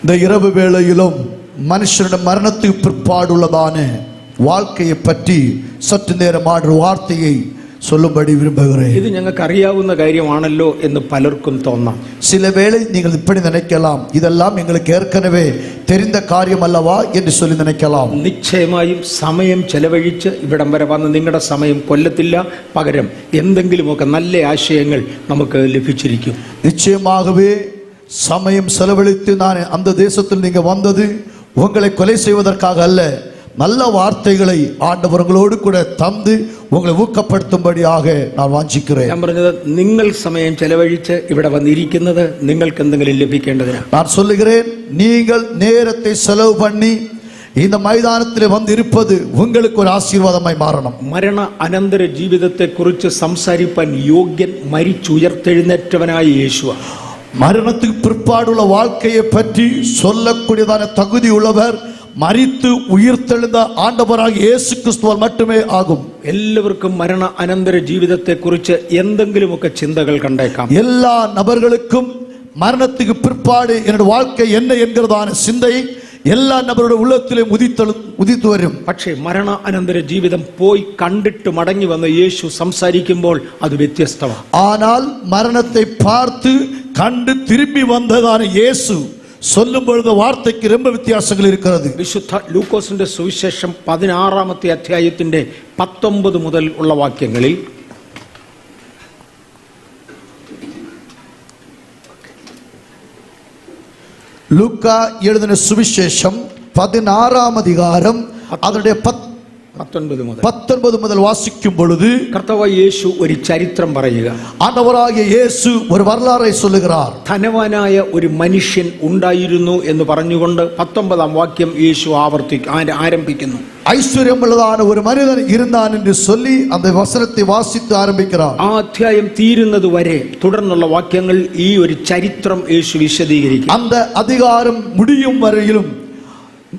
இந்த இரவு வேளையிலும் மனுஷனுடைய மரணத்துக்கு பிற்பாடுள்ளதான வாழ்க்கையை பற்றி சற்று நேரமான வார்த்தையை சொல்லும்படி விரும்புகிறேன். இது ഞങ്ങൾക്ക് അറിയാവുന്ന കാര്യമാണല്ലോ എന്ന് പലർക്കും തോന്നാം. சில வேளை நீங்கள் இப்படி நினைக்கலாம், இதெல்லாம் எங்களுக்கு ஏற்கனவே தெரிந்த காரியம் அல்லவா என்று சொல்லி நினைக்கலாம். നിശ്ചയമായും സമയം ചെലവഴിച്ച് ഇവിടം വരെ വന്ന് നിങ്ങളുടെ സമയം കൊല്ലത്തില്ല, പകരം എന്തെങ്കിലുമൊക്കെ നല്ല ആശയങ്ങൾ നമുക്ക് ലഭിച്ചിരിക്കും. நிச்சயமாகவே சமயம் செலவழித்து நான் அந்த தேசத்தில் நீங்க வந்தது உங்களை கொலை செய்வதற்காக அல்ல, நல்ல வார்த்தைகளை ஆண்டவர் உங்களோடு கூட தந்து உங்களை ஊக்கப்படுத்தும்படியாக நான் வாஞ்சிக்கிறேன். ഞാൻ പറഞ്ഞത് നിങ്ങൾ സമയം ചെലവഴിച്ച് ഇവിടെ വന്നിരിക്കുന്നത് നിങ്ങൾക്ക് എന്തെങ്കിലും ലഭിക്കേണ്ടതിനാണ്. நான் சொல்லுகிறேன், நீங்கள் நேரத்தை செலவு பண்ணி இந்த மைதானத்தில் வந்து இருப்பது உங்களுக்கு ஒரு ஆசீர்வாதமாய் மாறணும். മരണ അനന്തര ജീവിതത്തെ കുറിച്ച് സംസാരിപ്പാൻ യോഗ്യൻ മരിച്ചുയർത്തെഴുന്നേറ്റവനായ യേശുവ. மரணத்துக்கு பிற்பாடுள்ள வாழ்க்கையை பற்றி சொல்லக்கூடியதான தகுதி உள்ளவர் மரித்து உயிர்த்தெழுந்த ஆண்டவராகிய இயேசு கிறிஸ்துவால் மட்டுமே ஆகும். എല്ലാവർക്കും മരണ അനന്തര ജീവിതത്തെ കുറിച്ച് എന്തെങ്കിലുമൊക്കെ ചിന്തകൾ കണ്ടേക്കാം. எல்லா நபர்களுக்கும் மரணத்துக்கு பிற்பாடு என்னுடைய வாழ்க்கை என்ன என்கிறதான சிந்தை എല്ലാ നബറുടെ ഉള്ളത്തിലെ ഉദിത്തു വരും. പക്ഷേ മരണ അനന്തര ജീവിതം പോയി കണ്ടിട്ട് മടങ്ങി വന്ന യേശു സംസാരിക്കുമ്പോൾ അത് വ്യത്യസ്തമാണ്. ஆனால் மரணத்தை பார்த்து கண்டு திரும்பி வந்ததான இயேசு சொல்லும் பொழுது வார்த்தைக்கு ரொம்ப வித்தியாசங்கள் இருக்கிறது. വിശുദ്ധ ലൂക്കോസിന്റെ സുവിശേഷം 16-ാമത്തെ അധ്യായത്തിന്റെ 19 മുതൽ ഉള്ള വാക്യങ്ങളിൽ ലൂക്കാ എഴുതിയ സുവിശേഷം 16-ാം അധ്യായം അതിന്റെ 19 മുതൽ വാസിക്കും പൊழுது കർത്താവായ യേശു ഒരു ചരിത്രം പറയുക. ആണ്ടവരായ യേശു ഒരു വരലാറെ சொல்லுகிறார். ധനവാനായ ഒരു മനുഷ്യൻ ഉണ്ടായിരുന്നു എന്ന് പറഞ്ഞുകൊണ്ട് 19-ാം വാക്യം യേശു ആരംഭിക്കുന്നു. ഐശ്വര്യമുള്ളതാണ് ഒരു മനുഷ്യൻ ഇരുന്നാൻ എന്ന് சொல்லி அந்த വചനത്തെ വാസിத்து ആരംഭിக்கிறார். ആ അധ്യായം തീരുന്നത് വരെ തുടർന്നുള്ള വാക്യങ്ങൾ ഈ ഒരു ചരിത്രം യേശു വിശദീകരിക്കും. அந்த அதிகாரம் முடியும் வரையிலும்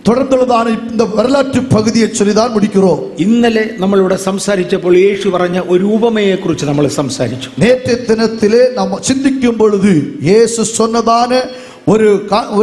തുടർന്നുള്ളതാണ് இந்த வரலாற்று பகுதியை சொல்லிதான் முடிக்கிறோம். ഇന്നലെ നമ്മളിവിടെ സംസാരിച്ചപ്പോൾ യേശു പറഞ്ഞ ഒരു ഉപമയെ കുറിച്ച് നമ്മൾ സംസാരിച്ചു. നേരത്തെ ദിനത്തിലെ നാം ചിന്തിക്കും പൊழுது യേശു சொன்னதான ഒരു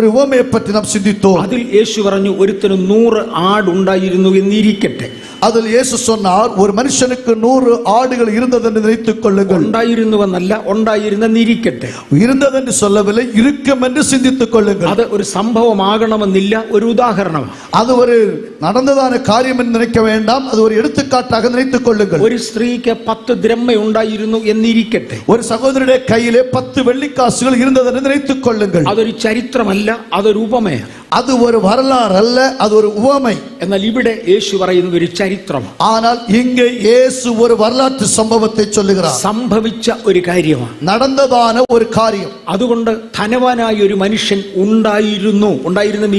ഉപമയെ പറ്റി നാം ചിന്തിத்தோம். അതിൽ യേശു പറഞ്ഞു, ഒരുത്തന് 100 ആട് ഉണ്ടായിരുന്നു എന്നിരിക്കട്ടെ. അതിൽ യേശു சொன்னார், ஒரு மனுஷனுக்கு 100 ஆடுகள் இருந்தது என்று நினைத்துக் கொள்ளுங்கள். ഉണ്ടായിരുന്നുവെന്നല്ല, ഉണ്ടായിരുന്നെന്നിരിക്കട്ടെ. இருந்ததென்று சொல்லவில்லை, இருக்கும் என்று சிந்தித்துக் கொள்ளுங்கள். അത് ഒരു സംഭവമാകണമെന്നില്ല, ഒരു ഉദാഹരണമാണ്. அது ஒரு നടന്നதான காரியம் എന്ന് நினைக்க வேண்டாம், அது ஒரு எடுத்துக்காட்டாக நினைத்துக் கொள்ளுங்கள். ഒരു സ്ത്രീക്ക് 10 ദ്രഹ്മ ഉണ്ടായിരുന്നു എന്നിരിക്കട്ടെ. ഒരു സഹോദരിയുടെ കയ്യിലെ 10 വെള്ളിക്കാശുകൾ ഇരുന്നതെന്ന് നിனைத்துக் കൊള്ളുங்கள். അതൊരു ചരിത്രമല്ല, അതൊരു ഉപമയാണ്. അത് ഒരു வரலாறல்ல, அது ஒரு உவமை. എന്നാൽ ഇവിടെ യേശു പറയുന്നത് ഒരു ചരിത്രമാണ്. ஆனால் இங்கே இயேசு ஒரு வரலாற்று சம்பவத்தை சொல்லுகிறார். സംഭവിച്ച ഒരു കാര്യമാണ്, നടന്നதான ഒരു കാര്യം. അതുകൊണ്ട് ധനവാനായ ഒരു മനുഷ്യൻ ഉണ്ടായിരുന്നു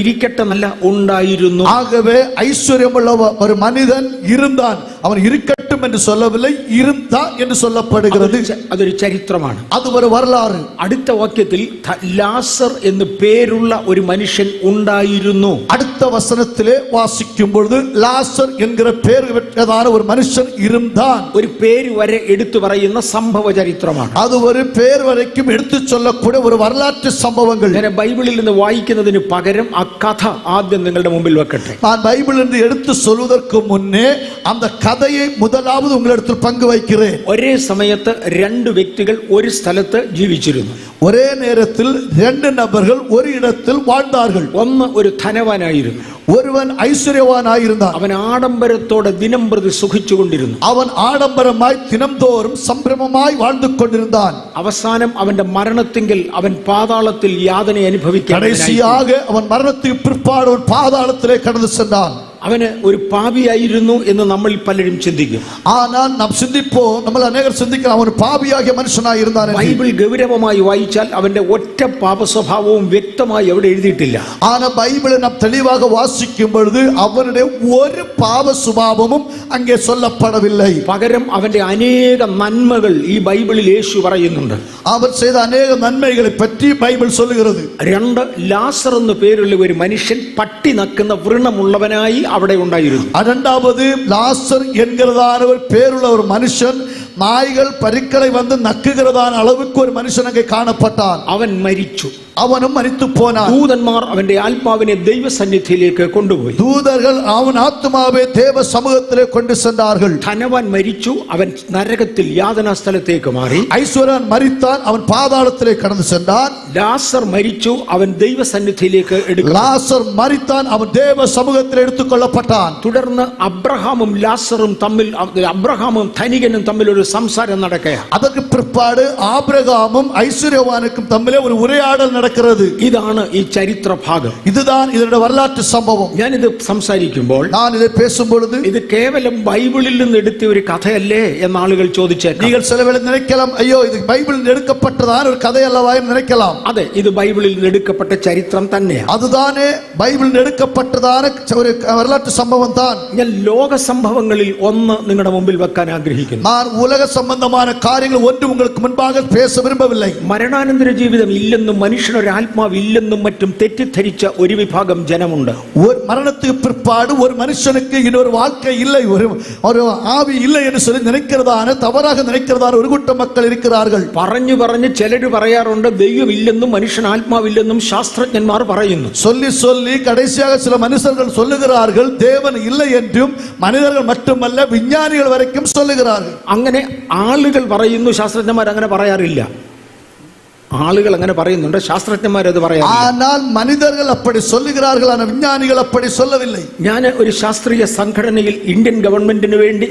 ഇരിക്കട്ടെ എന്നല്ല, ഉണ്ടായിരുന്നു. ஆகவே ஐஸ்வர்யமுள்ள ஒரு மனிதன் இருந்தான், அவன் இருக்கட்டும் என்று சொல்லவில்லை, இருந்தான் என்று சொல்லப்படுகிறது. അതൊരു ചരിത്രമാണ്, அது ஒரு வரலாறு. അടുത്ത വാക്യത്തിൽ ലാസർ എന്ന് പേരുള്ള ഒരു മനുഷ്യൻ ഉണ്ടായിരുന്നു. അടുത്ത വസനത്തിലെ വാസിക്കും പൊழுது ലാസർ എன்கிற പേര് பெற்றதான ഒരു മനുഷ്യൻ இருந்தான். ഒരു പേര് വരെ എടുത്തു പറയുന്ന സംഭവ ചരിത്രമാണ്. അത് ഒരു പേര് വരയ്ക്കും എടുത്തു ചൊല്ലக்கூடிய ഒരു வரலாற்று സംഭവങ്ങൾ. ഞാൻ ബൈബിളിൽ നിന്ന് വായിക്കുന്നതിന് പകരം ആ കഥ ആദ്യം നിങ്ങളുടെ മുമ്പിൽ വെക്കട്ടെ. நான் பைபிள் என்று எடுத்து சொல்வதற்கு முன்னே அந்த கதையை முதலாவது உங்களிடத்தில் பங்கு வைக்கிறேன். ഒരേ സമയത്ത് 2 വ്യക്തികൾ ഒരു സ്ഥലത്ത് ജീവിച്ചിരുന്നു. ഒരേ നേരത്തിൽ 2 നബர்கள் ഒരു ഇടത്തിൽ வாழ்ந்தார்கள். ഒന്ന് ഒരു ധനവാനായിരുന്നു, ഒരുവൻ ഐശ്വര്യവാനായിരുന്നാൻ. അവൻ ആഡംബരത്തോടെ ദിനംപ്രതി സുഖിച്ചുകൊണ്ടിരുന്നു. അവൻ ആഡംബരമായി ദിനംതോറും സംഭ്രമമായി வாழ்ந்துകൊണ്ടിരുന്നാൻ. അവസാനം അവന്റെ മരണത്തിങ്കിൽ അവൻ പാതാളത്തിൽ യാതന അനുഭവിക്കാൻ. കடைசியாக അവൻ മരണത്തിற்கு பிற்பாடு അവൻ പാതാളത്തിലേക്ക് കടന്നു ചെന്നാൻ. അവന് ഒരു പാപിയായിരുന്നു എന്ന് നമ്മൾ പലരും ചിന്തിക്കും. ஆனால் நாம் சிந்திப்போம், നമ്മൾ അനേകർ ചിന്തിക്കണം അവൻ പാപിയാകിയ മനുഷ്യനായിരുന്നാൻ. ബൈബിൾ ഗൗരവമായി വായിച്ചാൽ അവന്റെ ഒറ്റ പാപ സ്വഭാവവും വ്യക്തമായി അവിടെ എഴുതിയിട്ടില്ല. ஆனால் ബൈബിളை நாம் தெளிவாக வாசிக்கும் பொழுது அவனுடைய ஒரு பாவ சுபாவமும் அங்கே சொல்லப்படவில்லை. പകരം അവന്റെ അനേക നന്മകൾ ഈ ബൈബിളിൽ യേശു പറയുന്നുണ്ട്. അവൻ ചെയ്ത അനേക നന്മകളെ പറ്റി ബൈബിൾ சொல்லுகிறது. 2 ലാസർ എന്ന് പേരുള്ള ഒരു മനുഷ്യൻ പട്ടി നക്കുന്ന വ്രണമുള്ളവനായി അവിടെ ഉണ്ടായിരുന്നു. രണ്ടാമത് ലാസർ എன்கிறதான ഒരു പേരുള്ള ഒരു മനുഷ്യൻ നായ്കൾ പരുക്കളെ വന്ന് നക്കുകതാണ് அளவுக்கு ഒരു മനുഷ്യനൊക്കെ കാണപ്പെട്ടാൻ. അവൻ മരിച്ചു. അവനും മരിച്ചു പോനാൻ. ദൂതന്മാർ അവന്റെ ആത്മാവിനെ ദൈവസന്നിധിയിലേക്ക് കൊണ്ടുപോയി. ദൂതர்கள் അവൻ ആത്മാവെ ദേവ സമൂഹത്തിലേക്ക് കൊണ്ടു சென்றார்கள். ധനവാൻ മരിച്ചു, അവൻ നരകത്തിൽ യാതനാ സ്ഥലത്തേക്ക് മാറി. ഐശ്വര്യൻ മരിത്താൻ, അവൻ പാതാളത്തിലേക്ക് കടന്നു சென்றான். ലാസർ മരിച്ചു, അവൻ ദൈവസന്നിധിയിലേക്ക് ലാസർ മരിത്താൻ, അവൻ ദേവ സമൂഹത്തിൽ എടുത്തുകൊള്ളപ്പെട്ടാൻ. തുടർന്ന് അബ്രഹാമും ലാസറും തമ്മിൽ, അബ്രഹാമും ധനികനും തമ്മിൽ ഒരു സംസാരം നടക്കുകയാണ്. അതற்கு பிற்பாடு ആബ്രഹാമും ഐശ്വര്യവാനുക്കും തമ്മിൽ ഒരു ഉരയാടൽ നടക്കുന്നത്. ഇതാണ് ഈ ചരിത്ര ഭാഗം. இதுதான் இதனுடைய வரலாற்று சம்பவம். ഞാനിത് സംസാരിക്കുമ്പോൾ, நான் இதை பேசும்பொழுது, ഇത് കേവലം ബൈബിളിൽ നിന്ന് എടുത്ത ഒരു കഥയല്ലേ എന്ന് ആളുകൾ ചോദിച്ചേക്കാം. நீங்கள் சில வேளை நினைக்கலாம், ஐயோ இது பைபிளில் எடுக்கப்பட்டதான ஒரு கதை அல்லவா என்று நினைக்கலாம். അതെ, ഇത് ബൈബിളിൽ നിന്ന് എടുക്കപ്പെട്ട ചരിത്രം തന്നെയാണ്. அதுதானே பைபிளில் எடுக்கப்பட்டதான ஒரு வரலாற்று சம்பவம் தான். ഞാൻ ലോക സംഭവങ്ങളിൽ ഒന്ന് നിങ്ങളുടെ മുമ്പിൽ വെക്കാൻ ആഗ്രഹിക്കുന്നു. நான் உலக சம்பந்தமான காரியங்கள் ஒன்று உங்களுக்கு முன்பாக பேச விரும்பவில்லை. മരണാനന്തര ജീവിതം ഇല്ലെന്നും മനുഷ്യനൊരു ആത്മാവ് ഇല്ലെന്നും മറ്റും തെറ്റിദ്ധരിച്ച ഒരു വിഭാഗം ജനമുണ്ട്. ஒரு மரணத்துக்கு பிற்பாடு ஒரு மனுஷனுக்கு இன்னொரு வாழ்க்கை இல்லை, ஒரு ஆவி இல்லை என்று சொல்லி நினைக்கிறதான, தவறாக நினைக்கிறதான ஒரு கூட்டம் மக்கள் இருக்கிறார்கள். പറഞ്ഞു പറഞ്ഞ് ചിലര് പറയാറുണ്ട് ദൈവം ഇല്ലെന്നും മനുഷ്യൻ ആത്മാവില്ലെന്നും ശാസ്ത്രജ്ഞന്മാർ പറയുന്നു. சொல்லி சொல்லி கடைசியாக சில மனுஷர்கள் சொல்லுகிறார்கள் தேவன் இல்லை என்றும், மனிதர்கள் மட்டுமல்ல விஞ்ஞானிகள் வரைக்கும் சொல்லுகிறார்கள். അങ്ങനെ ആളുകൾ പറയുന്നു, ശാസ്ത്രജ്ഞന്മാർ അങ്ങനെ പറയാറില്ല. ആളുകൾ അങ്ങനെ പറയുന്നുണ്ട്, ശാസ്ത്രജ്ഞന്മാർ അത് പറയാറില്ല. ஆனால் மனிதர்கள் அப்படி சொல்லுகிறார்கள், ஆனால் விஞ்ஞானிகள் அப்படி சொல்லவில்லை. ഞാൻ ഒരു ശാസ്ത്രീയ സംഘടനയിൽ ഇന്ത്യൻ ഗവൺമെന്റിന് വേണ്ടി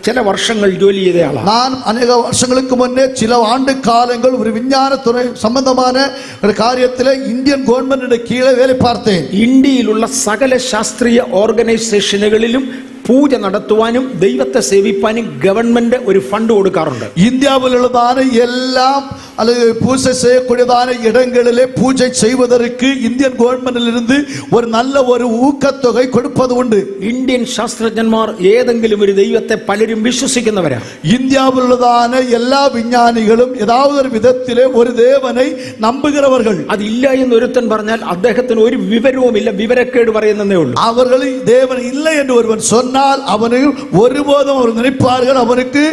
ചില വർഷങ്ങൾ ജോലി ചെയ്ത ആളാണ്. நான் அநேக வருஷங்களுக்கு முன்னே சில ஆண்டு காலங்கள் ஒரு விஞ்ஞான துறை சம்பந்தமான ஒரு காரியத்தில் இந்தியன் கவர்மெண்ட் கீழே வேலை பார்த்தேன். ഇന്ത്യയിലുള്ള സകല ശാസ്ത്രീയ ഓർഗനൈസേഷനുകളിലും പൂജ നടത്തുവാനും ദൈവത്തെ സേവിപ്പാനും ഗവൺമെന്റ് ഒരു ഫണ്ട് കൊടുക്കാറുണ്ട്. இந்தியாவிலுள்ளதான எல்லாம் அல்லது பூஜை செய்யக்கூடியதான இடங்களிலே பூஜை செய்வதற்கு இந்தியன் கவர்மெண்டில் இருந்து ஒரு நல்ல ஒரு ஊக்கத்தொகை கொடுப்பது உண்டு. ഇന്ത്യൻ ശാസ്ത്രജ്ഞന്മാർ ഏതെങ്കിലും ഒരു ദൈവത്തെ പലരും വിശ്വസിക്കുന്നവരാണ്. இந்தியாவிலுள்ளதான எல்லா விஞ்ஞானிகளும் ஏதாவது ஒரு விதத்திலே ஒரு தேவனை நம்புகிறவர்கள். അതില്ല എന്ന് ഒരുത്തൻ പറഞ്ഞാൽ അദ്ദേഹത്തിന് ഒരു വിവരവുമില്ല, വിവരക്കേട് പറയുന്നതേ ഉള്ളൂ. அவர்கள் தேவன் இல்லை என்று ஒருவன் சொன்னால் அவனுக்கு ஒருபோதும் அவர் நினைப்பார்கள் அவனுக்கு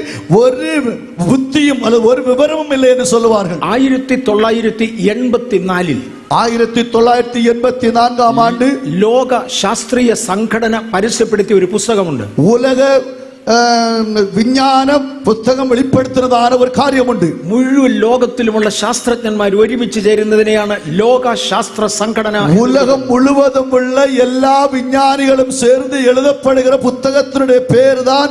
ஒரு புத்தியும் அல்லது ஒரு விவரமும் இல்லை என்று சொல்லுவார்கள். 1984 1984 ஆண்டு ലോക ശാസ്ത്രീയ സംഘടന പരസ്യപ്പെടുത്തിയ ഒരു പുസ്തകമുണ്ട്. உலக വിജ്ഞാന പുസ്തകം വെളിപ്പെടുത്തുന്നതാണ് ഒരു കാര്യമുണ്ട്. മുഴുവൻ ലോകത്തിലുമുള്ള ശാസ്ത്രജ്ഞന്മാർ ഒരുമിച്ച് ചേരുന്നതിനെയാണ് ലോക ശാസ്ത്ര സംഘടന. ഉലകം മുഴുവതും ഉള്ള എല്ലാ വിജ്ഞാനികളും ചേർന്ന് എഴുതപ്പെടുന്ന പുസ്തകത്തിനുടെ പേര് താൻ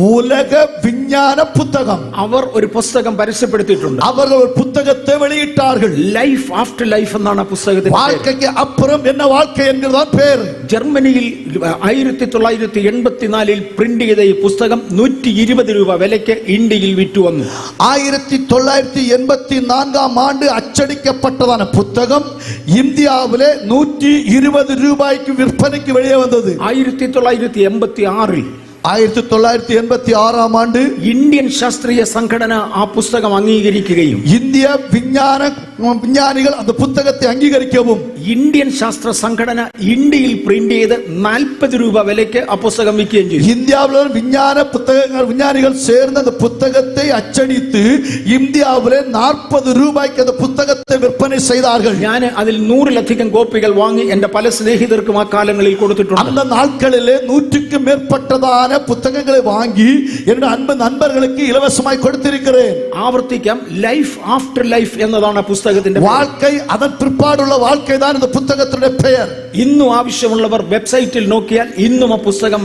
ഉലക വിജ്ഞാന പുസ്തകം. അവർ ഒരു പുസ്തകം പരസ്യപ്പെടുത്തിയിട്ടുണ്ട്. അവർ ഒരു പുസ്തകത്തെ വെളിയിട്ടാர்கள். ലൈഫ് ആഫ്റ്റർ ലൈഫ് എന്നാണ് ആ പുസ്തകത്തിന്റെ வாழ்க்கைக்கு அப்புறம் என்ன வாழ்க்கை என்கிறதான் பேர். ജർമ്മനിയിൽ 1984 പ്രിന്റ് ചെയ്ത ഈ പുസ്തകം 120 രൂപ വിലയ്ക്ക് ഇന്ത്യയിൽ വിറ്റു വന്നു. 1984 ആണ്ട് അച്ചടിക്കപ്പെട്ടതാണ് പുസ്തകം ഇന്ത്യയിലെ 120 രൂപയ്ക്ക് വിൽപ്പനയ്ക്ക് വെളിയെ വന്നത്. 1986 ആണ്ട് ഇന്ത്യൻ ശാസ്ത്രീയ സംഘടന ആ പുസ്തകം അംഗീകരിക്കുകയും ഇന്ത്യ വിജ്ഞാനികൾ ആ പുസ്തകത്തെ അംഗീകരിക്കവും ഇന്ത്യൻ ശാസ്ത്ര സംഘടന ഇന്ത്യയിൽ പ്രിന്റ് ചെയ്ത് 40 രൂപ വിലയ്ക്ക് ആ പുസ്തകം വിൽക്കുകയും ചെയ്തു. ഇന്ത്യയിലെ വിജ്ഞാനികൾ ചേർന്ന് அந்த പുസ്തകത്തെ അച്ചടിத்து ഇന്ത്യയിലെ 40 രൂപയ്ക്ക് அந்த പുസ്തകത്തെ വിൽപ്പന ചെയ്താர்கள். ഞാൻ അതിൽ 100-ലധികം കോപ്പികൾ വാങ്ങി എന്റെ പല സ്നേഹിതർക്കും ആ കാലങ്ങളിൽ കൊടുത്തിട്ടുണ്ട്. அந்த நாட்களிலே 100க்கு மேற்பட்டதான புத்தகங்களை வாங்கி என்னுடைய அன்பு நண்பர்களுக்கு இலவசமாய் கொடுத்திருக்கிறேன். ആവർത്തിക്കാം, ലൈഫ് ആഫ്റ്റർ ലൈഫ് എന്നതാണ് പുസ്തകത്തിന്റെ வாழ்க்கை அதன் பிற்பாடுள்ள வாழ்க்கை தான் இந்த புத்தகத்தினுடைய பெயர். ഇന്നും ആവശ്യമുള്ളവർ വെബ്സൈറ്റിൽ നോക്കിയാൽ ഇന്നും ആ പുസ്തകം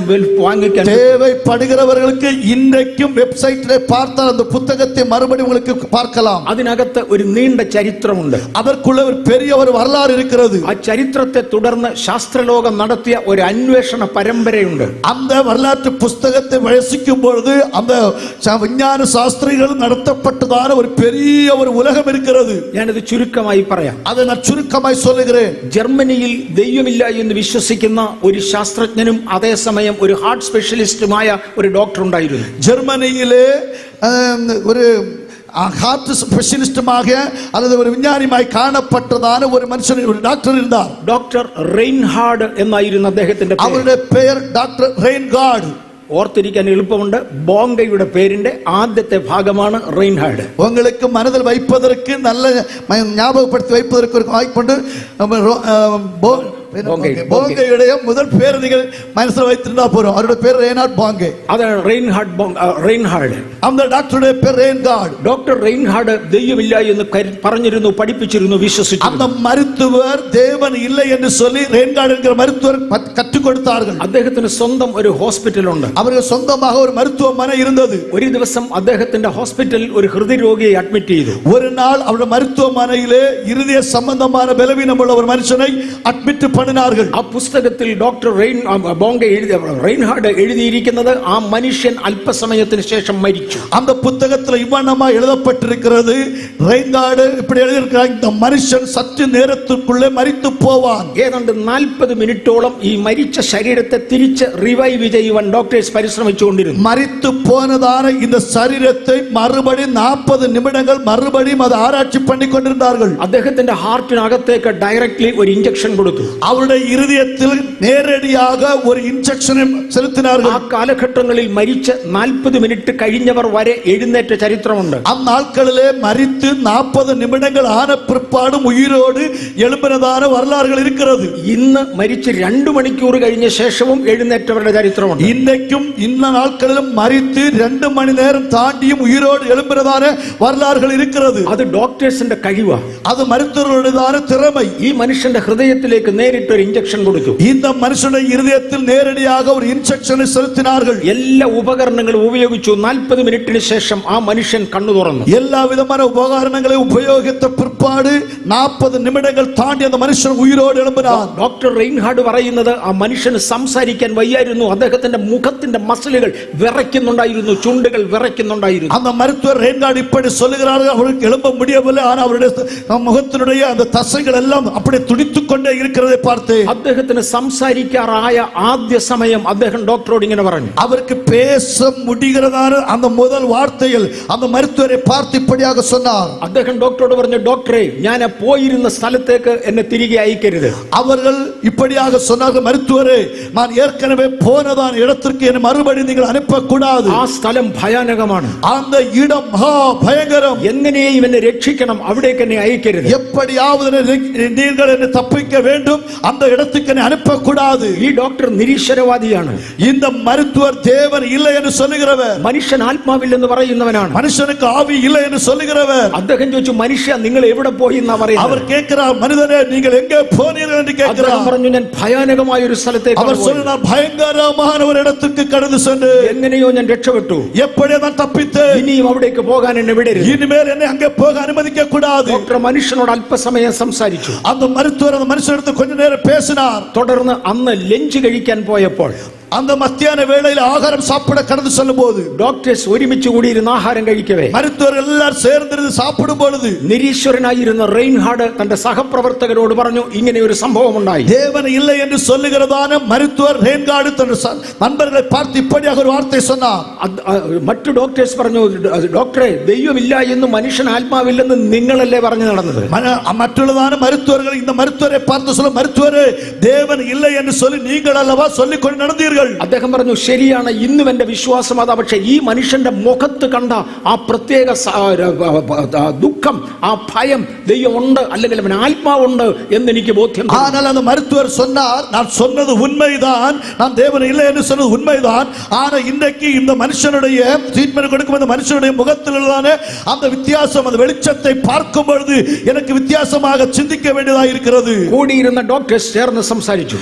വാങ്ങിക്കാൻ தேவைப்படுகிறவர்களுக்கு இன்றைக்கும் வெப்சைட்டிலே பார்த்தால் அந்த புத்தகத்தை மறுபடியும் உங்களுக்கு பார்க்கலாம். അതിനകത്ത് ഒരു നീണ്ട ചരിത്രമുണ്ട്. அதற்குள்ள ஒரு பெரிய ஒரு வரலாறு இருக்கிறது. ആ ചരിത്രത്തെ തുടർന്ന് ശാസ്ത്രലോകം നടത്തിയ ഒരു അന്വേഷണ പരമ്പരയുണ്ട്. அந்த வரலாற்று புஸ்தகத்தை வாசிக்கும் பொழுது அந்த விஞ்ஞான சாஸ்திரிகள் நடத்தப்பட்டதான ஒரு பெரிய ஒரு உலகம் இருக்கிறது. ഞാനത് ചുരുക്കമായി പറയാം. அதை நான் சுருக்கமாய் சொல்லுகிறேன். ജർമ്മനിയിൽ ദൈവമില്ല എന്ന് വിശ്വസിക്കുന്ന ഒരു ശാസ്ത്രജ്ഞനും അതേസമയം ഒരു ഹാർട്ട് സ്പെഷ്യലിസ്റ്റുമായ ഒരു ഡോക്ടർ ഉണ്ടായിരുന്നു. ജർമ്മനിയിലെ ഒരു ഹാർട്ട് സ്പെഷ്യലിസ്റ്റുമായ அல்லது ഒരു വിജ്ഞാനിയുമായി കാണപ്പെട്ടതാണ് ഒരു മനുഷ്യൻ, ഒരു ഡോക്ടർ இருந்தார். ഡോക്ടർ റെയിൻഹാർഡ് എന്നായിരുന്നു അദ്ദേഹത്തിന്റെ പേര്. അവരുടെ പേര് ഡോക്ടർ റെയിൻഹാർഡ്. ഓർത്തിരിക്കാൻ എളുപ്പമുണ്ട്. ബോംഗയുടെ പേരിന്റെ ആദ്യത്തെ ഭാഗമാണ് റെയിൻഹാർഡ്. உங்களுக்கு மனதில் வைப்பதற்கு நல்ல ஞாபகப்படுத்தி வைப்பதற்கு ஒரு வாய்ப்புண்டு. போங்கையுடைய முதல் பேர் நீங்கள் மனசில் வைத்திருந்தா போறோம். அவருடைய பேர் ரெய்னார்ட் போங்கே. அதான் റെയിൻഹാർഡ്. அந்த டாக்டருடைய பேர் ரெய்ன்கார்ட். ഡോക്ടർ റെയിൻഹാർഡ് ദൈവമില്ല എന്ന് പറഞ്ഞിരുന്നു, പഠിപ്പിച്ചിരുന്നു, വിശ്വസിച്ചു. அந்த மருத்துவர் தேவன் இல்லை என்று சொல்லி ரெய்ன்கார்ட் என்கிற மருத்துவர் கற்றுக் கொடுத்தார்கள். അദ്ദേഹത്തിന് സ്വന്തം ഒരു ഹോസ്പിറ്റൽ ഉണ്ട്. அவருக்கு சொந்தமாக ஒரு மருத்துவமனை இருந்தது. ഒരു ദിവസം അദ്ദേഹത്തിന്റെ ഹോസ്പിറ്റലിൽ ഒരു ഹൃദയരോഗിയെ അഡ്മിറ്റ് ചെയ്തു. ஒரு நாள் அவருடைய மருத்துவமனையிலே இருதய சம்பந்தமான பலவீனமுள்ள ஒரு மனுஷனை அட்மிட் பண்ணினார்கள். ആ പുസ്തകത്തിൽ ഡോക്ടർ റെയിൻഹാർഡ് എഴുതിയിരിക്കുന്നത് ആ മനുഷ്യൻ അല്പസമയത്തിന് ശേഷം മരിച്ചു. அந்த புத்தகத்தில் இவ்வண்ணமா எழுதப்பட்டிருக்கிறது, ரெய்ன்கார்ட் இப்படி எழுதியிருக்கிறார், இந்த மனுஷன் சற்று நேரத்துக்குள்ளே மரித்து போவான். ഏതാണ്ട് 40 മിനിറ്റോളം ഈ മരിച്ച ശരീരത്തെ തിരിച്ച് റിവൈവ് ചെയ്യുവാൻ ഡോക്ടേഴ്സ് പരിശ്രമിച്ചുകൊണ്ടിരുന്നു. மரித்து போனதான இந்த சரீரத்தை மறுபடி 40 நிமிடங்கள் மறுபடியும் அதை ஆராய்ச்சி பண்ணி கொண்டிருந்தார்கள். അദ്ദേഹത്തിന്റെ ഹാർട്ടിനകത്തേക്ക് ഡയറക്ട്ലി ഒരു ഇഞ്ചക്ഷൻ കൊടുത്തു. அவருடைய இருதயத்தில் நேரடியாக ஒரு இன்ஜெக்ஷனை செலுத்தினார்கள். ആ കാലഘട്ടങ്ങളിൽ മരിച്ച് 40 മിനിറ്റ് കഴിഞ്ഞവർ വരെ എഴുന്നേറ്റ ചരിത്രമുണ്ട്. அந்நாட்களிலே மரித்து 40 நிமிடங்கள் ஆன பிற்பாடும் உயிரோடு எழும்பினதான வரலாறுகள் இருக்கிறது. ഇന്ന് മരിച്ച് 2 മണിക്കൂർ കഴിഞ്ഞ ശേഷവും എഴുന്നേറ്റവരുടെ ചരിത്രമുണ്ട്. இன்றைக்கும் இந்த நாட்களிலும் மரித்து 2 மணி நேரம் தாண்டியும் உயிரோடு எழும்பினதான வரலாறுகள் இருக்கிறது. അത് ഡോക്ടേഴ്സിന്റെ കഴിവാണ്. அது மருத்துவர்களுடையதான திறமை. ഈ മനുഷ്യന്റെ ഹൃദയത്തിലേക്ക് നേരിട്ട് ഒരു ഇഞ്ചക്ഷൻ കൊടുത്തു. இந்த மனுஷனுடைய இருதயத்தில் நேரடியாக ஒரு இன்ஜெக்ஷனை செலுத்தினார்கள். എല്ലാ ഉപകരണങ്ങളും ഉപയോഗിച്ചു. 40 മിനിറ്റിന് ശേഷം ആ മനുഷ്യൻ കണ്ണു തുറന്നു. எல்லா விதமான உபகரணங்களை உபயோகித்த பிற்பாடு 40 நிமிடங்கள் தாண்டி அந்த மனுஷன் உயிரோடு எழும்பினான். ഡോക്ടർ റെയിൻഹാർഡ് പറയുന്നത് ആ മനുഷ്യന് സംസാരിക്കാൻ വയ്യായിരുന്നു. അദ്ദേഹത്തിന്റെ മുഖത്തിന്റെ മസിലുകൾ വിറയ്ക്കുന്നുണ്ടായിരുന്നു, ചുണ്ടുകൾ വിറയ്ക്കുന്നുണ്ടായിരുന്നു. அந்த மருத்துவர் ரெய்ன்கார்ட் இப்படி சொல்லுகிறார்கள், அவருக்கு எழும்ப முடியவில்லை, ஆனால் அவருடைய முகத்தினுடைய அந்த தசைகள் எல்லாம் அப்படியே துடித்துக் கொண்டே இருக்கிறதை பார்த்து അദ്ദേഹത്തിന് സംസാരിക്കാറായ ആദ്യ സമയം അദ്ദേഹം ഡോക്ടറോട് ഇങ്ങനെ പറഞ്ഞു. அவருக்கு பேச முடிகிறதான அந்த முதல் வார்த்தையில் அந்த மருத்துவரை பார்த்து இப்படியாக சொன்னார். അദ്ദേഹം ഡോക്ടറോട് പറഞ്ഞു, ഡോക്ടറെ, ഞാൻ പോയിരുന്ന സ്ഥലത്തേക്ക് എന്നെ തിരികെ അയക്കരുത്. அவர்கள் இப்படியாக சொன்னார்கள், மருத்துவரே, நான் ஏற்கனவே போனதான இடத்திற்கு என்னை மறுபடி நீங்கள் அனுப்பக்கூடாது. ആ സ്ഥലം ഭയാനകമാണ്. அந்த இடம் மகா பயங்கரம். എങ്ങനെയും എന്നെ രക്ഷിക്കണം, അവിടേക്ക് എന്നെ അയക്കരുത്. எப்படியாவது நீங்கள் என்னை தப்பிக்க வேண்டும், அந்த இடத்துக்கு என்னை அனுப்பக்கூடாது. ഈ ഡോക്ടർ നിരീശ്വരവാദിയാണ്. இந்த மருத்துவர் தேவன் இல்லை என்று சொல்லுகிறவர், മനുഷ്യൻ ആത്മാവില്ലെന്ന് പറയുന്നവനാണ്. மனுஷனுக்கு ஆவி இல்லை என்று சொல்லுகிறவர். അദ്ദേഹം ചോദിച്ചു, മനുഷ്യ, നിങ്ങൾ എവിടെ പോയി എന്നാ പറയുന്നത്? அவர் கேட்கிறார், மனிதனே, நீங்கள் எங்கே போனீர்கள் என்று கேட்கிறார். പറഞ്ഞു, ഞാൻ ഭയാനകമായ ഒരു സ്ഥലത്തേക്ക്. அவர் சொன்னார், பயங்கரமான ஒரு இடத்துக்கு கடந்து சென்று എങ്ങനെയോ ഞാൻ രക്ഷപ്പെട്ടു. எப்படியே நான் தப்பித்தேன். ഇനിയും അവിടേക്ക് പോകാൻ എന്നെ വിടരുത്. இனிமேல் என்னை அங்கே போக அனுமதிக்க கூடாது. ഡോക്ടർ മനുഷ്യനോട് അല്പസമയം സംസാരിച്ചു. அந்த மருத்துவர் அந்த மனுஷனிடத்தில் கொஞ்ச நேரம் பேசினார். തുടർന്ന് അന്ന് ലഞ്ച് കഴിക്കാൻ പോയപ്പോൾ அந்த மத்தியான வேளையில் ஆகாரம் சாப்பிட கடந்து செல்லும் போது ഡോക്ടേഴ്സ് ഒരുമിച്ച് കൂടിയിരുന്ന് ആഹാരം കഴിക്കവേ மருத்துவர்கள் எல்லாரும் சேர்ந்திருந்து சாப்பிடும் பொழுது നിരീശ്വരനായിരുന്ന റെയിൻഹാർഡ് തന്റെ സഹപ്രവർത്തകരോട് പറഞ്ഞു, ഇങ്ങനെ ഒരു സംഭവം ഉണ്ടായി. தேவன் இல்லை என்று சொல்லுகிறதான மருத்துவர் ரெய்ன்கார்ட் தன் நண்பர்களை பார்த்து இப்படியாக ஒரு வார்த்தை சொன்னார். മറ്റു ഡോക്ടേഴ്സ് പറഞ്ഞു, ഡോക്ടറെ, ദൈവമില്ല എന്ന് മനുഷ്യൻ ആത്മാവില്ലെന്ന് നിങ്ങളല്ലേ പറഞ്ഞു നടന്നത്? மற்றுள்ளதான மருத்துவர்கள் இந்த மருத்துவரை பார்த்து சொல்ல, மருத்துவரே, தேவன் இல்லை என்று சொல்லி நீங்கள் அல்லவா சொல்லிக் கொண்டு நடந்தீர்கள். അദ്ദേഹം പറഞ്ഞു, ശരിയാണ്, ഇന്നും എന്റെ വിശ്വാസം അതാ. പക്ഷെ ഈ മനുഷ്യന്റെ മുഖത്ത് കണ്ട ആ പ്രത്യേക ദുഃഖം, ആ ഭയം, ദൈവം ഉണ്ട് അല്ലെങ്കിൽ അവൻ ആത്മാവുണ്ട് എന്ന് എനിക്ക് ബോധ്യം. ஆனால் அந்த மருத்துவர் சொன்னார், நான் சொன்னது உண்மைதான், நான் தேவன் இல்லை என்று சொன்னது உண்மைதான். ஆனா இன்றைக்கு இந்த மனுஷனுடைய ட்ரீட்மென்ட் கொடுக்கும் அந்த மனுஷனுடைய முகத்தில் உள்ளதான அந்த வித்தியாசம், அந்த வெளிச்சத்தை பார்க்கும் பொழுது எனக்கு வித்தியாசமாக சிந்திக்க வேண்டியதாக இருக்கிறது. കൂടിയിരുന്ന ഡോക്ടേഴ്സ് ചേർന്ന് സംസാരിച്ചു.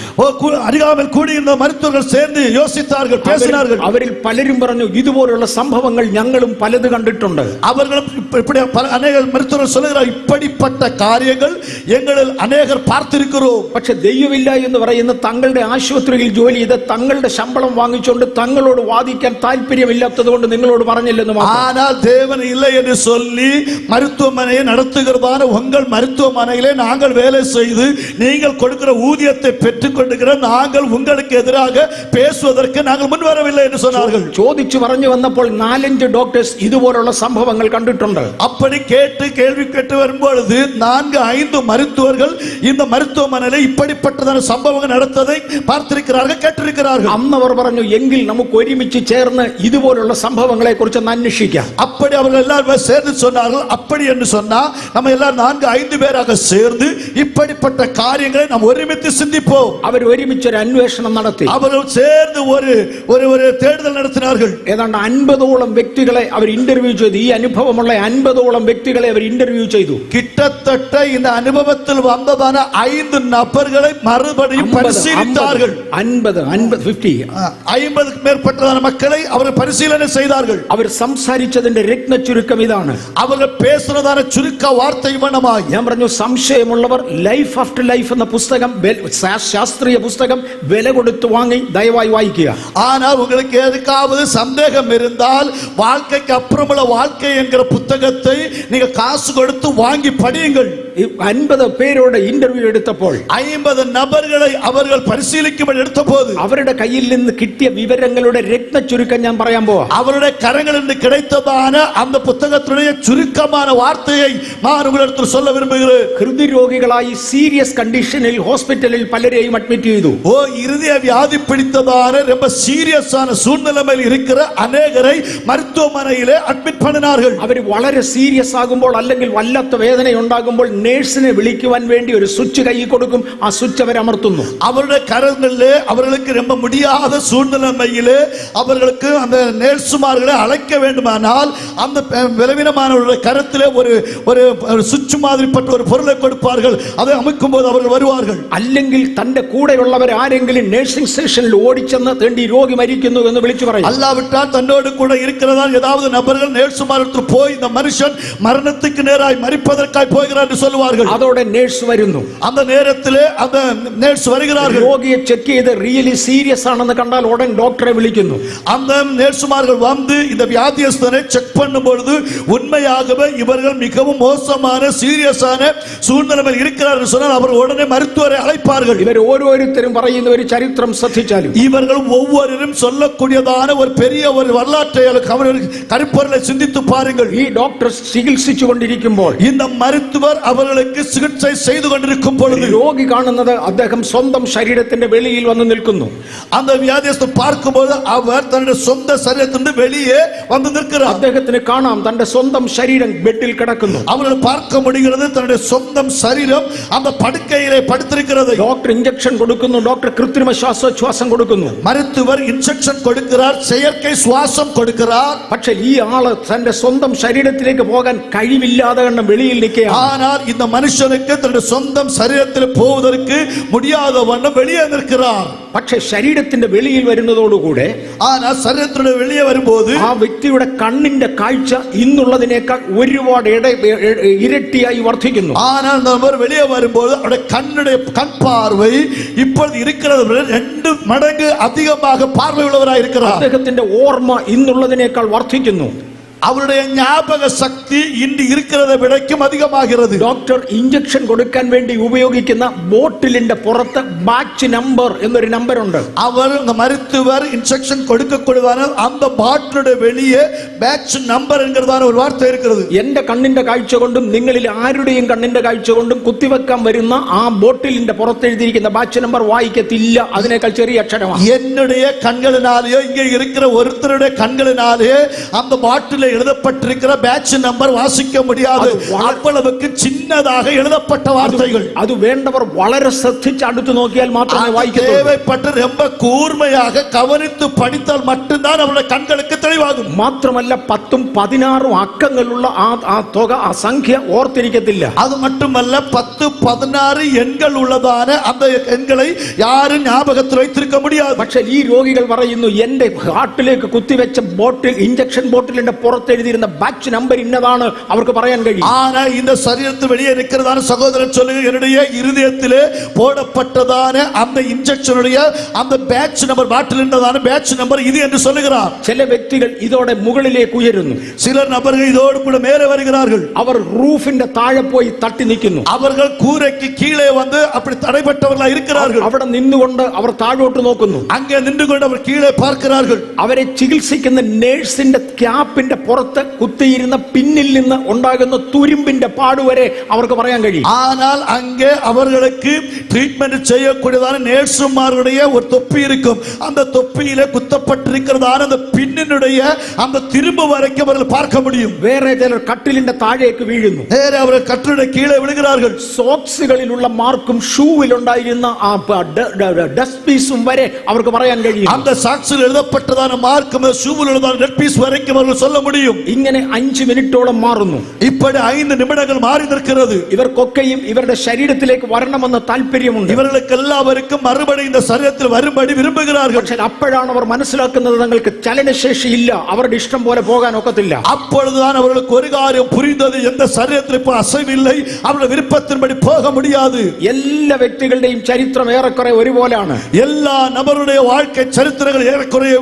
அருகாமையில் கூடியிருந்த மருத்துவர்கள் சேர்ந்து யோசித்தார்கள், பேசினார்கள். അവരിൽ പലരും പറഞ്ഞു, ഇതുപോലുള്ള സംഭവങ്ങൾ ഞങ്ങളും പലത് കണ്ടിട്ടുണ്ട്. அவர்களும் இப்படி அநேக மருத்துவர்கள் சொல்லுகிறார், இப்படிப்பட்ட காரியங்கள் எங்களில் அநேகர் பார்த்திருக்கிறோம். പക്ഷെ ദൈവമില്ല എന്ന് പറയുന്ന തങ്ങളുടെ ആശുപത്രിയിൽ ജോലി ചെയ്ത് തങ്ങളുടെ ശമ്പളം വാങ്ങിച്ചുകൊണ്ട് തങ്ങളോട് വാദിക്കാൻ താല്പര്യമില്ലാത്തത് കൊണ്ട് നിങ്ങളോട് പറഞ്ഞില്ലെന്ന് മാത്രം. ஆனால் தேவன் இல்லை என்று சொல்லி மருத்துவமனையை நடத்துகிறதான உங்கள் மருத்துவமனையிலே நாங்கள் வேலை செய்து நீங்கள் கொடுக்கிற ஊதியத்தை பெற்றுக் கொண்டிருக்கிற நாங்கள் உங்களுக்கு எதிராக பேசுவதற்கு நாங்கள் முன் வரவில்லை என்று சொன்னார்கள். ചോദിച്ചു പറഞ്ഞു വന്നപ്പോൾ 4-5 ഡോക്ടേഴ്സ് ഇതുപോലുള്ള സംഭവങ്ങൾ കണ്ടിട്ടുണ്ട്. அப்படி கேட்டு கேள்வி கேட்டு வரும்பொழுது 4-5 மருத்துவர்கள் இந்த மருத்துவமனையில் இப்படிப்பட்டதான சம்பவங்கள் நடந்ததை பார்த்திருக்கிறார்கள், கேட்டிருக்கிறார்கள். അന്ന് അവർ പറഞ്ഞു എങ്കിൽ നമുക്ക് ഒരുമിച്ച് ചേർന്ന് ഇതുപോലുള്ള സംഭവങ്ങളെ കുറിച്ച് അന്വേഷിക്കാം. அப்படி அவர்கள் எல்லாரும் சேர்ந்து சொன்னார்கள், அப்படி என்று சொன்னா நம்ம எல்லாரும் 4-5 பேராக சேர்ந்து இப்படிப்பட்ட காரியங்களை நாம் ஒருமித்து சிந்திப்போம். അവർ ഒരുമിച്ച് ഒരു അന്വേഷണം നടത്തി. அவர்கள் சேர்ந்து ஒரு தேடுதல் நடத்தினார்கள். ഏതാണ്ട് 50ഓളം വ്യക്തികളെ അവർ ഇന്റർവ്യൂ ചെയ്തു. ഈ അനുഭവമുള്ള 50ഓളം വ്യക്തികളെ അവർ ഇന്റർവ്യൂ ചെയ്തു. கிட்டத்தட்ட இந்த அனுபவத்தில் வந்ததான 5 நபர்களை மறுபடியும் பரிசீலித்தார்கள். 50 மேற்பட்டதான மக்களை அவர் பரிசீலனை செய்தார்கள். അവർ സംസാരിച്ചതിന്റെ രത്ന ചുരുക്കം ഇതാണ്. அவர்கள் பேசுறதான சுருக்க வார்த்தை வண்ணமாய் ഞാൻ പറഞ്ഞു സംശയമുള്ളവർ ലൈഫ് ആഫ്റ്റർ ലൈഫ് എന്ന പുസ്തകം, ശാസ്ത്രീയ പുസ്തകം വില കൊടുത്ത് വാങ്ങി ദയവായി വായിക്കുക. ஆனால் உங்களுக்கு எதுக்காவது சந்தேகம் இருந்தால் வாழ்க்கைக்கு அப்புறமுள்ள வாழ்க்கை என்கிற புத்தகத்தை நீங்க காசு கொடுத்து வாங்கி படியுங்கள். 50 പേരോട് ഇന്റർവ്യൂ എടുത്തപ്പോൾ 50 നபர்களை அவர்கள் பரிசீலிக்கும்படி எடுத்தபோது അവരുടെ കയ്യിൽ നിന്ന് കിട്ടിയ വിവരങ്ങളുടെ രത്ന ചുരുക്കം ഞാൻ പറയാൻ പോവാ. அவருடைய கரங்களில் இருந்து கிடைத்ததான அந்த புத்தகத்துடைய சுருக்கமான வார்த்தையை நான் உங்களிடத்தில் சொல்ல விரும்புகிறேன். ഹൃദ്രോഗികളായി സീരിയസ് കണ്ടീഷനിൽ ഹോസ്പിറ്റലിൽ പലരെയും അഡ്മിറ്റ് ചെയ്തു. இருதய வியாதி பிடித்ததான ரொம்ப சீரியஸான சூழ்நிலையில் இருக்கிற அநேகரை மருத்துவமனையிலே அட்மிட் பண்ணினார்கள். അവർ വളരെ സീരിയസ് ആകുമ്പോൾ അല്ലെങ്കിൽ വല്ലാത്ത വേദന ഉണ്ടാകുമ്പോൾ നേഴ്സിനെ വിളിക്കുവാൻ വേണ്ടി ഒരു സ്വിച്ച് കൈ കൊടുക്കും. ആ സ്വിച്ച് അവർ അമർത്തുന്നു. அவருடைய கரங்களிலே அவர்களுக்கு ரொம்ப முடியாத சூழ்நிலையிலே அவர்களுக்கு அந்த நேர்சுமார்களை அழைக்க வேண்டுமானால் அந்த பலவீனமானவர்களுடைய கரத்திலே ஒரு சுவிட்ச் மாதிரிப்பட்ட ஒரு பொருளை கொடுப்பார்கள். அதை அமைக்கும் போது அவர்கள் வருவார்கள். അല്ലെങ്കിൽ തന്റെ കൂടെയുള്ളവർ ആരെങ്കിലും നഴ്സിംഗ് സ്റ്റേഷനിൽ ഓടിച്ചെന്ന് തേണ്ടി രോഗി മരിക്കുന്നു എന്ന് വിളിച്ചു പറയും. அல்லாவிட்டால் தன்னோடு கூட இருக்கிறதா ஏதாவது நபர்கள் நேர்சுமாரத்தில் போய் இந்த மனுஷன் மரணத்துக்கு நேராய் மரிப்பதற்காய் போகிறார் என்று சொல்வார்கள். அதோட നേഴ്സ് വരുന്നു. அந்த நேரத்திலே அந்த நேர்ஸ் வருகிறார்கள். രോഗിയെ ചെക്ക് ചെയ്ത് റിയലി സീരിയസ് ആണെന്ന് കണ്ടാൽ ഉടൻ ഡോക്ടറെ വിളിക്കുന്നു. அந்த நேர்சுமார்கள் வந்து இந்த வியாதியஸ்தனை செக் பண்ணும் பொழுது உண்மையாகவே இவர்கள் மிகவும் மோசமான சீரியஸான சூழ்நிலையில் இருக்கிறார் என்று சொன்னால் அவர் உடனே மருத்துவரை அழைப்பார்கள். ഇവർ ഓരോരുത്തരും പറയുന്ന ഒരു ചരിത്രം ശ്രദ്ധിച്ചാലും இவர்கள் ஒவ்வொருவரும் சொல்லக்கூடியதான ஒரு பெரிய ஒரு வரலாற்றை கருப்பொருளை சிந்தித்து பாருங்கள். ഈ ഡോക്ടർ ചികിത്സിച്ചു കൊണ്ടിരിക്കുമ്പോൾ இந்த மருத்துவர் அவர்களுக்கு சிகிச்சை செய்து கொண்டிருக்கும் பொழுது രോഗി കാണുന്നത് അദ്ദേഹം സ്വന്തം ശരീരത്തിന്റെ വെളിയിൽ വന്ന് നിൽക്കുന്നു. அந்த வியாதியஸ்தன் பார்க்கும்போது அவர் தன்னுடைய சொந்த சரீரத்திலிருந்து வெளியே வந்து நிற்கிறார். അദ്ദേഹത്തിന് കാണാം തന്റെ സ്വന്തം ശരീരം ബെഡിൽ കിടക്കുന്നു. அவர்கள் பார்க்க முடிகிறது தன்னுடைய சொந்தம் சரீரம் அந்த படுக்கையிலே படுத்திருக்கிறது. ഡോക്ടർ ഇഞ്ചക്ഷൻ കൊടുക്കുന്നു. ഡോക്ടർ കൃത്രിമ ശ്വാസോച്ഛ്വാസം കൊടുക്കുന്നു. மருத்துவர் இன்ஜெக்ஷன் கொடுக்கிறார், செயற்கை சுவாசம் கொடுக்கிறார். പക്ഷേ ഈ ആള് തന്റെ സ്വന്തം ശരീരത്തിലേക്ക് പോകാൻ കഴിവില്ലാതെ കണ്ട വെളിയിൽ നിൽക്കുകയാണ്. ஆனால் இந்த மனுஷனுக்கு தன்னுடைய சொந்தம் சரீரத்தில் போவதற்கு முடியாத வண்ணம் வெளியே நிற்கிறார். പക്ഷേ ശരീരത്തിന്റെ വെളിയിൽ വരുന്നതോടുകൂടെ ஆனால் சரீரத்தினுடைய வெளியே வரும்போது ആ വ്യക്തിയുടെ കണ്ണിന്റെ കാഴ്ച ഇന്നുള്ളതിനേക്കാൾ ഒരുപാട് ഇരട്ടിയായി വർദ്ധിക്കുന്നു. ஆனால் நபர் வெளியே வரும்போது அவருடைய கண் பார்வை இப்பொழுது இருக்கிறது 2 மடங்கு அதிகமாக பார்வை உள்ளவராய் இருக்கிறார். അദ്ദേഹത്തിന്റെ ഓർമ്മ ഇന്നുള്ളതിനേക്കാൾ വർദ്ധിക്കുന്നു. அவருடைய ஞாபக சக்தி இன்று இருக்கிறதை விடக்கும் அதிகமாகிறது. ഡോക്ടർ ഇഞ്ചക്ഷൻ കൊടുക്കാൻ വേണ്ടി ഉപയോഗിക്കുന്ന ബോട്ടിലിന്റെ പുറത്ത് ബാച്ച് നമ്പർ എന്നൊരു നമ്പർ ഉണ്ട്. அவர் இந்த மருத்துவர் இன்ஜெக்ஷன் கொடுக்கக்கூடியதான அந்த பாட்டிலுடைய வெளியே பேட்ச் நம்பர் என்கிறதான ஒரு வார்த்தை இருக்கிறது. എന്റെ കണ്ണിന്റെ കാഴ്ച കൊണ്ടും നിങ്ങളിൽ ആരുടെയും കണ്ണിന്റെ കാഴ്ച കൊണ്ടും കുത്തിവെക്കാൻ വരുന്ന ആ ബോട്ടിലിന്റെ പുറത്ത് എഴുതിയിരിക്കുന്ന ബാച്ച് നമ്പർ വായിക്കത്തില്ല. അതിനേക്കാൾ ചെറിയ അക്ഷരമാണ്. என்னுடைய கண்களினாலேயோ இங்கே இருக்கிற ஒருத்தருடைய கண்களினாலேயே அந்த பாட்டில் எழுதப்பட்டிருக்கிற பேட்ச் நம்பர் வாசிக்க முடியாது. அவ்வளவுக்கு சின்னதாக எழுதப்பட்ட வார்த்தைகள். அது வேண்டவர் വളരെ ശ്രദ്ധിച്ച് അടുത്ത് നോക്കിയാൽ മാത്രമേ വായിക്കത്തുള്ളൂ. தேவைப்பட்டு ரொம்ப கூர்மையாக கவனித்து படித்தால் மட்டும்தான் அவருடைய கண்களுக்கு தெளிவாகும். മാത്രമല്ല 10ഉം 16ഉം അക്കങ്ങളുള്ള ആ തുക, ആ സംഖ്യ ഓർത്തിരിക്കത്തില്ല. அது மட்டுமல்ல 10, 16 എண்കൾ உள்ளதான அந்த எண்களை யாரும் ஞாபகத்தில் வைத்திருக்க முடியாது. പക്ഷേ ഈ രോഗികൾ പറയുന്നു എന്റെ ഹാർട്ടിലേക്ക് കുത്തിവെച്ച ബോട്ടിൽ, ഇഞ്ചക്ഷൻ ബോട്ടിലിന്റെ പുറത്ത് പുറത്തെഴുതിയിരുന്ന ബാച്ച് നമ്പർ ഇന്നതാണ് അവർക്ക് പറയാൻ കഴിയും. ஆனா இந்த சரீரத்து வெளியே நிற்கிறதான சகோதரன் சொல்லுங்க, என்னுடைய இருதயத்திலே போடப்பட்டதான அந்த இன்ஜெக்ஷனுடைய அந்த பேட்ச் நம்பர், பாட்டில் இருந்ததான பேட்ச் நம்பர் இது என்று சொல்லுகிறார். ചില വ്യക്തികൾ ഇതോടെ മുകളിലേക്ക് ഉയരുന്നു. சிலர் நபர்கள் இதோடு கூட மேலே வருகிறார்கள். അവർ റൂഫിന്റെ താഴെ പോയി തട്ടി നിൽക്കുന്നു. அவர்கள் கூரைக்கு கீழே வந்து அப்படி தடைப்பட்டவர்களாக இருக்கிறார்கள். അവിടെ നിന്നുകൊണ്ട് അവർ താഴോട്ട് നോക്കുന്നു. அங்கே நின்று கொண்டு அவர் கீழே பார்க்கிறார்கள். അവരെ ചികിത്സിക്കുന്ന നേഴ്സിന്റെ ക്യാപ്പിന്റെ പുറത്ത് കുത്തിയിരുന്ന പിന്നിൽ നിന്ന് ഉണ്ടാകുന്ന തുരുമ്പിന്റെ പാടുവരെ അവർക്ക് പറയാൻ കഴിയും. ஆனால் அங்கே அவர்களுக்கு ட்ரீட்மெண்ட் செய்யக்கூடியதான நேர்சுமாருடைய ஒரு தொப்பி இருக்கும். அந்த தொப்பியிலே குத்தப்பட்டிருக்கிறதான அந்த பின்னினுடைய அந்த திரும்ப வரைக்கும் அவர்கள் பார்க்க முடியும். വേറെ ചിലർ കട്ടിലിന്റെ താഴേക്ക് വീഴുന്നു. வேற அவர்கள் கட்டிலுடைய கீழே விழுகிறார்கள். സോക്സുകളിലുള്ള മാർക്കും ഷൂവിൽ ഉണ്ടായിരുന്ന ആ ഡസ്റ്റ് പീസും വരെ അവർക്ക് പറയാൻ കഴിയും. அந்த சாக்ஸில் எழுதப்பட்டதான மார்க்கும் ஷூவில் எழுதான டெட் பீஸ் வரைக்கும் அவர்கள் சொல்ல முடியும். ഇങ്ങനെ 5 മിനിറ്റോളം മാറുന്നു. இப்படி 5 நிமிடங்கள் மாறி நிற்கிறது. ഇവർക്കൊക്കെയും ഇവരുടെ ശരീരത്തിലേക്ക് വരണമെന്ന് താല്പര്യമുണ്ട്. இவர்களுக்கு எல்லாருக்கும் மறுபடி இந்த சரீரத்தில் வரும்படி விரும்புகிறார்கள். പക്ഷേ അപ്പോഴാണ് അവർ മനസ്സിലാക്കുന്നത് തങ്ങൾക്ക് ചലനശേഷി ഇല്ല, അവരുടെ ഇഷ്ടം പോലെ പോകാൻ ഒക്കത്തില്ല. அப்பொழுதுதான் அவர்களுக்கு ஒரு காரியம் புரிந்தது, எந்த சரீரத்தில் இப்போ அசைவில்லை, அவருடைய விருப்பத்தின்படி போக முடியாது. എല്ലാ വ്യക്തികളുടെയും ചരിത്രം ഏറെക്കുറെ ഒരുപോലെയാണ്. எல்லா நபருடைய வாழ்க்கை சரித்திரங்கள் ஏறக்குறைய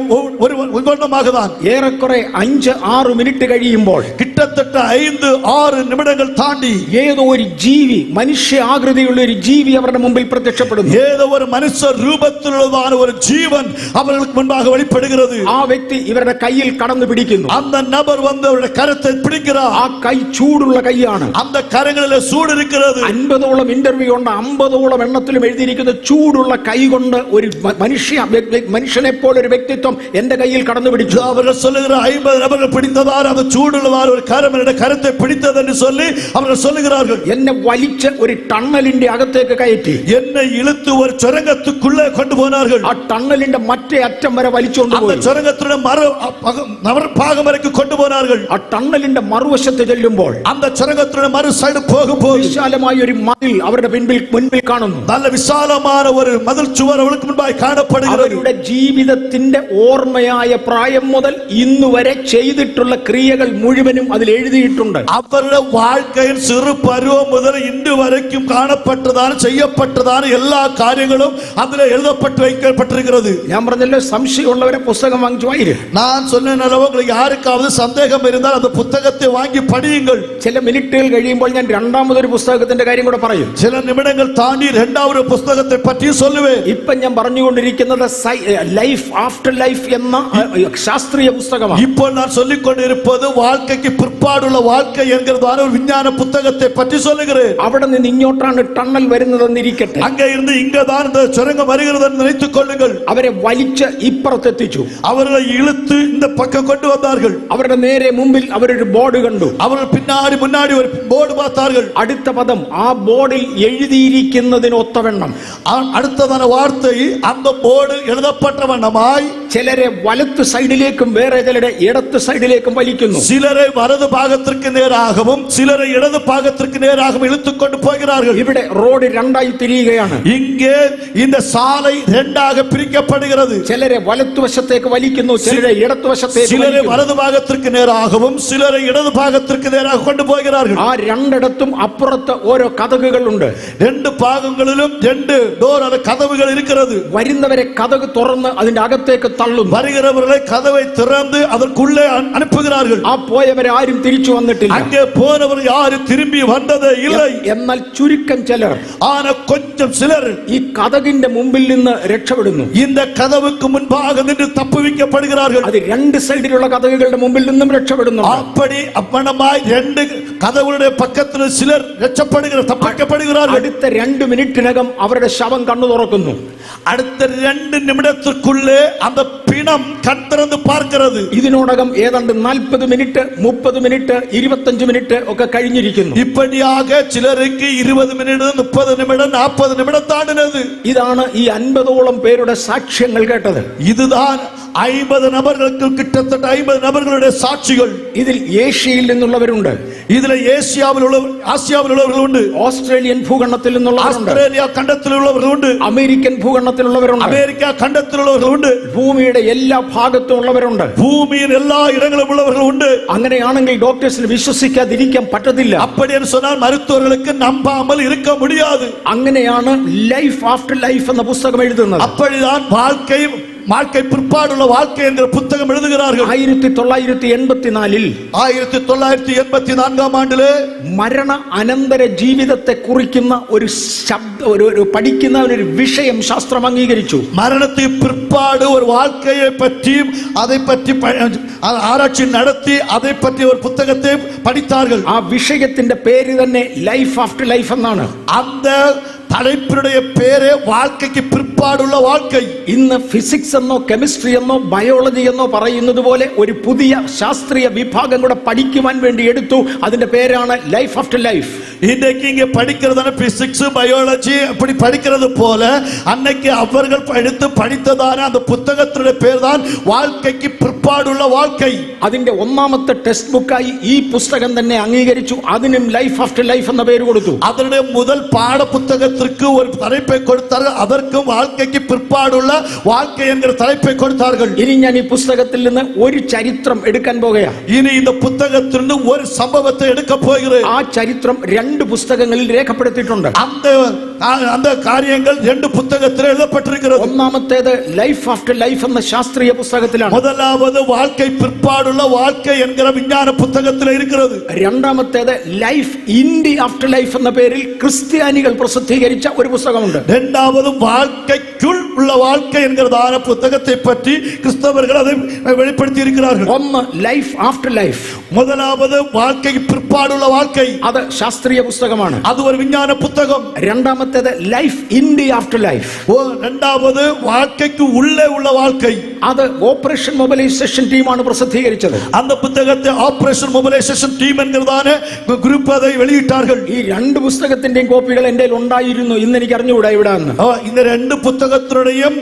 ஒவ்வொன்றமாக தான். ഏറെക്കുറെ 5-6 മിനിറ്റ് കഴിയുമ്പോൾ, கிட்டத்தட்ட 5-6 நிமிடங்கள் தாண்டி ഏതോ ഒരു ജീവി, മനുഷ്യ ആകൃതിയുള്ള ഒരു ജീവി അവരുടെ മുമ്പിൽ പ്രത്യക്ഷപ്പെടുന്നു. ஏதோ ஒரு மனுஷ ரூபத்திலுള്ളதான ஒரு ஜீவன் அவர்களுக்கு முன்பாக வெளிப்படுகிறது. ആ വ്യക്തി ഇവരുടെ കയ്യിൽ കടന്നു പിടിക്കുന്നു. அந்த நபர் வந்து அவருடைய கரத்தை பிடிக்கிறார். ആ കൈ ചൂടുള്ള കൈയാണ്. அந்த കരങ്ങളിലെ சூடு இருக்கிறது. 50ഓളം ഇന്റർവ്യൂ ഉണ്ട്. 50ഓളം എണ്ണത്തിലും എഴുതിയിരിക്കുന്ന ചൂടുള്ള കൈ കൊണ്ട് ഒരു മനുഷ്യനെ പോലെ ഒരു വ്യക്തിത്വം എന്റെ കയ്യിൽ കടന്നു പിടിച്ചു. அவர்கள் சொல்லுகிற 50 நபர்கள் பிடித்ததால் அந்த சூடுள்ளதான ஒரு கரம் என்னுடைய கரத்தை பிடித்தது என்று சொல்லி அவர்கள் சொல்லுகிறார்கள். എന്നെ വലിച്ച് ഒരു ടണ്ണലിന്റെ അകത്തേക്ക് കയറ്റി என்னை இழுத்து ஒரு சுரங்கத்துக்குள்ளே கொண்டு போனார்கள். ആ ടണ്ണലിന്റെ മറ്റേ അറ്റം വരെ വലിച്ചുകൊണ്ട് அந்த പോയി. சுரங்கத்துடைய பாகம் வரைக்கும் கொண்டு போனார்கள். ആ ടണ്ണലിന്റെ മറുവശത്ത് ചെല്ലുമ്പോൾ அந்த சுரங்கத்துடைய மறு சைடு போகும்போது വിശാലമായ ഒരു മതിൽ അവരുടെ മുൻപിൽ കാണുന്നു. நல்ல விசாலமான ஒரு மதில் சுவர் அவளுக்கு முன்பாய் காணப்படுகிறது. അവരുടെ ജീവിതത്തിന്റെ ഓർമ്മയായ പ്രായം മുതൽ ഇന്ന് വരെ ചെയ്തിട്ടുള്ള ക്രിയകൾ മുഴുവനും അതിൽ എഴുതിയിട്ടുണ്ട്. அவருடைய வாழ்க்கையின் சிறு பருவம் முதல் இன்று வரைக்கும் காணப்பட்டதான செய்யப்பட்டதான எல்லா காரியங்களும் அதில் எழுதப்பட்டு வைக்கப்பட்டிருக்கிறது. ഞാൻ പറഞ്ഞല്ലോ, സംശയമുള്ളവരെ പുസ്തകം വാങ്ങിച്ചു വായിരും. நான் சொன்னேன், உங்களுக்கு யாருக்காவது சந்தேகம் இருந்தால் அந்த புத்தகத்தை வாங்கி படியுங்கள். ചില മിനിറ്റുകൾ കഴിയുമ്പോൾ ഞാൻ രണ്ടാമതൊരു പുസ്തകത്തിന്റെ കാര്യം കൂടെ പറയും. சில நிமிடங்கள் தாண்டி இரண்டாவது புத்தகத்தை பற்றி சொல்லுவேன். ഇപ്പൊ ഞാൻ പറഞ്ഞുകൊണ്ടിരിക്കുന്നത് ലൈഫ് ആഫ്റ്റർ ലൈഫ് എന്ന ശാസ്ത്രീയ പുസ്തകമാണ്. ഇപ്പോൾ நான் சொல்லிக் கொண்டிருப்பது வாழ்க்கைக்கு பிற்பாடுள்ள வாழ்க்கை என்கிறதான ஒரு விஞ்ஞான புத்தகத்தை பற்றி சொல்லுகிறேன். അവിടെ നിന്ന് ഇങ്ങോട്ടാണ് ടണ്ണൽ വരുന്നതെന്നിരിക്കട്ടെ, அங்கே இருந்து இங்கே தான் இந்த சுரங்கம் வருகிறது என்று நினைத்துக் கொள்ளுங்கள். അവരെ വലിച്ച് ഇപ്പുറത്തെത്തിച്ചു. அவர்களை இழுத்து இந்த பக்கம் கொண்டு வந்தார்கள். അവരുടെ നേരെ മുമ്പിൽ അവരൊരു ബോർഡ് കണ്ടു. அவர்கள் முன்னாடி ஒரு போர்டு பார்த்தார்கள். അടുത്ത പദം, ആ ബോർഡിൽ എഴുതിയിരിക്കുന്നതിന് ഒത്തവണ്ണം. അടുത്തதான வார்த்தை, அந்த போர்டு எழுதப்பட்ட வண்ணமாய் ചിലരെ വലത്ത് സൈഡിലേക്കും വേറെ ചിലരെ ഇടത്ത് സൈഡിലേക്കും വലിക്കുന്നു. சிலரை வலது பாகத்திற்கு நேராகவும் சிலரை இடது பாகத்திற்கு நேராகவும் இழுத்துக் கொண்டு போகிறார்கள். ഇവിടെ റോഡ് രണ്ടായി തിരിയുകയാണ്. இங்கே இந்த சாலை இரண்டாக பிரிக்கப்படுகிறது. ചിലരെ വലത്തുവശത്തേക്ക് വലിക്കുന്നു, ചിലരെ ഇടത്തുവശത്തേക്ക് சிலரை വലിക്കുന്നു. வலது பாகத்திற்கு நேராகவும் சிலரை இடது பாகத்திற்கு நேராக கொண்டு போகிறார்கள். ആ രണ്ടിടത്തും അപ്പുറത്ത് ഓരോ കതകുകളുണ്ട്. ரெண்டு பாகங்களிலும் 2 டோர் அல்லது கதவுகள் இருக்கிறது. വരുന്നവരെ കതക് തുറന്ന് അതിന്റെ അകത്തേക്ക് തള്ളുന്നു. வருகிறவர்களை கதவை திறந்து அதற்குள்ளே அனுப்புகிறார்கள். ആ പോയവരെ ആരും തിരിച്ചു വന്നിട്ടില്ല. அங்கே போனவர் யாரும் திரும்பி வந்ததே இல்லை. എന്നാൽ ചുരുക്കം ചിലർ, ஆனா கொஞ்சம் சிலர் ഈ കതകിന്റെ മുമ്പിൽ നിന്ന് രക്ഷപ്പെടുന്നു. இந்த கதவுக்கு முன்பாக நின்று தப்புவிக்கப்படுகிறார்கள். അത് രണ്ട് സൈഡിലുള്ള കതകുകളുടെ മുമ്പിൽ നിന്നും രക്ഷപ്പെടുന്നു. அப்படி அப்பனமாய் 2 கதவுடைய பக்கத்தில் சிலர் தப்பிக்கப்படுகிறார்கள். അടുത്ത 2 മിനിറ്റിനകം അവരുടെ ശവം കണ്ണു തുറക്കുന്നു. அடுத்த 2 நிமிடத்திற்குள்ளே அந்த பிணம் கண் திறந்து பார்க்கிறது. ഇതിനോടകം ഏതാണ്ട് 40 മിനിറ്റ്, 30 മിനിറ്റ്, 25 മിനിറ്റ് ഒക്കെ കഴിഞ്ഞിരിക്കുന്നു. இப்படியாக சிலருக்கு 20 நிமிடம், 30 நிமிடம், 40 நிமிடம் தாண்டினது. ഇതാണ് ഈ 50ഓളം പേരുടെ സാക്ഷ്യങ്ങൾ കേട്ടത്. இதுதான் 50 നബറുകൾക്ക് കിട്ടത്തട്ട 50 നബറുകളുടെ സാക്ഷികൾ. ഇതിൽ ഏഷ്യയിൽ നിന്നുള്ളവരുണ്ട്, ഇതിലെ ആസിയാവിലുള്ളവരുണ്ട്, ഓസ്ട്രേലിയൻ ഭൂഖണ്ഡത്തിൽ നിന്നുള്ളവരുണ്ട്, ഓസ്ട്രേലിയ ഖണ്ഡത്തിലുള്ളവരുണ്ട്, അമേരിക്കൻ ഭൂഖണ്ഡത്തിലുള്ളവരുണ്ട്, അമേരിക്ക ഖണ്ഡത്തിലുള്ളവരുണ്ട്, ഭൂമിയുടെ എല്ലാ ഭാഗത്തും ഉള്ളവരുണ്ട്, ഭൂമിയിൽ എല്ലാ ഇടങ്ങളിലും ഉള്ളവരുണ്ട്. അങ്ങനെയാണെങ്കിൽ ഡോക്ടേഴ്സിന് വിശ്വസിക്കാതിരിക്കാൻ പറ്റത്തില്ല. அப்படின்னு சொன்னால் மருத்துவர்களுக்கு நம்பாமல் இருக்க முடியாது. അങ്ങനെയാണ് ലൈഫ് ആഫ്റ്റർ ലൈഫ് എന്ന പുസ്തകം എഴുതുന്നത്. அப்படிதான் வாழ்க்கை பிற்பாடுள்ள வாழ்க்கை என்கிற புத்தகம் எழுதுகிறார்கள். 1984 ആണ്ടിലെ മരണ അനന്തര ജീവിതത്തെ കുറിക്കുന്ന ഒരു പഠിക്കുന്ന ഒരു വിഷയം ശാസ്ത്രം അംഗീകരിച്ചു. മരണത്തിന് പിற்பாடு ഒരു வாழ்க்கையை பற்றியும் அதை பற்றி ஆராய்ச்சி நடத்தி அதை பற்றி ஒரு புத்தகத்தை படித்தார்கள். ആ വിഷയത്തിന്റെ പേര് തന്നെ ലൈഫ് ആഫ്റ്റർ ലൈഫ് എന്നാണ്. அந்த தலைப்பினுடைய பேரே வாழ்க்கைக்கு பிற்பாடுள்ள வாழ்க்கை. ഇന്ന് ഫിസിക്സ് എന്നോ കെമിസ്ട്രി എന്നോ ബയോളജി എന്നോ പറയുന്നത് പോലെ ഒരു പുതിയ ശാസ്ത്രീയ വിഭാഗം കൂടെ പഠിക്കുവാൻ വേണ്ടി എടുത്തു. അതിന്റെ പേരാണ് ലൈഫ് ആഫ്റ്റർ ലൈഫ്. இன்றைக்கு இங்க படிக்கிறதான பிசிக்ஸ் பயாலஜி அப்படி படிக்கிறது போல அன்னைக்கு அவர்கள் எடுத்து படித்ததான அந்த புத்தகத்தினுடைய பேர் தான் வாழ்க்கைக்கு பிற்பாடுள்ள வாழ்க்கை. അതിന്റെ ഒന്നാമത്തെ ടെക്സ്റ്റ് ബുക്കായി ഈ പുസ്തകം തന്നെ അംഗീകരിച്ചു. അതിനും ലൈഫ് ആഫ്റ്റർ ലൈഫ് എന്ന പേര് കൊടുത്തു. അതിന്റെ മുതൽ പാഠ പുസ്തകത്തിற்கு ഒരു தலைப்பை கொடுத்தார்கள். அதற்கும் வாழ்க்கைக்கு பிற்பாடுள்ள வாழ்க்கை என்கிற தலைப்பை கொடுத்தார்கள். ഇനി ഞാൻ ഈ പുസ്തകത്തിൽ നിന്ന് ഒരു ചരിത്രം എടുക്കാൻ പോകുകയാണ്. ഇനി இந்த പുസ്തകത്തിൽ നിന്ന് ഒരു സംഭവത്തെ എടുക്ക പോകുகிறேன். ആ ചരിത്രം 2 പുസ്തകങ്ങളിൽ രേഖപ്പെടുത്തിയിട്ടുണ്ട്. அந்த காரியங்கள் 2 புத்தகத்தில் எழுதப்பட்டிருக்கிறது. ഒന്നാമത്തേത് ലൈഫ് ആഫ്റ്റർ ലൈഫ് എന്ന ശാസ്ത്രീയ പുസ്തകത്തിലാണ്. முதலாவது வாழ்க்கை பிற்பாடுள்ள வாழ்க்கை என்கிற விஞ்ஞான புத்தகத்தில் இருக்கிறது. രണ്ടാമത്തേത് life in the after life എന്ന പേരിൽ ക്രിസ്ത്യാനികൾ പ്രസിദ്ധീകരിച്ച ഒരു പുസ്തകമുണ്ട്. இரண்டாவது வாழ்க்கைக்குள் உள்ள வாழ்க்கை என்கிறதான புத்தகத்தை பற்றி கிறிஸ்தவர்கள் அதை வெளிப்படுத்தி இருக்கிறார்கள். ഒന്ന് ലൈഫ് ആഫ്റ്റർ ലൈഫ്, முதலாவது வாழ்க்கைக்கு பிற்பாடுள்ள வாழ்க்கை, അത് ശാസ്ത്രീയ പുസ്തകമാണ്. அது ஒரு விஞ்ஞான புத்தகம். രണ്ടാമത്തേത് life in the after life, இரண்டாவது வாழ்க்கைக்கு உள்ளே உள்ள வாழ்க்கை, അത് ഓപ്പറേഷൻ മൊബിലൈസേഷൻ ടീമാണ് പ്രസിദ്ധീകരിച്ചത്. அந்த புத்தகத்தை ஆபரேஷன் மொபிலைசேஷன் டீம் என்கிறதான குரூப் அதை வெளியிட்டார்கள். ഈ 2 പുസ്തകത്തിന്റെയും കോപ്പികൾ എൻ്റെ ഉണ്ടായിരുന്നു. ഇന്ന് എനിക്ക് അറിഞ്ഞുകൂടാ എവിടാന്ന്. இந்த 2 புத்தகத்தினுடையும்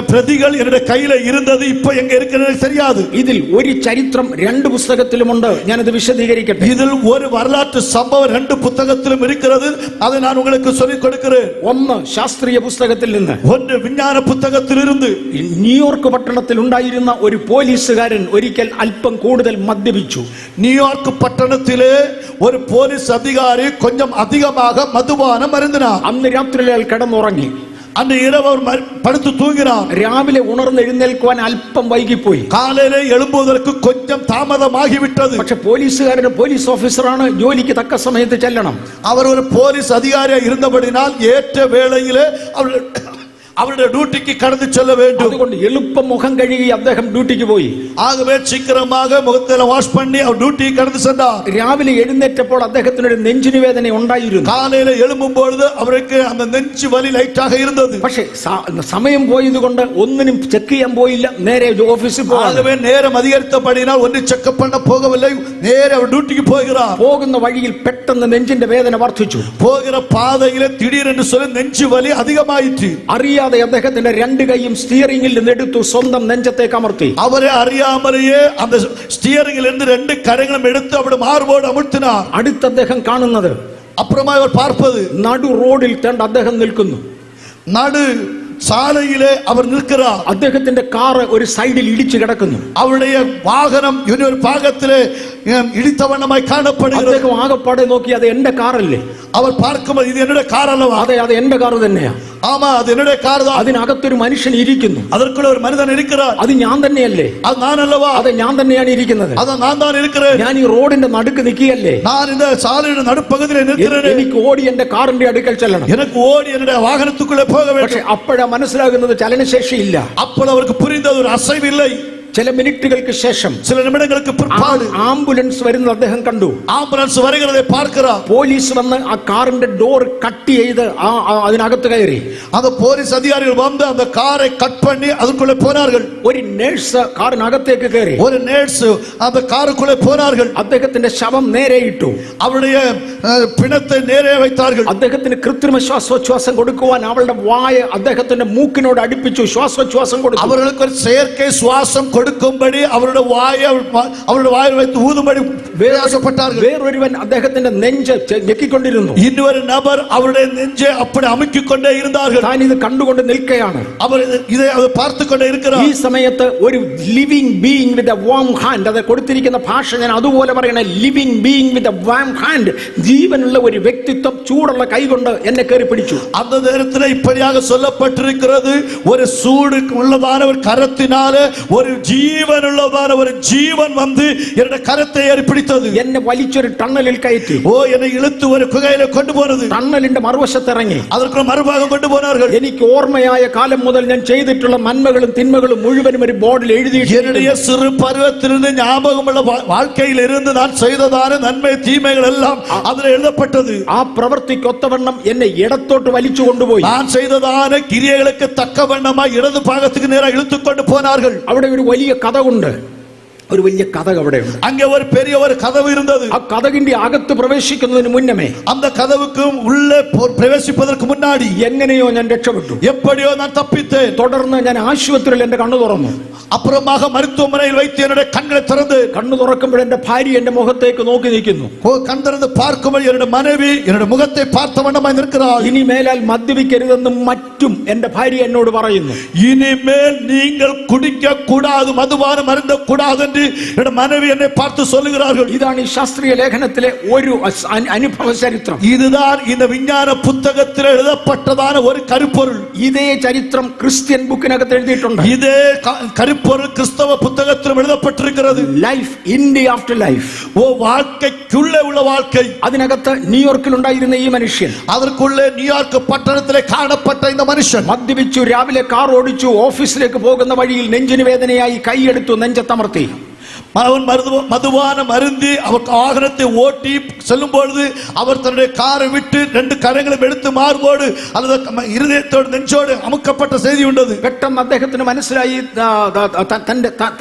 பிரதிகள் என்னுடைய கையில இருந்தது. இப்போ எங்க இருக்கிறது தெரியாது. ഇതിൽ ഒരു ചരിത്രം 2 പുസ്തകത്തിലുമുണ്ട്. ഞാനത് വിശദീകരിക്കട്ടെ. ഇതിൽ ഒരു வரலாற்று സംഭവം 2 പുസ്തകത്തിലും இருக்கிறது. அதை நான் உங்களுக்கு சொல்லிக் கொடுக்கிறேன். ഒന്ന് ശാസ്ത്രീയ പുസ്തകത്തിൽ നിന്ന്, ഒന്ന് വിജ്ഞാന പുസ്തകത്തിലിരുന്ന്. ന്യൂയോർക്ക് പട്ടണത്തിൽ ഉണ്ടായിരുന്ന ഒരു പോലീസുകാരൻ ഒരിക്കൽ അല്പം കൂടുതൽ മദ്യപിച്ചു. ന്യൂയോർക്ക് പട്ടണത്തിലെ ഒരു പോലീസ് അധികാരി கொஞ்சம் அதிகமாக மதுபானம் அருந்தினார். അന്ന് രാത്രി അയാൾ കിടന്നുറങ്ങി. അന്ന് இரவு அவர் படுத்து தூங்கினார். രാവിലെ ഉണർന്നെഴുന്നേൽക്കുവാൻ അല്പം വൈകിപ്പോയി. കാലയിലെ എഴുമ്പുവதற்கு கொஞ்சம் தாமதமாகிவிட்டது. പക്ഷെ പോലീസുകാരന് പോലീസ് ഓഫീസറാണ്, ജോലിക്ക് തക്ക സമയത്ത് ചെല്ലണം. அவர் ஒரு போலீஸ் அதிகாரியாக இருந்தபடினால் ஏற்ற வேளையிலே அவருடைய டியூட்டிக்கு கடந்து செல்ல வேண்டும். അതുകൊണ്ട് എളുപ്പം മുഖം കഴുകി അദ്ദേഹം ഡ്യൂട്ടിക്ക് പോയി. ஆகவே சீக்கிரமாக முகத்தை வாஷ் பண்ணி அவர் டியூட்டிக்கு கடந்து சென்றார். രാവിലെ എഴുന്നേറ്റപ്പോൾ അദ്ദേഹത്തിന് ഒരു നെഞ്ചിന് വേദന ഉണ്ടായിരുന്നു. காலையில எழும்பும் பொழுது அவருக்கு அந்த நெஞ்சு வலி லைட்டாக இருந்தது. പക്ഷേ സമയം പോയതുകൊണ്ട് ഒന്നിനും ചെക്ക് ചെയ്യാൻ പോയില്ല, നേരെ ഓഫീസിൽ പോയി. ஆகவே நேரம் அதிகரித்தபடினால் ஒன்றும் செக்கப் பண்ண போகவில்லை, நேരെ அவர் டியூட்டிக்கு போகிறார். പോകുന്ന വഴിയിൽ പെട്ടെന്ന് നെഞ്ചിന്റെ വേദന വർദ്ധിച്ചു. போகிற பாதையிலே திடீரென்று சொல்லி நெஞ்சு வலி அதிகமாயிற்று. അറിയാതെ അദ്ദേഹത്തിന്റെ 2 കൈയും സ്റ്റിയറിംഗിൽ നിന്ന് എടുത്തു സ്വന്തം നെഞ്ചത്തേക്ക് അമർത്തി. അവരെ അറിയാമലേ அந்த ஸ்டியரிங்கில் இருந்து 2 கரங்களும் எடுத்து அவருடைய മാർബോട് അമർത്തിനാർ. അടുത്ത അദ്ദേഹം കാണുന്നത്, അപ്പുറമായി അവർ പാർപ്പത്, നടു റോഡിൽ തണ്ട് അദ്ദേഹം നിൽക്കുന്നു. നടു சாலையிலே அவர் நிற்கிறார். അദ്ദേഹത്തിന്റെ കാറ് ഒരു സൈഡിൽ ഇടിച്ചു കിടക്കുന്നു. அவருடைய வாகனம் ஒரு பாகத்திலே இடித்தவண்ணமாய் காணப்படுகிறது. അദ്ദേഹം ആകപ്പാടെ നോക്കി, അത് എന്റെ കാറല്ലേ? அவர் பார்க்கும்போது இது என்னுடைய கார் அல்லவா? അതെ, അത് എന്റെ കാർ തന്നെയാ. ஆமா, அது என்னுடைய கார் தான். അതിനകത്തൊരു മനുഷ്യൻ ഇരിക്കുന്നു. அதற்குள்ள ஒரு மனிதன் இருக்கிறார். അത് ഞാൻ തന്നെയല്ലേ? அது நான் அல்லவா? അതെ, ഞാൻ തന്നെയാണ് ഇരിക്കുന്നത്. அது நான் தான் இருக்கிறேன். ഞാൻ ഈ റോഡിന്റെ നടുക്ക് നിൽക്കുകയല്ലേ? நான் இந்த சாலைയുടെ നടുപ്പകുതിയിൽ നിൽக்கிறேன். എനിക്ക് ഓടി എന്റെ കാറിന്റെ അടുക്കൽ ചെല്ലണം. எனக்கு ഓടി என்னுடைய வாகனத்துக்குள்ளே போக வேண்டும். പക്ഷേ അപ്പോഴാ മനസ്സിലാകുന്നത് ചലനശേഷിയില്ല. അപ്പോൾ അവർക്ക് புரிந்தது ஒரு அசைவில்லை. ചില മിനിറ്റുകൾക്ക് ശേഷം சில நிமிடங்களுக்கு பிற்பாடு ആംബുലൻസ് വരുന്നത് അദ്ദേഹം കണ്ടു. ஆம்புலன்ஸ் வருகிறதை பார்க்கிறார். പോലീസ് വന്ന് ആ കാറിന്റെ ഡോർ കട്ട് ചെയ്ത് അതിനകത്ത് കയറി. அந்த போலீஸ் அதிகாரிகள் வந்து அந்த காரை கட் பண்ணி அதுக்குள்ளே போனார்கள். ഒരു നേഴ്സ് കാറിനകത്തേക്ക് കയറി. ஒரு நேர்ஸ் அந்த காருக்குள்ளே போனார்கள். അദ്ദേഹത്തിന്റെ ശവം നേരെ ഇട്ടു. அவருடைய பிணத்தை நேரே வைத்தார்கள். അദ്ദേഹത്തിന് കൃത്രിമ ശ്വാസോച്ഛ്വാസം കൊടുക്കുവാൻ അവളുടെ വായ അദ്ദേഹത്തിന്റെ മൂക്കിനോട് അടുപ്പിച്ചു ശ്വാസോച്ഛ്വാസം കൊടുത്തു. அவர்களுக்கு ஒரு செயற்கை சுவாசம் கொடுக்கும்படி அவருடைய வாயை வைத்து ஊதும்படி பிரயாசப்பட்டார்கள். വേറൊരുവൻ അദ്ദേഹത്തിന്റെ നെഞ്ച് ഞെക്കിക്കൊണ്ടിരുന്നു. இன்னொரு நபர் அவருடைய நெஞ்சை அப்படி அமுக்கிக் கொண்டே இருந்தார்கள். താൻ ഇത് കണ്ടുകൊണ്ട് നിൽക്കുകയാണ്. அவர் இதை பார்த்து கொண்டே இருக்கிறார். ഈ സമയത്ത് ഒരു living being with a warm hand, അത് കൊടുത്തിരിക്കുന്ന ഭാഷ ഞാൻ അതുപോലെ പറയണേ, living being with a warm hand, ജീവനുള്ള ഒരു വ്യക്തിത്വം ചൂടുള്ള കൈകൊണ്ട് എന്നെ കയറി പിടിച്ചു. அந்த நேரத்தில் இப்படியாக சொல்லப்பட்டிருக்கிறது, ஒரு சூடு உள்ளதான ஒரு கரத்தினாலே ஒரு ஜீவனுள்ளதான ஒரு ஜீவன் வந்து என்னுடைய கரத்தை ஏறி பிடித்தது. എന്നെ വലിച്ചൊരു ടണ്ണലിൽ കയറ്റി. என்னை இழுத்து ஒரு குகையில கொண்டு போனது. ടണ്ണലിന്റെ മറുവശത്ത് ഇറങ്ങി. அதற்கு மறுபாகம் கொண்டு போனார்கள். എനിക്ക് ഓർമ്മയായ കാലം മുതൽ ഞാൻ ചെയ്തിട്ടുള്ള നന്മകളും തിന്മകളും മുഴുവനും ഒരു ബോർഡിൽ എഴുതിയിട്ടുണ്ട്. என்னுடைய சிறு பருவத்திலிருந்து ஞாபகமுள்ள வாழ்க்கையில் இருந்து நான் செய்ததான நன்மை தீமைகள் எல்லாம் அதில் எழுதப்பட்டது. ആ പ്രവൃത്തിക്കൊത്തവണ്ണം എന്നെ ഇടത്തോട്ട് വലിച്ചു കൊണ്ടുപോയി. நான் செய்ததான கிரியைகளுக்கு தக்கவண்ணமாய் இடது பாகத்துக்கு நேராக இழுத்துக் கொண்டு போனார்கள். അവിടെ ഒരു വലിയ കതകുണ്ട്. ഒരു വലിയ കഥ അവിടെയുണ്ട്. அங்கே ஒரு பெரிய ஒரு கதவு இருந்தது. ആ കഥകിന്റെ അകത്ത് പ്രവേശിക്കുന്നതിന് മുന്നമേ அந்த கதவுக்கும் உள்ளே பிரவேசிப்பதற்கு முன்னாடி എങ്ങനെയോ ഞാൻ രക്ഷപ്പെട്ടു. எப்படியோ நான் தப்பித்தேன். തുടർന്ന് ഞാൻ ആശുപത്രിയിൽ എന്റെ കണ്ണു തുറന്നു. அப்புறமாக மருத்துவமனையில் வைத்து என்னுடைய கண்களை திறந்து കണ്ണു തുറക്കുമ്പോൾ എന്റെ ഭാര്യ എന്റെ മുഖത്തേക്ക് നോക്കി നിൽക്കുന്നു. கண் திறந்து பார்க்கும்போது என்னுடைய மனைவி என்னுடைய முகத்தை பார்த்த வண்ணமாய் நிற்கிறாள். ഇനി മേലാൽ മദ്യപിക്കരുതെന്നും മറ്റും എന്റെ ഭാര്യ എന്നോട് പറയുന്നു. இனிமேல் நீங்கள் குடிக்க கூடாது, மதுபானம் அருந்த கூடாது என்று என்னுடைய மனைவி என்னை பார்த்து சொல்லுகிறார்கள். ഇതാണ് ഈ ശാസ്ത്രീയ ലേഖനത്തിലെ ഒരു അനുഭവ ചരിത്രം. இதுதான் இந்த விஞ்ஞான புத்தகத்தில் எழுதப்பட்டதான ஒரு கருப்பொருள். ഇതേ ചരിത്രം ക്രിസ്ത്യൻ ബുക്കിനകത്ത് എഴുതിയിട്ടുണ്ട്. இதே கருப்பொருள் கிறிஸ்தவ புத்தகத்திலும் எழுதப்பட்டிருக்கிறது. Life in the afterlife, வாழ்க்கைக்குள்ளே உள்ள வாழ்க்கை. അതിനകത്ത് ന്യൂയോർക്കിൽ ഉണ്ടായിരുന്ന ഈ മനുഷ്യൻ, அதற்குள்ளே நியூயார்க் பட்டணத்திலே காணப்பட்ட இந்த மனுஷன் മദ്യപിച്ചു, രാവിലെ കാർ ഓടിച്ചു, ഓഫീസിലേക്ക് പോകുന്ന വഴിയിൽ നെഞ്ചിന് വേദനയായി കൈയെടുത്തു നെഞ്ചത്തമർത്തി. அவன் மதுபானம் அருந்தி அவர் வாகனத்தை ஓட்டி செல்லும் பொழுது அவர் தன்னுடைய காரை விட்டு ரெண்டு கரங்களும் எடுத்து மார்போடு அல்லது இருதயத்தோடு நெஞ்சோடு அமுக்கப்பட்ட செய்தி உண்டது. പെട്ടെന്ന് അദ്ദേഹത്തിന് മനസ്സിലായി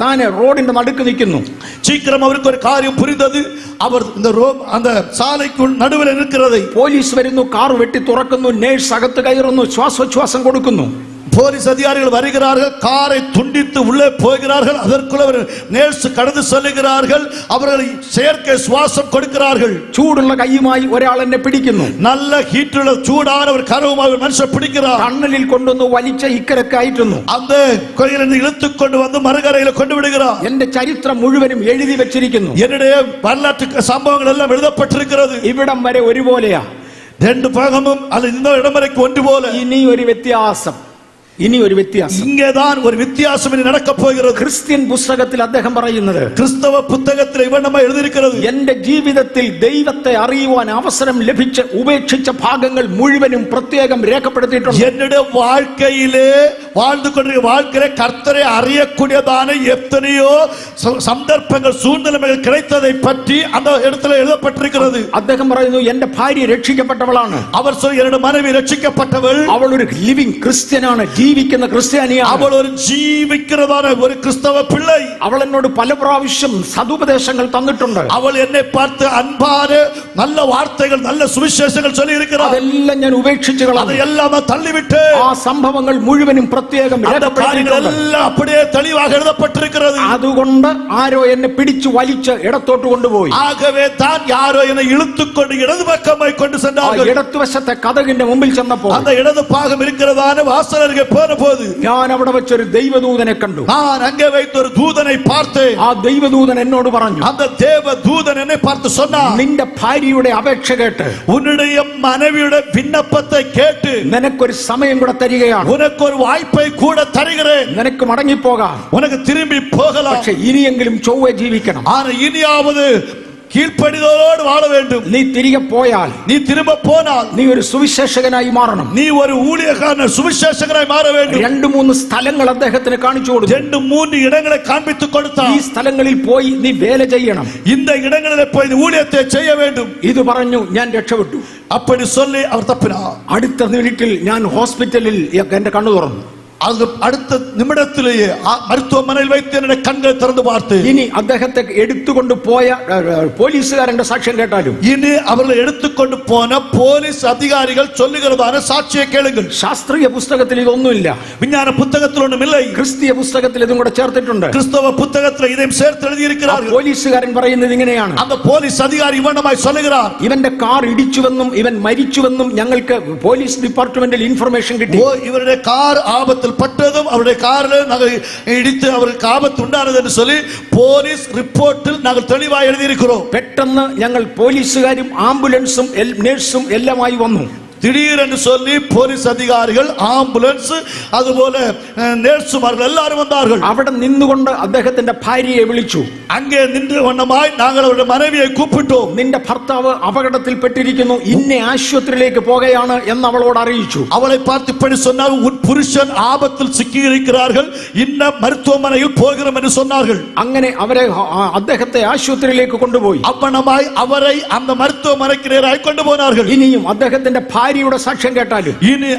താനെ റോഡിന്റെ നടുക്ക് നിൽക്കുന്നു. சீக்கிரம் அவருக்கு ஒரு காரியம் புரிந்தது. அவர் இந்த அந்த சாலைக்குள் நடுவில் இருக்கிறதை പോലീസ് വരുന്നു, കാർ വെട്ടി തുറക്കുന്നു, നേഴ്സ് അകത്ത് കയറുന്നു, ശ്വാസോച്ഛ്വാസം കൊടുക്കുന്നു. போலீஸ் அதிகாரிகள் வருகிறார்கள், காரை துண்டித்து உள்ளே போகிறார்கள். அதற்குள்ள நேர்ஸ் கடந்து செல்லுகிறார்கள். அவர்கள் செயற்கை சுவாசம் கொடுக்கிறார்கள். ചൂടുള്ള കൈയുമായി ഒരാൾ എന്നെ പിടിക്കുന്നു. நல்ல ஹீட்டுள்ள சூடான ஒரு கரവുമായി மனுஷன் பிடிக்கிறார். ടണ്ണലിൽ കൊണ്ടുവന്ന് വലിച്ച ഇക്കരക്ക് അയറ്റുന്നു. அந்த கொலையிலிருந்து இழுத்துக் கொண்டு வந்து மறுகரையில கொண்டு விடுகிறார். എന്റെ ചരിത്രം മുഴുവനും എഴുതി വെച്ചിരിക്കുന്നു. என்னுடைய வரலாற்று சம்பவங்கள் எல்லாம் எழுதப்பட்டிருக்கிறது. ഇവിടം വരെ ഒരുപോലെയാ. ரெண்டு பாகமும் அல்ல இந்த இடம் வரைக்கும் ஒன்று போல. ഇനി ഒരു വ്യത്യാസം. இங்கேதான் ஒரு வித்தியாசம் நடக்க போகிறது. ക്രിസ്ത്യൻ പുസ്തകത്തിൽ അദ്ദേഹം പറയുന്നത്, ക്രിസ്തവ പുസ്തകത്തിൽ ഇവണ്ണമായി എഴുതിയിരിക്കുന്നത്, എന്റെ ജീവിതത്തിൽ ദൈവത്തെ അറിയുവാൻ അവസരം ലഭിച്ച ഉപേക്ഷിച്ച ഭാഗങ്ങൾ മുഴുവനും പ്രത്യേകം രേഖപ്പെടുത്തിയിട്ടുണ്ട്. என்னுடைய வாழ்க்கையிலே வாழ்ந்து கொண்டிருக்கிற வாழ்க்கையிலே கர்த்தரை அறியக்கூடியதான எத்தனையோ சந்தர்ப்பங்கள் சூழ்நிலைகள் கிடைத்ததை பற்றி அந்த இடத்துல எழுதப்பட்டிருக்கிறது. അദ്ദേഹം പറയുന്നു, എന്റെ ഭാര്യ രക്ഷിക്കപ്പെട്ടവളാണ്. அவர் சொல்ல, என்னுடைய மனைவி രക്ഷിക്കപ്പെട്ടവள். അവൾ ഒരു ലിവിംഗ് ക്രിസ്ത്യനാണ്, ജീവിക്കുന്ന ക്രിസ്ത്യാനിയാണ്. അവൾ ഒരു ജീവിക്കുന്നതാണ് ഒരു ക്രിസ്തവ പിള്ളை. അവൾ എന്നോട് പല പ്രാവശ്യം സതുപദേശങ്ങൾ തന്നിട്ടുണ്ട്. അവൾ എന്നെ பார்த்து അൻപാன நல்ல வார்த்தைகள் நல்ல சுவிசேஷங்கள் சொல்லி இருக்கிறார். അതെല്ലാം ഞാൻ ഉപേക്ഷിച്ചു കളഞ്ഞു. അതെല്ലാം തള്ളിവിട്ട് ആ സംഭവങ്ങൾ മുഴുവനും പ്രത്യേകം രേഖപ്പെടുത്തിയിട്ടുണ്ട്. എല്ലാം அப்படியே തെളിവാக எழுதப்பட்டிருக்கிறது. അതുകൊണ്ട് ആരോ എന്നെ പിടിച്ചു വലിച്ച് ഇടത്തോട്ട് കൊണ്ടുപോയി. ആകவே தான் யாரோ என்னை இழுத்துக்கொண்டு இடது பக்கமாய் கொண்டு சென்றார்கள். ഇടതുവശത്തെ കതകിന്റെ മുമ്പിൽ ചെന്നപ്പോൾ அந்த இடது பாகம் இருக்கிறதான வாசலருகே போனபோது ഞാൻ അവിടെ വെച്ചൊരു ദൈവദൂതനെ കണ്ടു. நான் அங்கே வைத்த ஒரு தூதனை பார்த்தேன். ആ ദൈവദൂതൻ എന്നോട് പറഞ്ഞു, அந்த தேவதூதன் என்னை பார்த்து சொன்னார், നിന്റെ ഭാര്യയുടെ അപേക്ഷ കേട്ട്, உன்னுடைய மனைவிയുടെ விண்ணப்பத்தை கேட்டு നിനക്കൊരു സമയം കൂടെ തരികയാണ്. உனக்கு ஒரு வாய்ப்பை கூட தருகிறேன். നിനക്ക് മടങ്ങിപ്പോകാം. உனக்கு திரும்பி போகலாம். പക്ഷേ ഇനിയെങ്കിലും ചൊവ്വേ ജീവിക്കണം. ஆனா இனியாவது கீழ்ப்படிதலோடு வாழ வேண்டும். നീ തിരികെ പോയാൽ, நீ திரும்ப போனால் നീ ഒരു സുവിശേഷകനായി മാറണം. நீ ஒரு ஊழியக்காரன் சுவிசேஷகனாய் மாற வேண்டும். 2-3 സ്ഥലങ്ങൾ അദ്ദേഹത്തിന് കാണിച്ചു കൊടുത്തു. 2-3 இடங்களை காண்பித்து கொடுத்தார். ഈ സ്ഥലങ്ങളിൽ പോയി നീ വേല ചെയ്യണം. இந்த இடங்களிலே போய் ஊழியத்தை செய்ய வேண்டும். ഇത് പറഞ്ഞു ഞാൻ രക്ഷപ്പെട്ടു. அப்படி சொல்லி அவர் தப்பினார். അടുത്ത മിനിറ്റിൽ ഞാൻ ഹോസ്പിറ്റലിൽ എന്റെ കണ്ണു തുറന്നു. அது அடுத்த நிமிடத்திலேயே மருத்துவமனையில் வைத்து என்னுடைய கண்களை திறந்து பார்த்து, ഇനി അദ്ദേഹത്തെ എടുത്തുകൊണ്ട് പോയ പോലീസുകാരന്റെ സാക്ഷ്യം കേട്ടാലും, இனி அவர்களை எடுத்துக்கொண்டு போன போலீஸ் அதிகாரிகள் சொல்லுகிறதான சாட்சியை கேளுங்கள். ശാസ്ത്രീയ പുസ്തകത്തിൽ ഇതൊന്നുമില്ല. விஞ்ஞான புத்தகத்தில் ஒன்றும் இல்லை. ക്രിസ്തീയ പുസ്തകത്തിൽ ഇതും കൂടെ ചേർത്തിട്ടുണ്ട്. கிறிஸ்தவ புத்தகத்தில் இதையும் சேர்த்து எழுதி இருக்கிறார்கள். പോലീസുകാരൻ പറയുന്നത് ഇങ്ങനെയാണ്, அந்த போலீஸ் அதிகாரி இவனமாய் சொல்லுகிறார், ഇവന്റെ കാർ ഇടിച്ചുവെന്നും ഇവൻ മരിച്ചുവെന്നും ഞങ്ങൾക്ക് പോലീസ് ഡിപ്പാർട്ട്മെന്റിൽ ഇൻഫർമേഷൻ കിട്ടി. இவருடைய கார் ஆபத்தில் பட்டதும் அவருடைய காரில் நாங்கள் இடித்து அவருக்கு ஆபத்து உண்டானது என்று சொல்லி போலீஸ் ரிப்போர்ட்டில் நாங்கள் தெளிவாக எழுதியிருக்கிறோம். പെട്ടെന്ന് ഞങ്ങൾ പോലീസുകാരും ആംബുലൻസും നേഴ്സും എല്ലാമായി വന്നു. திடீரென்று சொல்லி போலீஸ் அதிகாரிகள், ஆம்புலன்ஸ், അതുപോലെ നേഴ്സുമാர்கள் எல்லாரும் வந்தார்கள். അവിടെ നിന്നുകൊണ്ട് അദ്ദേഹത്തിന്റെ ഭാര്യയെ വിളിച്ചു. அங்கே நின்ற வண்ணமாய் நாங்கள் அவருடைய மனைவியை கூப்பிட்டோம். നിന്റെ ഭർത്താവ് അപകടത്തിൽപ്പെട്ടിരിക്കുന്നു, ഇന്ന ആശുപത്രിയിലേക്ക് പോകുകയാണ് എന്ന് അവളോട് അറിയിച്ചു. அவளை பார்த்து இப்படி சொன்னார், உன் புருஷன் ஆபத்தில் சிக்கி இருக்கிறார்கள், இன்ன மருத்துவமனையில் போகிறோம் என்று சொன்னார்கள். അങ്ങനെ അവരെ അദ്ദേഹത്തെ ആശുപത്രിയിലേക്ക് കൊണ്ടുപോയി. அவ்வண்ணமாய் அவரை அந்த மருத்துவமனைக்கு நேராய் கொண்டு போனார்கள். ഇനിയും അദ്ദേഹത്തിന്റെ ഭാര്യയുടെ സാക്ഷ്യം കേട്ടാലും, இனி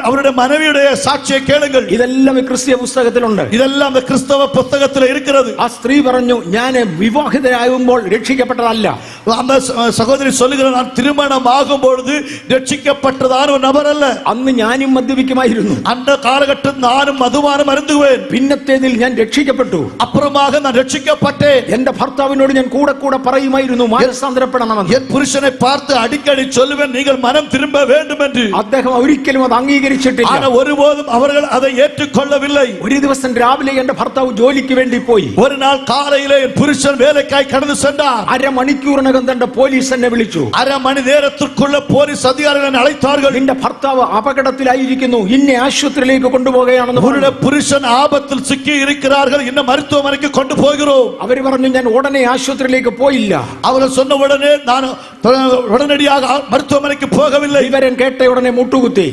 அவருடைய மனைவியுடைய சாட்சியை கேளுங்கள். ഇതെല്ലാം ക്രിസ്തീയ പുസ്തകത്തിലുണ്ട്. இதெல்லாம் அந்த கிறிஸ்தவ புத்தகத்தில் இருக்கிறது. ആ സ്ത്രീ പറഞ്ഞു, ഞാൻ വിവാഹിതനാകുമ്പോൾ രക്ഷിക്കപ്പെട്ടതല്ല. அந்த சகோதரி சொல்லுகிறார், நான் திருமணம் ஆகும் பொழுது രക്ഷിക്കപ്പെട്ടதான ഒരു നബർ അല്ല. അന്ന് ഞാനും മദ്യപിക്കുമായിരുന്നു. அந்த காலகட்டத்தில் நானும் மதுபானம் அருந்துவேன். പിന്നത്തേതിൽ ഞാൻ രക്ഷിക്കപ്പെട്ടു. அப்புறமாக நான் രക്ഷിக்கப்பட்டேன். എന്റെ ഭർത്താവിനോട് ഞാൻ കൂടെ കൂടെ പറയുമായിരുന്നു മാനസാന്തരപ്പെടണമെന്ന്. என் புருஷனை பார்த்து அடிக்கடி சொல்லுவேன், நீங்கள் மனம் திரும்ப வேண்டும் என்று. അദ്ദേഹം ഒരിക്കലും അത് അംഗീകരിച്ചിട്ടില്ല. ஆனால் ஒருபோதும் அவர்கள் அதை ஏற்றுக்கொள்ளவில்லை. ഒരു ദിവസം രാവിലെ എന്റെ ഭർത്താവ് ജോലിക്ക് വേണ്ടി പോയി. ஒரு நாள் காலையிலே என் புருஷன் வேலைக்காய் கடந்து சென்றார். അരമണിക്കൂറിനകം തന്റെ പോലീസ് എന്നെ വിളിച്ചു. அரை மணி நேரத்திற்குள்ள போலீஸ் அதிகாரிகள் அழைத்தார்கள். നിന്റെ ഭർത്താവ് അപകടത്തിലായിരിക്കുന്നു, ഇന്ന ആശുപത്രിയിലേക്ക് കൊണ്ടുപോകുകയാണെന്ന് പറഞ്ഞു. புருஷன் ஆபத்தில் சிக்கி இருக்கிறார்கள், இன்ன மருத்துவமனைக்கு கொண்டு போகிறோம். അവര് പറഞ്ഞു, ഞാൻ ഉടനെ ആശുപത്രിയിലേക്ക് പോയില്ല. அவர்கள் சொன்ன உடனே நான் உடனடியாக மருத்துவமனைக்கு போகவில்லை. വിവരം കേട്ട ഉടനെ മുട്ടുകുത്തി.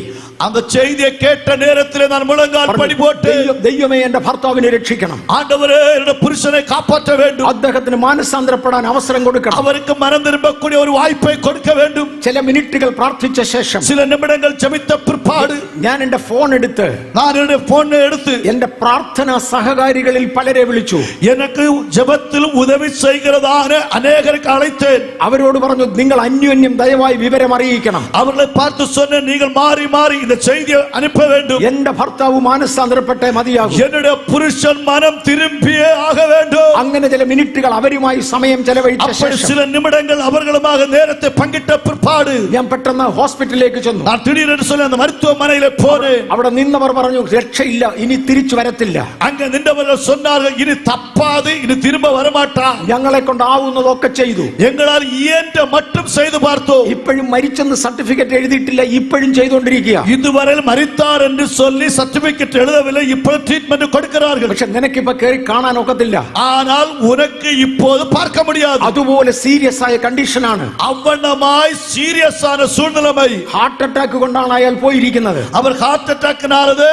அந்த செய்தியை கேட்ட நேரத்திலே நான் முழங்கால் படி போட்டு, ദൈവമേ എന്റെ ഭർത്താവിനെ രക്ഷിക്കണം, ஆண்டவரே என்னுடைய புருஷனை காப்பாற்ற வேண்டும், അദ്ദേഹത്തിന് മാനസാന്തരപ്പെടാൻ അവസരം കൊടുക്കണം, அவருக்கு மனம் திரும்பக்கூடிய ஒரு வாய்ப்பை கொடுக்க வேண்டும். ചില മിനിറ്റുകൾ പ്രാർത്ഥിച്ച ശേഷം, சில நிமிடங்கள் ஜெபித்த பிற்பாடு ഞാൻ എന്റെ ഫോൺ എടുത്ത് நான் என்னுடைய போனை எடுத்து എന്റെ പ്രാർത്ഥനാ സഹകാരികളിൽ പലരെ വിളിച്ചു. எனக்கு ஜெபத்தில் உதவி செய்கிறதான அநேகருக்கு அழைத்தேன். അവരോട് പറഞ്ഞു, നിങ്ങൾ അന്യോന്യം ദയവായി വിവരം അറിയിക്കണം. அவர்களை பார்த்து சொன்னேன், நீங்கள் மாறி மாறி இந்த செய்தியை அனுப்ப வேண்டும். എന്റെ ഭർത്താവ് മാനസാന്തരപ്പെട്ടേ മതിയാകും. என்னுடைய புருஷன் மனம் திரும்பியே ஆக வேண்டும். അങ്ങനെ ചില മിനിറ്റുകൾ അവരുമായി സമയം ചെലവഴിച്ച ശേഷം, சில நிமிடங்கள் அவர்களுமாக நேரத்தை பங்கிட்ட பிற்பாடு ഞാൻ പെട്ടെന്ന് ഹോസ്പിറ്റലിലേക്ക് ചെന്നു. நான் திடீரென்று சொல்லி அந்த மருத்துவமனையிலே போனேன். അവിടെ നിന്നവർ പറഞ്ഞു, രക്ഷയില്ല, ഇനി തിരിച്ചു വരത്തില്ല. அங்க நின்றவர்கள் சொன்னார்கள், இனி தப்பாது, இனி திரும்ப வரமாட்டான். ഞങ്ങളെ കൊണ്ടാവുന്നതൊക്കെ ചെയ്തു. எங்களால் இயன்ற மட்டும் செய்து பார்த்தோம். ഇപ്പോഴും മരിച്ചെന്ന് സർട്ടിഫിക്കറ്റ് എഴുതിയിട്ടില്ല, ഇപ്പോഴും ചെയ്തുകൊണ്ടിരിക്കുക. இதுவரை மரித்தார் என்று சொல்லி சர்டிபிகேட் எழுதவில்லை, இப்போது ட்ரீட்மெண்ட் கொடுக்கிறார்கள். പക്ഷെ നിനക്കിപ്പോ കയറി കാണാൻ ഒക്കത്തില്ല. ஆனால் உனக்கு இப்போது பார்க்க முடியாது. അതുപോലെ സീരിയസ് ആയ കണ്ടീഷനാണ്. அவ்வண்ணமாய் சீரியஸான சூழ்நிலைமை. ഹാർട്ട് അറ്റാക്ക് കൊണ്ടാണ് അയാൾ പോയിരിക്കുന്നത്. அவர் ஹார்ட் அட்டாக்னாலது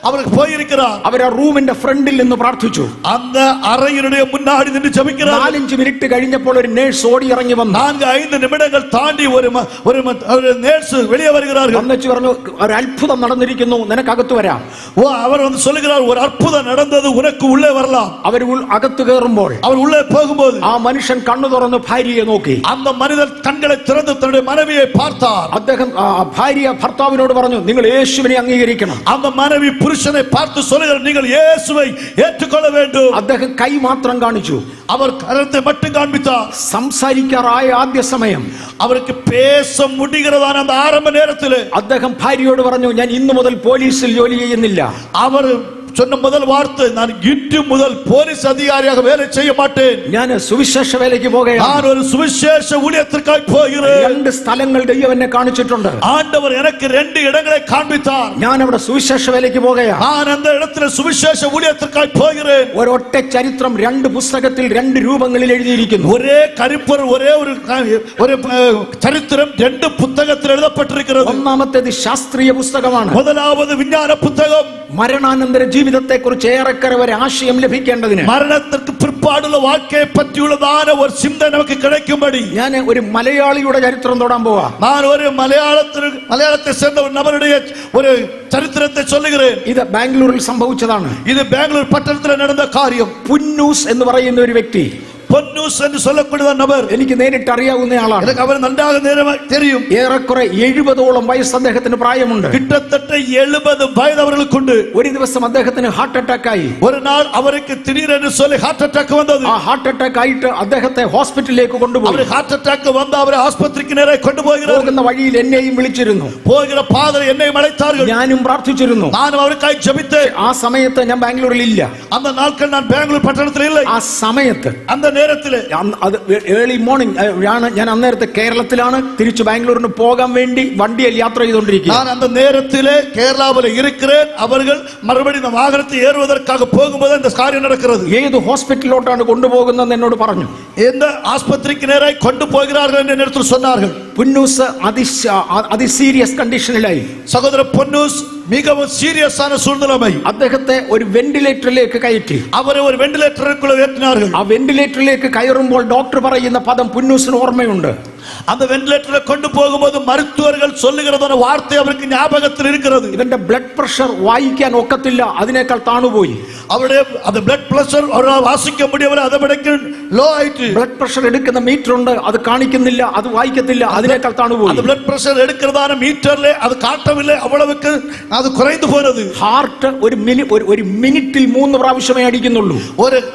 அவருக்கு போயிருக்கிறார். അവർ ആ റൂമിന്റെ ഫ്രണ്ടിൽ നിന്ന് പ്രാർത്ഥിച്ചു. அந்த அறையினுடைய முன்னாடி நின்று ஜெபிக்கிறார். 4-5 മിനിറ്റ് കഴിഞ്ഞപ്പോൾ ഒരു നേഴ്സ് ഓടി ഇറങ്ങി വന്നു. 4-5 நிமிடங்கள் தாண்டி ஒரு நேர்ஸ் வெளியே வருகிறார்கள். അന്നച്ചു പറഞ്ഞു, ഒരു അത്ഭുതം നടന്നിരിക്കുന്നു, നിനക്കകത്ത് വരാം. அவர் வந்து சொல்லுகிறார், ஒரு அற்புதம் நடந்தது, உனக்கு உள்ளே வரலாம். അവർ അകത്ത് കയറുമ്പോൾ, அவர் உள்ளே போகும்போது ആ മനുഷ്യൻ കണ്ണു തുറന്ന് ഭാര്യയെ നോക്കി. அந்த மனிதர் கண்களை திறந்து தன்னுடைய மனைவியை பார்த்தார். അദ്ദേഹം ഭാര്യ ഭർത്താവിനോട് പറഞ്ഞു, നിങ്ങൾ യേശുവിനെ അംഗീകരിക്കണം. அந்த மனைவி புருஷனை பார்த்து சொல்லுகிறார், நீங்கள் இயேசுவை ஏற்றுக்கொள்ள வேண்டும். അദ്ദേഹം കൈ മാത്രം കാണിച്ചു. அவர் கரத்தை மட்டும் காண்பித்தார். സംസാരിക്കാറായ ആദ്യ സമയം, அவருக்கு பேச முடிகிறதான அந்த ஆரம்ப நேரத்தில் അദ്ദേഹം ഭാര്യയോട് പറഞ്ഞു, ഞാൻ ഇന്നു മുതൽ പോലീസിൽ ജോലി ചെയ്യുന്നില്ല. அவர் சொன்ன முதல் வார்த்தை, நான் இன்று முதல் போலீஸ் அதிகாரியாக வேலை செய்ய மாட்டேன். ഞാൻ സുവിശേഷ വേലയ്ക്ക് പോകുകയാണ്. நான் ஒரு சுவிசேஷ ஊழியத்திற்காய் போகிறேன். രണ്ട് സ്ഥലങ്ങൾ ദൈവം എന്നെ കാണിച്ചിട്ടുണ്ട്. ஆண்டவர் எனக்கு 2 இடங்களை காண்பித்தார். ഞാൻ അവിടെ സുവിശേഷ വേലയ്ക്ക് പോകുകയാണ്. நான் அந்த இடத்துல சுவிசேஷ ஊழியத்திற்காய் போகிறேன். ഒരൊറ്റ ചരിത്രം 2 പുസ്തകത്തിൽ 2 രൂപങ്ങളിൽ എഴുതിയിരിക്കുന്നു. ஒரே கருப்பொரு ஒரே ஒரு சரித்திரம் 2 புத்தகத்தில் எழுதப்பட்டிருக்கிறது. ഒന്നാമത്തേത് ശാസ്ത്രീയ പുസ്തകമാണ്. முதலாவது விஞ்ஞான புத்தகம். മരണാനന്തര ജീവിതത്തെ കുറിച്ച് ഏറെക്കുറെ ഒരു ആശയം ലഭിക്കേണ്ടതിന്, மரணத்திற்கு பிற்பாடுள்ள வாழ்க்கையை பற்றியுள்ளதான ஒரு சிந்தை நமக்கு கிடைக்கும்படி ഞാൻ ഒരു മലയാളിയുടെ ചരിത്രം തൊടാൻ പോവാ. நான் ஒரு மலையாளத்தை சேர்ந்த ஒரு நபருடைய ஒரு சரித்திரத்தை சொல்லுகிறேன். ഇത് ബാംഗ്ലൂരിൽ സംഭവിച്ചതാണ്. இது பெங்களூர் பட்டணத்தில் நடந்த காரியம். പുന്നൂസ് എന്ന് പറയുന്ന ഒരു വ്യക്തി, பொன்னூஸ் என்று சொல்லக்கூடிய நபர் എനിക്ക് നേരിട്ട് അറിയാവുന്ന ആളാണ്. எனக்கு அவர் நன்றாக தெரியும். ഏറെക്കുറെ 70ഓളം വയസ്സ് അദ്ദേഹത്തിന് പ്രായമുണ്ട്. கிட்டத்தட்ட 70 வயது அவர்களுக்குண்டு. ഒരു ദിവസം അദ്ദേഹത്തിന് ഹാർട്ട് അറ്റാക്ക് ആയി. ஒரு நாள் அவருக்கு திடீரென்று சொல்லி ஹார்ட் அட்டாக் வந்தது. ആ ഹാർട്ട് അറ്റാക്ക് ആയിട്ട് അദ്ദേഹത്തെ ഹോസ്പിറ്റലിലേക്ക് കൊണ്ടുപോയി. அவர் ஹார்ட் அட்டாக் வந்து அவரை ஆஸ்பத்திரிக்கு நேரே கொண்டு போகிறார். പോകുന്ന വഴിയിൽ എന്നെയും വിളിച്ചിരുന്നു. போகிற பாதையில் என்னையும் அழைத்தார்கள். ഞാനും പ്രാർത്ഥിച്ചിരുന്നു. நானும் அவருக்காய் ஜெபித்தேன். ആ സമയത്ത് ഞാൻ ബാംഗ്ലൂരിൽ ഇല്ല. அந்த நாட்கள் நான் பெங்களூர் பட்டணத்தில் இல்லை. ആ സമയത്ത് அந்த நேரத்திலே അത് ഏർലി മോർണിംഗ് ആണ്. ഞാൻ അന്നേരത്തെ കേരളത്തിലാണ്. തിരിച്ചു ബാംഗ്ലൂരിന് പോകാൻ വേണ്ടി വണ്ടിയിൽ യാത്ര ചെയ്തുകൊണ്ടിരിക്കുക. நான் அந்த நேரத்திலே கேரளாவில் இருக்கிறேன். அவர்கள் மறுபடியும் இந்த வாகனத்தை ஏறுவதற்காக போகும்போது இந்த காரியம் நடக்கிறது. ഏത് ഹോസ്പിറ്റലിലോട്ടാണ് കൊണ്ടുപോകുന്നതെന്ന് എന്നോട് പറഞ്ഞു. எந்த ஆஸ்பத்திரிக்கு நேராய் கொண்டு போகிறார்கள் என்று என்னிடத்தில் சொன்னார்கள். പുന്നൂസ് അതിസീരിയസ് കണ്ടീഷനിലായി. സഹോദര പൊന്നൂസ് மிகவும் சீரியஸான சூழ்நிலை. അദ്ദേഹത്തെ ഒരു വെന്റിലേറ്ററിലേക്ക് കയറ്റി. അവരെ ഒരു വെന്റിലേറ്ററിലേക്കുള്ള ஏற்றினார்கள். ആ വെന്റിലേറ്ററിലേക്ക് കയറുമ്പോൾ ഡോക്ടർ പറയുന്ന പദം പുന്നൂസിന് ഓർമ്മയുണ്ട്. அந்த வென்டிலேட்டரை கொண்டு போகும்போது மருத்துவர்கள் சொல்லுகிறதான வார்த்தை அவருக்கு ஞாபகத்தில் இருக்கிறது. ഇവന്റെ ബ്ലഡ് പ്രഷർ വായിക്കാൻ ഒക്കത്തില്ല, അതിനേക്കാൾ താണുപോയി. அவருடைய அந்த blood pressure அவரால் வாசிக்க முடியவில்லை, அதபடிக்கு லோ ஆயிட்டு. ബ്ലഡ് പ്രഷർ എടുക്കുന്ന മീറ്റർ ഉണ്ട്, അത് കാണിക്കുന്നില്ല, അത് വായിക്കത്തില്ല, അതിനേക്കാൾ താണുപോയി. அந்த blood pressure எடுக்கிறதான மீட்டர்ல அது காட்டவில்லை, அவ்வளவுக்கு அது குறைந்து போனது. ഹാർട്ട് ഒരു മിനിറ്റിൽ 3 പ്രാവശ്യമേ അടിക്കുന്നുള്ളൂ.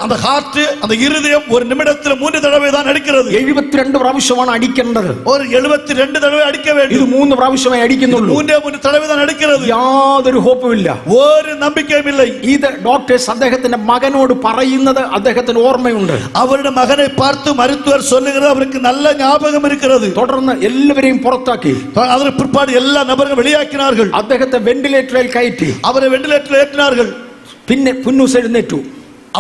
அந்த ஹார்ட் அந்த இருதயம் ஒரு நிமிடத்தில் 3 தடவை தான் அடிக்கிறது. 72 പ്രാവശ്യമാണ് അടിക്കേണ്ടത്. ஒரு 72 தடவை அடிக்க வேண்டும். ഇത് 3 പ്രാവശ്യമേ അടിക്കുന്നുള്ളൂ. 3 தடவை தான் அடிக்கிறது. യാതൊരു ഹോപ്പുമില്ല, ഒരു നമ്പിക്കയും ഇല്ല. ഇത് ഡോക്ടേഴ്സ് അദ്ദേഹത്തിന്റെ മകനോട് പറയുന്നത് അദ്ദേഹത്തിന് ഓർമ്മയുണ്ട്. അവരുടെ മകനെ பார்த்து மருத்துவர் சொல்லுகிறது அவருக்கு நல்ல ஞாபகம் இருக்கிறது. തുടർന്ന് എല്ലാവരെയും പുറത്താക്കി. அதற்கு பிற்பாடு எல்லா நபர்களும் வெளியாக்கினார்கள். അദ്ദേഹത്തെ വെന്റിലേറ്ററിൽ കയറ്റി. அவரை வென்டிலேட்டரில் ஏற்றினார்கள். പിന്നെ പുന്നൂസ് എഴുന്നേറ്റു.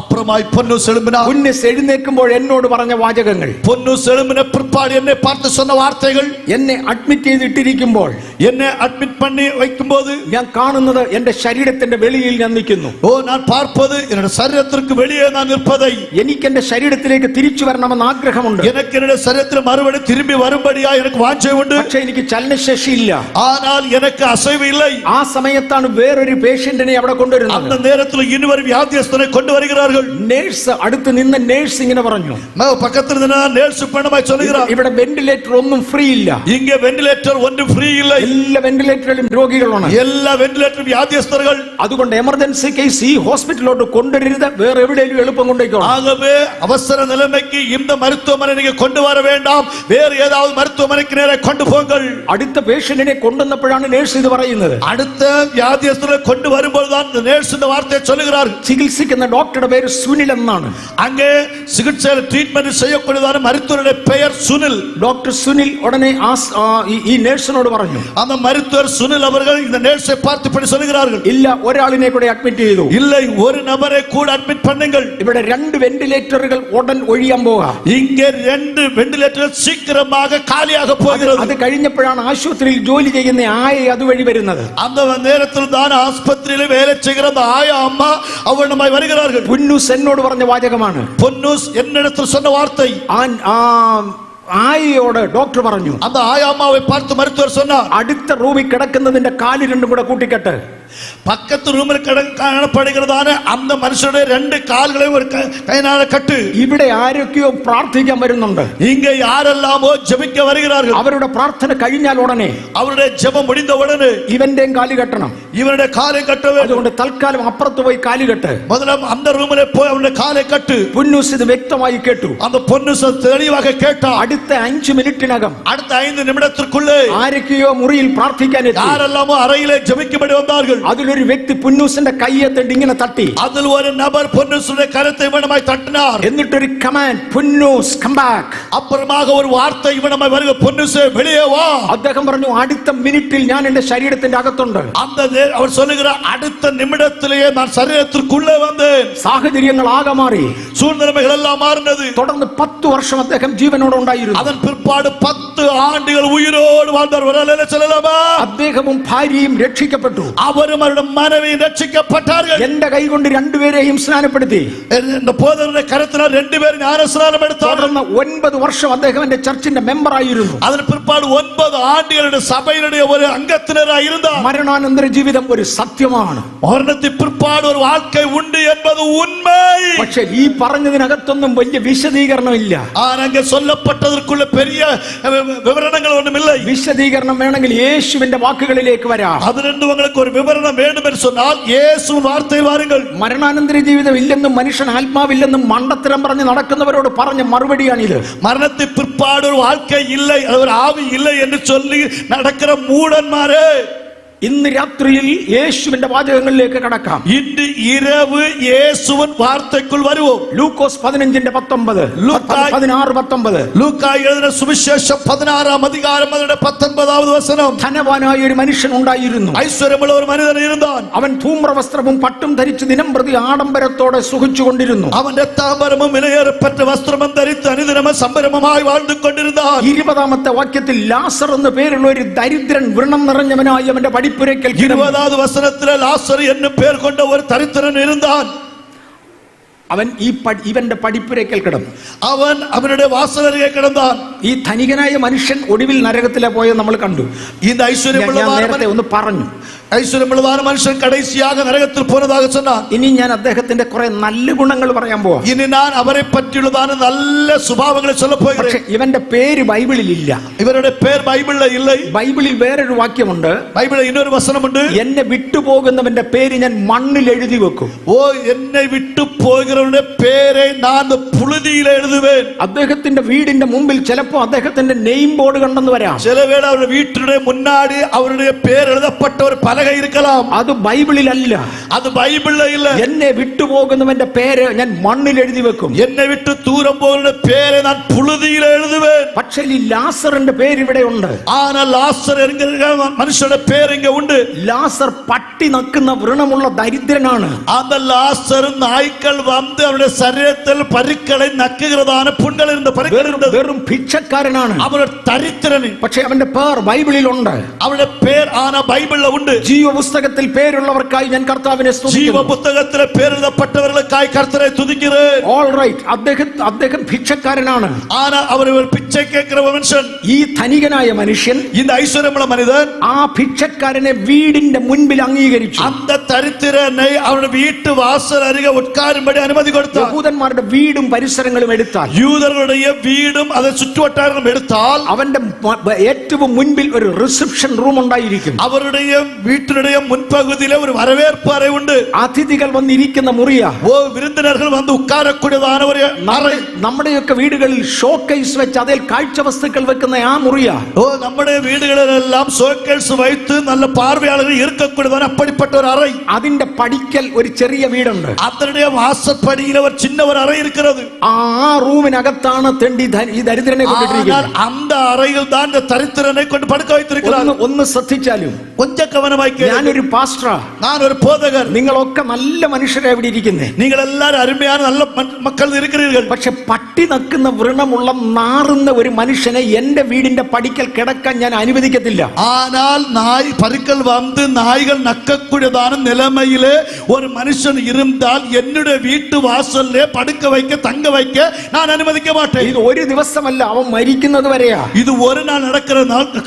அப்புறமாய் பொன்னூஸ் எழும்பினார். പുന്നൂസ് എഴുന്നേൽക്കുമ്പോൾ എന്നോട് പറഞ്ഞ വാചകങ്ങൾ, பொன்னூஸ் எழும்பின பிற்பாடு என்னை பார்த்து சொன்ன வார்த்தைகள், എന്നെ അഡ്മിറ്റ് ചെയ്തിട്ടിരിക്കുമ്പോൾ, என்னை அட்மிட் பண்ணி வைக்கும்போது ഞാൻ കാണുന്നത് എന്റെ ശരീരത്തിന്റെ വെളിയിൽ ഞാൻ നിൽക്കുന്നു. நான் பார்ப்பது என்னுடைய சரீரத்திற்கு வெளியே நான் நிற்பதை. എനിക്ക് എന്റെ ശരീരത്തിലേക്ക് തിരിച്ചു വരണമെന്ന് ആഗ്രഹമുണ്ട്. எனக்கு என்னுடைய சரீரத்தில் மறுபடி திரும்பி வரும்படியா எனக்கு வாஞ்சை உண்டு. പക്ഷേ എനിക്ക് ചലനശേഷിയില്ല. ஆனால் எனக்கு அசைவு இல்லை. ആ സമയത്താണ് വേറൊരു പേഷ്യന്റിനെ അവിടെ കൊണ്ടുവരുന്നത്. அந்த நேரத்தில் இன்னொரு வியாதியஸ்தனை கொண்டு வருகிறார். നേഴ്സ് അടുത്ത് നിന്ന് നേഴ്സ് ഇങ്ങനെ പറഞ്ഞു, பக்கத்தில் நின்ன நேர்ஸ் பெண்ணமாய் சொல்லுகிறார், ഇവിടെ വെന്റിലേറ്റർ ഒന്നും ഫ്രീ ഇല്ല. இங்க வென்டிலேட்டர் ஒன்றும் ஃப்ரீ இல்லை. എല്ലാ വെന്റിലേറ്ററിലും രോഗികളാണ്. എല്ലാ വെന്റിലേറ്ററും വ്യാധിയസ്ഥர்கள். അതുകൊണ്ട് എമർജൻസി കേസ് ഈ ഹോസ്പിറ്റലിലോട്ട് കൊണ്ടുവരരുത്, വേറെ എവിടെയെങ്കിലും എളുപ്പം കൊണ്ടുപോയിക്കോളാം. ஆகவே அவசர நிலைமைக்கு இந்த மருத்துவமனை நீங்க கொண்டு வர வேண்டாம், வேறு ஏதாவது மருத்துவமனைக்கு நேரே கொண்டு போங்கள். അടുത്ത പേഷ്യന്റിനെ കൊണ്ടുവന്നപ്പോഴാണ് നേഴ്സ് ഇത് പറയുന്നത്. அடுத்த வியாதியஸ்தரை கொண்டு வரும்போதுதான் இந்த நேர்ஸ் இந்த வார்த்தையை சொல்லுகிறார். ചികിത്സിക്കുന്ന ഡോക്ടറുടെ പേര് സുനിൽ എന്നാണ്. அங்கே சிகிச்சை ட்ரீட்மெண்ட் செய்யக்கூடியதான மருத்துவருடைய பெயர் சுனில். ഡോക്ടർ സുനിൽ ഉടനെ ഈ നേഴ്സിനോട് പറഞ്ഞു, அந்த மருத்துவர் சுனில் அவர்கள் இந்த நேர்ஸை பார்த்து இப்படி சொல்லுகிறார்கள், ഇല്ല, ഒരാളിനെ കൂടെ അഡ്മിറ്റ് ചെയ്തു. இல்லை, ஒரு நபரை கூட அட்மிட் பண்ணுங்கள். ഇവിടെ 2 വെന്റിലേറ്ററുകൾ ഉടൻ ഒഴിയാൻ പോകാം. இங்கே 2 வென்டிலேட்டர்கள் சீக்கிரமாக காலியாக போகிறது. അത് കഴിഞ്ഞപ്പോഴാണ് ആശുപത്രിയിൽ ജോലി ചെയ്യുന്ന ആയ അതുവഴി വരുന്നത്. அந்த நேரத்தில் தான் ஆஸ்பத்திரியில வேலை செய்கிற அந்த ஆயா அம்மா அவனுமாய் வருகிறார்கள். പുന്നൂസ് എന്നോട് പറഞ്ഞ വാചകമാണ്. பொன்னூஸ் என்னிடத்தில் சொன்ன வார்த்தை, ആയയോട് ഡോക്ടർ പറഞ്ഞു, அந்த ஆயா அம்மாவை பார்த்து மருத்துவர் சொன்னார், അടുത്ത റൂമിൽ കിടക്കുന്നതിന്റെ കാല് 2 കൂടെ കൂട്ടിക്കെട്ട്. பக்கத்து ரூமில் காணப்படுகிறதான அந்த மனுஷனுடைய 2 கால்களையும் ஒரு கையினால கட்டு. ഇവിടെ ആരൊക്കെയോ പ്രാർത്ഥിക്കാൻ വരുന്നുണ്ട്. இங்க யாரெல்லாமோ ஜெபிக்க வருகிறார்கள். അവരുടെ പ്രാർത്ഥന കഴിഞ്ഞാൽ ഉടനെ, அவருடைய ஜெபம் முடிந்த உடனே ഇവന്റെയും കാല് കെട്ടണം. இவனுடைய காலை கட்ட வேண்டும். അതുകൊണ്ട് തൽക്കാലം അപ്പുറത്ത് പോയി കാല് കെട്ട്. முதல்ல அந்த ரூமிலே போய் அவனுடைய காலை கட்டு. പുന്നൂസ് ഇത് വ്യക്തമായി കേട്ടു. அந்த பொன்னூஸ் தெளிவாக கேட்டார். അടുത്ത 5 മിനിറ്റിനകം, அடுத்த 5 நிமிடத்திற்குள்ளே ആരൊക്കെയോ മുറിയിൽ പ്രാർത്ഥിക്കാൻ എത്തി. யாரெல்லாமோ அறையிலே ஜெபிக்கும்படி வந்தார்கள். അതിലൊരു വ്യക്തി പുന്നൂസിന്റെ കയ്യെത്തിട്ട് ഇങ്ങനെ തട്ടി. அதில் ஒரு நபர் பொன்னுசுடைய கரத்தை இவனமாய் தட்டினார். എന്നിട്ടൊരു കമാൻഡ്, പുന്നൂസ് കം ബാക്ക്. அப்புறமாக ஒரு வார்த்தை இவனமாய் வருக, பொன்னுசே வெளியே வா. അദ്ദേഹം പറഞ്ഞു, അടുത്ത മിനിറ്റിൽ ഞാൻ എന്റെ ശരീരത്തിന്റെ അകത്തുണ്ട്. அந்த அவர் சொல்லுகிறார், அடுத்த நிமிடத்திலேயே நான் சரீரத்திற்குள்ளே வந்தேன். സാഹചര്യങ്ങൾ ആകെ മാറി, சூழ்நிலைகள் எல்லாம் மாறினது. തുടർന്ന് 10 വർഷം അദ്ദേഹം ജീവനോടെ ഉണ്ടായിരുന്നു. அதன் பிற்பாடு 10 ஆண்டுகள் உயிரோடு வாழ்ந்தார். வரலாறு சொல்லலாமா? അദ്ദേഹവും ഭാര്യയും രക്ഷിക്കപ്പെട്ടു. அவரும் அவருடைய மனைவியும் ரட்சிக்கப்பட்டார்கள். എന്റെ കൈ കൊണ്ട് രണ്ടുപേരെയും സ്നാനപ്പെടുത്തി. இந்த போதகருடைய கரத்தினால் 2 പേരും ஞானஸ்நானம் எடுத்தார்கள். തുടർന്ന് 9 വർഷം അദ്ദേഹം എന്റെ ചർച്ചിന്റെ മെമ്പർ ആയിരുന്നു. அதன் பிற்பாடு 9 ஆண்டுகளுடைய சபையினுடைய ஒரு அங்கத்தினராக இருந்தார். മരണാനന്തര ജീവിതം ഒരു സത്യമാണ്. மரணத்திற்கு பிற்பாடு ஒரு வாழ்க்கை உண்டு என்பது உண்மை. പക്ഷേ ഈ പറഞ്ഞതിനകത്തൊന്നും വലിയ വിശദീകരണമില്ല. அங்கே சொல்லப்பட்டதற்குள்ள பெரிய விவரணங்கள் ஒன்றும் இல்லை. വിശദീകരണം വേണമെങ്കിൽ യേശുവിന്റെ വാക്കുകളിലേക്ക് വരാം. അതിന് உங்களுக்கு ஒரு விவரணம் வேண்டும் என்று சொன்னால் இயேசுவின் வார்த்தை வாருங்கள். മരണാനന്തര ജീവിതം ഇല്ലെന്നും മനുഷ്യൻ ആത്മാവില്ലെന്നും മണ്ടത്തരം പറഞ്ഞ് നടക്കുന്നവരോട് പറഞ്ഞ മറുപടിയാണിത്. மரணத்திற்கு பிற்பாடு ஒரு வாழ்க்கை இல்லை, ஒரு ஆவி இல்லை என்று சொல்லி நடக்கிற மூடன்மாரே, ഇന്ന് രാത്രിയിൽ യേശുവിന്റെ വാചകങ്ങളിലേക്ക് കടക്കാം. ഇന്ന് இரவு இயேசுவின் வார்த்தைக்குள் வருவோம். ലൂക്കോസ് 15:19, 16:19. ലൂക്കാ എഴുതിയ സുവിശേഷം 16-ാം അധ്യായം അതിന്റെ 19-ാമത് വചനം. ധനവാനായ ഒരു മനുഷ്യൻ ഉണ്ടായിരുന്നു. ഐശ്വര്യമുള്ള ഒരു മനുഷ്യൻ ഇരുന്നാൻ. അവൻ ധൂമ്രവസ്ത്രവും പട്ടും ധരിച്ച് ദിനംപ്രതി ആഡംബരത്തോടെ സുഖിച്ചുകൊണ്ടിരുന്നു. അവന്റെ താമരമും വിലയേറപ്പെട്ട വസ്ത്രവും ധരിച്ച് അനുദിനവും സംഭ്രമമായി വാഴ്ന്നുകൊണ്ടിരുന്നാൻ. 20-ാമത്തെ വാക്യത്തിൽ ലാസർ എന്ന് പേരുള്ള ഒരു ദരിദ്രൻ വ്രണം നിറഞ്ഞവനായി അവന്റെ 20வது வசனத்திலே லாசர் என்னும் பெயர் கொண்ட ஒரு தரித்திரன் இருந்தான். അവൻ ഇവന്റെ പടിപ്പുരയ്ക്കൽ കിടന്നു. അവൻ അവരുടെ വാസലരികെ കിടന്നാൻ. ഈ ധനികനായ മനുഷ്യൻ ഒടുവിൽ നരകത്തിലെ പോയത് നമ്മൾ കണ്ടു. இந்த ஐஸ்வர்யமுள்ளவன் ഒന്ന് പറഞ്ഞു, ஐஸ்வர்யமுள்ளவன் மனுஷன் கடைசியாக நரகத்தில் போனதாக சொன்னான். ഇനി ഞാൻ അദ്ദേഹത്തിന്റെ കുറെ നല്ല ഗുണങ്ങൾ പറയാൻ പോവാ. ഇനി ഞാൻ അവരെ പറ്റിയുള്ളതാണ് നല്ല സ്വഭാവങ്ങളെ சொல்ல போகிறேன். പക്ഷേ ഇവന്റെ പേര് ബൈബിളിൽ ഇല്ല. ഇവരുടെ പേര് ബൈബിളിൽ ഇല്ല. ബൈബിളിൽ വേറൊരു വാക്യമുണ്ട്. ബൈബിളിൽ ഇന്നൊരു വചനമുണ്ട്. എന്നെ വിട്ടുപോകുന്നവന്റെ പേര് ഞാൻ മണ്ണിൽ എഴുതി വെക്കും. ഓ എന്നെ വിട്ടു പോകുന്നവരുടെ പേരെ ഞാൻ പുഴുതിയിൽ എഴുതുവേൻ. അദ്ദേഹത്തിന്റെ വീടിന്റെ മുമ്പിൽ ചിലപ്പോ അദ്ദേഹത്തിന്റെ നെയിം ബോർഡ് കണ്ടെന്ന് വരാം. ചില വേള അവരുടെ വീട്ടിന്റെ മുന്നാടി അവരുടെ പേര് എഴുതപ്പെട്ട ഒരു പലക ഇരിക്കലാം. അത് ബൈബിളിലല്ല. അത് ബൈബിളിൽ ഇല്ല. എന്നെ വിട്ടുപോകുന്നവന്റെ പേര് ഞാൻ മണ്ണിൽ എഴുതി വെക്കും. എന്നെ വിട്ടു ദൂരം പോകുന്നവരുടെ പേരെ ഞാൻ പുഴുതിയിൽ എഴുതുവേൻ. പക്ഷേ ഈ ലാസറിന്റെ പേര് ഇവിടെ ഉണ്ട്. ആന ലാസർ എന്ന മനുഷ്യരുടെ പേര് ഇങ്ങ ഉണ്ട്. ലാസർ പട്ടി നക്കുന്ന വ്രണമുള്ള ദരിദ്രനാണ്. அந்த லாசர் நாய்கள் வந்து அவருடைய சரீரத்தில் பருக்களை நக்குகிறதான புண்கள் இருந்த பருக்கள் இருந்தது. വെറും ഭിക്ഷക്കാരനാണ്. അവൻ ദരിദ്രൻ. പക്ഷേ അവന്റെ പേർ ബൈബിളിൽ ഉണ്ട്. അവരുടെ പേർ ആന ബൈബിളിൽ ഉണ്ട്. ജീവപുസ്തകത്തിൽ പേരുള്ളവർക്കായി ഞാൻ കർത്താവിനെ സ്തുതിക്കുന്നു. ജീവപുസ്തകത്തിലെ പേരെഴുതപ്പെട്ടവർക്കായി കർത്താവിനെ സ്തുതിக்கிறேன். ഓൾ റൈറ്റ്, അദ്ദേഹം ഭിക്ഷക്കാരനാണ്. ആന അവർ പിച്ചை കേൾക്കുന്ന മനുഷ്യൻ. ഈ ധനികനായ മനുഷ്യൻ, இந்த ஐஸ்வர்யமுள்ள மனிதன் ആ ഭിക്ഷക്കാരനെ വീടിന്റെ മുൻപിൽ അംഗീകരിച്ചു. அந்த தரித்திரனை அவருடைய வீட்டு வாசல் அருகே உட்காரும்படி അനുമതി കൊടുത്തു. യഹൂദന്മാരുടെ വീടും പരിസരങ്ങളും എടുത്താൽ, യൂദരുടെ വീടും അത് ചുറ്റുവട്ടാരങ്ങളും എടുത്താൽ അവന്റെ ഏറ്റവും മുൻപിൽ ഒരു റിസപ്ഷൻ റൂം ഉണ്ടായിരിക്കും. അവരുടെ വീട്ടിനുடைய മുൻപകുതിയിലെ ഒരു വരവേற்ப് അറ ഉണ്ട്. അതിഥികൾ വന്നിരിക്കുന്ന മുറിയാ. ഓ വിരുന്നിനർകൾ വന്ന് ഉட்காரக்கூடியதான ഒരു അറ. നമ്മുടെയൊക്കെ വീടുകളിൽ ഷോക്കേസ് വെച്ച് അതിൽ കാഴ്ച വസ്തുക്കൾ വെക്കുന്ന ആ മുറിയാ. ഓ നമ്മുടെ വീടുകളിലെല്ലാം ഷോക്കേസ് வைத்து നല്ല പാർവയാളകൾ ഇരിക്കக்கூடியதான அப்படிப்பட்ட ഒരു അറ. അതിന്റെ പടിക്കൽ ഒരു ചെറിയ വീടുണ്ട്. അതിന്റെ വാസപ്പടിയിൽ ഒരു ചിന്ന ഒരു അറ ഇരിക്കുന്നത്. ആ റൂമിനകത്താണ് തെണ്ടി ഈ ദരിദ്രനെ കൊണ്ടിട്ടിരിക്കുന്നത്. அந்த അറയിൽ தான் இந்த தரித்திரனை கொண்டு படுக்க வைத்திருக்கிறார். ഒന്ന് ശ്രദ്ധിച്ചാലും, கொஞ்சம் கவனமாய் கேளுங்க. ഞാനൊരു പാസ്റ്ററാ, ഞാനൊരു പോദകർ. നിങ്ങളൊക്കെ നല്ല മനുഷ്യരെ ഇവിടെ ഇരിക്കുന്നേ. നിങ്ങൾ എല്ലാവരും അരുമയാണ് നല്ല മക്കൾ ഇരിக்கிறீர்கள். പക്ഷെ പട്ടി നക്കുന്ന വ്രണമുള്ള നാറുന്ന ഒരു മനുഷ്യനെ എന്റെ വീടിന്റെ പടിക്കൽ കിടക്കാൻ ഞാൻ അനുവദിക്കത്തില്ല. ஆனால் நாய் பருக்கள் வந்து நாய்கள் நக்கக்கூடியதான நிலைமையிலே ஒரு மனுஷன் இருந்தால் என்னுடைய வீட்டு வாசல்லே படுக்க வைக்க தங்க வைக்க நான் அனுமதிக்க மாட்டேன். ഇത് ഒരു ദിവസമല്ല, അവൻ മരിക്കുന്നത് വരെയാ. இது ஒரு நாள் நடக்கிற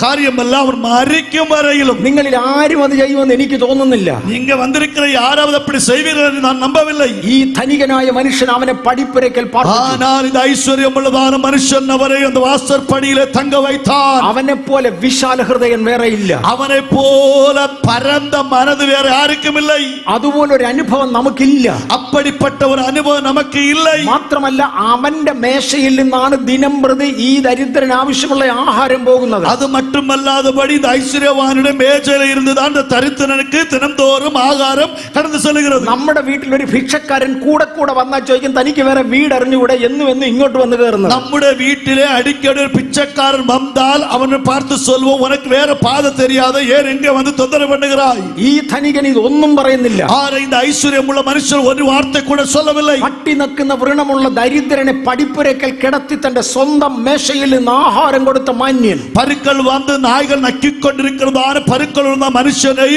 காரியமல்ல, அவர் மரிக்கும் வரையிலும். നിങ്ങളിൽ ആരും അത് ചെയ്യുമെന്ന് എനിക്ക് തോന്നുന്നില്ല. நீங்க வந்திருக்கிற யாராவது அப்படி செய்வீர்கள் என்று நான் நம்பவில்லை. ഈ ധനികനായ മനുഷ്യൻ അവനെ പടിപ്പുരയ്ക്കൽ പാർപ്പിച്ചു. ஆனால் இந்த ஐஸ்வர்யமுள்ளதான மனுஷன் அவரை அந்த வாசற்படியிலே தங்க வைத்தான். അവനെ പോലെ വിശാല ഹൃദയൻ വേറെ ഇല്ല. அவனை போல பரந்த மனது வேற யாருக்கும் இல்லை. അതുപോലെ ഒരു അനുഭവം നമുക്കില്ല. அப்படிப்பட்ட ஒரு அனுபவம் நமக்கு இல்லை. മാത്രമല്ല അവന്റെ മേശയിൽ നിന്നാണ് ദിനം പ്രതി ഈ ദരിദ്രന് ആവശ്യമുള്ള ആഹാരം പോകുന്നത്. அது மட்டுமல்லாதபடி இந்த ஐஸ்வர்யவானுடைய மேஜையில இருந்துதான் இந்த தரித்திரனுக்கு தினந்தோறும் ஆகாரம் கடந்து செல்கிறது. നമ്മുടെ വീട്ടിൽ ഒരു ഭിക്ഷക്കാരൻ കൂടെ കൂടെ വന്നാൽ ചോദിക്കും തനിക്ക് വേറെ വീട് അറിഞ്ഞുകൂടെ എന്നും ഇങ്ങോട്ട് വന്ന് കയറുന്നത്. നമ്മുടെ വീട്ടിലെ അടിക്കടി ഒരു പിച്ചക്കാരൻ വന്നാൽ അവനെ பார்த்து சொல்வோம் உனக்கு வேற பாதை தெரியாத ஏன் எங்க வந்து தொந்தரவு பண்ணுகிறாய். ഈ ധനികൻ ഇതൊന്നും പറയുന്നില്ല. ஆனா இந்த ஐஸ்வர்யமுள்ள மனுஷன் ஒரு வார்த்தை கூட சொல்லவில்லை. പട്ടി നക്കുന്ന വ്രണമുള്ള ദരിദ്രനെ പടിപ്പുരക്കൽ കിടത്തി തന്റെ സ്വന്തം മേശയിൽ നിന്ന് ആഹാരം കൊടുത്ത മാന്യൻ. பருக்கள் வந்து நாய்கள் நக்கிக் கொண்டிருக்கிறதான பருக்கள் உள்ள மனுஷனை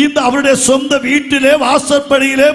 இந்த அவருடைய சொந்த வீட்டிலே வாசற்படியிலே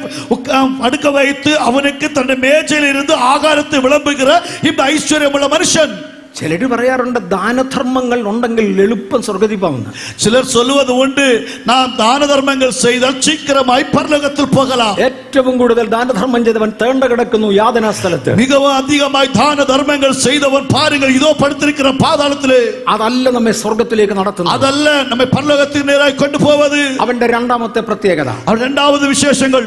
அடுக்க வைத்து அவனுக்கு தன் மேஜையில் இருந்து ஆகாரத்தை விளம்புகிற இந்த ஐஸ்வர்யமுள்ள மனுஷன். ചിലര് പറയാറുണ്ട് ദാനധർമ്മങ്ങൾ ഉണ്ടെങ്കിൽ എളുപ്പം സ്വർഗ്ഗത്തിൽ പോകുന്നു. ചിലർ சொல்லுவது உண்டு நாம் தான தர்மங்கள் செய்தால் சீக்கிரமாய் பரலோகத்தில் போகலாம். ഏറ്റവും കൂടുതൽ ദാനധർമ്മം ചെയ്തവൻ തേണ്ട കിടക്കുന്നു യാതനാ സ്ഥലത്ത്. மிகவும் அதிகமாய் தான தர்மங்கள் செய்தவன் பாருங்கள் இதோ படுத்திருக்கிற பாதாளத்திலே. അതല്ല നമ്മെ സ്വർഗ്ഗത്തിലേക്ക് നടത്തുന്നത്. അതല്ല നമ്മെ പരലോകത്തിന് നേരായി കൊണ്ടുപോകുന്നത്. അവന്റെ രണ്ടാമത്തെ പ്രത്യേകത, അവന്റെ രണ്ടാമത്തെ വിശേഷങ്ങൾ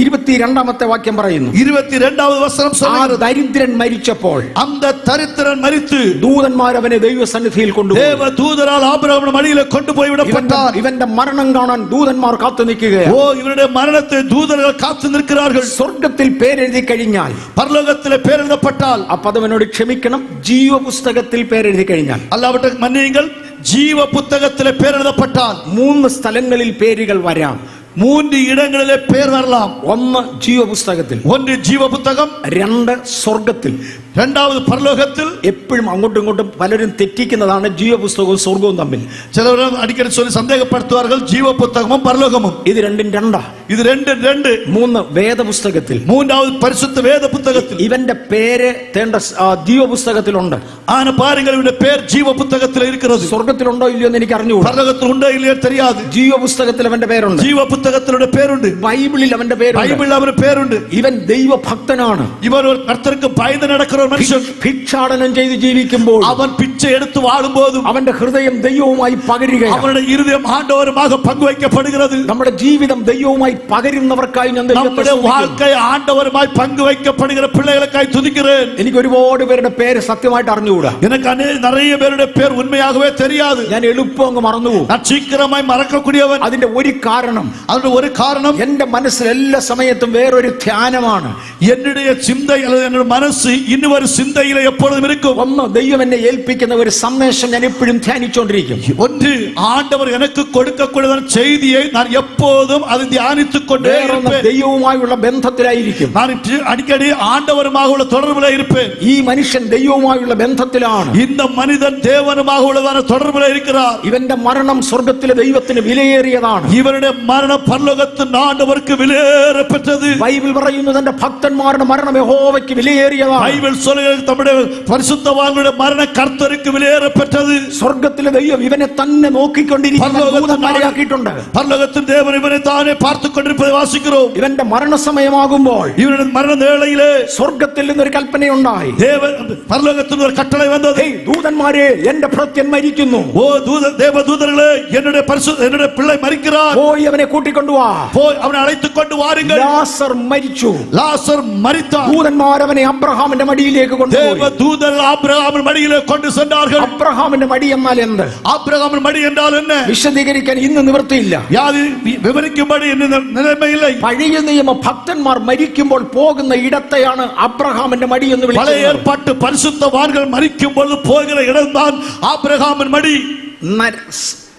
22ാമത്തെ വാക്യം പറയുന്നു. 22ാമത് വചനം ആ ദരിദ്രൻ മരിച്ചപ്പോൾ அந்த தரித்திரன் மரித்து ദൂതന്മാർ അവനെ ദൈവസന്നിധിയിൽ കൊണ്ടുപോയി. தேவதூதரால் ஆபிரகாமின் மடியிலே கொண்டு போய் விடப்பட்டார். ഇവന്റെ മരണം കാണാൻ ദൂതന്മാർ കാത്തു നിൽക്കുകയാണ്. ஓ இவருடைய மரணத்தை தூதர்கள் காத்து நிற்கிறார்கள். സ്വർഗ്ഗത്തിൽ പേരെഴുതി കഴിഞ്ഞാൽ, பரலோகத்திலே பேர் எழுதப்பட்டால், അപ്പൊ അവനോട് ക്ഷമിക്കണം, ജീവപുസ്തകത്തിൽ പേരെഴുതി കഴിഞ്ഞാൽ, அல்லாவிட்ட மன்னியுங்கள், ஜீவ புத்தகத்திலே பேர் எழுதப்பட்டால் 3 സ്ഥലങ്ങളിൽ പേരുകൾ വരാം. 3 இடங்களிலே பேர் வரலாம். 1 ജീവപുസ്തകത്തിൽ, 1 ஜீவ புத்தகம், 2 സ്വർഗ്ഗത്തിൽ, 2வது പരലോകത്തിൽ. എപ്പോഴും അങ്ങോട്ടും ഇങ്ങോട്ടും പലരും തെറ്റിക്കുന്നതാണ് ജീവപുസ്തകവും സ്വർഗവും തമ്മിൽ. ചിലർ അടിക്കടി சொல்லி സന്ദേഹപ്പെടുത്തുവാர்கள் ജീവ പുസ്തകവും പരലോകവും. ഇത് രണ്ടും രണ്ടാ. ഇത് രണ്ടും രണ്ട്. 3 വേദപുസ്തകത്തിൽ, 3வது பரிசுத்த வேத புத்தகத்தில். ഇവന്റെ പേര് തേണ്ട ജീവപുസ്തകത്തിലുണ്ട്. ஆனா பாருங்கள் இவருடைய பேர் ஜீவ புத்தகத்தில் இருக்கிறது. സ്വർഗ്ഗത്തിലുണ്ടോ ഇല്ലയോ എന്ന് എനിക്ക് അറിഞ്ഞുകൂടാ. பரலோகத்தில் உண்டோ இல்லையோ தெரியாது. ജീവപുസ്തകത്തിൽ അവന്റെ പേരുണ്ട്. ஜீவ புத்தகத்திலுடைய பேருண்டு. ബൈബിളിൽ അവന്റെ പേരുണ്ട്. ബൈബിളിൽ അവന്റെ പേരുണ്ട്. ഇവൻ ദൈവഭക്തനാണ്. ഇവൻ ഒരു കർത്തർക്ക് ഭയന്ന് നടക്കുന്ന ഒരു മനുഷ്യൻ. ഭിക്ഷാടനം ചെയ്ത് ജീവിക്കുമ്പോൾ, അവൻ പിച്ചை എടുത്ത് വാഴുമ്പോഴും അവന്റെ ഹൃദയം ദൈവവുമായി പകരുകയാണ്. അവരുടെ ഹൃദയം ആണ്ടവരുமாக പങ്കുവയ്ക്കപ്പെടുகிறது. നമ്മുടെ ജീവിതം ദൈവവുമായി പകരുന്നവർക്കായി ഞാൻ നമ്മുടെ வாழ்க்கை ആണ്ടവരുമായി പങ്കുവയ്ക്കപ്പെടുகிற பிள்ளைகளுக்காய் துதிக்கிறேன். എനിക്ക് ഒരുപാട് പേരുടെ പേര് സത്യമായിട്ട് അറിഞ്ഞുകൂടാ. எனக்கு நிறைய பேருடைய பேர் உண்மையாகவே தெரியாது. ഞാൻ എളുപ്പം അങ്ങ് മറന്നുപോകും. நான் சீக்கிரமாய் மறக்கக்கூடியவன். അതിന്റെ ഒരു കാരണം, അതിന്റെ ഒരു കാരണം, എന്റെ മനസ്സിൽ എല്ലാ സമയത്തും വേറൊരു ധ്യാനമാണ്. என்னுடைய சிந்தை அல்லது என்னுடைய மனசு இன்னொரு சிந்தையில எப்பொழுதும் இருக்கும். ഒന്ന്, ദൈവം എന്നെ ഏൽപ്പിക്കുന്ന ഒരു സന്ദേശം ഞാൻ എപ്പോഴും ധ്യാനിച്ചുകൊണ്ടിരിക്കും. ஒன்று, ஆண்டவர் எனக்கு கொடுக்கக்கூடிய செய்தியை நான் எப்போதும் அதை தியானித்துக் கொண்டே இருப்பேன். ദൈവവുമായുള്ള ബന്ധത്തിലായിരിക്കും. நான் அடிக்கடி ஆண்டவருமாக உள்ள தொடர்பில் இருப்பேன். ഈ മനുഷ്യൻ ദൈവവുമായുള്ള ബന്ധത്തിലാണ്. இந்த மனிதன் தேவனுமாக உள்ளதான தொடர்பில் இருக்கிறார். ഇവന്റെ മരണം സ്വർഗ്ഗത്തിലെ ദൈവത്തിന് വിലയേറിയതാണ്. ഇവരുടെ മരണം പരലോകത്തിൽ ആണ്ടവർക്ക് വിലയേറപ്പെട്ടത്. ബൈബിൾ പറയുന്നു തന്റെ ഭക്തന്മാരുടെ മരണം യഹോവയ്ക്ക് വിലയേറിയതാണ്. ബൈബിൾ சொல்லுகிறது നമ്മുടെ പരിശുദ്ധവാന്മാരുടെ മരണം കർത്തർക്ക് വിലയേറപ്പെട്ടത്. സ്വർഗ്ഗത്തിലെ ദൈവം ഇവനെ തന്നെ നോക്കിക്കൊണ്ടിരിക്കുന്ന ദൂതന്മാരെയാക്കിയിട്ടുണ്ട്. പരലോകത്തിൽ ദേവൻ ഇവനെ താനെ പാർത്തുകൊണ്ടിരിപ്പത് വാസിக்கிறோம். ഇവന്റെ മരണസമയമാകുമ്പോൾ ഇവരുടെ മരണവേളയിലെ സ്വർഗ്ഗത്തിൽ നിന്നൊരു കൽപ്പനയുണ്ടായി. പരലോകത്തിൽ ഒരു കട്ടളை വന്നത്, ദൂതന്മാരെ, എന്റെ ഭൃത്യൻ മരിക്കുന്നു. ഓ ദേവദൂതர்களே, என்னுடைய பிள்ளை மரிக்கிறார். പോയി അവനെ കൂട്ടിക്കൊണ്ടുവാ. പോയി അവനെ അழைத்துக் கொண்டு வாருங்கள். ലാസർ മരിച്ചു. ലാസർ മരിത്താർ. ദൂതന്മാർ അവനെ അബ്രഹാമിന്റെ മടിയിലേക്ക് കൊണ്ടുപോയി. ദേവദൂതர்கள் ആബ്രഹാമിന്റെ മടിയിലേക്ക് കൊണ്ടു சென்றார்கள். അബ്രഹാമിന്റെ മടി എന്നാൽ എന്ത്? ആബ്രഹാമിന്റെ മടി എന്നാൽ என்ன? വിശദീകരിക്കാൻ ഇന്ന് നിവൃത്തിയില്ല. വിവരിക്കുമ്പടി നിലമയില്ല. പഴയ നിയമ ഭക്തന്മാർ മരിക്കുമ്പോൾ പോകുന്ന ഇടത്തെയാണ് അബ്രഹാമിന്റെ മടി എന്ന് വിളിക്കുന്നത്. പഴയ ഏർപ്പാട്ട് പരിശുദ്ധവാന്കൾ മരിക്കുമ്പോൾ പോകുന്ന ഇടംതാൻ ആബ്രഹാമിൻ മടി.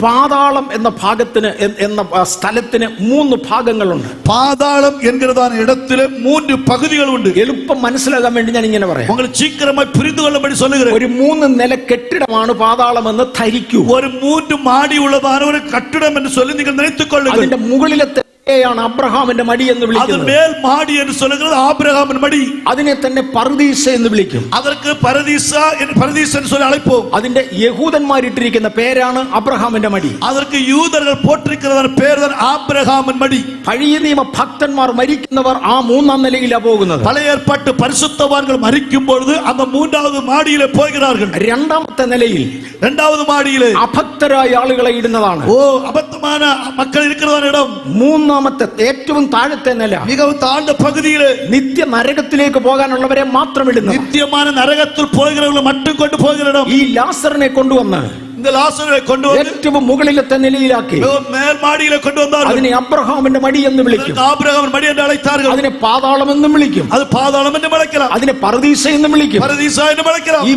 പാതാളം എന്ന ഭാഗത്തിന് എന്ന സ്ഥലത്തിന് 3 ഭാഗങ്ങളുണ്ട്. പാതാളം എன்கிறதான இடத்திலே 3 പകുതികളുണ്ട്. എളുപ്പം മനസ്സിലാകാൻ വേണ്ടി ഞാൻ ഇങ്ങനെ പറയാം. உங்களுக்கு சீக்கிரமாய் புரிந்து கொள்ளும்படி சொல்லுகிறேன். ഒരു 3 നില കെട്ടിടമാണ് പാതാളം എന്ന് ധരിക്കൂ. ഒരു 3 മാടി ഉള്ളതാണ് ഒരു കെട്ടിടം എന്ന് சொல்லி നിങ്ങൾ நினைத்துக் கொள்ளுங்கள். അതിന്റെ മുകളിലത്തെ ാണ് അബ്രഹാമിന്റെ മടി എന്ന് വിളിക്കുന്നത്. മേൽ മാടി എന്ന് சொல்லுகிறது ആബ്രഹാമിൻ മടി. അതിനെ തന്നെ പർദീസ എന്ന് വിളിക്കും. அதற்கு பரதீச என்று சொல்லி அழைப்போம். അതിന്റെ യഹൂദന്മാരിട്ടിരിക്കുന്ന പേരാണ് അബ്രഹാമിന്റെ മടി. அதற்கு யூதர்கள் போட்டிருக்கிற பேர்தான் ஆபிரகாமின் மடி. പഴയ നിയമ ഭക്തന്മാർ മരിക്കുന്നവർ ആ 3ാം നിലയിലാണ് പോകുന്നത്. பழைய ஏற்பாட்டு பரிசுத்தவான்கள் மரிக்கும் பொழுது அந்த 3வது மாடியிலே போகிறார்கள். 2ാമത്തെ നിലയിൽ, 2வது மாடியிலே അഭക്തരായ ആളുകളെ ഇടുന്നതാണ്. ஓ அபத்தமான மக்கள் இருக்கிறதான இடம். 3ാം മൂന്നാമത്തെ ഏറ്റവും താഴത്തെ നില, மிகவும் தாழ்ந்த பகுதியிலே നിത്യ നരകത്തിലേക്ക് പോകാനുള്ളവരെ മാത്രം ഇടുന്നു. நித்தியமான நரகத்தில் போகிறவர்களை மட்டும் கொண்டு போகிற இடம். ഈ ലാസറിനെ കൊണ്ടുവന്ന് இந்த லாசரை கொண்டு வந்து ഏറ്റവും മുകളിലത്തെ നിലയിലാക്കി மேல் மாடியிலே கொண்டு வந்தார்கள். അതിനെ അബ്രഹാമിന്റെ മടി എന്ന് വിളിക്കും. ஆபிரகாமின் மடி என்று அழைத்தார்கள். അതിനെ പാതാളം എന്നും വിളിക്കും. அது பாதாளம் என்று அழைக்கலாம். അതിനെ പറുദീസ എന്നും വിളിക്കും. பரதீசா என்று அழைக்கலாம். ഈ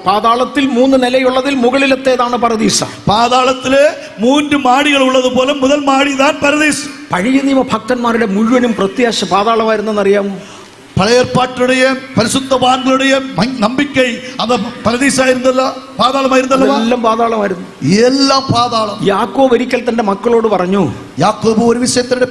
പാതാളത്തിൽ 3 നിലയുള്ളതിൽ മുകളിലത്തേതാണ് പറുദീസ. പാതാളത്തിലെ 3 മാടികൾ ഉള്ളത് പോലെ முதல் மாடி தான் பரதீஸ். പഴയ നിയമ ഭക്തന്മാരുടെ മുഴുവനും പ്രത്യാശ പാതാളമായിരുന്നെന്ന് അറിയാമോ? பழைய ஏற்பாட்டுடைய பரிசுத்தவான்களுடைய நம்பிக்கை அந்த பரதீசா இருந்தல்ல, பாதாளமா இருந்தல்ல, എല്ലാം പാതാളമായിരുന്നു. எல்லாம் பாதாளம். യാക്കോബ് ഒരിക്കൽ തന്റെ മക്കളോട് പറഞ്ഞു, യാക്കോബ് ഒരു വിഷയത്തിന്റെ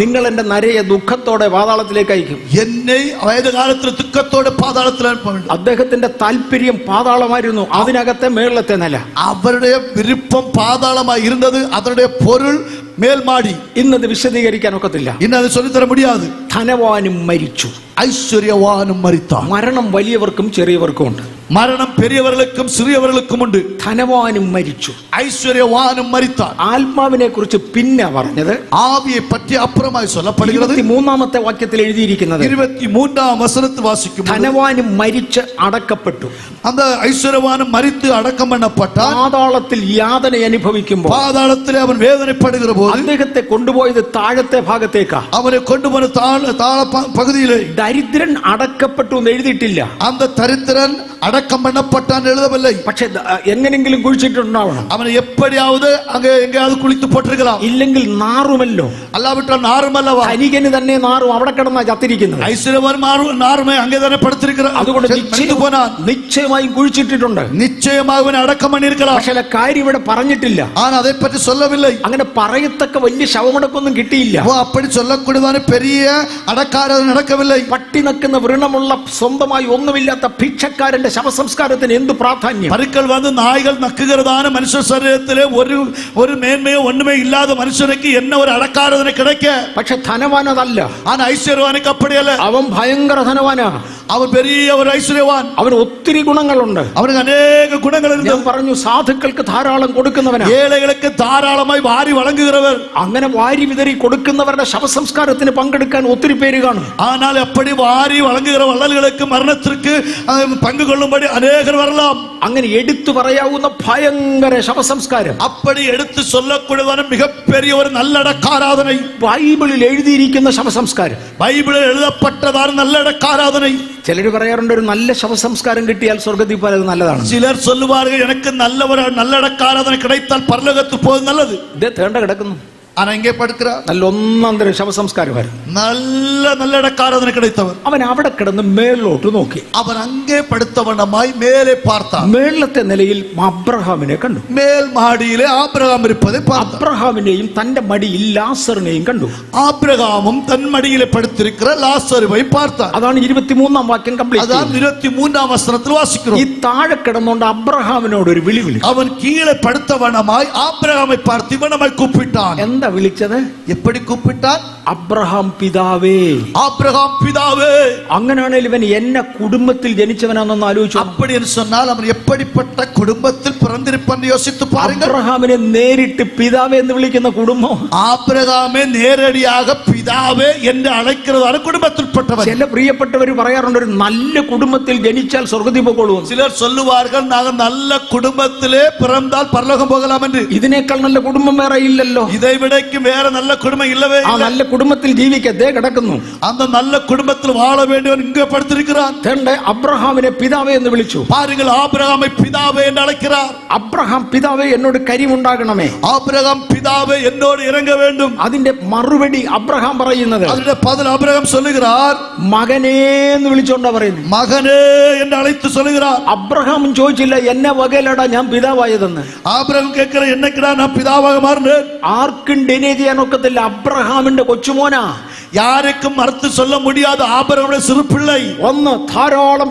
നിങ്ങൾ എന്റെ നരയെ ദുഃഖത്തോടെ പാതാളത്തിലേക്ക് അയക്കും. എന്നെ വയതുകാലത്തിൽ ദുഃഖത്തോടെ പാതാളത്തിൽ അയക്കും. അദ്ദേഹത്തിന്റെ താല്പര്യം പാതാളമായിരുന്നു, അതിനകത്തെ മേളത്തെ നില. അവരുടെ വിരുപ്പം പാതാളമായി ഇരുന്നത്, അവരുടെ പൊരുൾ മേൽമാടി. ഇന്നത് വിശദീകരിക്കാൻ ഒക്കത്തില്ല. ഇന്നത് ചൊല്ലിത്തര മുടിയാതെ. ധനവാനും മരിച്ചു, ഐശ്വര്യവാനും മരിത്താൻ. മരണം വലിയവർക്കും ചെറിയവർക്കും ഉണ്ട്. മരണം പെരിയവർക്കും സിറിയവർക്കും ഉണ്ട്. ധനവാനും മരിച്ചു, ഐശ്വര്യവാനും മരിത്താൻ. ആത്മാവിനെ കുറിച്ച് പിന്നെ പറഞ്ഞത്, ആവിയെ പറ്റി അപ്പുറമായി ചൊല്ലപ്പെടുന്നത് 23-ാമത്തെ വാക്യത്തിൽ എഴുതിയിരിക്കുന്നത്. 23-ാം വചനത്തിൽ വാസിക്കും, ധനവാനും മരിച്ച് അടക്കപ്പെട്ടു. அந்த ஐஸ்வர்யவானும் மரித்து அடக்கம் பண்ணப்பட்டான். പാതാളത്തിൽ യാതന അനുഭവിക്കുമ്പോൾ, പാതാളത്തിലെ അവൻ വേദനപ്പെടുகிற போது അദ്ദേഹത്തെ കൊണ്ടുപോയത് താഴത്തെ ഭാഗത്തേക്കാ. അവനെ കൊണ്ടുപോയ താഴ പകുതിയിലെ. ദരിദ്രൻ അടക്കപ്പെട്ടു എന്ന് എഴുതിയിട്ടില്ല. அந்த தரித்திரன் அடக்கம் பண்ணப்பட்டான் எழுதவில்லை. പക്ഷെ എങ്ങനെങ്കിലും കുഴിച്ചിട്ടുണ്ടാവണം. அவனை எப்படியாவது அங்கே எங்கேயாவது குளித்து போட்டிருக்கலாம். ഇല്ലെങ്കിൽ നാറുമല്ലോ. அல்லாவிட்டால் நாறுமல்லவா. ധനികന് തന്നെ നാറും, അവിടെ കിടന്നാ ചത്തിരിക്കുന്നത്. ஐஸ்வர்யவான் நாறுமே அங்கே தானே படுத்திருக்கிறார். അതുകൊണ്ട് നിശ്ചയമായും കുഴിച്ചിട്ടിട്ടുണ്ട്. நிச்சயமாக அவனை அடக்கம் பண்ணியிருக்கலாம். പക്ഷെ കാര്യം ഇവിടെ പറഞ്ഞിട്ടില്ല. ஆனா அதை பற்றி சொல்லவில்லை. അങ്ങനെ പറയത്തക്ക വലിയ ശവമടക്കൊന്നും കിട്ടിയില്ല. அப்படி சொல்லக்கூடியதான பெரிய அடக்காரம் நடக்கவில்லை. പട്ടി നക്കുന്ന വ്രണമുള്ള സ്വന്തമായി ഒന്നുമില്ലാത്ത ഭിക്ഷക്കാരന്റെ ശവസംസ്കാരത്തിന് എന്ത് പ്രാധാന്യം? പരുക്കൾ വന്ന് നായ്കൾ നക്കുകരതാണ് മനുഷ്യ ശരീരത്തിലെ ഒരു മേന്മയോ ഒന്നുമേ ഇല്ലാതെ മനുഷ്യനക്ക് എന്ന ഒരു അടക്കാരതിനെ കിടക്ക. പക്ഷെ ധനവാൻ അതല്ല. ആ ഐശ്വര്യവാനക്ക് അപ്പടിയല്ല. അവൻ ഭയങ്കര ധനവാനാ. അവൻ പെരിയ ഒരു ഐശ്വര്യവാൻ. അവന് ഒത്തിരി ഗുണങ്ങളുണ്ട്. അവന് അനേക ഗുണങ്ങളുണ്ട്. ഞാൻ പറഞ്ഞു, സാധുക്കൾക്ക് ധാരാളം കൊടുക്കുന്നവനാ. ഏழைകൾക്ക് ധാരാളമായി വാരി വഴങ്ങുகிறவர். അങ്ങനെ വാരി വിതറി കൊടുക്കുന്നവരുടെ ശവസംസ്കാരത്തിന് പങ്കെടുക്കാൻ ഒത്തിരി പേര് കാണും. ஆனால் அப்படி வாரி வழங்குகிற வள்ளல்களுக்கு மரணத்திற்கு பங்கு கொள்ளும்படி அநேகர் வரலாம். അങ്ങനെ എടുത്തു പറയാവുന്ന ഭയങ്കര ശവസംസ്കാരം, அப்படி எடுத்து சொல்லக்கூடியதான மிகப்பெரிய ஒரு நல்லடக்காராதனை, ബൈബിളിൽ എഴുതിയിരിക്കുന്ന ശവസംസ്കാരം, ബൈബിളിൽ എഴുതപ്പെട്ടതാണ് நல்லடக்காராதனை. ചിലർ പറയാറുണ്ട്, ഒരു നല്ല ശവസംസ്കാരം കിട്ടിയാൽ സ്വർഗ്ഗത്തിൽ പോയാൽ അത് നല്ലതാണ്. ചിലർ சொல்லுவார்கள், எனக்கு நல்லடக்காராதனை கிடைத்தால் பரலோகத்துக்கு போவது நல்லது. ഇത് തേണ്ട കിടക്കുന്നു. ஆனா எங்கே படுக்கிறார்? നല്ല ഒന്നാന്തര ശവസംസ്കാരമായിരുന്നു. நல்லடக்காராதனை கிடைத்தவர். അവൻ അവിടെ കിടന്ന് മേളിലോട്ട് നോക്കി. അവൻ അങ്ങേ പടുത്തവണ്ണമായി മേലെ പാർത്താൻ. മേളത്തെ നിലയിൽ അബ്രഹാമിനെ കണ്ടു. മേൽ മാടിയിലെ ആബ്രഹാം ഇരുപ്പதை பார்த்தார். അബ്രഹാമിനെയും തന്റെ മടിയിൽ ലാസറിനെയും കണ്ടു. ആബ്രഹാമും തൻ മടിയിലെ പടുത്തിരിക്കുന്ന ലാസറുவை பார்த்தார். അതാണ് 23-ാം വാക്യം കംപ്ലീറ്റ്. അതാണ് 23-ാം വചനത്തിൽ വാസിക്കുന്നു. ഈ താഴെ കിടന്നുകൊണ്ട് അബ്രഹാമിനോട് ഒരു വിളി വിളിച്ചു. അവൻ കീഴെ പടുത്തവണ്ണമായി ആബ്രഹാമെ பார்த்து ഇവനമായി കൂപ്പിട്ടാൻ. എന്താ വിളിച്ചത്? എപ്പടി കൂപ്പിട്ടാൻ? അബ്രഹാം പിതാവേ. ആബ്രഹാം പിതാവേ. അങ്ങനെയാണെങ്കിൽ ഇവൻ എന്നെ കുടുംബത്തിൽ ജനിച്ചവനാണെന്ന് ആലോചിച്ചു. அப்படி என்று சொன்னால் அவன் எப்படிப்பட்ட குடும்பத்தில் பிறந்திருப்பான் யோசித்து பாருங்கள். അബ്രഹാമിനെ നേരിട്ട് പിതാവേ എന്ന് വിളിക്കുന്ന കുടുംബം. ആബ്രഹാമെ നേരടിയാക പിതാവേ എന്ന് അழைக்கிறതാണ് കുടുംബത്തിൽപ്പെട്ടവൻ. ചില പ്രിയപ്പെട്ടവർ പറയാറുണ്ട്, ഒരു നല്ല കുടുംബത്തിൽ ജനിച്ചാൽ സ്വർഗ്ഗത്തിൽ പോകോളൂ. ചിലർ சொல்லுவார்கள், நாங்கள் நல்ல குடும்பத்திலே பிறந்தால் பரலோகம் போகலாம் என்று. ഇതിനേക്കാൾ നല്ല കുടുംബം വേറെ ഇല്ലല്ലോ. இதை விடக்கு வேற நல்ல குடும்பம் இல்லவே ആ നല്ല കുടുംബത്തിൽ ജീവിക്കത്തേ കിടക്കുന്നു. அந்த நல்ல குடும்பத்தில் வாழ வேண்டியவன் இங்கே படுத்திருக்கிறான். അബ്രഹാമിനെ പിതാവേ എന്ന് വിളിച്ചു. பாருங்கள், ஆபிரகாமை பிதாவே என்று அழைக்கிறார். അബ്രഹാം പിതാവേ എന്നോട് കരിവുണ്ടാകണമേ. ஆபிரகாம் பிதாவே என்னோடு இறங்க வேண்டும். അതിന്റെ മറുപടി അബ്രഹാം പറയുന്നത്, അതിന്റെ பதில் ஆபிரகாம் சொல்லுகிறார், മകനേ എന്ന് വിളിച്ചോണ്ടാ പറയുന്നത്. മകനേ എന്ന് അழைத்து சொல்லுகிறார். അബ്രഹാമും ചോദിച്ചില്ല, എന്നെ വകയിലടാ ഞാൻ പിതാവായതെന്ന്. ആബ്രഹാം കേൾക്കല, എന്നക്കിടാ ഞാൻ പിതാവാக മാറിனேன். ആർക്കും ഡിനേ ചെയ്യാൻ ഒക്കത്തില്ല. അബ്രഹാമിന്റെ കൊച്ചുമോനാ. யாருக்கும் மறுத்து சொல்ல முடியாத ஆபிரகாமுடைய சிறு பிள்ளை. ഒന്ന് ധാരാളം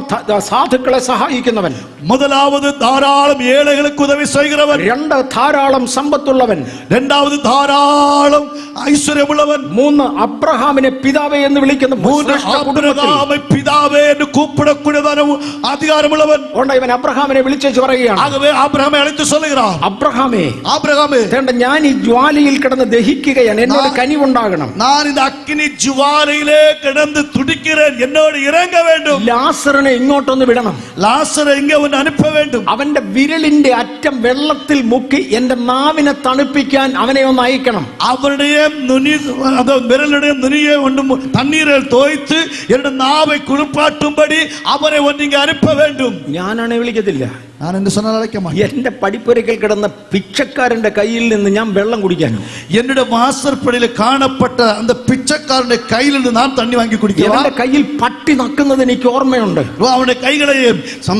സാധുക്കളെ സഹായിക്കുന്നവൻ, முதலாவது தாராளம் ஏழைகளுக்கு உதவி செய்கிறவன், രണ്ട് ധാരാളം സമ്പത്തുള്ളവൻ, இரண்டாவது தாராளம் ஐஸ்வர்யமுள்ளவன், മൂന്ന് അബ്രഹാമിനെ പിതാവേ എന്ന് വിളിക്കുന്ന ஆபிரகாமை பிதாவே என்று கூப்பிடக்கூடியதான அதிகாரமுள்ளவன். ഇവൻ അബ്രഹാമിനെ വിളിച്ചു പറയുകയാണ്. ஆகவே ஆபிரகாமை அழைத்து சொல்லுகிறான், അബ്രഹാമേ ஆபிரகாமே, ഞാൻ ഈ ജ്വാലയിൽ കിടന്ന് ദഹിക്കുകയാണ്, എന്നോട് കനിവുണ്ടാകണം. நான் இந்த அக்கினி ஜுவாலையிலே கிடந்து துடிக்கிறேன், என்னோடு இறங்க வேண்டும். ലാസറിനെ ഇങ്ങോട്ടൊന്ന് വിടണം. லாசரை இங்கே ஒன்று அனுப்ப வேண்டும். അവന്റെ വിരലിന്റെ അറ്റം വെള്ളത്തിൽ മുക്കി എന്റെ നാവിനെ തണുപ്പിക്കാൻ അവനെ ഒന്ന് അയക്കണം. அவருடைய நுனி, விரலுடைய நுனியை ஒன்று தண்ணீரில் தோய்த்து என்னுடைய நாவை குளிப்பாட்டும்படி அவரை ஒன்று இங்கே அனுப்ப வேண்டும். ഞാനാണെ വിളിക്കത്തില്ല. நான் என்று சொன்னால் அழைக்க மாட்டேன். എന്റെ പടിപ്പുരയ്ക്കൽ കിടന്ന പിച്ചക്കാരന്റെ കയ്യിൽ നിന്ന് ഞാൻ വെള്ളം കുടിക്കാനോ, என்னுடைய வாசற்படியில் காணப்பட்ட அந்த பிச்சைக்காரனுடைய கையில் இருந்து நான் தண்ணி வாங்கி குடிக்கிறேன். അവന്റെ കയ്യിൽ പട്ടി നക്കുന്നത് എനിക്ക് ഓർമ്മയുണ്ട്. அவனுடைய கைகளை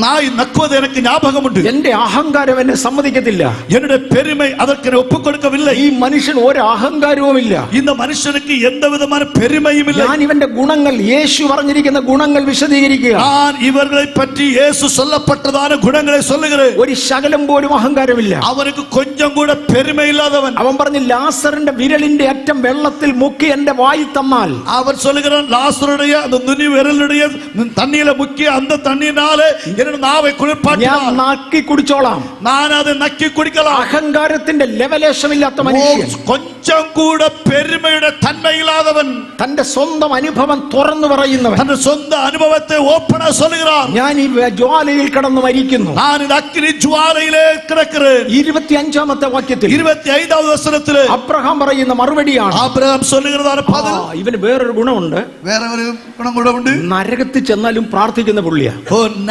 நாய் நக்குவது எனக்கு ஞாபகம் உண்டு. എന്റെ അഹങ്കാരം എന്നെ സമ്മതിക്കത്തില്ല. என்னுடைய பெருமை அதற்கு ஒப்புக் கொடுக்கவில்லை. ഈ മനുഷ്യൻ ഒരു അഹങ്കാരവും ഇല്ല. இந்த மனுஷனுக்கு எந்த விதமான பெருமையும் இல்லை. ഞാൻ ഇവന്റെ ഗുണങ്ങൾ, യേശു പറഞ്ഞിരിക്കുന്ന ഗുണങ്ങൾ വിശദീകരിക്കുക. நான் இவர்களை பற்றி இயேசு சொல்லப்பட்டதான குணங்களை சொல்லுகிறேன். ഒരു ശകലം പോലും അഹങ്കാരമില്ല. அவனுக்கு கொஞ்சம் கூட பெருமை இல்லாதவன். അവൻ പറഞ്ഞു, ലാസറിന്റെ വിരലിന്റെ അറ്റം വെള്ളത്തിൽ മുക്കി എന്റെ വായി തന്നാൽ, அவன் சொல்லுகிறான், லாசருடைய அந்த நுனி விரலுடைய தண்ணீரை முக்கிய அந்த தண்ணீராலே என்னுடைய நாவை குளிர்பாட்டினால் ഞാൻ നക്കി കുടിച്ചോളാം. நான் அதை நக்கி குடிக்கலாம். അഹങ്കാരത്തിന്റെ ലെവലേശമില്ലാത്ത മനുഷ്യൻ, கொஞ்சம் கூட பெருமைയുടെ தன்மை இல்லாதவன், തന്റെ സ്വന്തം അനുഭവം തുറന്നു പറയുന്നവൻ, தன் சொந்த அனுபவத்தை ஓப்பனா சொல்லுகிறான். ഞാൻ ഈ ജ്വാലയിൽ കിടന്ന് മരിക്കുന്നു. நான் இந்த அக்கினி ஜுவாலையிலே கிடக்கிறேன். 25-ാമത്തെ വാക്യത്തിൽ 25வது வசனத்திலே അബ്രഹാം പറയുന്ന മറുപടിയാണ്. ஆபிரகாம் சொல்லுகிறதான பதில். ഇവന് വേറൊരു ഗുണമുണ്ട്. வேற ஒரு குணம் கூட உண்டு. നരകത്തിൽ ചെന്നാലും പ്രാർത്ഥിക്കുന്ന പുള്ളിയാ.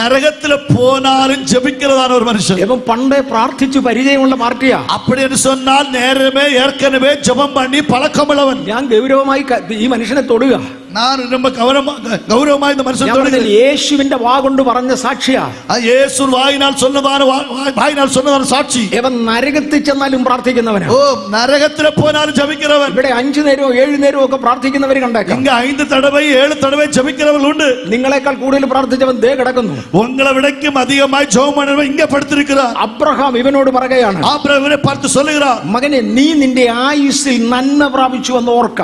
நரகத்துல போனாலும் ஜெபிக்கிறதான ஒரு மனுஷன். ഇവൻ പണ്ടേ പ്രാർത്ഥിച്ചു പരിചയമുള്ള പാർട്ടിയാ. அப்படி என்று சொன்னால் நேரமே ஏற்கனவே ஜெபம் பண்ணி பழக்கமுள்ளவன். ഞാൻ ഗൗരവമായി ഈ മനുഷ്യനെ തൊടുക. நான் ரொம்ப கௌரவமா இந்த மனுஷன் യേശുവിന്റെ വാ കൊണ്ട് പറഞ്ഞ സാക്ഷിയാ. இயேசு வாயினால் சொன்னதான சாட்சி. ഇവൻ നരകത്തിൽ ചെന്നാലും പ്രാർത്ഥിക്കുന്നവനാ. നരകത്തിൽ போனாலும் ஜெபிக்கிறவன். ഇവിടെ 5 നേരവും 7 നേരവും ഒക്കെ പ്രാർത്ഥിക്കുന്നവർ കണ്ടേക്കാം. இங்க 5 தடவை 7 தடவை ஜெபிக்கிறவர்கள் உண்டு. നിങ്ങളെക്കാൾ കൂടുതൽ പ്രാർത്ഥിച്ചവൻ ദേ കിടക്കുന്നു. உங்களை விடக்கும் அதிகமாய் ஜெபம் பண்ணவன் இங்க படுத்திருக்கிறார். അബ്രഹാം ഇവനോട് പറയുകയാണ്, ஆபிரகாமை பார்த்து சொல்லுகிறார், മകനെ, നീ നിന്റെ ആയുസ്സിൽ നന്മ പ്രാപിച്ചു എന്ന് ഓർക്ക.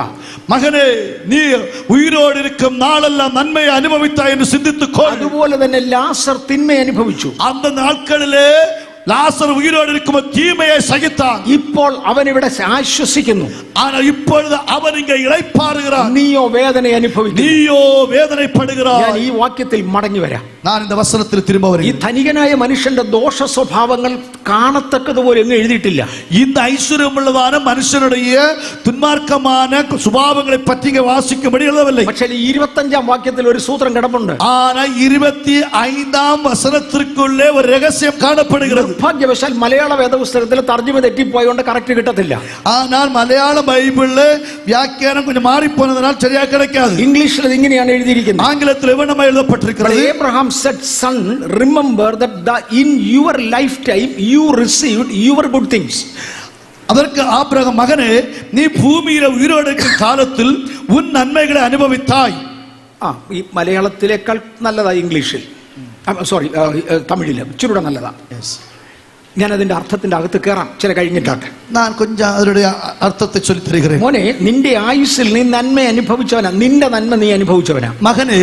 மகனே, நீ உயிரோடு இருக்கும் நாளெல்லாம் நன்மையை அனுபவித்தாய் என்று சிந்தித்துக்கொள். അതുപോലെ തന്നെ ലാസർ തിന്മ അനുഭവിച്ചു. அந்த நாட்களிலே லாசர் உயிரோடு இருக்கும் தீமையை சகித்தான். ഇപ്പോൾ അവൻ ഇവിടെ ആശ്വസിക്കുന്നു. ஆனால் இப்பொழுது அவன் இங்கே இளைப்பாறுகிறான். നീയോ വേദന അനുഭവിക്കുന്നു. நீயோ வேதனைப்படுகிறாய். ഞാൻ ഈ വാക്യത്തിൽ മടങ്ങി വരാം. நான் இந்த வசனத்தில் திரும்ப ഈ வருகிறேன். ധനികനായ മനുഷ്യന്റെ ദോഷ സ്വഭാവങ്ങൾ കാണത്തക്കതുപോലെ ഒന്നും എഴുതിയിട്ടില്ല. இந்த ஐஸ்வர்யமுள்ளதான மனுஷனுடைய துன்மார்க்கமான சுபாவங்களை பற்றி இங்கே வாசிக்கும்படி எழுதவில்லை. പക്ഷേ 25-ാം വാക്യത്തിൽ ഒരു സൂത്രം കിടപ്പുണ്ട്. ஆனால் 25ஆம் வசனத்திற்குள்ளே ஒரு ரகசியம் காணப்படுகிறது. നിർഭാഗ്യവശാൽ മലയാള വേദപുസ്തകത്തിൽ തർജ്ജിമ തെറ്റിപ്പോയോണ്ട് കറക്റ്റ് കിട്ടത്തില്ല. ஆனால் മലയാള ബൈബിളിലെ വ്യാഖ്യാനം கொஞ்சம் മാറി പോனதனால் சரியா கிடைக்காது. ഇംഗ്ലീഷിൽ ഇത് ഇങ്ങനെയാണ് എഴുതിയിരിക്കുന്നത്. ആംഗ്ലത്തിൽ ഇവനമായി എഴുതപ്പെട്ടിരിക്കുന്നത്, Abraham said, son, remember that in your lifetime you received your good things. அதற்கு ஆபிரகாம், மகனே, நீ பூமியில உயிரோடு இருக்கும் காலத்தில் உன் நன்மைகளை அனுபவித்தாய். ഈ മലയാളത്തിലേക്കാൾ നല്ലതാ ഇംഗ്ലീഷിൽ, സോറി തമിഴില് ഇച്ചിരൂടെ നല്ലതാ. ഞാൻ അതിന്റെ അർത്ഥത്തിന്റെ അകത്ത് കയറാം ചില കഴിഞ്ഞിട്ടാട്ടെ. நான் கொஞ்சம் அதனுடைய அர்த்தத்தை சொல்லி தருகிறேன். മോനെ, നിന്റെ ആയുസ്സിൽ നീ നന്മ അനുഭവിച്ചവനാ. നിന്റെ നന്മ നീ അനുഭവിച്ചവനാ. மகனே,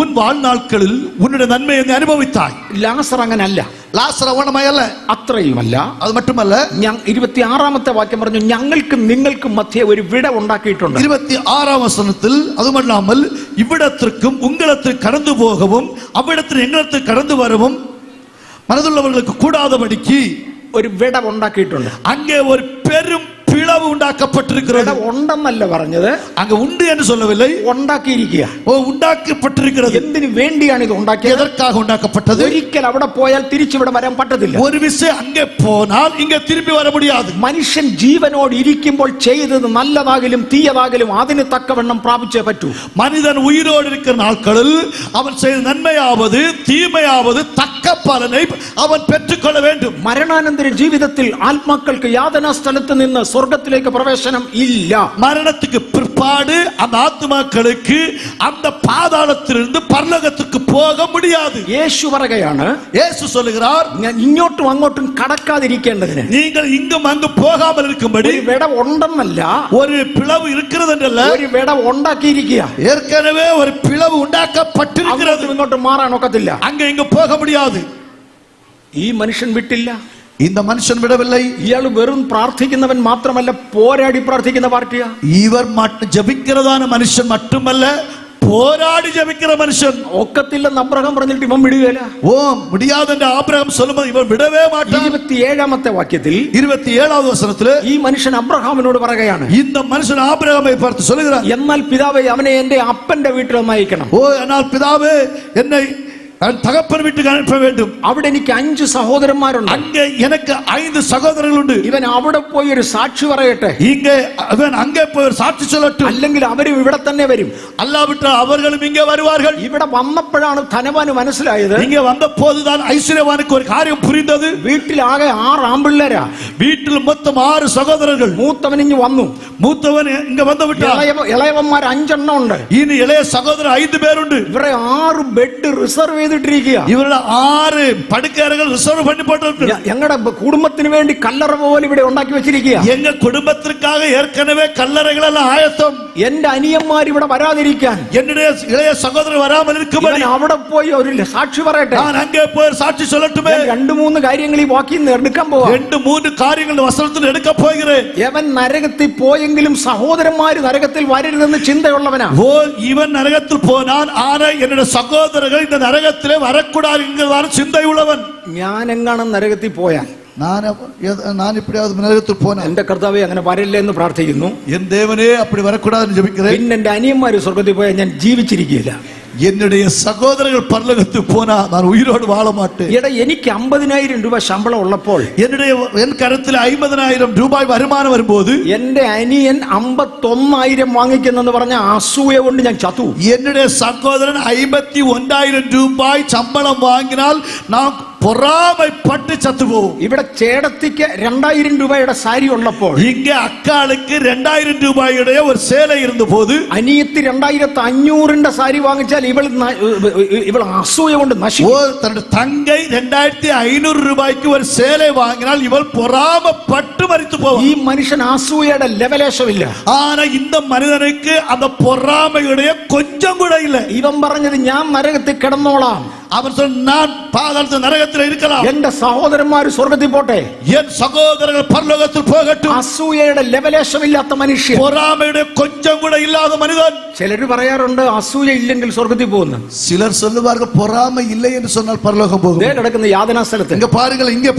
உன் வாழ்நாட்களில் உன்னுடைய நன்மையை நீ அனுபவித்தாய். ലാസർ അങ്ങനല്ല. லாசர் அவனமல்ல. അത്രയുമല്ല. அது மட்டுமல்ல, 26-ാമത്തെ വാക്യം പറഞ്ഞു, ഞങ്ങൾക്കും നിങ്ങൾക്കും മധ്യേ ഒരു വിട ഉണ്ടാക്കിയിട്ടുണ്ട്. 26ஆம் வசனத்தில், அதுமல்லாமல் இவ்விடத்திற்கும் உங்களிடத்தில் கடந்து போகவும் அவ்விடத்தில் எங்களிடத்தில் கடந்து வரவும் மனதுள்ளவர்களுக்கு கூடாதபடிக்கு ഒരു വിട ഉണ്ടാക്കിയിട്ടുണ്ട്. அங்கே ஒரு பெரும் பிளவு உண்டாக்கப்பட்டிருக்கிறது. ഉണ്ടെന്നല്ല പറഞ്ഞത്, அங்க உண்டு என்று சொல்லவில்லை, ഉണ്ടാക്കിയിരിക്കുക. உண்டாக்கப்பட்டிருக்கிறது. എന്തിനു വേണ്ടിയാണ് ഇത് ഉണ്ടാക്കിയത്? எதற்காக உண்டாக்கப்பட்டது? ഒരിക്കൽ അവിടെ പോയാൽ തിരിച്ചിവിടെ വരാൻ പറ്റത്തില്ല. ஒரு விஷயம் அங்கே போனால் இங்க திரும்பி வர முடியாது. മനുഷ്യൻ ജീവനോട് ഇരിക്കുമ്പോൾ ചെയ്തത് നല്ലതാകലും തീയതാകലും അതിന് തക്കവണ്ണം പ്രാപിച്ചേ പറ്റൂ. மனிதன் உயிரோடு இருக்கிற நாட்களில் அவன் செய்த நன்மையாவது தீமையாவது தக்க பலனை அவன் பெற்றுக்கொள்ள வேண்டும். മരണാനന്തര ജീവിതത്തിൽ ആത്മാക്കൾക്ക് യാതനാ സ്ഥലത്ത് നിന്ന് സ്വർഗത്തിൽ പരലോകത്തിലേക്ക് പ്രവേശനം ഇല്ല. மரணத்துக்கு பிற்பாடு அந்த ஆத்துமாக்களுக்கு அந்த பாதாளத்திலிருந்து பரலோகத்துக்கு போக முடியாது. യേശു പറയുകയാണ്, இயேசு சொல்லுகிறார், ഞാൻ ഇങ്ങോട്ടും അങ്ങോട്ടും കടക്കാതിരിക്കേണ്ടതിന് நீங்கள் இங்கும் அங்கு போகாமல் இருக்கும்படி ഒരു വിട ഉണ്ടെന്നല്ല, ஒரு பிளவு இருக்கிறது என்றல்ல, ഒരു വിട ഉണ്ടാക്കിയിരിക്കുക. ஏற்கனவே ஒரு பிளவு உண்டாக்கப்பட்டிருக்கிறது. അങ്ങോട്ടും ഇങ്ങോട്ടും മാറാൻ ഒക്കത്തില്ല. அங்க இங்க போக முடியாது. ഈ മനുഷ്യൻ വിട്ടില്ല. இந்த மனுஷன் விடவில்லை. ഇയാൾ വെറും പ്രാർത്ഥിക്കുന്നവൻ മാത്രമല്ല, പോരാടി പ്രാർത്ഥിക്കുന്ന പാർട്ടിയാ. இவர் ஜெபிக்கிறதான மனுஷன் மட்டுமல்ல, போராடி ஜெபிக்கிற மனுஷன். ഒക്കത്തില്ലെന്ന് അബ്രഹാം പറഞ്ഞിട്ട് ഇവൻ വിടുകയില്ല. ஓ முடியாது என்று ஆபிரகாம் சொல்லும்போது இவன் விடவே மாட்டான். 27ാമത്തെ വാക്യത്തിൽ 27வது வசனத்திலே ഈ മനുഷ്യൻ അബ്രഹാമിനോട് പറയുകയാണ്, இந்த மனுஷன் ஆபிரகாமை பார்த்து சொல்லுகிறார், എന്നാൽ പിതാവേ, അവനെ എന്റെ അപ്പന്റെ വീട്ടിൽ ഒന്ന് അയക്കണം. ஓ എന്നാൽ പിതാവേ, என்னை தகப்பன் வீட்டுக்கு அனுப்ப வேண்டும். അവിടെ എനിക്ക് 5 സഹോദരന്മാരുണ്ട്. அங்கே எனக்கு 5 சகோதரர்களுண்டு. ഇവൻ അവിടെ പോയി ഒരു സാക്ഷി പറയട്ടെ. இங்கே அவன் அங்கே போய் ஒரு சாட்சி சொல்லட்டும். അല്ലെങ്കിൽ അവരും ഇവിടെ തന്നെ വരും. அல்லாவிட்டால் அவர்களும் இங்கே வருவார்கள். ഇവിടെ വന്നപ്പോഴാണ് ധനവാന് മനസ്സിലായത്, இங்கே வந்த போதுதான் ஐஸ்வர்யவானுக்கு ஒரு காரியம் புரிந்தது. വീട്ടിൽ ആകെ 6 ആമ്പിള്ളേരാ. வீட்டில் மொத்தம் 6 சகோதரர்கள். മൂത്തവൻ ഇങ്ങ് വന്നു. மூத்தவன் இங்க வந்து விட்டான். ഇളയവന്മാർ 5 എണ്ണം ഉണ്ട്. இனி இளைய சகோதரர் 5 பேருண்டு. ഇവരെ 6 ബെഡ് റിസർവ് ചെയ്തിട്ടിരിക്കുക. இவரோட 6 படுக்கையறைகள் ரிசர்வ் பண்ணி போட்டிருக்கு. ഞങ്ങളുടെ കുടുംബത്തിന് വേണ്ടി കല്ലറ പോലെ ഇവിടെ ഉണ്ടാക്കി വെച്ചിരിക്കുക. எங்க குடும்பத்திற்காக ஏற்கனவே கல்லறைகள் எல்லாம் ஆயத்தம். എന്റെ അനിയന്മാർ ഇവിടെ വരാതിരിക്കാൻ, என்னுடைய இளைய சகோதரர் வராமல் இருக்கும்படி അവിടെ പോയി ഒരു സാക്ഷി പറയട്ടെ. நான் அங்கே போய் சாட்சி சொல்லட்டுமே. 2-3 കാര്യങ്ങൾ ഈ വാക്കിൽ നിന്ന് എടുക്കാൻ പോവാ. 2-3 காரியங்கள் வசனத்தில் எடுக்க போகிறேன். യവൻ നരകത്തിൽ പോയെങ്കിലും സഹോദരന്മാര് നരകത്തിൽ വരരുതെന്ന് ചിന്തയുള്ളവനാ. ஓ இவன் நரகத்தில் போனான், ஆனா என்னுடைய சகோதரர்கள் இந்த நரகத்திலே வரக்கூடாது என்கிறதான சிந்தை உள்ளவன். ഞാൻ എങ്ങാനും നരകത്തിൽ പോയാൽ, நான் இப்படியாவது நரகத்தில் போனேன், എന്റെ കർത്താവേ അങ്ങനെ വരല്ലേ എന്ന് പ്രാർത്ഥിക്കുന്നു. என் தேவனே அப்படி வரக்கூடாதுன்னு ஜெபிக்கிறேன். പിന്നെ എന്റെ അനിയന്മാര് സ്വർഗത്തിൽ പോയാൽ ഞാൻ ജീവിച്ചിരിക്കുകയില്ല. என்னுடைய சகோதரர்கள் பரலோகத்துக்கு போனா நான் உயிரோடு வாழ மாட்டேன். എടാ, എനിക്ക് 50,000 രൂപ ശമ്പളം ഉള്ളപ്പോൾ, என் கருத்தில் 50,000 ரூபாய் வருமானம் வரும்போது, എന്റെ അനിയൻ 51,000 വാങ്ങിക്കുന്നെന്ന് പറഞ്ഞ അസൂയ കൊണ്ട് ഞാൻ ചത്തു. என்னுடைய சகோதரன் 51,000 ரூபாய் சம்பளம் வாங்கினால் நான் பொறாமைப்பட்டு சத்து போவோம். ഇവിടെ ചേടത്തിക്ക് 2,000 രൂപയുടെ സാരി ഉള്ളപ്പോൾ, இங்க அக்காளுக்கு 2,000 ரூபாயுடைய ஒரு சேலை இருந்த போது, അനിയത്തി 2,500 സാരി വാങ്ങിച്ചാൽ ഇവൾ അസൂയ കൊണ്ട് നശിക്കും. தன்னுடைய தங்கை 2,500 ரூபாய்க்கு ஒரு சேலை வாங்கினால் இவள் பொறாமைப்பட்டு மரித்து போவாள். ഈ മനുഷ്യൻ അസൂയയുടെ ലെവലേശമില്ല. ஆனா இந்த மனிதனுக்கு அந்த பொறாமையுடைய கொஞ்சம் கூட இல்லை. ഇവൻ പറഞ്ഞത്, ഞാൻ നരകത്തിൽ കിടന്നോളാം, அவன் சொன்ன, நான் பாதாளத்தில் நரகத்தில் இருக்கலாம், എന്റെ സഹോദരന്മാർ സ്വർഗത്തിൽ പോട്ടെ, என் சகோதரர்கள் பரலோகத்தில் போகட்டும். അസൂയയുടെ ലെവലേശമില്ലാത്ത മനുഷ്യൻ, பொறாமையுடைய கொஞ்சம் கூட இல்லாத மனிதன். ചിലര് പറയാറുണ്ട് അസൂയ ഇല്ലെങ്കിൽ സ്വർഗത്തിൽ പോകുന്നു. சிலர் சொல்லுவார்கள் பொறாமை இல்லை என்று சொன்னால் பரலோகம் போகும். കിടക്കുന്ന യാതനാ സ്ഥലത്ത് இங்க பாருங்கள், இங்க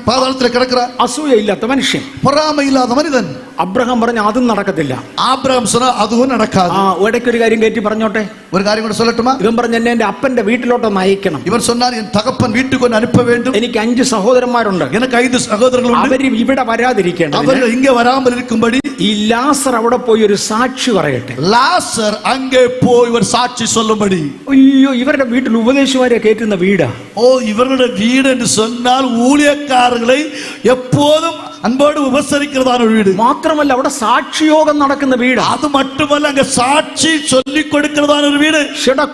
பாதாளத்தில் கிடக்கிறார் അസൂയ ഇല്ലാത്ത മനുഷ്യൻ. பொறாமை இல்லாத மனிதன். അബ്രഹാം പറഞ്ഞു അതും നടക്കത്തില്ല. ஆபிரகாம் சொன்னா அதுவும் நடக்காது. ഇടയ്ക്കൊരു കാര്യം കയറ്റി പറഞ്ഞോട്ടെ. ஒரு കാര്യം கூட சொல்லட்டுமா? ഇവൻ പറഞ്ഞു, എന്നെ എന്റെ അപ്പന്റെ വീട്ടിലോട്ടൊന്ന് അയക്കണം. இவர் சொன்னார், என் தகப்பன் வீட்டுக்கு ஒன்று அனுப்ப வேண்டும். എനിക്ക് 5 സഹോദരന്മാരുണ്ട്. எனக்கு 5 സഹോദരങ്ങൾ ഉണ്ട്. അവര് ഇവിടെ വരാതിരിക്കേണ്ട, அவர்கள் இங்கே வராமல் இருக்கும்படி ഈ ലാസർ അവിടെ പോയി ഒരു സാക്ഷി പറയട്ടെ. லாசர் அங்கே போய் ஒரு சாட்சி சொல்லும்படி. അയ്യോ, ഇവരുടെ വീട്ടിൽ ഉപദേശിമാരെ കയറ്റുന്ന വീടാ. ஓ இவர்களுடைய வீடு என்று சொன்னால் ஊழியக்காரர்களை எப்போதும் அன்போடு உபசரிக்கிறதான வீடு. മാത്രമല്ല അവിടെ സാക്ഷിയോഗം നടക്കുന്ന വീട്. அது மட்டுமல்ல, அங்க சாட்சி சொல்லி கொடுக்கிறதான ஒரு வீடு.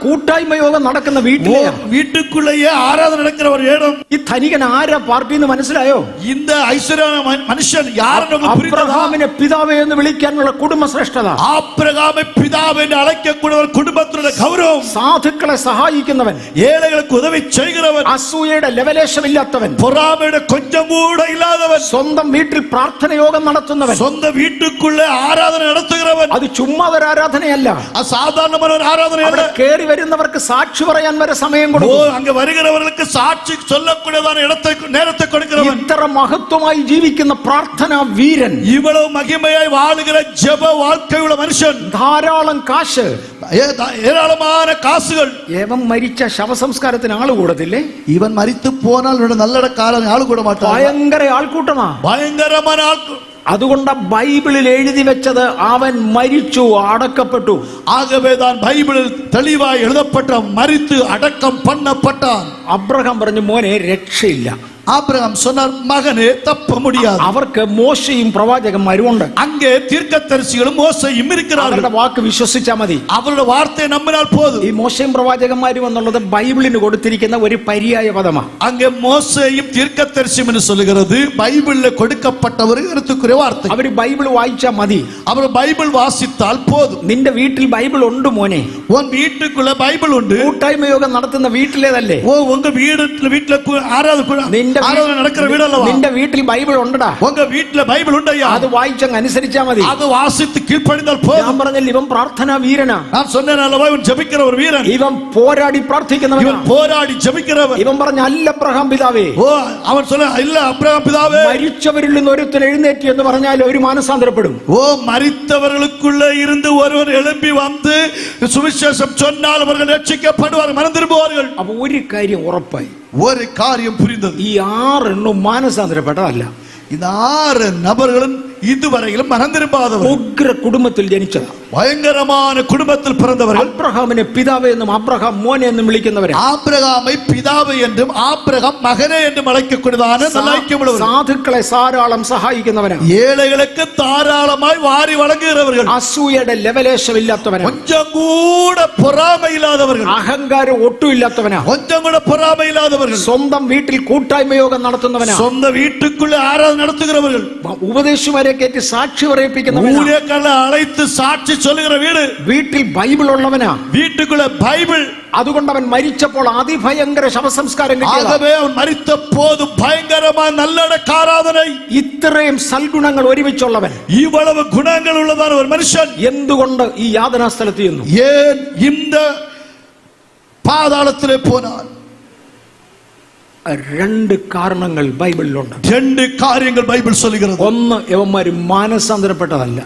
കൂട്ടായ്മ യോഗം നടക്കുന്ന വീട്ടിലെ வீட்டுக்குள்ளேயே ஆராதனை நடக்கிற ஒரு இடம். ഈ ധനികൻ ആരാ പാർട്ടിന്ന് മനസ്സിലായോ? இந்த ஐஸ்வர்யமான மனுஷன் யாரென்னு അബ്രഹാമിനെ പിതാവേ എന്ന് വിളിക്കാനുള്ള കുടുംബ ശ്രേഷ്ഠത, ஆபிரகாமை பிதாவே என்று அழைக்கக்கூடிய ஒரு குடும்பத்தினுடைய கௌரவம், സാധുക്കളെ സഹായിക്കുന്നവൻ, ஏழைகளுக்கு உதவி செய்கிறவன், അസൂയയുടെ ലെവലേശമില്ലാത്തവൻ, பொறாமைയുടെ கொஞ்சம் கூட இல்லாதவன், സ്വന്തം വീട്ടിൽ പ്രാർത്ഥന യോഗം നടത്തുന്നവൻ, சொந்த வீட்டுக்குள்ளே ஆராதனை നടത്തുகிறവൻ. അത് ചുമ്മാ ഒരു ആരാധനയല്ല, அசாதாரணமான ஒரு ஆராதனை அல்ல. കേറി വരുന്നവർക്ക് സാക്ഷി പറയാൻ വരെ സമയം കൊടുക്കും. அங்க வருகிறவர்களுக்கு சாட்சி சொல்லக்கூடியதான இடத்தை நேரத்தை கொடுக்கிறவன். ഇത്ര മഹത്വമായി ജീവിക്കുന്ന പ്രാർത്ഥനാ വീരൻ, இவ்வளவு மகிமையாய் வாழுகிற ஜெப வாழ்க்கையுள்ள மனுஷன், ധാരാളം കാശ്, ஏராளமான காசுகள். ഏവം മരിച്ച ശവസംസ്കാരത്തിന് ആള് കൂടത്തില്ലേ? இவன் மரித்து போனால் நல்லடக்காரன் ஆளு கூட மாட்டான். ഭയങ്കര ആൾക്കൂട്ടമാ, பயங்கரமான ஆள். അതുകൊണ്ട് ബൈബിളിൽ എഴുതി വെച്ചത് അവൻ മരിച്ചു അടക്കപ്പെട്ടു. ஆகவேதான் பைபிளில் தெளிவாய் எழுதப்பட்ட மரித்து அடக்கம் பண்ணப்பட்டான். അബ്രഹാം പറഞ്ഞു, മോനെ രക്ഷയില്ല. ஆபிரகாம் சொன்னார், மகனே தப்ப முடியாது. അവർക്ക് മോശയും പ്രവാചകന്മാരും ഉണ്ട്. அங்கே தீர்க்கதரிசிகளும் மோசேயும் இருக்கிறார்கள். അവരുടെ വാക്ക് വിശ്വസിച്ചാൽ മതി. அவருடைய வார்த்தையை நம்பினால் போதும். ഈ മോശയും പ്രവാചകന്മാരും എന്നുള്ളത് ബൈബിളിന് കൊടുത്തിരിക്കുന്ന ഒരു പര്യായ പദമാണ്. அங்கே மோசேயும் தீர்க்கதரிசியும் என்று சொல்லுகிறது பைபிளில் கொடுக்கப்பட்ட ஒரு கருத்துக்குரிய வார்த்தை. അവർ ബൈബിൾ വായിച്ചാൽ മതി. அவர் பைபிள் வாசித்தால் போதும். നിന്റെ വീട്ടിൽ ബൈബിൾ ഉണ്ട് മോനെ. உன் வீட்டுக்குள்ள பைபிள் உண்டு. കൂട്ടായ്മ യോഗം നടത്തുന്ന വീട്ടിലേതല്ലേ? ஓ உங்க வீட்டுல ஆராதனை நடக்கிற வீடு அல்லவா? നിന്റെ വീട്ടിൽ ബൈബിൾ ഉണ്ടടാ. உங்க வீட்டுல பைபிள் உண்டையா? അത് വായിച്ചങ്ങ് അനുസരിച്ചാൽ മതി. அது வாசித்து கீழ்ப்படிந்தால் போதும். ഞാൻ പറഞ്ഞില്ല ഇവൻ പ്രാർത്ഥനാ വീരനാ. நான் சொன்னேன் அல்லவா, இவன் ஜெபிக்கிற ஒரு வீரன். ഇവൻ പോരാടി പ്രാർത്ഥിക്കുന്നവനാ. இவன் போராடி ஜெபிக்கிறவன். ഇവൻ പറഞ്ഞ അല്ല അബ്രഹാം പിതാവേ. ஓ அவன் சொல்ல இல்ல அப்ரஹாம் பிதாவே. മരിച്ചവരിൽ നിന്ന് ഒരുത്തൻ എഴുന്നേറ്റ് എന്ന് പറഞ്ഞാൽ ഒരു മാനസാന്തരപ്പെടും. ஓ மரித்தவர்களுக்குள்ள இருந்து ஒருவர் எழும்பி வந்து சுவிசேஷம் சொன்னால் அவர்கள் ரட்சிக்கப்படுவார்கள், மனம் திரும்புவார்கள். അപ്പൊ ഒരു കാര്യം ഉറപ്പായി. ஒரு காரியம் புரிந்தது. ഈ 6 എണ്ണം മാനസാന്തരപ്പെട്ടതല്ല. இந்த 6 நபர்களும் இதுவரையிலும் மனம் திரும்பாதவர்கள். ഉഗ്ര കുടുംബത്തിൽ ജനിച്ചതാ. பயங்கரமான குடும்பத்தில் பிறந்தவர்கள். അബ്രഹാമിനെ പിതാവേ എന്നും അബ്രഹാം മോനെ എന്നും വിളിക്കുന്നവരെ. ஆபிரகாமை பிதாவே என்றும் ஆபிரகாம் மகனே என்றும் அழைக்கக்கூடியதான ஐக்கியமுள்ளவர்கள். സാധുക്കളെ ധാരാളം സഹായിക്കുന്നവരാ. ஏழைகளுக்கு தாராளமாய் வாரி வழங்குகிறவர்கள். അസൂയയുടെ ലെവലേശം ഇല്ലാത്തവനാ. கொஞ்சம் கூட பொறாமை இல்லாதவர்கள். അഹങ്കാരം ഒട്ടും ഇല്ലാത്തവനാ. கொஞ்சம் கூட பொறாமை இல்லாதவர்கள். സ്വന്തം വീട്ടിൽ കൂട്ടായ്മ യോഗം നടത്തുന്നവനാ. சொந்த வீட்டுக்குள்ள ஆராதனை நடத்துகிறவர்கள். ഉപദേശിമാരെ കേറ്റി സാക്ഷി പറയിപ്പിക്കുന്നവനാ. ஊழியர்களை அழைத்து சாட்சி சொல்லுகிற வீடு. വീട്ടിൽ ബൈബിൾ ഉള്ളവനാ. வீட்டுக்குள்ள பைபிள். അതുകൊണ്ട് അവൻ മരിച്ചപ്പോൾ അതിഭയങ്കര ശവസംസ്കാരം കിട്ടി. ஆகவே அவன் மரித்த போது பயங்கரமான நல்லடக்க ஆராதனை. ഇത്രയും സൽഗുണങ്ങൾ ഒരുമിച്ചുള്ളവൻ, இவ்வளவு குணங்கள் உள்ளதான ஒரு மனுஷன் എന്തുകൊണ്ട് ഈ യാതനാ സ്ഥലത്ത് ചെന്നു? ஏன் இந்த பாதாளத்திலே போனான்? 2 കാരണങ്ങൾ ബൈബിളിലുണ്ട്. 2 காரியங்கள் பைபிள் சொல்லுகிறது. ഒന്ന്, യവന്മാർ മാനസാന്തരപ്പെട്ടതല്ല.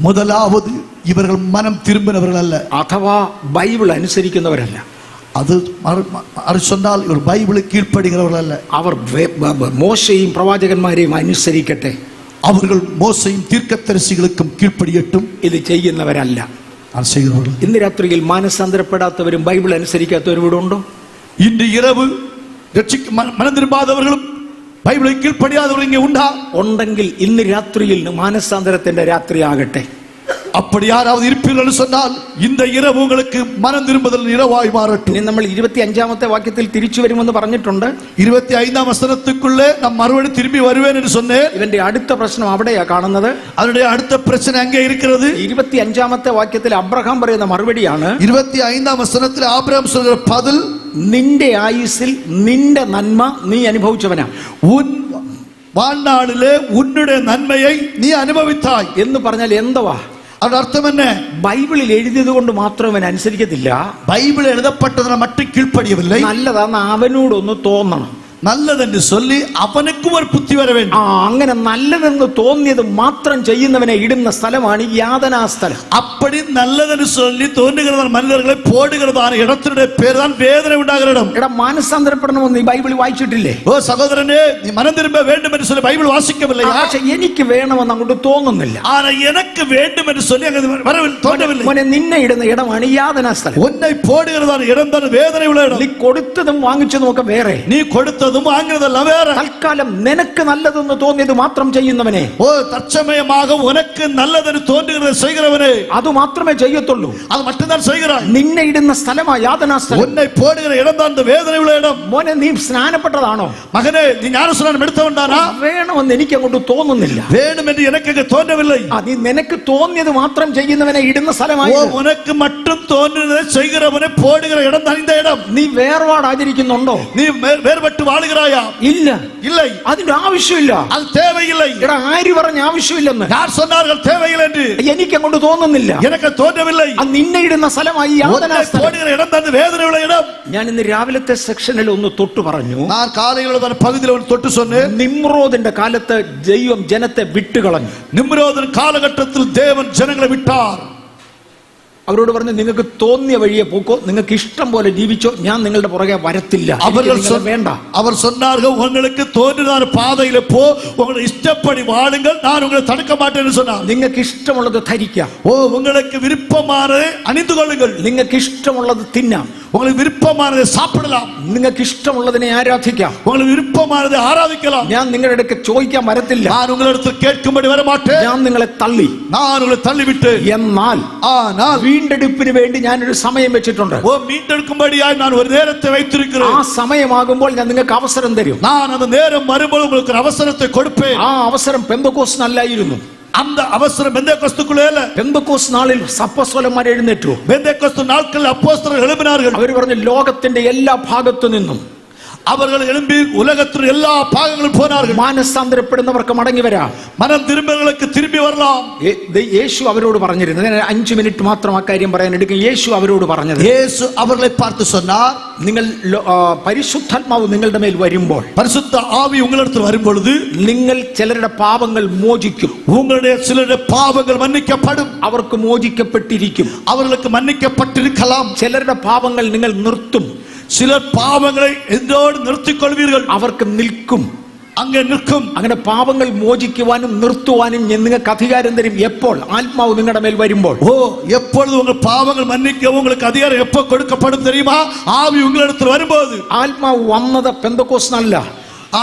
முதலாவது, இவர்கள் மனம் திரும்பினவர்கள் அல்ல. അഥവാ ബൈബിൾ അനുസരിക്കുന്നവരല്ല. அது சொன்னால் இவர் பைபிளுக்கு கீழ்ப்படுகிறவர்கள் அல்ல. അവർ മോശയും പ്രവാചകന്മാരെയും അനുസരിക്കട്ടെ. அவர்கள் மோசையும் தீர்க்கதரிசிகளுக்கும் கீழ்ப்படியட்டும். ഇത് ചെയ്യുന്നവരല്ല. செய்கிறவர்கள். ഇന്ന് രാത്രിയിൽ മാനസാന്തരപ്പെടാത്തവരും ബൈബിൾ അനുസരിക്കാത്തവരും ഇവിടെ ഉണ്ടോ? இன்று இரவு மனம் திரும்பாதவர்களும் ബൈബിളിൽ കീഴ്പടിയാதவர்கள் இங்கே உண்டா? ഉണ്ടെങ്കിൽ ഇന്ന് രാത്രിയിൽ മാനസാന്തരത്തിന്റെ രാത്രി ആകട്ടെ. அப்படி யாராவது இருப்பீர்கள் சொன்னால் இந்த இரவு உங்களுக்கு மனம் திரும்புதல் இரவாய் மாறட்டும். നമ്മൾ 25ാമത്തെ വാക്യത്തിൽ തിരിച്ചു വരുമെന്ന് പറഞ്ഞിട്ടുണ്ട്. 25ാം വസനத்துக்குள்ளே நான் மறுபடி திரும்பி வருவேன் என்று சொன்னேன். ഇവന്റെ അടുത്ത പ്രശ്നം അവിടെയാ കാണുന്നത്. அவருடைய அடுத்த பிரச்சனை அங்கே இருக்கிறது. 25ാമത്തെ വാക്യത്തിൽ അബ്രഹാം പറയുന്ന മറുപടിയാണ്. 25ാം വസനത്തിൽ ആബ്രഹാം சொல்ற பதில், നിന്റെ ആയുസ്സിൽ നിന്റെ നന്മ നീ അനുഭവിച്ചവനാ. உன் வாழ்நாளிலே உன்னுடைய நன்மையை நீ அனுபவித்தாய் എന്ന് പറഞ്ഞാൽ എന്തുവാ? அதன் அர்த்தம் என்ன? ബൈബിളിൽ എഴുതിയത് കൊണ്ട് മാത്രം അവൻ അനുസരിക്കത്തില്ല. பைபிள் எழுதப்பட்டதனை மட்டும் கீழ்ப்படியவில்லை. നല്ലതാന്ന് അവനോടൊന്ന് തോന്നണം. நல்லதென்று சொல்லி அவனுக்கும் ஒரு புத்தி வர வேண்டும். അങ്ങനെ നല്ലതെന്ന് തോന്നിയത് മാത്രം ചെയ്യുന്നവനെ ഇടുന്ന സ്ഥലമാണ് യാതനാ സ്ഥലം. அப்படி நல்லதென்று சொல்லி தோன்றுகிறதான மனிதர்களை போடுகிறதான இடத்தினுடைய பேர் தான் வேதனை உண்டாகிற இடம். എടാ, മാനസാന്തരപ്പെടണമെന്ന് ഈ ബൈബിൾ വായിച്ചിട്ടില്ലേ? ஓ சகோதரனே, நீ மனம் திரும்ப வேண்டும் என்று சொல்லி பைபிள் வாசிக்கவில்லை. പക്ഷെ എനിക്ക് വേണമെന്ന് അങ്ങോട്ട് തോന്നുന്നില്ല. ஆனா எனக்கு வேண்டும் என்று சொல்லி அங்கே தோன்றவில்லை. മോനെ, നിന്നെ ഇടുന്ന ഇടമാണ് യാതനാ സ്ഥലം. உன்னை போடுகிறதான இடம் தான் வேதனை உள்ள இடம். നീ കൊടുത്തതും വാങ്ങിച്ചതും ഒക്കെ വേറെ. நீ கொடுத்ததும் வாங்கினதெல்லாம் வேற. തൽക്കാലം നിനക്ക് നല്ലതെന്ന് തോന്നിയത് മാത്രം ചെയ്യുന്നവനെ, ஓ தற்சமயமாக உனக்கு நல்லதென்று தோன்றுகிறதை செய்கிறவனே, അത് മാത്രമേ ചെയ്യത്തുള്ളൂ. அது மட்டும்தான் செய்கிறாய். നിന്നെ ഇടുന്ന സ്ഥലമാ യാതനാ സ്ഥലം. உன்னை போடுகிற இடம் தான் இந்த வேதனை உள்ள இடம். മോനെ, നീ സ്നാനപ്പെട്ടതാണോ? மகனே, நீ ஞானஸ்நானம் எடுத்தவன்தானா? വേണമെന്ന് എനിക്ക് അങ്ങോട്ട് തോന്നുന്നില്ല. வேணும் என்று எனக்கு அங்கே தோன்றவில்லை. നീ നിനക്ക് തോന്നിയത് മാത്രം ചെയ്യുന്നവനെ ഇടുന്ന സ്ഥലമായി. உனக்கு மட்டும் தோன்றுகிறதை செய்கிறவனை போடுகிற இடம் தான் இந்த இடம். നീ വേർപാട് ആചരിക്കുന്നുണ്ടോ? நீ வேறுபட்டு வாழுகிறாயா? ഇല്ല, இல்லை. അതിന്റെ ആവശ്യമില്ല. அது தேவையில்லை. എടാ, ആര് പറഞ്ഞ ആവശ്യമില്ലെന്ന്? யார் சொன்னார்கள் தேவையில்லை என்று? എനിക്ക് അങ്ങോട്ട് തോന്നുന്നില്ല. எனக்கு தோன்றவில்லை. അത് നിന്നെ ഇടുന്ന സ്ഥലമായി യാതനാ സ്ഥലം. போடுகிற இடம் தான் வேதனை உள்ள இடம். ഞാൻ ഇന്ന് രാവിലത്തെ സെക്ഷനിൽ ഒന്ന് തൊട്ടു പറഞ്ഞു. நான் காலையில் பகுதியில் ஒரு தொட்டு சொன்னேன். നിമ്രോദിന്റെ കാലത്ത് ദൈവം ജനത്തെ വിട്ടുകളഞ്ഞു. நிம்ரோதின் காலகட்டத்தில் தேவன் ஜனங்களை விட்டார். അവരോട് പറഞ്ഞു, നിങ്ങൾക്ക് തോന്നിയ വഴിയെ പോക്കോ, നിങ്ങൾക്ക് ഇഷ്ടം പോലെ ജീവിച്ചോ, ഞാൻ നിങ്ങളുടെ പുറകെ വരത്തില്ല. വേണ്ട. அவர் சொன்னார்கள், உங்களுக்கு தோன்றினான பாதையில போ, உங்களை இஷ்டப்படி வாழுங்கள், நான் உங்களை தடுக்க மாட்டேன் என்று சொன்னார். നിങ്ങൾക്ക് ഇഷ്ടമുള്ളത് ധരിക്കാം. ஓ, உங்களுக்கு விருப்பமானதை அணிந்து கொள்ளுங்கள். നിങ്ങൾക്ക് ഇഷ്ടമുള്ളത് തിന്നാം. உங்களுக்கு விருப்பமானதை சாப்பிடலாம், നിങ്ങൾക്ക് ഇഷ്ടമുള്ളതിനെ ആരാധിക്കാം. உங்களுக்கு விருப்பமானதை ஆராதிக்கலாம். ഞാൻ നിങ്ങളുടെ അടുക്ക് ചോദിക്കാൻ വരത്തില്ല. நான் உங்களிடத்தில் கேட்கும்படி வர மாட்டேன். ഞാൻ നിങ്ങളെ തള്ളി, நான் உங்களை தள்ளிவிட்டு. എന്നാൽ ஆனால் വീണ്ടെടുപ്പിന് വേണ്ടി ഞാനൊരു സമയം വെച്ചിട്ടുണ്ട്. மீண்டெடுக்கும்படியாய் நான் ஒரு நேரத்தை வைத்திருக்கிறேன். ആ സമയമാകുമ്പോൾ ഞാൻ നിങ്ങൾക്ക് അവസരം തരും. நான் அந்த நேரம் வரும்போது உங்களுக்கு ஒரு அவசரத்தை கொடுப்பேன். ആ അവസരം പെന്തക്കോസ്തിനല്ലായിരുന്നു. அந்த அவசரம் பெந்தேகோஸ்துக்குள்ளே இல்ல. പെന്തക്കോസ്ത് നാളിൽ അപ്പോസ്തലന്മാർ എഴുന്നേറ്റു. பெந்தேகோஸ்து நாட்களில் அப்போஸ்தலர்கள் எழும்பினார்கள். അവർ പറഞ്ഞു ലോകത്തിന്റെ എല്ലാ ഭാഗത്തു നിന്നും அவர்கள் எழும்பி உலகத்தின் எல்லா பாகங்களும் போனார்கள். മാനസാന്തരപ്പെടുന്നവർക്ക് മടങ്ങി വരാം, மனம் திரும்பவர்களுக்கு திரும்பி வரலாம். യേശു അവരോട് പറഞ്ഞിരുന്നത്. 5 മിനിറ്റ് മാത്രം ആ കാര്യം പറയാൻ എടുക്കും. യേശു അവരോട് പറഞ്ഞത്, இயேசு அவர்களை பார்த்து சொன்னார், നിങ്ങൾ പരിശുദ്ധാത്മാവ് നിങ്ങളുടെ മേൽ വരുമ്പോൾ, பரிசுத்த ஆவி உங்களிடத்தில் வரும் பொழுது നിങ്ങൾ ചിലരുടെ പാപങ്ങൾ മോചിക്കും. உங்களுடைய சிலருடைய பாவங்கள் மன்னிக்கப்படும். അവർക്ക് മോചിക്കപ്പെട്ടിരിക്കും. அவர்களுக்கு மன்னிக்கப்பட்டிருக்கலாம். ചിലരുടെ പാപങ്ങൾ നിങ്ങൾ നിർത്തും. சிலர் பாவங்களை எந்தோடு நிறுத்திக் கொள்வீர்கள். അവർക്ക് നിൽക്കും, அங்கே நிற்கும். അങ്ങനെ പാപങ്ങൾ മോചിക്കുവാനും നിർത്തുവാനും നിങ്ങൾക്ക് അധികാരം തരും. എപ്പോൾ? ആത്മാവ് നിങ്ങളുടെ മേൽ വരുമ്പോൾ. எப்பொழுது உங்கள் பாவங்கள் மன்னிக்கவும் உங்களுக்கு அதிகாரம் எப்போ கொடுக்கப்படும் தெரியுமா? ஆவி உங்களிடத்தில் வரும்போது. ആത്മാവ് വന്നത് പെന്തക്കോസ്തിനല്ല.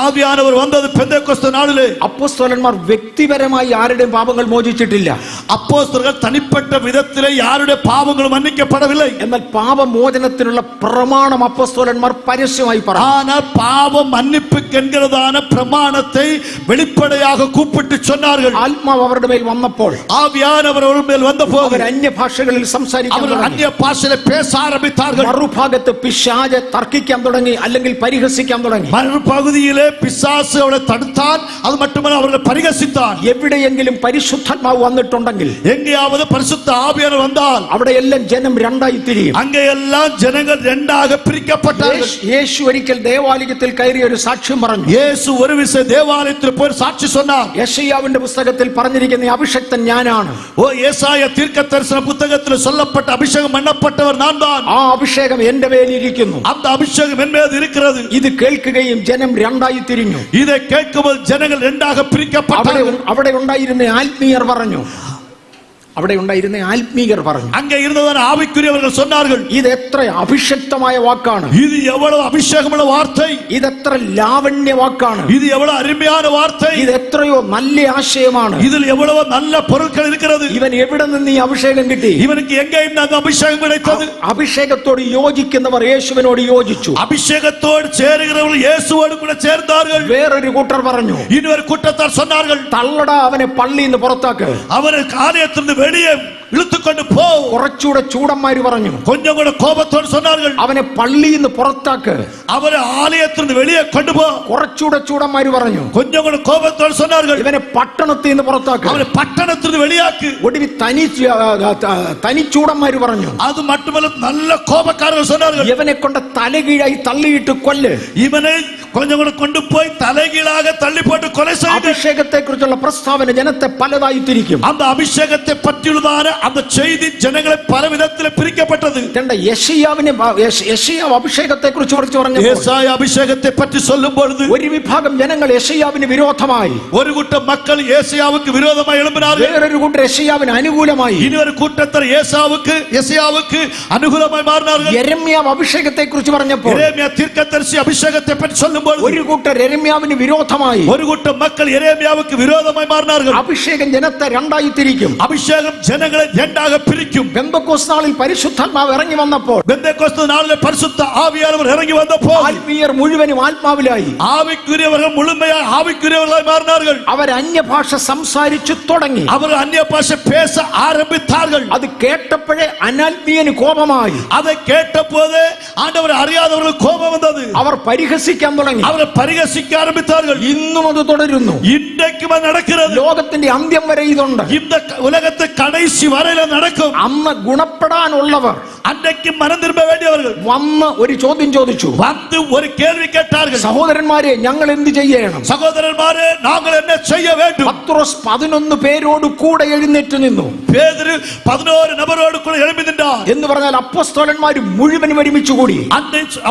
ஆவியானவர் வந்தது பெந்தேகோஸ்து நாளிலே. അപ്പോസ്തലന്മാർ വ്യക്തിപരമായി ആരുടെയും പാപങ്ങൾ മോചിച്ചിട്ടില്ല. அப்போஸ்தலர்கள் தனிப்பட்ட விதத்திலே யாருடைய பாவங்களும் மன்னிக்கப்படவில்லை. എന്നാൽ പാപമോചനത്തിനുള്ള പ്രമാണം അപ്പോസ്തലന്മാർ പരസ്യമായി പറഞ്ഞു. ஆனால் பாவ மன்னிப்புக்கு என்கிறதான பிரமாணத்தை வெளிப்படையாக கூப்பிட்டு சொன்னார்கள். ആത്മാവ് അവരുടെ മേൽ വന്നപ്പോൾ, ஆவியானவர் அவர்கள் மேல் வந்தபோது അവർ അന്യഭാഷകളിൽ സംസാരിക്കാൻ அவர்கள் തുടങ്ങി. அந்நிய பாஷையிலே பேச ஆரம்பித்தார்கள். മറുഭാഗത്ത് പിശാച് തർക്കിക്കാൻ തുടങ്ങി, അല്ലെങ്കിൽ പരിഹസിക്കാൻ തുടങ്ങി. மறுபகுதியிலே பிசாசு அவளை தடுத்தான். அது மட்டுமல்ல, அவர்களை பரிகசித்தான். എവിടെയെങ്കിലും പരിശുദ്ധാത്മാവ് വന്നിട്ടുണ്ടെങ്കിൽ, எங்கேயாவது பரிசுத்த ஆவியானவர் வந்தால் അവിടെയെല്ലാം ജനം രണ്ടായി തിരിയും. அங்கே எல்லாம் ஜனங்கள் இரண்டாக பிரிக்கப்பட்டார்கள். യേശു ഒരിക്കൽ ദേവാലയത്തിൽ കയറി ഒരു സാക്ഷ്യം പറഞ്ഞു. இயேசு ஒரு விசை தேவாலயத்தில் போய் சாட்சி சொன்னார். യെശയ്യാവിന്റെ പുസ്തകത്തിൽ പറഞ്ഞിരിക്കുന്ന അഭിഷക്തൻ ഞാനാണ്. ஏசாயா தீர்க்கதரிசன புத்தகத்தில் சொல்லப்பட்ட அபிஷேகம் பண்ணப்பட்டவர் நான் தான். ആ അഭിഷേകം എന്റെ മേലിരിക്കുന്നു. அந்த அபிஷேகம் என் மீது இருக்கிறது. ഇത് കേൾക്കുകയും ജനം രണ്ടായി തിരിഞ്ഞു. இதை கேட்கும்போது ஜனங்கள் இரண்டாக பிரிக்கப்பட்டார்கள். അവിടെ ഉണ്ടായിരുന്ന ആത്മീയർ പറഞ്ഞു, அங்கே இருந்ததான ஆவிக்குரியவர்கள் சொன்னார்கள், ഇത് എത്ര അഭിഷക്തമായ വാക്കാണ്, இது எவ்வளவு அபிஷேகமுள்ள வார்த்தை, ഇത് എത്ര ലാവണ്യ വാക്കാണ്, இது எவ்வளவு அருமையான வார்த்தை, ഇത് എത്രയോ നല്ല ആശയമാണ്, இதில் எவ்வளவு நல்ல பொருட்கள் இருக்கிறது. ഇവൻ എവിടെ നിന്ന് ഈ അഭിഷേകം കിട്ടി? இவனுக்கு எங்கே இந்த அபிஷேகம் கிடைத்தது? അഭിഷേകത്തോട് യോജിക്കുന്നവർ യേശുവിനോട് യോജിച്ചു. அபிஷேகத்தோடு சேருகிறவர்கள் இயேசுவோடு கூட சேர்ந்தார்கள். വേറൊരു കൂട്ടർ പറഞ്ഞു, இன்னொரு கூட்டத்தார் சொன்னார்கள், തള്ളടാ അവനെ പള്ളിയിൽ നിന്ന് പുറത്താക്ക്, அவரை ஆலயத்திலிருந்து வெளியே இழுத்துக்கொண்டு போ. കുറച്ചുകൂടെ ചൂടന്മാര് പറഞ്ഞു, கொஞ்சம் கூட கோபத்தோடு சொன்னார்கள், അവനെ പള്ളിയിൽ നിന്ന് പുറത്താക്ക്, அவரை ஆலயத்திலிருந்து வெளியே கொண்டு போ. കുറച്ചുകൂടെ ചൂടന്മാര് പറഞ്ഞു, கொஞ்சம் கூட கோபத்தோடு சொன்னார்கள், ഇവനെ പട്ടണത്തിൽ നിന്ന് പുറത്താക്ക്, அவரை பட்டணத்திலிருந்து வெளியாக்கு. ഒടുവിൽ തനിച്ചൂടന്മാര് പറഞ്ഞു, அது மட்டுமல்ல, நல்ல கோபக்காரர்கள் சொன்னார்கள், ഇവനെ കൊണ്ട് തലകീഴായി തള്ളിയിട്ട് കൊല്ല്, இவனை கொஞ்சம் கூட கொண்டு போய் தலைகீழாக தள்ளி போட்டு கொலை செய்ய. അഭിഷേകത്തെ കുറിച്ചുള്ള പ്രസ്താവന ജനത്തെ പലതായി തിരിക്കും. அந்த அபிஷேகத்தை பற்றியுள்ளதான அந்த செய்தி ஜனங்களை பல விதத்தில் பிரிக்கப்பட்டது. യെശയ്യാവ് അഭിഷേകത്തെ കുറിച്ച് പറഞ്ഞു. ஏசாயா அபிஷேகத்தை பற்றி சொல்லும் பொழுது ഒരു വിഭാഗം ജനങ്ങൾ യെശയ്യാവിന് വിരോധമായി, ஒரு கூட்டம் மக்கள் ஏசாயாவுக்கு விரோதமாக எழும்பினார்கள். വേറൊരു കൂട്ടർ യെശയ്യാവിന് അനുകൂലമായി, இன்னொரு கூட்டத்தார் ஏசாயாவுக்கு அனுகூலமாய் மாறினார்கள். യെരമ്യാവ് അഭിഷേകത്തെ കുറിച്ച് പറഞ്ഞപ്പോൾ, எரேமியா தீர்க்கதரிசி அபிஷேகத்தை பற்றி சொல்லும் பொழுது ഒരു കൂട്ടർ യെരമ്യാവിന് വിരോധമായി, ஒரு கூட்டம் மக்கள் எரேமியாவுக்கு விரோதமாய் மாறினார்கள். അഭിഷേകം ജനത്തെ രണ്ടായി തിരിക്കും. அபிஷேகம் ஜனங்களை இரண்டாக பிரிக்கும். പെന്തക്കോസ്ത് നാളിൽ പരിശുദ്ധാത്മാവ് ഇറങ്ങി വന്നപ്പോൾ, பெந்தேகோஸ்து நாளிலே பரிசுத்த ஆவியானவர் இறங்கி வந்தபோது ആത്മീയർ മുഴുവനും ആത്മാവിലായി, ஆவிக்குரியவர்கள் முழுமையாக ஆவிக்குரியவர்களாய் മാറിனார்கள். അവർ അന്യഭാഷ സംസാരിച്ചു തുടങ്ങി. அவர்கள் அந்நிய பாஷை பேச ஆரம்பித்தார்கள். അത് കേട്ടപ്പോഴേ അനാത്മീയന് കോപമായി. அதை கேட்டபோது ஆண்டவர் அறியாதவர்களுக்கு கோபம் வந்தது. അവർ പരിഹസിക്കാൻ തുടങ്ങി. அவரை பரிகசிக்க ஆரம்பித்தார்கள். ഇന്നും അത് തുടരുന്നു. இன்றைக்கும் அது நடக்கிறது. ലോകത്തിന്റെ അന്ത്യം വരെ ഇതുണ്ട്. இந்த உலகத்து கடைசி வரையில நடக்கும். അന്ന് ഗുണപ്പെടാനുള്ളവർ அன்றைக்கு மனம் திரும்ப வேண்டியவர்கள் വന്ന് ഒരു ചോദ്യം ചോദിച്ചു. வந்து ஒரு கேள்வி கேட்டார்கள், സഹോദരന്മാരെ, ഞങ്ങൾ എന്ത് ചെയ്യണം? சகோதரன்மாரே, நாங்கள் என்ன செய்ய வேண்டும்? പത്രോസ് 11 പേരോട് കൂടെ എഴുന്നേറ്റ് നിന്നു. பேதுரு 11 நபரோடு கூட எழும்பி நின்றார். എന്ന് പറഞ്ഞാൽ അപ്പോസ്തലന്മാർ മുഴുവനും ഒരുമിച്ച് കൂടി.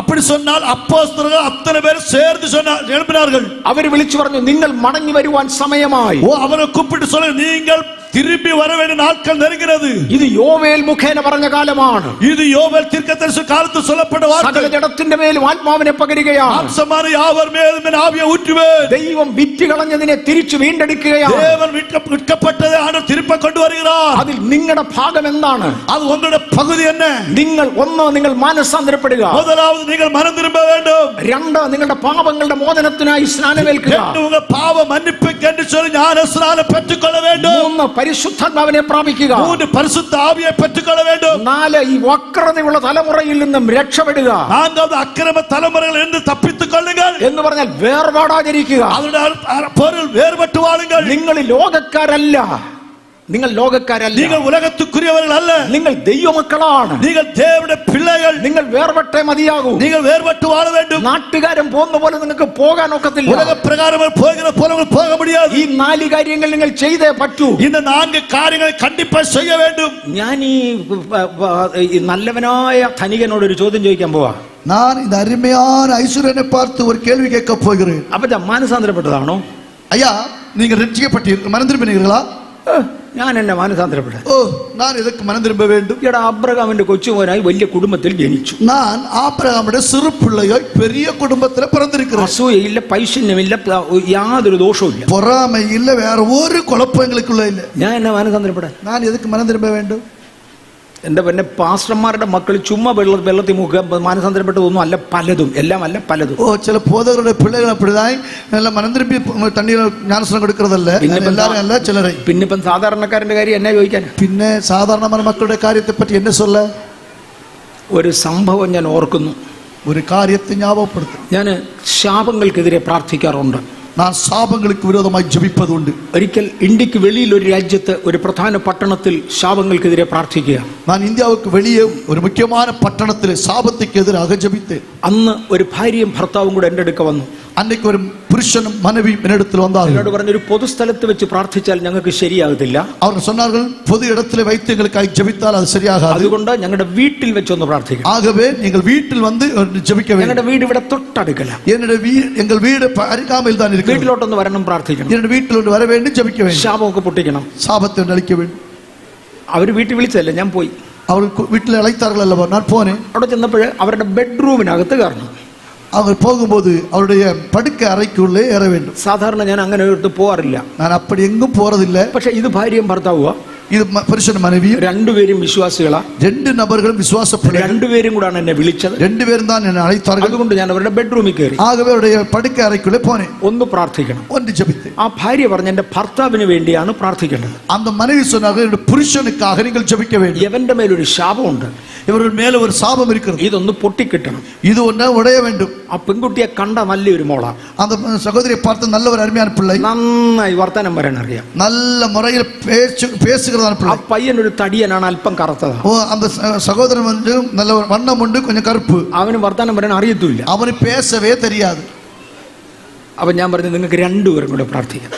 அப்படி சொன்னால் அப்போஸ்தலர்கள் அத்தனை பேர் சேர்ந்து எழும்பினார்கள். അവർ വിളിച്ചു പറഞ്ഞു, നിങ്ങൾ മടങ്ങി വരുവാൻ സമയമായി. அவரை கூப்பிட்டு சொல்ல, நீங்கள் திரும்பி வர வேண்டிய நாட்கள் நெருங்கிறது. ഇത് യോവേൽ മുഖേന പറഞ്ഞ കാലമാണ്. இது யோவேல் தீர்க்கதரிசி காலத்தில் சொல்லப்பட்ட வார்த்தை. സകല ജഡത്തിന്റെ മേലും ആത്മാവിനെ പകരുകയാണ്. மாம்சமான யாவர் மேலும் என் ஆவியை ஊற்றுவேன். ദൈവം വിറ്റ് കളഞ്ഞതിനെ തിരിച്ചു വീണ്ടെടുക്കുകയാണ്. தேவன் விற்கப்பட்டதை ஆண்டவர் திரும்ப கொண்டு வருகிறார். അതിൽ നിങ്ങളുടെ ഭാഗം എന്താണ്? அது உங்களுடைய பகுதி என்ன? നിങ്ങൾ മാനസാന്തരപ്പെടുക. முதலாவது நீங்கள் மனம் திரும்ப வேண்டும். രണ്ട്, നിങ്ങളുടെ പാപങ്ങളുടെ മോചനത്തിനായി സ്നാനമേൽക്കുക. உங்கள் பாவ மன்னிப்புக்கு என்று சொல்லி ஞானஸ்நானம் பெற்றுக்கொள்ள வேண்டும். മൂന്ന്, പരിശുദ്ധാത്മാവിനെ പ്രാപിക്കുക. மூன்று, பரிசுத்த ஆவியை பெற்றுக்கொள்ள வேண்டும். നാല്, ഈ വക്രതയുള്ള തലമുറയിൽ നിന്നും രക്ഷപ്പെടുക. நான்காவது, அக்கிரம தலைமுறையில் இருந்து தப்பித்துக் கொள்ளுங்கள் എന്ന് പറഞ്ഞാൽ വേർപാടാതിരിക്കുക. அதனுடைய பொருள் வேறுபட்டு வாழுங்கள். നിങ്ങൾ ലോകക്കാരല്ല. நீங்கள் உலகத்துக்குரியவர்கள் அல்ல. നിങ്ങൾ ദൈവമക്കളാണ്. நீங்கள் தேவனுடைய பிள்ளைகள். നിങ്ങൾ വേർപെട്ടേ മതിയാകൂ. நீங்கள் வேறுபட்டு வாழ வேண்டும். നാട്ടുകാരൻ പോകുന്ന പോലെ നിങ്ങൾക്ക് പോകാൻ ഒക്കത്തില്ല. உலக பிரகாரம் போகிற போல போக முடியாது. ഈ 4 കാര്യങ്ങൾ നിങ്ങൾ ചെയ്തേ പറ്റൂ. இந்த 4 காரியங்களை கண்டிப்பா செய்ய வேண்டும். ഞാൻ ഈ നല്ലവനായ ധനികനോട് ഒരു ചോദ്യം ചോദിക്കാൻ പോവാ. நான் இந்த அருமையான ஐஸ்வர்யனை பார்த்து ஒரு கேள்வி கேட்க போகிறேன். അപ്പൊ മാനസാന്തരപ്പെട്ടതാണോ? ஐயா, நீங்க ரட்சிக்கப்பட்டீர்கள், மனம் திரும்பினீர்களா? ഞാൻ എന്നെ മാനസാന്തരപ്പെട്ടത്. ഓ, ഞാൻ ഇതൊക്കെ മനം തിരുമ്പ വേണ്ടും. ഇവിടെ അബ്രഹാമിന്റെ കൊച്ചുമോനായി വലിയ കുടുംബത്തിൽ ജനിച്ചു. ഞാൻ ആബ്രഹാമിന്റെ ചെറു പിള്ളയായി പെരിയ കുടുംബത്തിൽ പിറന്നിരിക്കുന്നു. അസൂയയില്ല, പൈശന്യമില്ല, യാതൊരു ദോഷവും ഇല്ല, പൊറാമയില്ല, വേറെ ഒരു കുഴപ്പങ്ങൾക്കുള്ള ഇല്ല. ഞാൻ എന്നെ മാനസാന്തരപ്പെടാൻ ഞാൻ ഇതൊക്കെ മനം തിരുമ്പ വേണ്ടും. എന്റെ പിന്നെ പാസ്റ്റർമാരുടെ മക്കൾ ചുമ്മാ വെള്ളത്തിൽ മുഖം മാനസാന്തരപ്പെട്ടതൊന്നും അല്ല, പലതും, എല്ലാം അല്ല, പലതും. ഓ, ചില പോതകളുടെ പിള്ളകൾ അപ്പടിതായി എല്ലാം മനം തിരുമ്പി തണ്ണീർ ജ്ഞാനസ്നാനം കൊടുക്കുന്നതല്ലേ, എല്ലാവരും അല്ല, ചിലരെ. പിന്നെ ഇപ്പം സാധാരണക്കാരന്റെ കാര്യം എന്നാ ചോദിക്കാൻ? പിന്നെ സാധാരണ മക്കളുടെ കാര്യത്തെ പറ്റി എന്നെ ചൊല്ല. ഒരു സംഭവം ഞാൻ ഓർക്കുന്നു, ഒരു കാര്യത്തെ ஞாபகப்படுത്തും. ഞാൻ ശാപങ്ങൾക്കെതിരെ പ്രാർത്ഥിക്കാറുണ്ട്. ഞാൻ ശാപങ്ങൾക്ക് വിരോധമായി ജപിപ്പതുണ്ട്. ഒരിക്കൽ ഇന്ത്യക്ക് വെളിയിൽ ഒരു രാജ്യത്ത് ഒരു പ്രധാന പട്ടണത്തിൽ ശാപങ്ങൾക്കെതിരെ പ്രാർത്ഥിക്കുക. ഞാൻ ഇന്ത്യക്ക് വെളിയെ ഒരു മുഖ്യമായ പട്ടണത്തിൽ ശാപത്തിക്കെതിരാக ജപിത്തെ. അന്ന് ഒരു ഭാര്യയും ഭർത്താവും കൂടെ എൻ്റെ അടുക്ക വന്നു. അന്നേക്ക് ഒരു പുരുഷനും മനവിയും എന്നിടത്തിൽ വന്നാர்கள். എന്നോട് പറഞ്ഞു, ഒരു പൊതുസ്ഥലത്ത് വെച്ച് പ്രാർത്ഥിച്ചാൽ ഞങ്ങൾക്ക് ശരിയാകത്തില്ല. അവർ சொன்னார்கள், பொது இடத்திலே வைத்தியங்களுக்காக ஜெபித்தால் அது சரியாகாது. അതുകൊണ്ട് ഞങ്ങളുടെ വീട്ടിൽ വെച്ചൊന്ന് പ്രാർത്ഥിക്കണം. ஆகவே நீங்கள் வீட்டில் வந்து ஜெபிக்க வேண்டும். ഞങ്ങളുടെ വീട് ഇവിടെ തൊട്ടടുക്കല. எங்கள் வீடு அருகாமையில் தான் இருக்கு. വീട്ടിലോട്ടൊന്ന് വരണം, പ്രാർത്ഥിക്കണം. என்னுடைய வீட்டில் ஒன்று வர வேண்டும், ஜெபிக்க வேண்டும். ശാപമൊക്കെ പൊട്ടിക്കണം, சாபத்தை அழிக்க வேண்டும். അവർ വീട്ടിൽ വിളിച്ചതല്ല, ഞാൻ പോയി. അവർ വീട്ടിൽ അழைத்தார்கள் அல்லவா, நான் போனேன். അവിടെ ചെന്നപ്പോൾ അവരുടെ ബെഡ്റൂമിനകത്ത് കയറണം. അവർ പോകുம்போது அவருடைய படுக்கை அறைக்குள்ளே ஏற வேண்டும். സാധാരണ ഞാൻ അങ്ങനെ ഒരിടത്ത് പോകാറില്ല. நான் அப்படி எங்கும் போறதில்ல. പക്ഷെ ഇത് ഭാര്യയും ഭർത്താവുക. ഇത് പുരുഷനും മനവിയും രണ്ടുപേരും വിശ്വാസികളാ. 2 നബറുകളും വിശ്വാസപ്പെടുക. രണ്ടുപേരും കൂടാണ് എന്നെ വിളിച്ചത്. 2 പേരും தான் എന്നെ അழைத்தார்கள். അതുകൊണ്ട് ഞാൻ അവരുടെ ബെഡ്റൂമിൽ കയറി. ആകവേ അവരുടെ പടുക്കை അറയ്ക്കുള്ളേ പോനെ. ഒന്ന് പ്രാർത്ഥിക്കണം. ഒന്ന് ജപിത്തെ. ആ ഭാര്യ പറഞ്ഞു, എന്റെ ഭർത്താവിന് വേണ്ടിയാണ് പ്രാർത്ഥിക്കേണ്ടത്. அந்த மனைவி சொன்னார்கள், என்னுடைய புருஷனுக்காக நீங்கள் ஜெபிக்க வேண்டும். ഇവന്റെ മേലൊരു ശാപമുണ്ട്, இவர்கள் மேல ஒரு சாபம் இருக்கிறது. ഇതൊന്ന് പൊട്ടിക്കിട്ടണം. இது ஒண்ணு உடைய வேண்டும். ആ പെൺകുട്ടിയെ കണ്ട നല്ലൊരു മോളാ. அந்த சகோதரியை பார்த்து நல்ல ஒரு அருமையான பிள்ளை, നന്നായി വർത്തമാനം പറയാൻ അറിയാം, நல்ல முறையில் பேசுகிறதான பிள்ளை. ആ പയ്യൻ ഒരു തടിയനാണ്, അല്പം കറുത്തതാ. ஓ, அந்த சகோதரன் வந்து நல்ல ஒரு வண்ணம் உண்டு, கொஞ்சம் கருப்பு. അവന് വർത്തമാനം പറയാൻ അറിയത്തില്ല, அவனு பேசவே தெரியாது. അപ്പൊ ഞാൻ പറഞ്ഞു, നിങ്ങൾക്ക് 2 പേരും കൂടെ പ്രാർത്ഥിക്കാം.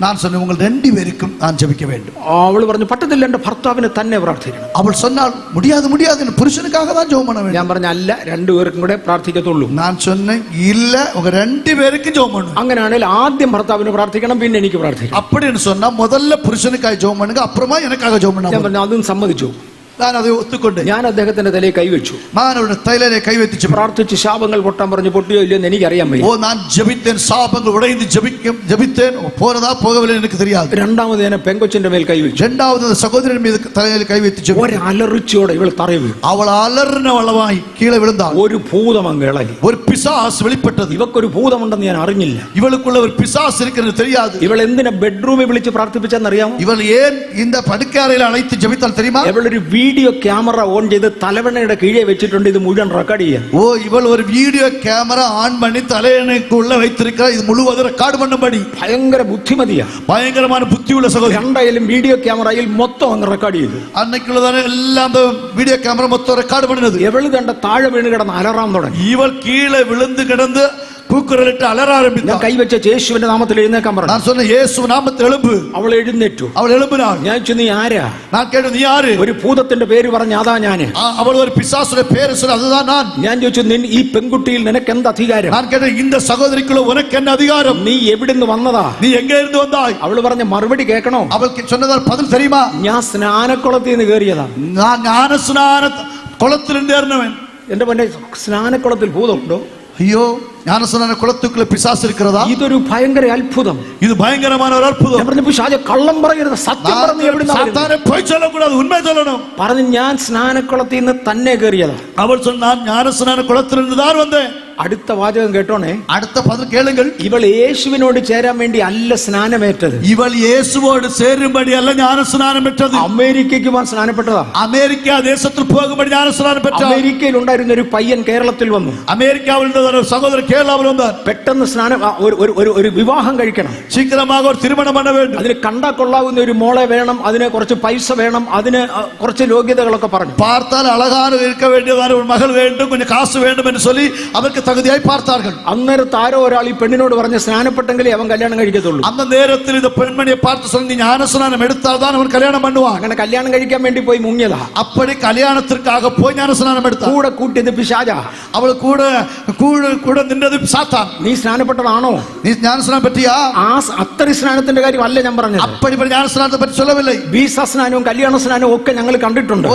நான் சொன்னேன், உங்கள் 2 பேருக்கும் நான் ஜெபிக்க வேண்டும். അവള് പറഞ്ഞു, പറ്റത്തില്ല, എന്റെ ഭർത്താവിന് തന്നെ പ്രാർത്ഥിക്കണം. அவள் சொன்னால், முடியாது முடியாது, புருஷனுக்காக தான் ஜெபம் பண்ண வேண்டும். ഞാൻ പറഞ്ഞു, അല്ല, 2 പേർക്കും കൂടെ പ്രാർത്ഥിക്കത്തുള്ളൂ. நான் சொன்னேன், இல்ல, உங்க 2 பேருக்கும் ஜெபம் பண்ணணும். അങ്ങനെയാണെങ്കിൽ ആദ്യം ഭർത്താവിന് പ്രാർത്ഥിക്കണം, പിന്നെ എനിക്ക് പ്രാർത്ഥിക്കണം. அப்படின்னு சொன்னா முதல்ல புருஷனுக்காக ஜெபம் பண்ணுங்க, அப்புறமா எனக்காக ஜெபம் ഞാൻ பண்ணுங்க. പറഞ്ഞു, അതും സമ്മതിച്ചു. நான் அதை ஒத்துக்கொண்டேன். ഞാൻ അദ്ദേഹത്തിന്റെ തലയിൽ കൈവച്ചു. நான் அவருடைய தலையிலே கை வைத்து പ്രാർത്ഥിച്ച് ശാപങ്ങൾ പൊട്ടാൻ പറഞ്ഞു. പൊട്ടിയോ ഇല്ലയോ എന്ന് എനിക്കറിയാൻ വയ്യ. ஓ, நான் ஜெபித்தேன், சாபங்கள் உடைந்து ஜெபித்தேன், போறதா போகவில்லை எனக்கு தெரியாது. രണ്ടാമത് ഞാൻ പെങ്കൊച്ചിന്റെ മേൽ കൈവച്ചു. இரண்டாவது சகோதரன் மீது தலையில் கை வைத்து ஜெபித்தேன். ഒരു അലറിച്ചോടെ ഇവൾ തറയിൽ വീണു. அவள் അലർന്നവളമായി കീഴെ വിழுந்தாள். ഒരു ഭൂതം അങ്ങ് ഇളകി. ஒரு பிசாசு வெளிப்பட்டது. ഇവക്കൊരു ഭൂതമുണ്ടെന്ന് ഞാൻ അറിഞ്ഞില്ല. இவளுக்குள்ள ஒரு பிசாசு இருக்கிறது தெரியாது. ഇവൾ എന്തിനാ ബെഡ്റൂമിൽ വിളിച്ച് പ്രാർത്ഥിപ്പിച്ചെന്നറിയാമോ? இவள் ஏன் இந்த படுக்கை அறையில் அழைத்து ஜெபித்தாள் தெரியுமா? ഇവളൊരു വീഡിയോ ക്യാമറ ഓൺ ചെയ്ത് തലവണയുടെ കീഴെ വെച്ചിട്ടുണ്ട്, ഇത് മുഴുവൻ റെക്കോർഡ് ചെയ്യാൻ. ஓ, இவள் ஒரு வீடியோ கேமரா ஆன் பண்ணி தலையணைக்குள்ள வைத்திருக்கிறார், இது முழுவதும் ரெக்கார்ட் பண்ணும்படி. ഭയങ്കര ബുദ്ധിമതിയാ, பயங்கரமான புத்தியுள்ள சகோதரி. രണ്ടായാലും വീഡിയോ ക്യാമറയിൽ മൊത്തം അങ്ങ് റെക്കോർഡ് ചെയ്തു. அன்னைக்குள்ளதான எல்லாம் அந்த வீடியோ கேமரா மொத்தம் ரெக்கார்ட் பண்ணினது. ഇവള് കണ്ട താഴെ വീണ് കിടന്ന് അലറാൻ തുടങ്ങി. இவள் கீழே விழுந்து கிடந்து கூக்குரலிட்டு அலற ഞാൻ ஆரம்பித்தாள். കൈവച്ച യേശുവിന്റെ നാമത്തിൽ എഴുന്നേക്കാൻ പറഞ്ഞു. நான் சொன்ன இயேசு நாமத்தில் எழும்பு. അവൾ എഴുന്നേറ്റു. அவள் எழும்பினாள். ഞാൻ ചോദിച്ചു, നീ ആരാ? நான் கேட்டேன், நீ யாரு? ഒരു ഭൂതത്തിന്റെ പേര് പറഞ്ഞ അതാ ഞാന്. அவள் ஒரு பிசாசுடைய பேரு சொல்ல, அதுதான் நான். ഞാൻ ചോദിച്ചു, ഈ പെൺകുട്ടിയിൽ നിനക്ക് എന്ത് അധികാരം? நான் கேட்டேன், இந்த சகோதரிக்குள்ள உனக்கு என்ன அதிகாரம்? നീ എവിടുന്ന് വന്നതാ? நீ எங்க இருந்து வந்தாய்? അവള് പറഞ്ഞ മറുപടി കേൾക്കണോ? அவளுக்கு சொன்னதால் பதில் தெரியுமா? ഞാൻ സ്നാനക്കുളത്തിൽ നിന്ന് കയറിയതാ. நான் ஞான ஸ்நான குளத்திலிருந்து ஏறினவன். എന്റെ പൊന്നെ, സ്നാനക്കുളത്തിൽ ഭൂതമുണ്ടോ? ஐயோ, ஞானஸ்நான குளத்துக்குள்ள பிசாசு இருக்கிறதா? ഇതൊരു ഭയങ്കര അത്ഭുതം. இது பயங்கரமான ஒரு அற்புதம். ഞാൻ പറഞ്ഞു, ഷാജ കള്ളം പറയരുത്, സത്യം പറഞ്ഞു. എവിടുന്നാ சாத்தானே போய் சொல்லக்கூடாது, உண்மை சொல்லணும். പറഞ്ഞു, ഞാൻ സ്നാനക്കുളത്തിൽ നിന്ന് തന്നെ കയറിയതാ. அவள் சொன்ன, நான் ஞானஸ்நான குளத்திலிருந்து தான் வந்தேன். അടുത്ത വാചകം കേട്ടോണേ. அடுத்த பதில் கேளுங்கள். ഇവൾ യേശുവിനോട് ചേരാൻ വേണ്ടി അല്ല സ്നാനമേറ്റത്. இவள் இயேசுவோடு சேரும்படி அல்ல ஞானஸ்நானம் பெற்றது. അമേരിക്കയ്ക്ക് പോകാൻ സ്നാനപ്പെട്ടതാ. அமெரிக்கா தேசத்தில் போகும்படி ஞானஸ்நானம் பெற்றாள். അമേരിക്കയിൽ ഉണ്ടായിരുന്ന ഒരു പയ്യൻ കേരളത്തിൽ വന്നു. அமெரிக்காவில் இருந்த ஒரு சகோதரர் கேரளாவில் வந்தார். പെട്ടെന്ന് സ്നാനം ഒരു വിവാഹം കഴിക്കണം. சீக்கிரமாக ஒரு திருமணம் பண்ண வேண்டும். അതിന് കണ്ടാ കൊള്ളാവുന്ന ഒരു മോളെ വേണം, അതിന് കുറച്ച് പൈസ വേണം, അതിന് കുറച്ച് യോഗ്യതകളൊക്കെ പറഞ്ഞു. பார்த்தால் அழகான இருக்க வேண்டியதான ஒரு மகள் வேண்டும், கொஞ்சம் காசு வேண்டும் என்று சொல்லி அவருக்கு தகுதியாய் பார்த்தார்கள். അന്നേരത്ത് ആരോ ഒരാൾ ഈ പെണ്ണിനോട് പറഞ്ഞ് സ്നാനപ്പെട്ടെങ്കിലേ അവൻ കല്യാണം കഴിക്കത്തുള്ളൂ. அந்த நேரத்தில் இந்த பெண்மணியை பார்த்து சொல்லி, நீ ஞானஸ்நானம் எடுத்தால் தான் அவன் கல்யாணம் பண்ணுவான். അങ്ങനെ കല്യാണം കഴിക്കാൻ വേണ്ടി പോയി മുങ്ങിയതാ. அப்படி கல்யாணத்திற்காக போய் ஞானஸ்நானம் எடுத்தாள். കൂടെ കൂട്ടിയത് പിശാചാ. அவள் கூட கூட நின்றது சாத்தான். നീ സ്നാനപ്പെട്ടതാണോ? நீ ஞானஸ்நானம் பற்றியா? അത്ര സ്നാനത്തിന്റെ കാര്യം അല്ല ഞാൻ പറഞ്ഞത്. அப்படி ஞானஸ்நானத்தை பற்றி சொல்லவில்லை. വീസ സ്നാനവും കല്യാണ സ്നാനവും ഒക്കെ ഞങ്ങൾ കണ്ടിട്ടുണ്ട്.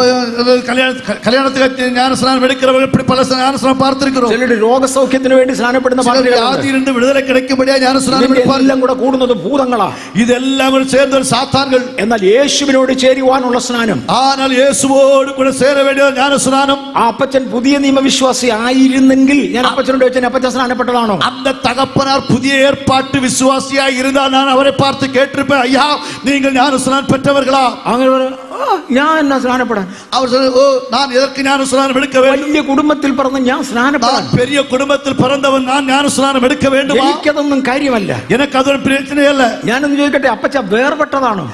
கல்யாணத்துக்கு ஞானஸ்நானம் எடுக்கிறவர்கள் இப்படி பல ஞானஸ்நானம் பார்த்திருக்கிறோம். ചിലർ രോഗസൗഖ്യത്തിന് വേണ്ടി സ്നാനപ്പെടുന്ന வியாதியிலிருந்து விடுதலை கிடைக்கும்படியா ஞானஸ்நானம் எடுப்பார்கள். എല്ലാം കൂടെ കൂടുന്നത് ഭൂതങ്ങളാ. இதெல்லாம் கூட சேர்ந்த சாத்தான்கள். എന്നാൽ യേശുവിനോട് ചേരുവാനുള്ള സ്നാനം, ஆனால் இயேசுவோடு கூட சேர வேண்டிய ஞானஸ்நானம். ആ അപ്പച്ചൻ പുതിയ നിയമവിശ്വാസി ആയിരുന്നെങ്കിൽ ഞാൻ അപ്പച്ചനോട് ചോദിച്ചാൽ അപ്പച്ചൻ സ്നാനപ്പെട്ടതാണോ? அந்த தகப்பனார் புதிய ஏற்பாட்டு விசுவாசியாய் இருந்தால் நான் அவரை பார்த்து கேட்டிருப்பேன், ஐயா நீங்கள் ஞானஸ்நானம் பெற்றவர்களா? അങ്ങനെ ഞാൻ എന്നാ സ്നാനപ്പെടാൻ? அவர் சொன்ன, ஓ நான் எதற்கு ஞானஸ்நானம் எடுக்க வேண்டும்? വലിയ കുടുംബത്തിൽ പറഞ്ഞ ഞാൻ സ്നാനപ്പെടാൻ? பெரிய குடும்பத்தில் பிறந்தவன் நான் ஞானஸ்நானம் எடுக்க வேண்டுமா? എനിക്കതൊന്നും കാര്യമല്ല. எனக்கு அது ஒரு பிரச்சனை அல்ல. ഞാനൊന്ന് ചോദിക്കട്ടെ, അപ്പച്ച വേർപെട്ടതാണോ?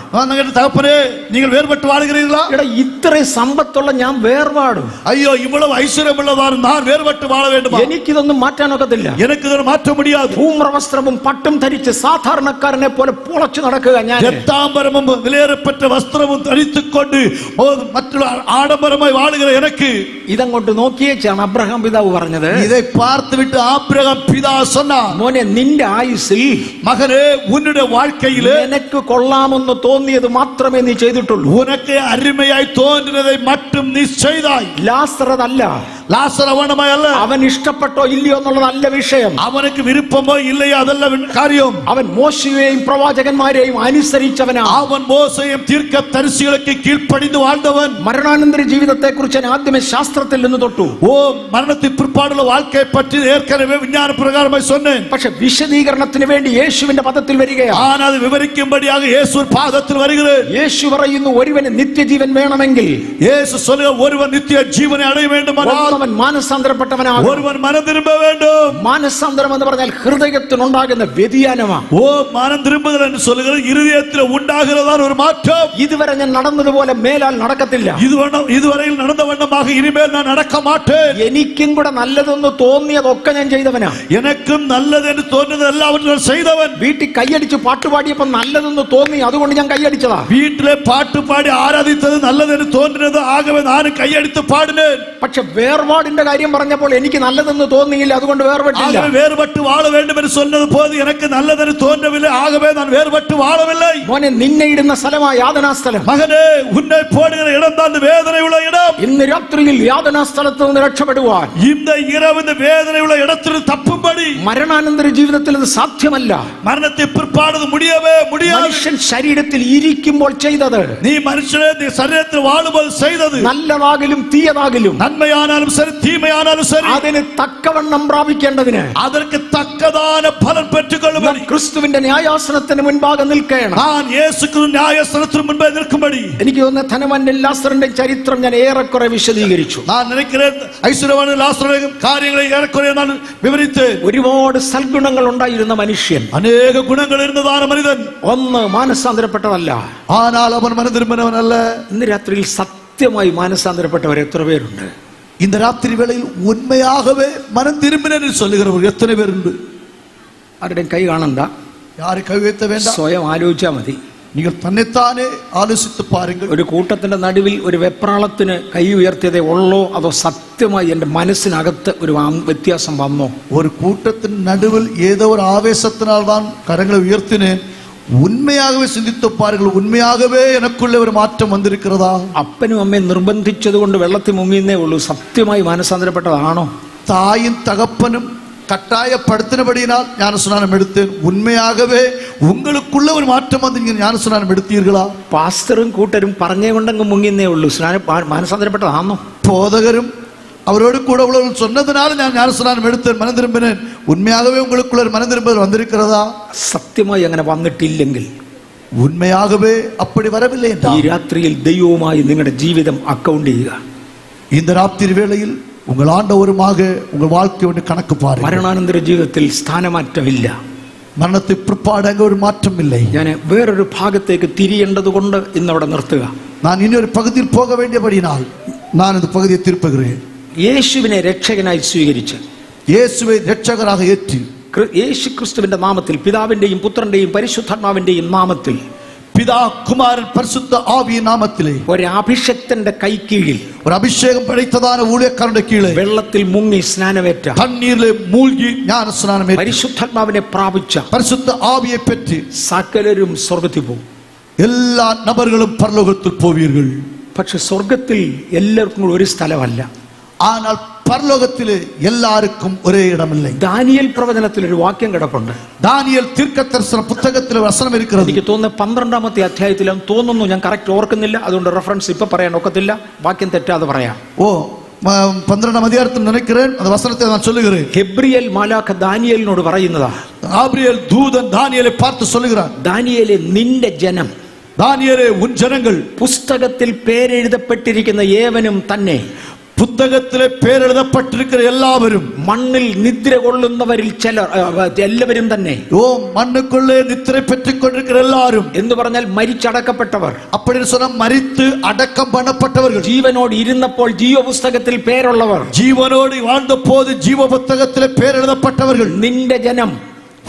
தகப்பனே, நீங்கள் வேறுபட்டு வாழுகிறீர்களா? എടാ, ഇത്രയും സമ്പത്തുള്ള ഞാൻ വേർപാടും? ஐயோ, இவ்வளவு ஐஸ்வர்யம் உள்ளதால் நான் வேறுபட்டு வாழ வேண்டுமா? എനിക്കിതൊന്നും മാറ്റാനൊക്കത്തില്ല. எனக்கு இதை மாற்ற முடியாது. ധൂമ്രവസ്ത്രവും പട്ടും ധരിച്ച് സാധാരണക്കാരനെ പോലെ പൊളച്ചു നടക്കുക ഞാൻ. രക്താംബരமும் விலையேறப்பட்ட வஸ்திரமும் தரித்துக் கொண்டு மറ്റുള്ള ஆடம்பரமாய் வாழுகிற எனக்கு. ഇതങ്ങോട്ട് നോക്കിയേച്ചാണ് അബ്രഹാം പിതാവ് പറഞ്ഞത്. இதை பார்த்துவிட்டு ஆபிரகாம் பிதா சொன்னார், മോനെ, നിന്റെ ആയുസ്സിൽ, மகனே உன்னுடைய வாழ்க்கையிலே നിനക്ക് കൊള്ളാമെന്ന് തോന്നിയത് മാത്രമേ നീ ചെയ്തിട്ടുള്ളൂ. உனக்கு அருமையாய் தோன்றினதை மட்டும் நீ செய்தாய். ലാസറതല്ല. லாசரவனமாய் அல்ல. അവൻ ഇഷ്ടപ്പെട്ടോ ഇല്ലയോ എന്നുള്ളതല്ല വിഷയം. அவனுக்கு விருப்பமோ இல்லையோ அதல்ல காரியம். അവൻ മോശയെയും പ്രവാചകന്മാരെയും അനുസരിച്ചവനാ. அவன் மோசேயும் தீர்க்கதரிசிகளுக்கு கீழ்ப்படிந்து வாழ்ந்தவன். മരണാനന്തര ജീവിതത്തെ കുറിച്ച് ഞാൻ ആദ്യമേ ശാസ്ത്രത്തിൽ നിന്ന് തൊട്ടു. ஓ, மரணத்திற்கு பிற்பாடுள்ள வாழ்க்கையை பற்றி ஏற்கனவே விஞ்ஞான பிரகாரமாய் சொன்னேன். പക്ഷെ വിശദീകരണത്തിന് വേണ്ടി യേശുവിന്റെ പദത്തിൽ വരികയാണ്. ஆனால் விவரிக்கும்படியாக இயேசு பாதத்தில் வருகிறார். യേശു പറയുന്നു, ഒരുവന് നിത്യജീവൻ വേണമെങ്കിൽ, இயேசு சொல்லுகிறார், ஒருவன் நித்திய ஜீவனை அடைய வேண்டுமானால் അവൻ മാനസാന്തരപ്പെട്ടവനാകും. ஒருவன் மனம் திரும்ப வேண்டும். മാനസാന്തരം എന്ന് പറഞ്ഞാൽ ഹൃദയത്തിനുണ്ടാകുന്ന വ്യതിയാനമാണ്. ஓ, மனம் திரும்புதல் என்று சொல்லுகிறது இருதயத்தில் உண்டாகிறதான ஒரு மாற்றம். ഇതുവരെ ഞാൻ നടന്നതുപോലെ മേലാൽ നടക്കത്തില്ല. இதுவரையில் நடந்த வண்ணமாக இனிமேல் நான் நடக்க மாட்டேன். എനിക്കും കൂടെ നല്ലതെന്ന് തോന്നിയതൊക്കെ ഞാൻ ചെയ്തവനാ. எனக்கும் நல்லது என்று தோன்றியது எல்லாவற்றையும் செய்தவன். വീട്ടിൽ കൈയടിച്ച് പാട്ട് പാടിയപ്പോൾ നല്ലതെന്ന് തോന്നി, അതുകൊണ്ട് ഞാൻ കൈയടിച്ചതാ. வீட்டிலே பாட்டு பாடி ஆராதித்தது நல்லது என்று தோன்றினது, ஆகவே நானும் கையடித்து பாடினேன். പക്ഷെ വേർപാടിന്റെ കാര്യം പറഞ്ഞപ്പോൾ എനിക്ക് നല്ലതെന്ന് തോന്നിയില്ല, അതുകൊണ്ട് വേർപെട്ടില്ല. வேறுபட்டு வாழ வேண்டும் என்று சொன்னது போது எனக்கு நல்லதென்று தோன்றவில்லை, ஆகவே நான் வேறுபட்டு வாழவில்லை. മോനെ, നിന്നെ ഇടുന്ന സ്ഥലമാ യാതനാസ്ഥലം. மகனே, உன்னை போடுகிற இடம் தான் வேதனை உள்ள இடம். ഇന്ന് രാത്രിയിൽ യാതനാസ്ഥലത്ത് നിന്ന് രക്ഷപ്പെടുവാൻ, இந்த இரவு இந்த வேதனை உள்ள இடத்தில் தப்பும்படி, മരണാനന്തര ജീവിതത്തിൽ ഇത് സാധ്യമല്ല. மரணத்தை பிற்பாடு முடியவே முடியாது. മനുഷ്യൻ ശരീരത്തിൽ ഇരിക്കുമ്പോൾ ചെയ്തത്, நீ மனுஷனே நீ சரீரத்தில் வாழும்போது செய்தது, നല്ലതാകലും തീയതാകലും, நன்மையானாலும் சரி தீமையானாலும் சரி, അതിന് തക്കവണ്ണം പ്രാപിക്കേണ്ടതിന്, அதற்கு தக்கதான பலன் பெற்றுக்கொள்ளும்படி ക്രിസ്തുവിന്റെ ന്യായാസനത്തിന് മുൻപാകെ നിൽക്കണം. நான் இயேசுக்கு நியாயஸ்தானத்திற்கு முன்பே நிற்கும்படி. എനിക്ക് തോന്നുന്ന ധനവാന്റെ ലാസറിന്റെ ചരിത്രം ഞാൻ ഏറെക്കുറെ വിശദീകരിച്ചു. நான் நினைக்கிறேன் ஐஸ்வர்யவான லாசருடைய காரியங்களை ஏறக்குறைய நான் விவரித்து. ഒരുപാട് സൽഗുണങ്ങൾ ഉണ്ടായിരുന്ന മനുഷ്യൻ, அநேக குணங்கள் இருந்ததான மனிதன், ഒന്ന് മാനസാന്തരപ്പെട്ടതല്ല. ஆனால் அவன் மனம் திரும்பினவன் அல்ல. ഇന്ന് രാത്രിയിൽ സത്യമായി മാനസാന്തരപ്പെട്ടവർ എത്ര പേരുണ്ട്? இந்த ராத்திரி வேளையில் உண்மையாகவே மனம் திரும்பினர் சொல்லுகிறவர் எத்தனை பேர் உண்டு? ആരുടെയും കൈ കാണണ്ട, யாரு கை வைத்த வேண்டாம், സ്വയം ആലോചിച്ചാൽ മതി. நீங்கள் தன்னைத்தானே ஆலோசித்து பாருங்கள். ഒരു കൂട്ടത്തിന്റെ നടുവിൽ ഒരു വെപ്രാളത്തിന് കൈ ഉയർത്തിയതേ ഉള്ളോ, അതോ സത്യമായി എൻ്റെ മനസ്സിനകത്ത് ഒരു വ്യത്യാസം വന്നോ? ஒரு கூட்டத்தின் நடுவில் ஏதோ ஒரு ஆவேசத்தினால் தான் கரங்களை உயர்த்தினேன். உண்மையாகவே சிந்தித்து பாருங்கள், உண்மையாகவே எனக்குள்ள ஒரு மாற்றம் வந்திருக்கிறதா? അപ്പനും അമ്മയും നിർബന്ധിച്ചത് കൊണ്ട് വെള്ളത്തിൽ മുങ്ങിയെന്നേ ഉള്ളൂ, സത്യമായി മാനസാന്തരപ്പെട്ടതാണോ? தாயின் தகப்பனும் கட்டாயப்படுத்தினபடியினால் ஞானஸ்நானம் எடுத்தேன். உண்மையாகவே உங்களுக்குள்ள ஒரு மாற்றம் வந்து நீங்க ஞானஸ்நானம் எடுத்தீர்களா? പാസ്റ്ററും കൂട്ടരും പറഞ്ഞേ കൊണ്ടങ്ങ് മുങ്ങിയെന്നേ ഉള്ളൂ, മാനസാന്തരപ്പെട്ടതാണോ? போதகரும் அவரோடு கூட உள்ளவர்கள் சொன்னதுனால நான் ஞானஸ்நானம் எடுத்தேன், மனம் திரும்பினேன். உண்மையாகவே உங்களுக்குள்ள ஒரு மனம் திரும்புதல் வந்திருக்கிறதா? സത്യമായി അങ്ങനെ വന്നിട്ടില്ലെങ്കിൽ, உண்மையாகவே அப்படி வரவில்லை ഈ என்றால் രാത്രിയിൽ ദൈവവുമായി നിങ്ങളുടെ ജീവിതം അക്കൗണ്ട് ചെയ്യുക. இந்த ராத்திரி வேளையில் உங்கள் ஆண்டவருமாக உங்கள் வாழ்க்கை ஒன்று கணக்கு பாருங்கள். മരണാനന്തര ജീവിതത്തിൽ സ്ഥാനമാറ്റമില്ല. மரணத்தை பிற்பாடு அங்கே ஒரு மாற்றம் இல்லை. ഞാൻ വേറൊരു ഭാഗത്തേക്ക് തിരിയേണ്ടത് കൊണ്ട് ഇന്നവിടെ നിർത്തുക. நான் இன்னொரு பகுதியில் போக வேண்டியபடினால் நான் இந்த பகுதியை திருப்புகிறேன். യേശുവിനെ രക്ഷകനായി സ്വീകരിച്ച്, இயேசுவை இரட்சகராக ஏற்றி, യേശു ക്രിസ്തുവിന്റെ നാമത്തിൽ, പിതാവിന്റെയും പുത്രന്റെയും പരിശുദ്ധാത്മാവിന്റെയും നാമത്തിൽ, பிதா குமாரன் பரிசுத்த ஆவியின் நாமத்திலே ഒരു അഭിഷക്തന്റെ കൈക്കീഴിൽ, ஒரு அபிஷேகம் படைத்ததான ஊழியக்காரனுடைய கீழே വെള്ളത്തിൽ മുങ്ങി സ്നാനമേറ്റ, தண்ணீரிலே மூழ்கி ஞான ஸ்நானம் ஏற்று, പരിശുദ്ധാത്മാവിനെ പ്രാപിച്ച பரிசுத்த ஆவியை பெற்று സകലരും സ്വർഗത്തിൽ പോകും. எல்லா நபர்களும் பரலோகத்தில் போவீர்கள். പക്ഷെ സ്വർഗത്തിൽ എല്ലാവർക്കും കൂടി ഒരു സ്ഥലമല്ല. ஆனால் பரலோகத்திலே எல்லாருக்கும் ஒரே இடம் இல்லை. ദാനിയേൽ പ്രവചനത്തിൽ ഒരു വാക്യം കിടപ്പുണ്ട്. ദാനിയേൽ தீர்க்கதரிசன പുസ്തകത്തിൽ വചനം ഇരിക്കുന്നത്. എനിക്ക് തോന്നുന്നു 12-ാമത്തെ അധ്യായത്തിലും തോന്നുന്നു, ഞാൻ കറക്റ്റ് ഓർക്കുന്നില്ല, അതുകൊണ്ട് റെഫറൻസ് ഇപ്പൊ പറയാൻ ഒക്കത്തില്ല, വാക്യം തെറ്റാതെ പറയാം. ஓ 12ஆம் அதிகாரத்தில் நினைக்கிறேன், அந்த வசனத்தை நான் சொல்லுகிறேன். ഹെബ്രിയേൽ മാലാഖ ദാനിയേലിനോട് പറയുന്നതാ. ഗാബ്രിയേൽ ദൂതൻ ദാനിയേலை பார்த்து சொல்லுகிறார், ദാനിയേലേ, നിന്റെ ജനം, ദാനിയേലേ ഉൻ ജനങ്ങൾ, പുസ്തകത്തിൽ പേരെഴുതപ്പെട്ടിരിക്കുന്ന ഏവനും തന്നെ, പുസ്തകത്തിലെ പേരെഴുതപ്പെട്ടിരിക്കുന്ന എല്ലാവരും, മണ്ണിൽ നിദ്ര കൊള്ളുന്നവരിൽ ചിലർ, എല്ലാവരും തന്നെ, ഓ മണ്ണുക്കുള്ളേ നിദ്ര പെറ്റുകൊണ്ടിരിക്കുന്ന എല്ലാവരും എന്ന് പറഞ്ഞാൽ മരിച്ചടക്കപ്പെട്ടവർ, அப்படின்னு சொன்னா மரித்து அடக்கம் பண்ணப்பட்டவர்கள், ജീവനോട് ഇരുന്നപ്പോൾ ജീവപുസ്തകത്തിൽ പേരുള്ളവർ, ജീവനോട് வாழ்ந்த போது ஜீவ புத்தகத்திலே പേരെഴുതപ്പെട്ടവர்கள், നിന്റെ ജനം,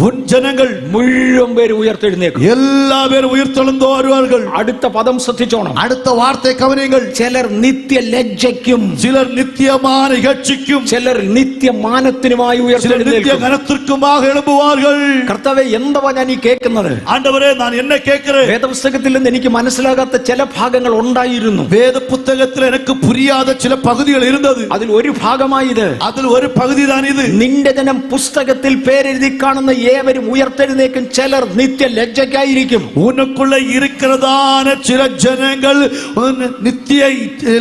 உன் ஜனங்கள், മുഴുവൻ പേര് ഉയർത്തെഴുന്നേക്കും. எல்லா பேரும் உயிர்த்தெழுந்து வருவார்கள். അടുത്ത പദം ശ്രദ്ധിച്ചോണം. அடுத்த வார்த்தை கவனியுங்கள். ചിലർ നിത്യ ലജ്ജയ്ക്കും, சிலர் நித்தியமான இகழ்ச்சிக்கும், ചിലർ നിത്യമാനത്തിനുമായി சிலர் நித்திய ഉയർത്തെഴുന്നേൽക്കും. கனத்திற்குமாக எழும்புவார்கள். കർത്താവേ, എന്തുവാ ഞാൻ ഈ കേൾക്കുന്നത്? ஆண்டவரே, நான் என்ன கேட்கிறேன்? വേദപുസ്തകത്തിൽ നിന്ന് എനിക്ക് മനസ്സിലാകാത്ത ചില ഭാഗങ്ങൾ ഉണ്ടായിരുന്നു. வேத புத்தகத்தில் எனக்கு புரியாத சில பகுதிகள் இருந்தது. അതിൽ ഒരു ഭാഗമായി ഇത്. அதில் ஒரு பகுதி தான் இது. നിന്റെ ജനം പുസ്തകത്തിൽ പേരെഴുതി കാണുന്ന ഏവരും ഉയർത്തെഴുന്നേക്കും, ചിലർ നിത്യ ലജ്ജയ്ക്കായിരിക്കും. உனக்குள்ள இருக்கிறதான சில ஜனங்கள் நித்திய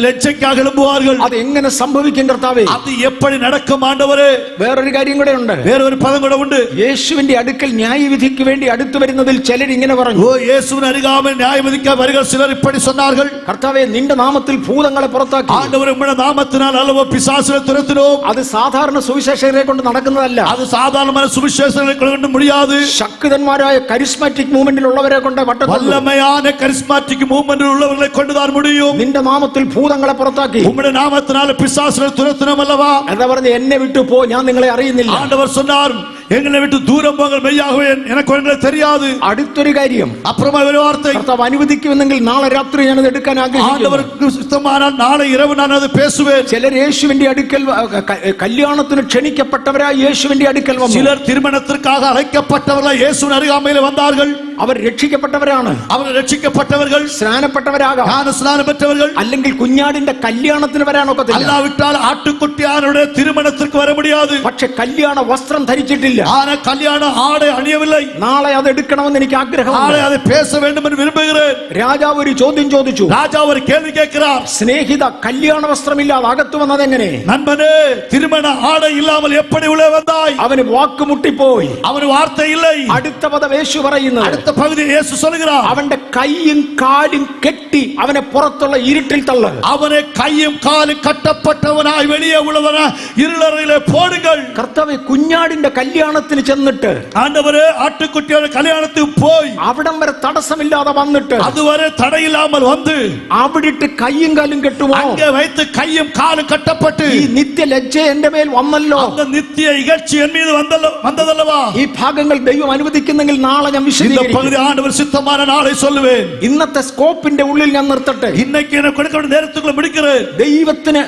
லட்சைக்காக எழும்புவார்கள். അത് എങ്ങനെ സംഭവിക്കും കർത്താവേ? அது எப்படி நடக்கும் ஆண்டவரே? വേറൊരു കാര്യം കൂടെ ഉണ്ട്. வேறொரு பதம் கூட உண்டு. യേശുവിന്റെ അടുക്കൽ ന്യായവിധിക്ക് വേണ്ടി അടുത്തു വരുന്നതിൽ ചിലർ ഇങ്ങനെ പറഞ്ഞു, ஓ இயேசுவின் அருகாமையில் நியாயவிதிக்க வருகிற சிலர் இப்படி சொன்னார்கள், കർത്താവേ, നിന്റെ നാമത്തിൽ ഭൂതങ്ങളെ പുറത്താക്കി. ஆண்டவரே, உம்முடைய நாமத்தினால் அல்லவோ பிசாசுகளை துரத்தினோம். അത് സാധാരണ സുവിശേഷകരെ കൊണ്ട് നടക്കുന്നതല്ല. அது சாதாரணமான சுவிசேஷங்களை கொண்டு முடியாது. ശക്തന്മാരായ കരിസ്മാറ്റിക് മൂവ്മെന്റിൽ ഉള്ളവരെ കൊണ്ട് പറ്റത്തുള്ളൂ. வல்லமையான கரிஸ்மாட்டிக் மூவ்மென்டில் உள்ளவர்களை கொண்டுதான் முடியும். നിന്റെ നാമത്തിൽ ഭൂതങ്ങളെ പുറത്താക്കി. உம்முடைய நாமத்தினால பிசாசுகளை துரத்தினோம் அல்லவா? എന്താ പറഞ്ഞ, എന്നെ വിട്ടു പോ, ഞാൻ നിങ്ങളെ അറിയുന്നില്ല. ஆண்டவர் சொன்னார், எங்களை விட்டு தூரம் போங்கள், மெய்யாகவே எனக்கு உங்களை தெரியாது. അടുത്തൊരു കാര്യം, அப்புறமா ஒரு வார்த்தை, കർത്താവ് അനുവദിക്കുമെന്നെങ്കിൽ നാളെ രാത്രി ഞാനത് എടുക്കാൻ ആഗ്രഹിക്കുന്നു. ஆண்டவருக்கு சுத்தமானால் நாளை இரவு நான் அதை பேசுவேன். ചിലർ യേശുവിന്റെ അടുക്കൽ കല്യാണത്തിന് ക്ഷണിക്കപ്പെട്ടവരായി യേശുവിന്റെ അടുക്കൽ വന്നു. சிலர் திருமணத்திற்காக அழைக்கப்பட்டவர்கள் இயேசுவின் அருகாமையில் வந்தார்கள். അവർ രക്ഷിക്കപ്പെട്ടവരാണ്, അവർ രക്ഷിക്കപ്പെട്ടவர்கள், സ്നാനപ്പെട്ടവരാകാം, ஞான ஸ்நானம் பெற்றவர்கள், അല്ലെങ്കിൽ കുഞ്ഞാടിന്റെ കല്യാണത്തിന് വരാനൊക്കത്തില്ല. அல்லாவிட்டால் ஆட்டுக்குட்டியானுடைய திருமணத்திற்கு வர முடியாது. പക്ഷെ കല്യാണ വസ്ത്രം ധരിച്ചിട്ടില്ല. ஆனா கல்யாண ஆடை அணியவில்லை. നാളെ അത് എടുക്കണമെന്ന് എനിക്ക് ആഗ്രഹമുണ്ട്. நாளை அதை பேச வேண்டும் என்று விரும்புகிறேன். രാജാവ് ഒരു ചോദ്യം ചോദിച്ചു. ராஜா ஒரு கேள்வி கேட்கிறார், സ്നേഹിത, കല്യാണ വസ്ത്രമില്ലാതെ അകത്തു വന്നതെങ്ങനെ? நண்பனே, திருமண ஆடை இல்லாமல் எப்படி உள்ளே வந்தாய்? അവന് വാക്കുമുട്ടിപ്പോയി. அவன் வார்த்தை இல்லை. അടുത്ത പദം യേശു പറയുന്നത്, அடுத்த அடுத்த பகுதியை இயேசு சொல்கிறார், അവന്റെ കൈയും കാലും കെട്ടി അവനെ പുറത്തുള്ള ഇരുട്ടിൽ തള്ളു. அவனை கையும் காலும் கட்டப்பட்டவனாய் வெளியே உள்ளவனாய் இருளறையிலே போடுங்கள். കർത്താവേ, കുഞ്ഞാടിന്റെ കല്യാണത്തിന് ചെന്നിട്ട്, ஆண்டவரே, ஆட்டுக்குட்டியோட கல்யாணத்துக்கு போய் അവിടം വരെ തടസ്സമില്ലാതെ വന്നിട്ട് அதுவரை தடையில்லாமல் வந்து അവിടിട്ട് കൈയും കാലും കെട്ടുമോ? அங்கே வைத்து கையும் காலும் கட்டப்பட்டு ഈ നിത്യ ലജ്ജ എന്റെ മേൽ വന്നല്ലോ. அந்த நித்திய இகழ்ச்சி என் மீது வந்ததல்லவா? ഈ ഭാഗങ്ങൾ ദൈവം അനുവദിക്കുന്നെങ്കിൽ നാളെ ഞാൻ இந்த വിശദീകരിക്കും. பகுதி ஆண்டவர் சித்தமான நாளை சொல்லுவேன். ഇന്നത്തെ സ്കോപ്പിന്റെ ഉള്ളിൽ ഞാൻ നിർത്തട്ടെ. இன்னைக்கு எனக்கு கொடுக்கப்பட்ட நேரத்துக்குள்ள முடிக்கிறேன். ദൈവത്തിന്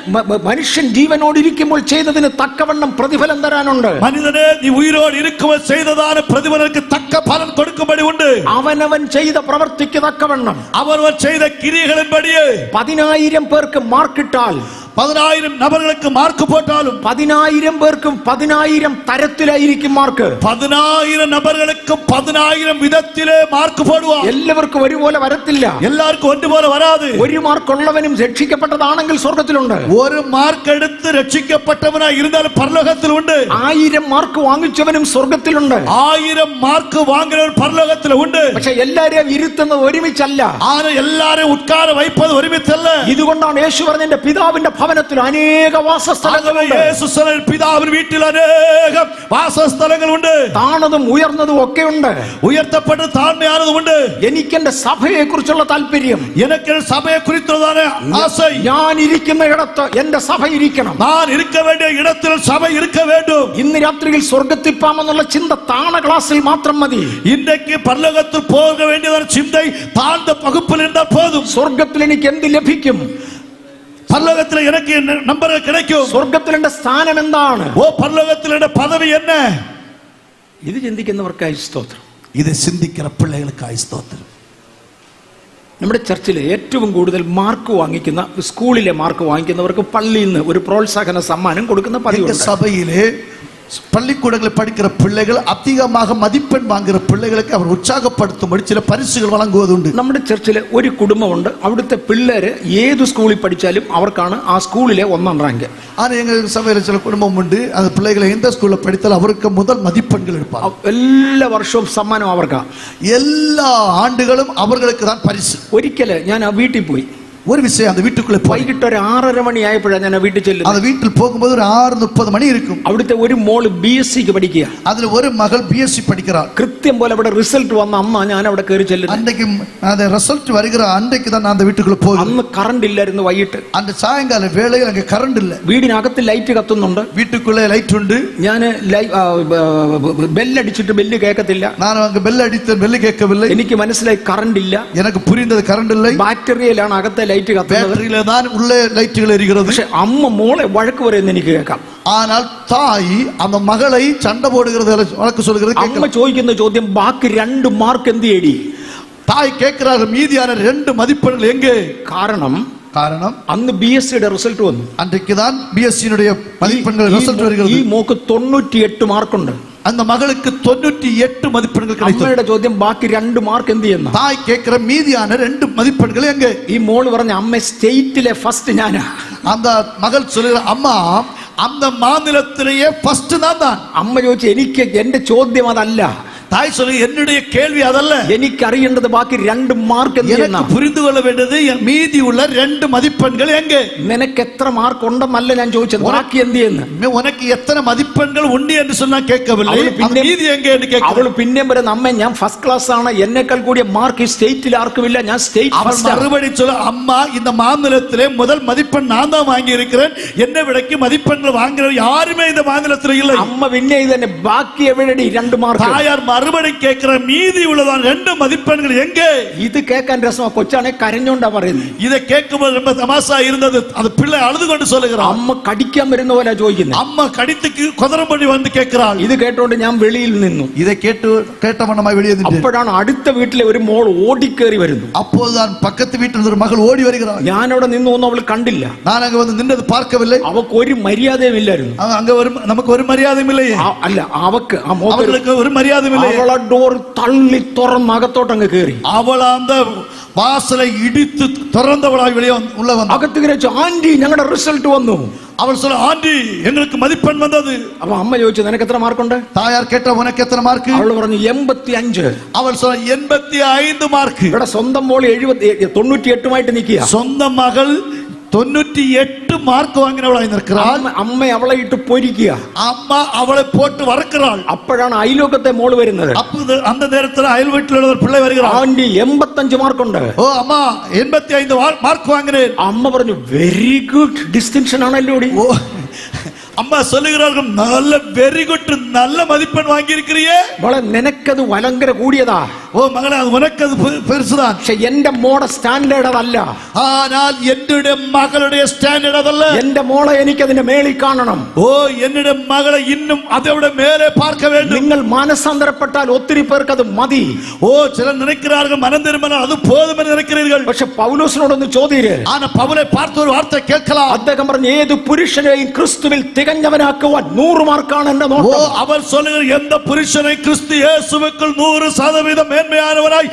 മനുഷ്യൻ ജീവനോടിരിക്കുമ്പോൾ ചെയ്തതിന് തക്കവണ്ണം പ്രതിഫലം തരാനുണ്ട്. மனிதனே, நீ உயிரோடு இருக்கும்போது செய்ததான பிரதிபலனுக்கு தக்க பலன் கொடுக்கும்படி உண்டு. അവനവൻ ചെയ്ത പ്രവൃത്തിക്ക് തക്കവണ്ണം அவரவர் செய்த கிரியைகளின்படியே 10,000 പേർക്ക് മാർക്കിട്ടാൽ, 10,000 നബറുകൾക്ക് മാർക്ക് പോട്ടാലും 10,000 പേർക്കും 10,000 തരത്തിലായിരിക്കും മാർക്ക്. 10,000 നബറുകൾക്ക് 10,000 വിധത്തിലെ മാർക്ക് പോടുവാ. എല്ലാവർക്കും ഒരുപോലെ വരത്തില്ല. എല്ലാവർക്കും ഒന്നുപോലെ വരാതെ. ഒരു മാർക്കുള്ളവനും രക്ഷിക്കപ്പെട്ടതാണെങ്കിൽ സ്വർഗത്തിലുണ്ട്. ഒരു മാർക്ക് എടുത്ത് രക്ഷിക്കപ്പെട്ടവനായി ഇരുന്നാലും പരലോകത്തിലുണ്ട്. 1000 മാർക്ക് വാങ്ങിച്ചവനും സ്വർഗത്തിലുണ്ട്. 1000 മാർക്ക് വാങ്ങിയവൻ പരലോകത്തിലുണ്ട്. പക്ഷെ എല്ലാരെയും ഇരുത്തുന്നത് ഒരുമിച്ചല്ല. ആരെ എല്ലാരെയും ഉட்கார வைப்பது ഒരുമിച്ചല്ല. ഇതുകൊണ്ടാണ് യേശു പറഞ്ഞ എന്റെ പിതാവിന്റെ ഭവനത്തിൽ അനേക വാസസ്ഥലങ്ങളുണ്ട്. യേശുവിന്റെ പിതാവിന്റെ വീട്ടിൽ അനേകം വാസസ്ഥലങ്ങളുണ്ട്. താണതും ഉയർന്നതും ഒക്കെ ഉണ്ട്. ഉയർത്തപ്പെട്ട താഴ്മയാനതുമുണ്ട്. എനിക്ക് എന്റെ സഭയെ കുറിച്ചുള്ള താല്പര്യം, എനിക്ക് സഭയെ കുറിച്ചുള്ളതാണ് ആശை. ഞാൻ ഇരിക്കുന്ന ഇടത്ത് എന്റെ സഭ ഇരിക്കണം. ഞാൻ இருக்க வேண்டிய இடத்தில் சபை இருக்க வேண்டும். ഇന്ന് രാത്രിയിൽ സ്വർഗത്തിൽ പോകാമെന്നുള്ള ചിന്ത താണ ക്ലാസ്സിൽ മാത്രം മതി. ഇന്നേക്ക് പരലോകത്തിൽ പോക വേണ്ടിയ ചിന്ത താഴ്ന്ന വകുപ്പിൽ இருந்தால் போதும். സ്വർഗത്തിൽ എനിക്ക് എന്ത് ലഭിക്കും? പരലോകത്തിൽ എനിക്ക് നമ്പർ கிடைக்கும். സ്വർഗത്തിൽ എന്റെ സ്ഥാനം എന്താണ്? ഓ, പരലോകത്തിൽ എന്റെ പദവി என்ன? ഇത് ചിന്തിക്കുന്നവർക്കായി സ്തോത്രം. ഇത് ചിന്തിക്കുന്ന പിള്ളേകൾക്കായി സ്തോത്രം. നമ്മുടെ ചർച്ചിൽ ഏറ്റവും കൂടുതൽ മാർക്ക് വാങ്ങിക്കുന്ന, സ്കൂളിലെ മാർക്ക് വാങ്ങിക്കുന്നവർക്ക് പള്ളിയിൽ നിന്ന് ഒരു പ്രോത്സാഹന സമ്മാനം കൊടുക്കുന്ന പതിവുണ്ട്. സഭയിലെ பள்ளிக்கூடங்களில் படிக்கிற பிள்ளைகள் அதிகமாக மதிப்பெண் வாங்குகிற பிள்ளைகளுக்கு அவர் உற்சாகப்படுத்தும்படி சில பரிசுகள் வழங்குவதுண்டு. നമ്മുടെ ചർച്ചിൽ ഒരു കുടുംബമുണ്ട്. അവിടുത്തെ പിള്ളേര് ഏത് സ്കൂളിൽ പഠിച്ചാലും അവർക്കാണ് ആ സ്കൂളിലെ 1ാം റാങ്ക്. ஆனால் எங்கள் சபையில் சில குடும்பம் உண்டு, அந்த பிள்ளைகளை எந்த ஸ்கூலில் படித்தாலும் அவருக்கு முதல் மதிப்பெண்கள் எடுப்பாங்க. എല്ലാ വർഷവും സമ്മാനം അവർക്കാ. எல்லா ആണ്ടുകളും അവർക്ക് தான் പரிசு. ഒരിക്കല് ഞാൻ ആ വീട്ടിൽ പോയി. ஒரு விஷயம், அந்த வீட்டுக்குள்ள വൈകിട്ട് ഒരു 6:30 മണിയായപ്പോഴാണ് ഞാൻ വീട്ടിൽ ചെല്ലുന്നത്. அந்த வீட்டில் போகும்போது ஒரு 6:30 മണി இருக்கும். അവിടുത്തെ ഒരു മോള് BSc പഠിക്കുക. അതിൽ ഒരു മകൾ BSc പഠിக்கிறாள். കൃത്യം പോലെ അവിടെ റിസൾട്ട് വന്ന അമ്മ ഞാൻ അവിടെ കയറി ചെല്ലുന്നു. அன்றைக்கு அந்த ரிசல்ட் வருகிற அன்றைக்கு தான் நான் அந்த வீட்டுக்குள்ள போகிறேன். അന്ന് കറണ്ട് ഇല്ലായിരുന്നു. വൈകിട്ട് அந்த சாயங்கால வேளையில் அங்கே கரண்ட் இல்ல. വീടിനകത്ത് ലൈറ്റ് കത്തുന്നുണ്ട്. வீட்டுக்குள்ளே லைட் உண்டு. ഞാൻ ബെല്ലടിച്ചിട്ട് ബെല്ല് കേൾക്കത്തില്ല. நான் அங்க பெல் அடித்த பெல் கேட்கவில்லை. എനിക്ക് മനസ്സിലായി കറണ്ട് ഇല്ല. எனக்கு புரிந்தது கரண்ட் இல்லை. ബാറ്ററിയിലാണ് അകത്തെ ലൈറ്റ് കത്തുന്നത്. பேட்டரியில தான் உள்ள லைட்டுகள் எரிகிறது. പക്ഷെ അമ്മ മോളെ വഴക്ക് പറയുന്നത് എനിക്ക് കേൾക്കാം. ஆனால் தாய் அந்த மகளை சண்டை போடுகிறது, வழக்கு சொல்கிறது. അമ്മ ചോദിക്കുന്ന ചോദ്യം, ബാക്കി 2 മാർക്ക് എന്ത് ചെയ്യടി? தாய் கேட்கிறார், மீதியான 2 மதிப்பெண்கள் எங்கே? காரணம் അന്ന് BScയുടെ റിസൾട്ട് വന്നു. அன்றைக்கு தான் BScனுடைய மதிப்பெண்கள் ரிசல்ட் வருகிறது. ഈ മോക്ക് 98 മാർക്കുണ്ട്. அந்த மகளுக்கு 98 மதிப்பெண்கள் கிடைத்தது. അമ്മയുടെ ചോദ്യം, ബാക്കി 2 മാർക്ക് എന്ത് ചെയ്യുന്നു? தாய் கேட்கிற மீதியான 2 மதிப்பெண்கள் எங்கே? ഈ മോള് പറഞ്ഞ, അമ്മ സ്റ്റേറ്റിലെ ഫസ്റ്റ് ഞാനാ. அந்த மகள் சொல்லுற, அம்மா அந்த மாநிலத்திலேயே ஃபர்ஸ்ட் தான். അമ്മ ചോദിച്ചു, എനിക്ക് എന്റെ ചോദ്യം അതല്ല. தாய் சொல்லி, என்னுடைய கேள்வி அதல்ல. എനിക്ക് അറിയേണ്ടത് ബാക്കി 2 മാർക്ക് എന്ത് ചെയ്യുന്നു? எனக்கு புரிந்து கொள்ள வேண்டியது மீதி உள்ள 2 மதிப்பெண்கள் எங்கே? നിനക്ക് എത്ര മാർക്ക് ഉണ്ടെന്നല്ല ഞാൻ ചോദിച്ചത്, ബാക്കി എന്ത് ചെയ്യുന്നു? உனக்கு எத்தனை மதிப்பெண்கள் உண்டு என்று சொன்னா கேட்கவில்லை. மீதி எங்கே என்று கேட்க. അവൾ പിന്നെ പറയുന്ന, അമ്മ ഞാൻ ഫസ്റ്റ് ക്ലാസ് ആണ്, എന്നെക്കാൾ കൂടിയ മാർക്ക് സ്റ്റേറ്റിൽ ആർക്കുമില്ല, ഞാൻ സ്റ്റേറ്റ്. அவள் மறுபடி சொல்ல, அம்மா இந்த மாநிலத்திலே முதல் மதிப்பெண் நான் தான் வாங்கி இருக்கிறேன், என்னை விடக்கு மதிப்பெண்கள் வாங்குற யாருமே இந்த மாநிலத்தில் இல்லை. അമ്മ പിന്നെ ഇതന്നെ, ബാക്കി എവിടെടി 2 മാർക്ക്? தாயார் மறுபடி கேட்கிற, மீதி உள்ளதான் 2 மதிப்பெண்கள் எங்கே? ഇത് കേൾക്കാൻ രസമാ. കൊച്ചാണെ കരഞ്ഞോണ്ടാ പറയുന്നത്. இதை கேட்கும்போது ரொம்ப தமாஷா இருந்தது. அது பிள்ளை அழுது கொண்டு சொல்லுகிறார். അമ്മ കടിക്കാൻ വരുന്ന പോലെ ചോദിക്കുന്നത്. அம்மா கடித்துக்கு கொதறம்படி வந்து கேட்கிறாள். ഇത് കേട്ടോണ്ട് ഞാൻ വെളിയിൽ നിന്നു. இதை கேட்டவண்ணமாய் வெளியே நின்று. അപ്പോഴാണ് അടുത്ത വീട്ടിലെ ഒരു മോൾ ഓടിക്കേറി വരുന്നു. அப்போதுதான் பக்கத்து வீட்டில் ஒரு மகள் ஓடி வருகிறாள். ഞാൻ അവിടെ നിന്നു ഒന്നും അവൾ കണ്ടില്ല. நான் அங்க வந்து நின்றது பார்க்கவில்லை. അവക്ക് ഒരു മര്യാദയും ഇല്ലായിരുന്നു. அங்க நமக்கு ஒரு மரியாதையும் இல்லை. അല്ല, അവക്ക് அவங்களுக்கு ஒரு மரியாதையும் இல்லை. അവളെ ഡോർ തള്ളി തുറന്ന് അകത്തോട്ടങ്ങ് കയറി. അവൾ அந்த വാസല ഇടിത്ത് തുറന്നവളായി വെളിയെ ഉള്ള വന്നു. അകത്ത് കയറി, ആന്റി ഞങ്ങളുടെ റിസൾട്ട് വന്നു. അവൾ சொல்ல, ആന്റി എങ്ങൾക്ക് മതിപ്പെൺ വന്നത്. അപ്പൊ അമ്മ ചോദിച്ചു, നിനക്ക് എത്ര മാർക്കുണ്ട്? തായാർ കേട്ട, ഉനക്ക് എത്ര മാർക്ക്? അവൾ പറഞ്ഞു 85. അവൾ சொல்ல 85 മാർക്ക്. ഇവിടെ സ്വന്തം മോള് 98 നിൽക്കുക. സ്വന്തം മകൾ 98 മാർക്ക് വാങ്ങിനവളായി നിൽക്കുകയാൾ. അമ്മ അവളെ ഇട്ട് പൊരിക്കുക. അമ്മ അവളെ പോട്ട് വറക്കുകയാൾ. അപ്പോഴാണ് അയലോകത്തെ മോള് വരുന്നത്. അന്ന നേരത്തിൽ അയൽ വീട്ടിലുള്ള പിള്ളേ വരിക. ആന്റി 85 മാർക്കുണ്ട്. ഓ അമ്മ 85 മാർക്ക് വാങ്ങിനേ. അമ്മ പറഞ്ഞു, വെരി ഗുഡ്, ഡിസ്റ്റിങ്ഷൻ ആണല്ലോ. ഓ അമ്മ சொல்லுகிறார்கள், நல்ல വെരി ഗുഡ്, നല്ല മതിപ്പെൺ വാങ്ങിയിരിക്കുകയേ. മോളെ നിനക്കത് ഭയങ്കര കൂടിയതാ. ഓ മകളെ, അത് ഉനക്കത് പെരുസുതാൻ. പക്ഷെ എന്റെ മോടെ സ്റ്റാൻഡേർഡ് അതല്ല. ஆனால் என்னுடைய മകളുടെ സ്റ്റാൻഡേർഡ് അതല്ല. എന്റെ മോളെ എനിക്ക് അതിന്റെ മേളിൽ കാണണം. ഓ என்னுடைய മകളെ ഇന്നും അതവിടെ മേലെ பார்க்க வேண்டும். നിങ്ങൾ മാനസാന്തരപ്പെട്ടാൽ ഒത്തിരി പേർക്ക് അത് മതി. ഓ ചിലർ നിனைக்கிறார்கள் മനം திரும்பினால் அது போதும் என்று நினைக்கிறீர்கள். പക്ഷെ പൗലോസിനോടൊന്ന് ചോദിര്. ആന പൗലെ பார்த்து ഒരു വാർത്ത കേൾக்கலாம். അദ്ദേഹം പറഞ്ഞു, ഏത് പുരുഷനെയും ക്രിസ്തുവിൽ തികഞ്ഞവനാക്കുവാൻ 100 മാർക്കാണ് എന്റെ നോട്ടം. ഓ അവർ சொல்லுகிற எந்த புருஷனை கிறிஸ்து இயேசுவுக்குள் 100% மேன்மையானவராய்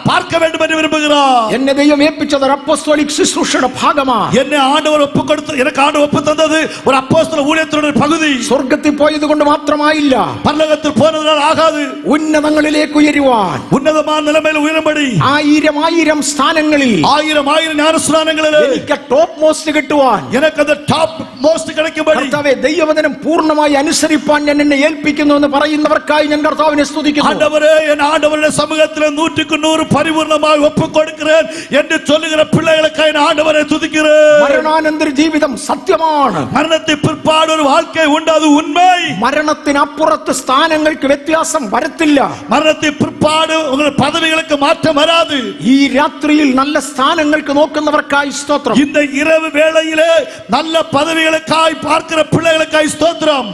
பார்க்க வேண்டும் என்று விரும்புகிறார். എന്നെ ദൈവം ഏൽപ്പിച്ചത് ഒരു അപ്പോസ്തോലിക് ശുശ്രൂഷയുടെ ഭാഗമാണ്. എന്നെ ആണ്ടവർ ഒപ്പുകൊടുത്തു, എനിക്ക് ആണ്ടവർ ഒപ്പ് തന്നത് ഒരു അപ്പോസ്തല ഊഴിയത്തിന്റെ ഒരു പകുതി. സ്വർഗ്ഗത്തിൽ പോയത് കൊണ്ട് മാത്രമായില്ല, പരലോകത്തിൽ പോന്നതിനാൽ ആകാതെ ഉന്നതങ്ങളിലേക്ക് ഉയരുവാൻ, ഉന്നതമായ നിലമേൽ ഉയരുമ്പടി 1000 സ്ഥാനങ്ങളിൽ, 1000 ജ്ഞാനസ്നാനങ്ങളിൽ എനിക്ക് ടോപ്പ് മോസ്റ്റ് കിട്ടുവാൻ, എനിക്കത് ടോപ്പ് മോസ്റ്റ് கிடைக்கும்படி കർത്താവേ ദൈവവചനം പൂർണ്ണമായി അനുസരിപ്പാൻ ഞാൻ എന്നെ ഏൽപ്പിക്കുന്നു എന്ന് പറയുന്നവർക്കായി ഞാൻ കർത്താവിനെ സ്തുതിക്കുന്നു. ആണ്ടവരേ, എൻ ആണ്ടവരുടെ സമൂഹത്തിൽ 100% പരിപൂർണമായി ഒപ്പുകൊടുக்கிறேன் என்று சொல்லுகிற பிள்ளைகளுக்காய் நான் ஆண்டவரை துதிக்கிறேன். മരണാനന്തര ജീവിതം സത്യമാണ്. മരണത്തിന് പിற்பாடு ഒരു வாழ்க்கை ഉണ്ട്, അത് ഉണ്மை. മരണത്തിനപ്പുറത്ത് സ്ഥാനങ്ങൾക്ക് വ്യത്യാസം വരത്തില്ല. മരണത്തിന് പിற்பாடு ഉങ്ങളുടെ പദവികൾക്ക് മാറ്റം വരാതെ ഈ രാത്രിയിൽ നല്ല സ്ഥാനങ്ങൾക്ക് നോക്കുന്നവർക്കായി സ്തോത്രം. இந்த இரவு வேளையிலே நல்ல பதவிகளுக்காய் பார்க்கிற பிள்ளைகளுக்காய் ஸ்தோத்திரம்.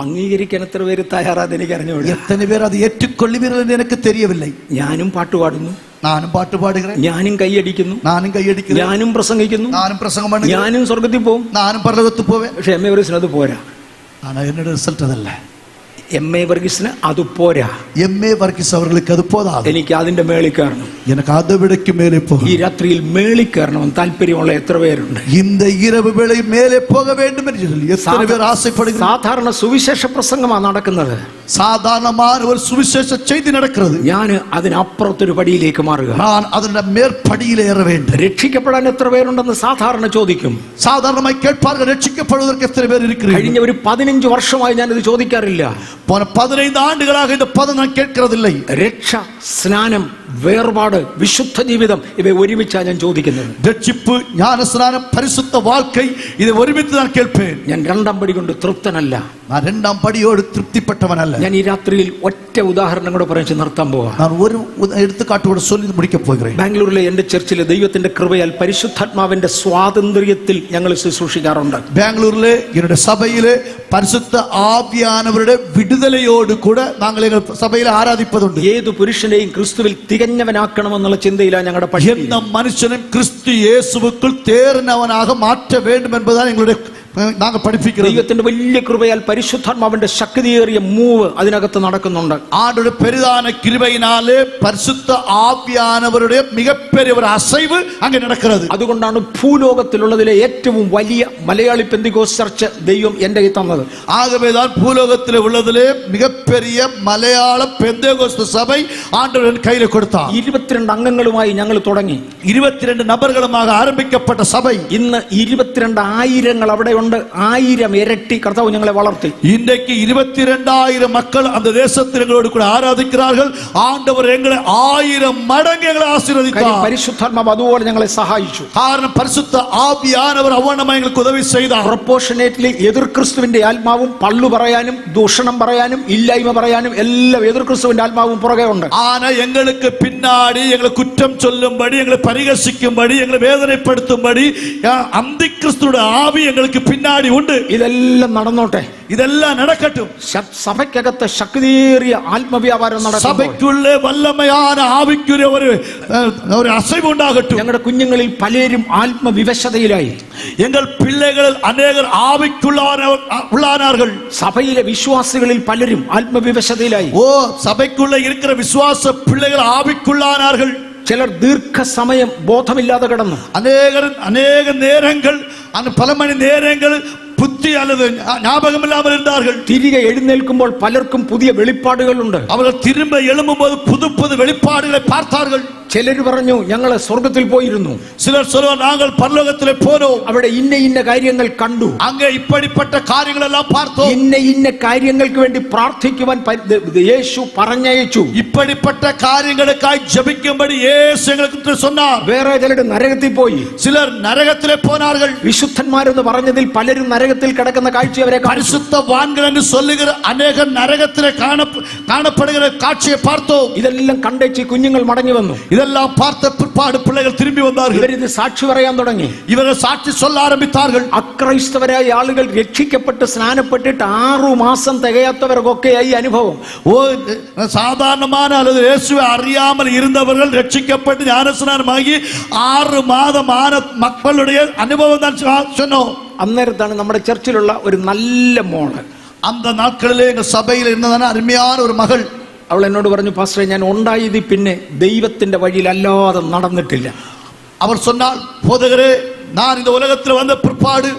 അംഗീകരിക്കാൻ എത്ര പേര് തയ്യാറാന്ന് എനിക്ക് അറിഞ്ഞുകൂടാ. എത്ര പേർ അത് ഏറ്റുകൊള്ളുവീர்கள் എന്ന് എനിക്ക് തെരിയവില്ല. ഞാനും പാട്ട് പാടുന്നു, ഞാനും പാട്ട് പാടുகிறேன், ഞാനും കൈയടിക്കുന്നു, ഞാനും പ്രസംഗിക്കുന്നു, ഞാനും സ്വർഗത്തിൽ പോകും, ഞാനും പരലോകത്തിൽ പോവേ. പക്ഷെ എം എ വർഗീസിന് അത് പോരാ. എന്നോട് റിസൾട്ട് അതല്ല. എം എ വർഗീസിന് അത് പോരാ. എം എ വർഗീസ് അവർക്ക് അത് പോതാ. എനിക്ക് അതിന്റെ മേളിൽ കയറണം. എനിക്ക് അത് വിടയ്ക്ക് മേലെ പോകും. ഈ രാത്രിയിൽ മേളിൽ കയറണം താല്പര്യമുള്ള എത്ര പേരുണ്ട്? இந்த இரவு வேளை மேலே போக வேண்டும் என்று எத்தனை பேர் ஆசைப்படுகிறார்கள்? സാധാരണ സുവിശേഷ പ്രസംഗമാണ് നടക്കുന്നത്. സാധാരണമായ ഒരു സുവിശേഷ ചെയ്തി നടക്കുന്നത്. ഞാൻ അതിനപ്പുറത്തൊരു പടിയിലേക്ക് മാറുക. ഞാൻ അതിന്റെ മേൽപടിയിലേറ வேண்டும். രക്ഷിക്കപ്പെടാൻ എത്ര പേരുണ്ടെന്ന് സാധാരണ ചോദിക്കും. സാധാരണമായി കേൾപ്പാர்கள், രക്ഷിക്കപ്പെടുവதற்கு എത്ര പേർ இருக்கிறீர்கள்? കഴിഞ്ഞ ഒരു 15 വർഷമായി ഞാൻ ഇത് ചോദിക്കാറില്ല. 15 ആണ്ടുകളാக இந்த പദം ഞാൻ കേൾக்கிறதில்லை. രക്ഷ, സ്നാനം, വേർപാട്, വിശുദ്ധ ജീവിതം ഇവ ഒരുമിച്ചാണ് ഞാൻ ചോദിക്കുന്നത്. രക്ഷിപ്പ്, ജ്ഞാനസ്നാനം, പരിശുദ്ധ வாழ்க்கை ഇത് ഒരുമിച്ച് ഞാൻ കേൾപ്പേൻ. ഞാൻ 2ാം പടി കൊണ്ട് തൃപ്തനല്ല. ഞാൻ 2ാം പടിയോട് തൃപ്തിപ്പെട്ടവനല്ല. ഞാൻ ഈ രാത്രിയിൽ ഒറ്റ ഉദാഹരണം കൂടെ പറഞ്ഞു നിർത്താൻ പോവാ. ഞാൻ ഒരു എടുത്തുകാട്ടോടെ ചൊല്ലി മുടിക്കാൻ പോകുകയാണ്. ബാംഗ്ലൂരിലെ എന്റെ ചർച്ചിലെ ദൈവത്തിന്റെ കൃപയാൽ പരിശുദ്ധാത്മാവിന്റെ സ്വാതന്ത്ര്യത്തിൽ ഞങ്ങൾ ശുശ്രൂഷിക്കാറുണ്ട്. ബാംഗ്ലൂരിലെ എന്റെ സഭയിലെ പരിശുദ്ധ ആവിയാനവരുടെ വിടുതലയോട് കൂടെ ഞങ്ങൾ സഭയിൽ ആരാധിപ്പതുണ്ട്. ഏതു പുരുഷനെയും ക്രിസ്തുവിൽ തികഞ്ഞവനാക്കണമെന്നുള്ള ചിന്തയിലാണ് ഞങ്ങളുടെ പണി. എന്ന മനുഷ്യനും ക്രിസ്തു യേശുവുക്കുൾ തേർന്നവനാக മാറ്റ வேண்டும் என்பതാണ് ഞങ്ങളുടെ നാം പഠിപ്പിക്കുന്നത്. ദൈവത്തിന്റെ വലിയ കൃപയാൽ പരിശുദ്ധാത്മാവിന്റെ ശക്തിയേറിയ മൂവ് അതിനകത്ത് നടക്കുന്നുണ്ട്. ആരുടെ പെരുതാന കൃപയിനാലെ പരിശുദ്ധ ആവിയാനവരുടെ മികപ്പെരിയ ഒരു അസൈവ് അങ്ങനെ നടക്കുന്നത്. അതുകൊണ്ടാണ് ഭൂലോകത്തിലുള്ളതിലെ ഏറ്റവും വലിയ മലയാളി പെന്തിക്കോസ്ത് ചർച്ച് ദൈവം എന്റെ കയ്യിൽ തന്നത്. ആകവേதான் ഭൂലോകത്തിലെ ഉള്ളതിലെ മികപ്പെരിയ മലയാള പെന്തേകോസ്ത് സഭை ആண்டവൻ കയ്യിൽ കൊടുത്ത 22 അംഗങ്ങളുമായി ഞങ്ങൾ തുടങ്ങി. 22 നബറുകളുമായി ആരംഭിക്കപ്പെട്ട സഭ ഇന്ന് 22,000 അവിടെ ഉണ്ട്. 1000 ഇരട്ടി കർത്താവ് ഞങ്ങളെ വളർത്തി. ഇன்றைக்கு 22,000 மக்கள் அந்த தேசத்தில் எங்களோடு கூட ஆராதிக்கிறார்கள். ஆண்டவர் எங்களை 1000 மடங்கு எங்களை ஆசீர்வதித்தார். പരിശുദ്ധാത്മാവ് അതുപോലെ ഞങ്ങളെ സഹായിച്ചു. കാരണം പരിശുദ്ധ ആവിയാനവർ അവണ്ണമായി ഞങ്ങൾക്ക് ഉദവി ചെയ്താർ. പ്രൊപ്പോർഷനേറ്റ്ലി എതിർ ക്രിസ്തുവിന്റെ ആത്മാവും പള്ളു പറയാനും ദൂഷണം പറയാനും ഇല്ലായ്മ പറയാനും എല്ലാം എതിർ ക്രിസ്തുവിന്റെ ആത്മാവും പുറകെ ഉണ്ട്. ஆனா எங்களுக்கு பின்னாடி எங்களை குற்றம் சொல்லும்படி, எங்களை பரிகசிக்கும்படி, எங்களை வேதனைப்படுத்தும்படி அந்திக்க അന്തിക്രിസ്തുവിന്റെ ആവി ഞങ്ങൾക്ക് പിന്നാടി ഉണ്ട്. ഇതെല്ലാം നടന്നോട്ടെ, ഇതെല്ലാം നടക്കട്ടും. സഭയ്ക്കകത്ത് ശക്തിയേറിയ ആത്മവ്യാപാരം നടക്കും. സഭയ്ക്കുള്ള വല്ലമயான ആവിക്കുரிய ഒരു അസൈവുണ്ടാകട്டும். ഞങ്ങളുടെ കുഞ്ഞുങ്ങളിൽ പലരും ആത്മവിവശതയിലായി. എங்கள் பிள்ளைகள் அநேகர் ஆவிக்குள்ளானார்கள். സഭയിലെ വിശ്വാസികളിൽ പലരും ആത്മവിവശതയിലായി. സഭയ്ക്കുള്ള இருக்கிற വിശ്വാസ பிள்ளைகள் ஆவிக்குள்ளானார்கள். ചിലർ ദീർഘസമയം ബോധമില്ലാതെ കിടന്നു. അനേക നേരങ്ങൾ, പല മണി നേരങ്ങൾ புத்தி அல்லது ஞாபகம் இல்லாமல் இருந்தார்கள். തിരികെ എഴുന്നേൽക്കുമ്പോൾ പലർക്കും പുതിയ വെളിപ്പാടുകളുണ്ട്. அவர்கள் திரும்ப எழும்பும்போது புது புது வெளிப்பாடுகளை பார்த்தார்கள். ചിലർ പറഞ്ഞു ഞങ്ങള് സ്വർഗത്തിൽ പോയിരുന്നു. சிலர் சொல்வார் நாங்கள் பரலோகத்திலே போனோம், അവിടെ ഇന്ന ഇന്ന കാര്യങ്ങൾ കണ്ടു, அங்கே இப்படிப்பட்ட காரியங்கள் எல்லாம் பார்த்தோம், ഇന്ന ഇന്ന കാര്യങ്ങൾക്ക് വേണ്ടി പ്രാർത്ഥിക്കുവാൻ യേശു പറഞ്ഞയച്ചു. இப்படிப்பட்ட காரியங்களுக்காய் ஜெபிக்கும்படி இயேசு எங்களுக்கு சொன்னார். വേറെ ചിലർ നരകത്തിൽ പോയി. சிலர் நரகத்திலே போனார்கள். വിശുദ്ധന്മാരെന്ന് പറഞ്ഞതിൽ പലരും നരകത്തിൽ കിടക്കുന്ന കാഴ്ച അവരെ பரிசுத்தவான்கள் என்று சொல்லுகிற அநேக நரகத்திலே காணப்படுகிற காட்சியை பார்த்தோம். ഇതെല്ലാം കണ്ടേച്ച് കുഞ്ഞുങ്ങൾ മടങ്ങി വന്നു. இதெல்லாம் பார்த்த பிற்பாடு பிள்ளைகள் திரும்பி வந்தார்கள். ഇവരിത് സാക്ഷി പറയാൻ തുടങ്ങി. இவர்கள் சாட்சி சொல்ல ஆரம்பித்தார்கள். അക്രൈസ്തവരായ ആളുകൾ രക്ഷിക്കപ്പെട്ട് സ്നാനപ്പെട്ടിട്ട് 6 മാസം തികയാത്തവർക്കൊക്കെയായി അനുഭവം. சாதாரணமான அல்லது இயேசுவை அறியாமல் இருந்தவர்கள் ரட்சிக்கப்பட்டு ஞானஸ்நானமாகி 6 மாதம் ஆன மக்களுடைய அனுபவம் தான் சொன்னோம். അന്നേരത്താണ് നമ്മുടെ ചർച്ചിലുള്ള ഒരു നല്ല മോള്, அந்த நாட்களிலே எங்க சபையில் இருந்ததான அருமையான ஒரு மகள், അവൾ എന്നോട് പറഞ്ഞു, പാസ്റ്ററെ ഞാൻ ഉണ്ടായത് പിന്നെ ദൈവത്തിന്റെ വഴിയിൽ അല്ലാതെ നടന്നിട്ടില്ല. அவர் சொன்னால், போதகரே நான் இந்த உலகத்தில் வந்த பிற்பாடு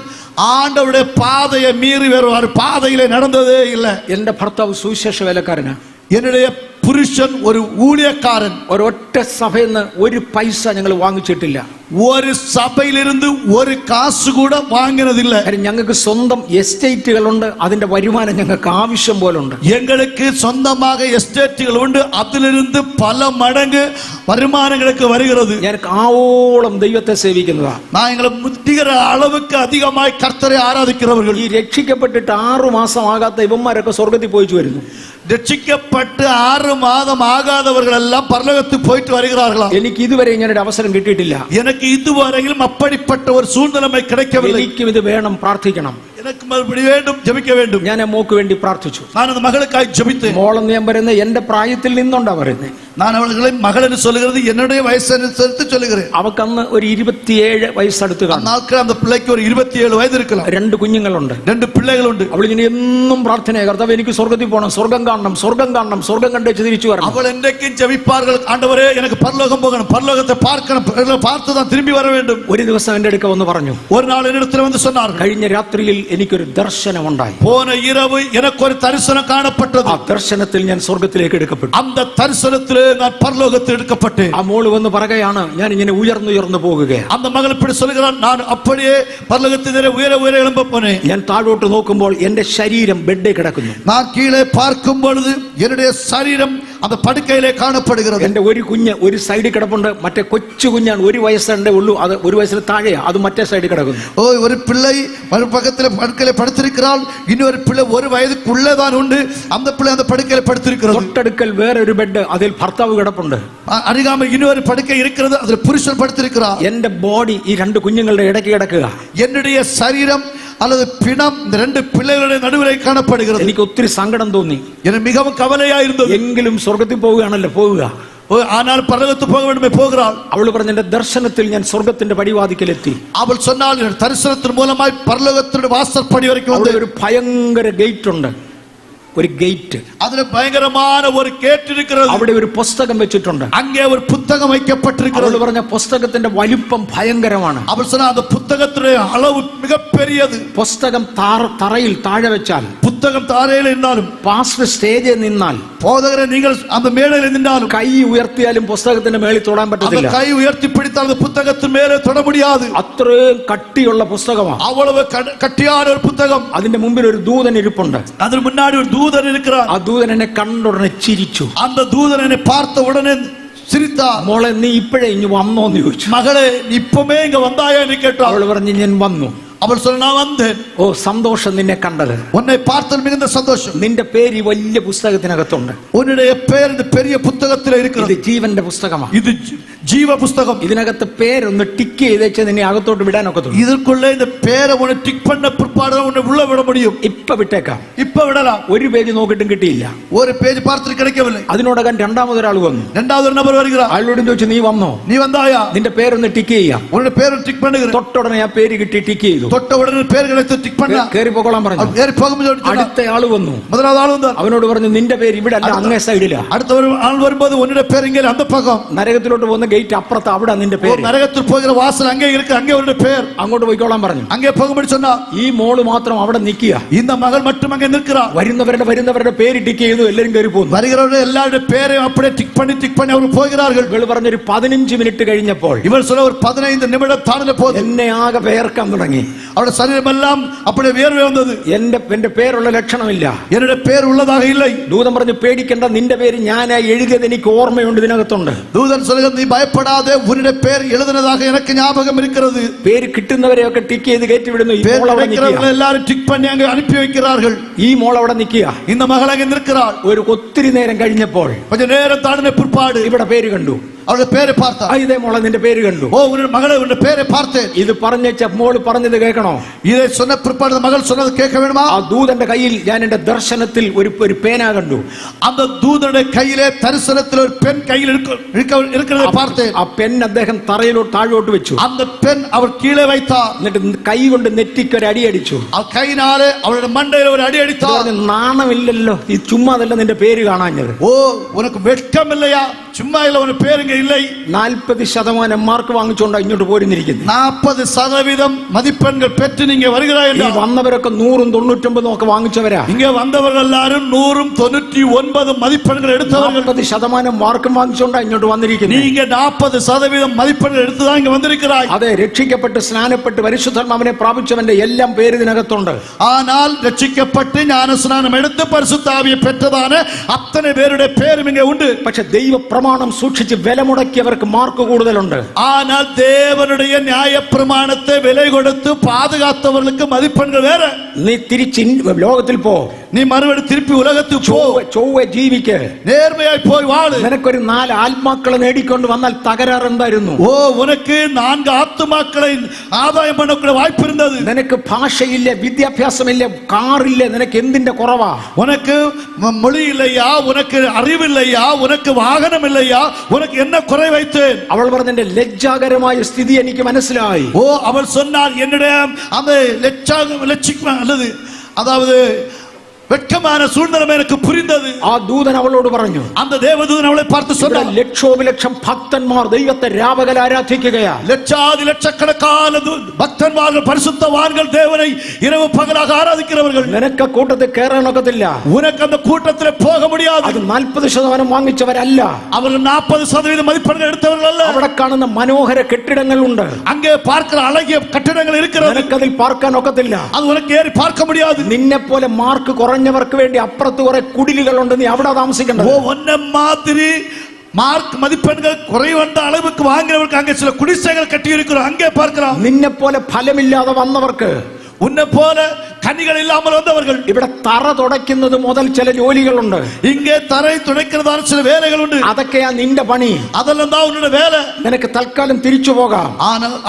ஆண்டவருடைய பாதையை மீறி வேறு ஒரு பாதையிலே நடந்ததே இல்லை. എന്റെ ഭർത്താവ് സുവിശേഷ വേലക്കാരനാ. என்னுடைய புருஷன் ஒரு ஊழியக்காரன். ഒരൊറ്റ സഭയിൽ നിന്ന് ഒരു പൈസ ഞങ്ങൾ വാങ്ങിച്ചിട്ടില്ല. ഒരു സഭയിലിருந்து ഒരു കാശ് കൂടെ വാങ്ങിനതില്ല. ഞങ്ങൾക്ക് സ്വന്തം എസ്റ്റേറ്റുകളുണ്ട്, അതിന്റെ വരുമാനം ഞങ്ങൾക്ക് ആവശ്യം പോലെ ഉണ്ട്. எங்களுக்கு சொந்தமாக எஸ்டேட்டுகள் உண்டு, அதிலிருந்து பல மடங்கு வருமானங்களுக்கு வருகிறது. ഞാൻ ആവോളം ദൈവത്തെ സേവിക്കുന്നതാ. நான் எங்களை முத்திகிற அளவுக்கு அதிகமாய் கர்த்தரை ஆராதிக்கிறவர்கள். ഈ രക്ഷിക്കപ്പെട്ടിട്ട് 6 മാസം ആകാത്ത ഇവന്മാരൊക്കെ സ്വർഗത്തിൽ പോയിച്ചു വരുന്നു. രക്ഷിക്കപ്പെട്ട് 6 മാസം ആകാதவர்கள் எல்லாம் பரலோகத்துக்கு போயிட்டு வருகிறார்களா? എനിക്ക് ഇതുവരെ ഇങ്ങനെ ഒരു അവസരം കിട്ടിയിട്ടില്ല. எனக்கு இதுவரையிலும் அப்படிப்பட்ட ஒரு சூழ்நிலை கிடைக்கவில்லை. എനിക്കും ഇത് വേണം, പ്രാർത്ഥിക്കണം. எனக்கு மறுபடி வேண்டும், ஜெபிக்க வேண்டும். ഞാൻ മോക്ക് വേണ്ടി പ്രാർത്ഥിച്ചു. நான் அந்த மகளுக்காய் ஜெபித்தேன். മോളെന്ന് ഞാൻ പറയുന്നത് എന്റെ പ്രായത്തിൽ നിന്നുണ്ടാ പറയുന്നത്. நான் அவர்களை மகள் என்று சொல்லுகிறது என்னுடைய வயசனுசரித்து சொல்லுகிறேன். അവൾക്ക് അന്ന് ഒരു 27 വയസ്സടുത്ത് കാണും. നാൾക്ക് அந்த பிள்ளைக்கு ஒரு 27 വയസ്സ് இருக்கலாம். 2 കുഞ്ഞുങ്ങളുണ്ട്, 2 പിള്ളകളുണ്ട്. അവൾ ഇങ്ങനെ എന്നും പ്രാർത്ഥനയാ, കർത്താവേ എനിക്ക് സ്വർഗത്തിൽ പോകണം, സ്വർഗം കാണണം, സ്വർഗം കാണണം, സ്വർഗം കണ്ടേച്ച് തിരിച്ചു വരണം. அவள் என்றைக்கும் ஜெபிப்பார்கள், ஆண்டவரே எனக்கு பரலோகம் போகணும், பரலோகத்தை பார்க்கணும், பார்த்து தான் திரும்பி வர வேண்டும். ഒരു ദിവസം എന്റെ അടുക്ക വന്ന് പറഞ്ഞു, ஒரு நாள் என்னிடத்தில் வந்து சொன்னார்கள், കഴിഞ്ഞ രാത്രിയിൽ എനിക്കൊരു ദർശനം ഉണ്ടായി. போன இரவு எனக்கு ஒரு தரிசனம் காணப்பட்டது. ആ ദർശനത്തിൽ ഞാൻ സ്വർഗത്തിലേക്ക് എടുക്കപ്പെട്ടു. அந்த தரிசனத்திலே நான் பரலோகத்தில் எடுக்கப்பட்டேன். ആ മോള് വന്ന് പറയുകയാണ്, ഞാൻ ഇങ്ങനെ ഉയർന്നുയർന്നു പോകുകയാണ്. அந்த மகள் இப்படி சொல்கிறான், நான் அப்படியே பரலோகத்திலே உயர உயர எழும்ப போனேன். ഞാൻ താഴോട്ട് നോക്കുമ്പോൾ എന്റെ ശരീരം ബെഡിൽ കിടക്കുന്നു. நான் கீழே பார்க்கும் பொழுது என்னுடைய சரீரம் அந்த படுக்கையிலே காணப்படுகிறது. എന്റെ ഒരു കുഞ്ഞ് ഒരു സൈഡിൽ കിടപ്പുണ്ട്, മറ്റേ കൊച്ചു കുഞ്ഞാണ്, 1 വയസ്സേ ഉള്ളൂ, അത് 1 വയസ്സിന് താഴെയാ, അത് മറ്റേ സൈഡിൽ കിടക്കുന്നു. ஒரு பிள்ளை ஒரு பக்கத்தில் படுக்கையில படுத்திருக்கிறாள், இன்னொரு பிள்ளை 1 வயதுக்குள்ளே தான் உண்டு, அந்த பிள்ளை அந்த படுக்கையில படுத்திருக்கிறது. തൊട്ടടുക്കൽ വേറെ ഒരു ബെഡ്, അതിൽ ഭർത്താവ് കിടപ്പുണ്ട്. அருகாமல் இன்னொரு படுக்கை இருக்கிறது, அதில் புருஷன் படுத்திருக்கிறார். എന്റെ ബോഡി ഈ 2 കുഞ്ഞുങ്ങളുടെ ഇടയ്ക്ക് കിടക്കുക. என்னுடைய சரீரம் அல்லது பிணம் இந்த 2 பிள்ளைகளுடைய நடுவில் காணப்படுகிறது. എനിക്ക് ഒത്തിരി സങ്കടം തോന്നി. எனக்கு மிகவும் கவலையா இருந்தது. എങ്കിലും സ്വർഗത്തിൽ പോവുകയാണല്ലോ, പോവുക. ஆனால் பரலோகத்துக்கு போக வேண்டுமே, போகிறாள். അവൾ പറഞ്ഞു, എന്റെ ദർശനത്തിൽ ഞാൻ സ്വർഗത്തിന്റെ പടിവാതിക്കലെത്തി. அவள் சொன்னால் தரிசனத்தின் மூலமாய் பரலோகத்தினுடைய வாசற்படி வரைக்கும் வந்து ഒരു ഭയങ്കര ഗേറ്റ് ഉണ്ട്, ഒരു ഗേറ്റ്. അതിന് ഭയങ്കരമായ ഒരു ഗേറ്റ് இருக்கிறது. അവിടെ ഒരു പുസ്തകം വെച്ചിട്ടുണ്ട്. அங்கே ஒரு புத்தகம் வைக்கப்பட்டிருக்கிறது. അവൾ പറഞ്ഞ പുസ്തകത്തിന്റെ വലിപ്പം ഭയങ്കരമാണ്. அவள் சொன்ன அந்த புத்தகத்துடைய அளவு மிகப்பெரியது. പുസ്തകം തറയിൽ താഴെ വെച്ചാൽ, புத்தகம் தாரையில் இருந்தாலும், പാസ്റ്റർ സ്റ്റേജിൽ നിന്നാൽ, போதகரே நீங்கள் அந்த மேடையில் நின்றாலும், കൈ ഉയർത്തിയാലും പുസ്തകത്തിന്റെ മേളിൽ തൊടാൻ പറ്റത്തില്ല. கை உயர்த்தி பிடித்தால் அந்த புத்தகத்தின் மேலே தொட முடியாது. അത്രയും കട്ടിയുള്ള പുസ്തകമാണ്. அவ்வளவு கட்டியான ஒரு புத்தகம். അതിന്റെ മുമ്പിൽ ഒരു ദൂതൻ ഇരിപ്പുണ്ട്. അതിന് മുன்னாடி ஒரு தூதன் இருக்கிறார். ആ ദൂതൻ എന്നെ കണ്ടുടനെ ചിരിച്ചു. அந்த தூதன் என்னை பார்த்த உடனே சிரித்தார். മോളെ നീ ഇപ്പോഴേ ഇനി വന്നോന്ന് ചോദിച്ചു. மகளே இப்பமே இங்க வந்தாயா என்று கேட்டார். അവൾ പറഞ്ഞു, ഞാൻ വന്നു. അവൾ சொன்ன நான் வந்தேன். ഓ സന്തോഷം നിന്നെ കണ്ടത്. உன்னை பார்த்தல் மிகுந்த சந்தோஷம். നിന്റെ പേര് ഈ വലിയ പുസ്തകത്തിനകത്തുണ്ട്. உன்னுடைய பெயர் இந்த பெரிய புத்தகத்தில் இருக்கிறது. ഇത് ജീവന്റെ പുസ്തകമാണ്. இது ஜீவ புஸ்தகம். ഇതിനകത്ത് പേരൊന്ന് ടിക്ക് ചെയ്തേച്ച് നിന്നെ അകത്തോട്ട് വിടാനൊക്കെ തോന്നും. இதற்குள்ளே இந்த பேரை உன்னை டிக் பண்ண பிற்பாடு உன்னை உள்ள விட முடியும். ഇപ്പൊ വിട്ടേക്കാം. இப்ப விடலாம். ഒരു പേജ് നോക്കിയിട്ടും കിട്ടിയില്ല. ஒரு பேஜ் பார்த்துட்டு கிடைக்கவில்லை. അതിനോടകം രണ്ടാമതൊരാൾ വന്നു. இரண்டாவது ஒரு நபர் வருகிறார். അയാളോടും ചോദിച്ചു നീ വന്നോ? நீ வந்தாயா? നിന്റെ പേരൊന്ന് ടിക്ക് ചെയ്യാം. உன்னுடைய பேரை டிக் பண்ணுகிறேன். തൊട്ടുടനെ ആ പേര് കിട്ടി ടിക്ക് ചെയ്തു. தொட்ட உடனே பேர் கிடைத்து டிக் பண்ணா. കേറി പോകോളാൻ പറഞ്ഞു. ஏறி போகும்போது അടുത്ത ആള് വന്നു. முதலாவது ஆள் வந்தார். അവനോട് പറഞ്ഞു നിന്റെ പേര് ഇവിടെ അല്ല, അങ്ങേ സൈഡിലാ. அடுத்த ஒரு ஆள் வரும்போது உன்னுடைய பேர் இங்கே அந்த பக்கம். നരകത്തിലോട്ട് പോകുന്ന ഗേറ്റ് അപ്പുറത്ത്, അവിടെ നിന്റെ പേര്. நரகத்தில் போகிற வாசல் அங்கே இருக்கு, அங்கே உன்னுடைய பேர். അങ്ങോട്ട് പോയിക്കോളാൻ പറഞ്ഞു. அங்கே போகும்போது சொன்னா ഈ മോള് മാത്രം അവിടെ നിൽക്കുക. இந்த மகள் மட்டும் அங்கே நிற்கிறார். വരുന്നവരുടെ പേര് ടിക്ക് ചെയ്തു, എല്ലാവരും കയറി പോകുന്നു. வருகிறவர்கள் எல்லாருடைய பேரையும் அப்படியே டிக் பண்ணி അവർ போகிறார்கள். ഇവള് പറഞ്ഞൊരു 15 മിനിറ്റ് കഴിഞ്ഞപ്പോൾ இவர் சொல்ல ஒரு 15 நிமிடம் தாண்டின போது എന്നെ ആകെ വേർക്കാൻ തുടങ്ങി. அவருடைய சரீரமெல்லாம் அப்படியே வியர்வை வந்தது. എന്റെ പേരുള്ള ലക്ഷണമില്ല. என்னுடைய பேர் உள்ளதாக இல்லை. ദൂതൻ പറഞ്ഞു പേടിക്കണ്ട, നിന്റെ പേര് ഞാനായി എഴുതിയത് എനിക്ക് ഓർമ്മയുണ്ട്, ഇതിനകത്തുണ്ട്. தூதன் சொல்லுகிறது நீ பயப்படாதே, உன்னுடைய பேர் எழுதினதாக எனக்கு ஞாபகம் இருக்கிறது. പേര് കിട്ടുന്നവരെയൊക്കെ ടിക്ക് ചെയ്ത് കയറ്റി വിടുന്നു. ഈ മോൾ അവിടെ നിൽക്കുക. எல்லாரும் டிக் பண்ணி அங்கே அனுப்பி வைக்கிறார்கள். ഈ മോൾ അവിടെ നിൽക്കുക. இந்த மகள் அங்கே நிற்கிறாள். ഒരു ഒത്തിരി നേരം കഴിഞ്ഞപ്പോൾ கொஞ்ச நேரம் தாண்டின பிற்பாடு ഇവിടെ പേര് കണ്ടു. അവളുടെ പേര് பார்த்தார். ഇതേ മോളെ നിന്റെ പേര് കണ്ടു. ஓ உன்னுடைய மகளே, உன்னுடைய பேரை பார்த்தேன். ഇത് പറഞ്ഞ മോള് പറഞ്ഞത് കേൾക്കണോ? இதை சொன்ன பிற்பாடு மகள் சொன்னது கேட்க வேண்டுமா? ആ ദൂതന്റെ കയ്യിൽ ഞാൻ എന്റെ ദർശനത്തിൽ ഒരു പേന കണ്ടു. அந்த தூதனுடைய கையிலே தரிசனத்தில் ஒரு பெண் கையில் இருக்கிறதை பார்த்தேன். ആ പെൻ അദ്ദേഹം തറയിലോട്ട് താഴോട്ട് വെച്ചു. அந்த பெண் அவர் கீழே வைத்தார். എന്നിട്ട് കൈ കൊണ്ട് നെറ്റിക്ക് ഒരു അടി അടിച്ചു. ആ കൈനാലെ അവളുടെ മണ്ടയിൽ ഒരു അടി അടിത്താർ. നാണമില്ലല്ലോ, ഈ ചുമ്മാതല്ല നിന്റെ പേര് കാണാഞ്ഞത്. ഓ ഉനക്ക് വെട്ടമില്ലയാ, ചുമ്മാ ഇല്ല ഉന പേരുങ്ക ഇല്ല. 40% മാർക്ക് വാങ്ങിച്ചുകൊണ്ടാ ഇങ്ങോട്ട് പോരുന്നിരിക്കുന്നു. 40% മതിപ്പെൺകൾ പെറ്റ് നീங்க வருகிறாய். വന്നവരൊക്കെ 100ഉം 99ഉം ഒക്കെ വാങ്ങിച്ചവരാ. ഇങ്ങ വന്നവർ എല്ലാരും 100ഉം 99 മതിപ്പെൺകൾ എടുത്തവர்கள். 40% മാർക്കും വാങ്ങിച്ചുകൊണ്ടാ ഇങ്ങോട്ട് വന്നിരിക്കുന്നു. നീங்க 40% മതിപ്പെൺകൾ എടുത്തതാ ഇങ്ങ വന്നിരിக்கிறாய். അതെ, രക്ഷിക്കപ്പെട്ട് സ്നാനപ്പെട്ട് പരിശുദ്ധാത്മാവിനെ പ്രാപിച്ചവന്റെ എല്ലാം പേര് ഇതിനകത്തുണ്ട്. ஆனால் രക്ഷിക്കപ്പെട്ട് ஞானസ്നാനം എടുത്ത് പരിശുദ്ധാവിയെ പെറ്റതാണ് അത്തനെ പേരുടെ പേരും ഇങ്ങ ഉണ്ട്. പക്ഷെ ദൈവ പ്രമാണം സൂക്ഷിച്ച് വില മുടക്കിയവർക്ക് മാർക്ക് കൂടുതലുണ്ട്. ஆனால் தேவனுடைய நியாயப்பிரமாணத்தை விலை கொடுத்து பாதுகாத்தவர்களுக்கு மதிப்பெண்கள் வேற. നീ തിരിച്ച് ലോകത്തിൽ പോ. നീ മറുപടി തിരുപ്പി ഉലകത്തിൽ പോ. ചൊവ്വ ജീവിക്ക്. നേർമയായി പോയി വാള്. നിനക്കൊരു 4 ആത്മാക്കളെ നേടിക്കൊണ്ട് വന്നാൽ തകരാറ് എന്തായിരുന്നു? ഓ ഉനക്ക് 4 ആത്മാക്കളെ ആദായം പണക്കൂടെ വായ്പിരുന്നത്. നിനക്ക് ഭാഷയില്ല, വിദ്യാഭ്യാസമില്ല, കാറില്ല, നിനക്ക് എന്തിന്റെ കുറവാ? ഉനക്ക് മൊഴിയില്ലയ്യാ, ഉനക്ക് അറിവില്ലയ്യാ, ഉനക്ക് വാഹനമില്ലയ്യാ, ഉനക്ക് എന്നെ കുറെ വൈത്ത്. അവൾ പറഞ്ഞ ലജ്ജാകരമായ സ്ഥിതി എനിക്ക് മനസ്സിലായി. ഓ അവൾ சொன்னார் என்னுடைய அந்த லட்சிக்க அல்லது அதாவது வெட்கமான சூழ்நிலை எனக்கு புரிந்தது. ആ ദൂതൻ അവളോട് പറഞ്ഞു, அந்த தேவதூதன் அவளை பார்த்து சொன்னார், ലക്ഷോപലക്ഷം ഭക്തന്മാർ ദൈവത്തെ രാപകൽ ആരാധിക്കുകയാ. லட்சாதி லட்சக்கணக்கான பக்தன்மார்கள் பரிசுத்தவான்கள் தேவனை இரவு பகலாக ஆராதிக்கிறவர்கள். നിനക്ക് കൂട്ടത്തിൽ കയറാനൊക്കത്തില്ല. உனக்கு அந்த கூட்டத்தில் போக முடியாது. അത് 40% വാങ്ങിച്ചവരല്ല. அவர்கள் 40% மதிப்பெண்கள் எடுத்தவர்கள் அல்ல. അവിടെ കാണുന്ന മനോഹര കെട്ടിടങ്ങളുണ്ട്. அங்கே பார்க்கிற அழகிய கட்டிடங்கள் இருக்கிறது. നിനക്കതിൽ പാർക്കാൻ ഒക്കത്തില്ല. அது உனக்கு ஏறி பார்க்க முடியாது. നിന്നെ പോലെ മാർക്ക് കുറഞ്ഞവർക്ക് വേണ്ടി അപ്പുറത്ത് കുറെ കുടിലുകളുണ്ട്, നീ അവിടെ താമസിക്കേണ്ടത്. ஒன்ன மாதிரி மார்க் மதிப்பெண்கள் குறைவந்த அளவுக்கு வாங்கினவർക്ക് அங்கே சில குடிசைகள் கட்டி இருக்கிறோம், அங்கே பார்க்கலாம். നിന്നെ പോലെ ഫലമില്ലാതെ വന്നവർക്ക്, உன்னை போல கனிகள் இல்லாமல் வந்தவர்கள், ഇവിടെ തറ തുടയ്ക്കുന്നത് മുതൽ ചില ജോലികളുണ്ട്. இங்கே தரை துடைக்கிறதான சில வேலைகள் உண்டு. അതൊക്കെയാ നിന്റെ പണി. அதெல்லாம் தான் உன்னோட வேலை. നിനക്ക് തൽക്കാലം തിരിച്ചു പോകാം.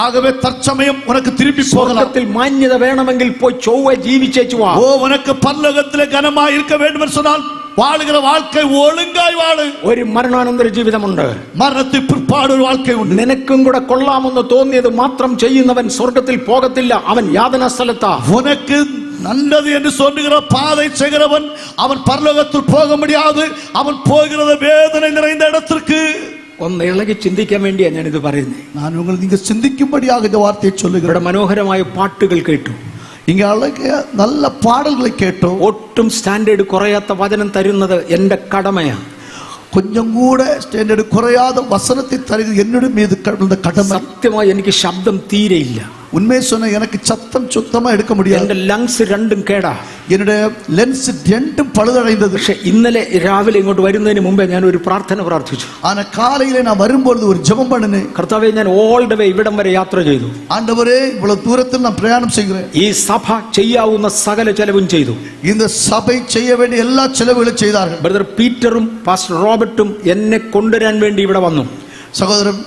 ஆகவே தற்சமயம் உனக்கு திருப்பி போகலாம். സ്വർഗ്ഗത്തിൽ മാന്യത വേണമെങ്കിൽ പോയി ചൊവ്വ ജീവിച്ചേച്ചു വാ. ஓ உனக்கு பரலோகத்திலே கனமாய் இருக்க வேண்டும் என்று சொன்னால் வாழுகிற வாழ்க்கை ஒழுங்காய் வாழு. ഒരു മരണാനന്തര ജീവിതമുണ്ട്. മരണത്തിന് പിற்பாடு ഒരു வாழ்க்கை ഉണ്ട്. നിനക്കും കൂടെ കൊള്ളാമെന്ന് തോന്നിയത് മാത്രം ചെയ്യുന്നവൻ സ്വർഗ്ഗത്തിൽ പോകത്തില്ല, അവൻ യാതനാ സ്ഥലത്താ. உனக்கு நல்லது என்று சொல்லுகிற பாதை செய்கிறவன் அவன் பரலோகத்தில் போக முடியாது. அவன் போகிறது வேதனை நிறைந்த இடத்திற்கு. ഒന്ന് ഇളകി ചിന്തിക്കാൻ വേണ്ടിയാ ഞാനിത് പറയുന്നത്. நான் உங்களுக்கு நீங்க சிந்திக்கும்படியாக இந்த வார்த்தையை சொல்லுகிறேன். ഇവിടെ മനോഹരമായ പാട്ടുകൾ കേട്ടു, இங்க அழகிய நல்ல பாடல்களை கேட்டோம். ഒട്ടും സ്റ്റാൻഡേർഡ് കുറയാത്ത വചനം തരുന്നത് എന്റെ കടമയാണ്. கொஞ்சம் கூட ஸ்டாண்டர்ட் குறையாத வசனத்தை தருகிறது என்னுடைய மீது கடமை. സത്യമായി എനിക്ക് ശബ്ദം തീരെയില്ല. உண்மையை சொன்ன எனக்கு சத்தம் சுத்தமா எடுக்க முடியாது. എന്റെ ലങ്സ് രണ്ടും കേടാ. என்னுடைய லென்ஸ் ரெண்டும் பழுதடைந்தது. പക്ഷെ ഇന്നലെ രാവിലെ ഇങ്ങോട്ട് വരുന്നതിന് മുമ്പേ ഞാൻ ഒരു പ്രാർത്ഥന പ്രാർത്ഥിച്ചു. ஆனா காலையிலே நான் வரும்போது ஒரு ஜெபம் பண்ணினேன். കർത്താവേ, ഞാൻ ഓൾ ദ വേ ഇവിടം വരെ യാത്ര ചെയ്തു. ஆண்டவரே, இவ்வளவு தூரத்தில் நான் பிரயாணம் செய்கிறேன். ഈ സഭ ചെയ്യാവുന്ന സകല ചെലവും ചെയ്തു. இந்த சபை செய்ய வேண்டிய எல்லா செலவுகளும் செய்தார்கள். ബ്രദർ പീറ്ററും പാസ്റ്റർ റോബർട്ടും എന്നെ കൊണ്ടുവരാൻ വേണ്ടി ഇവിടെ വന്നു. சகோதரன்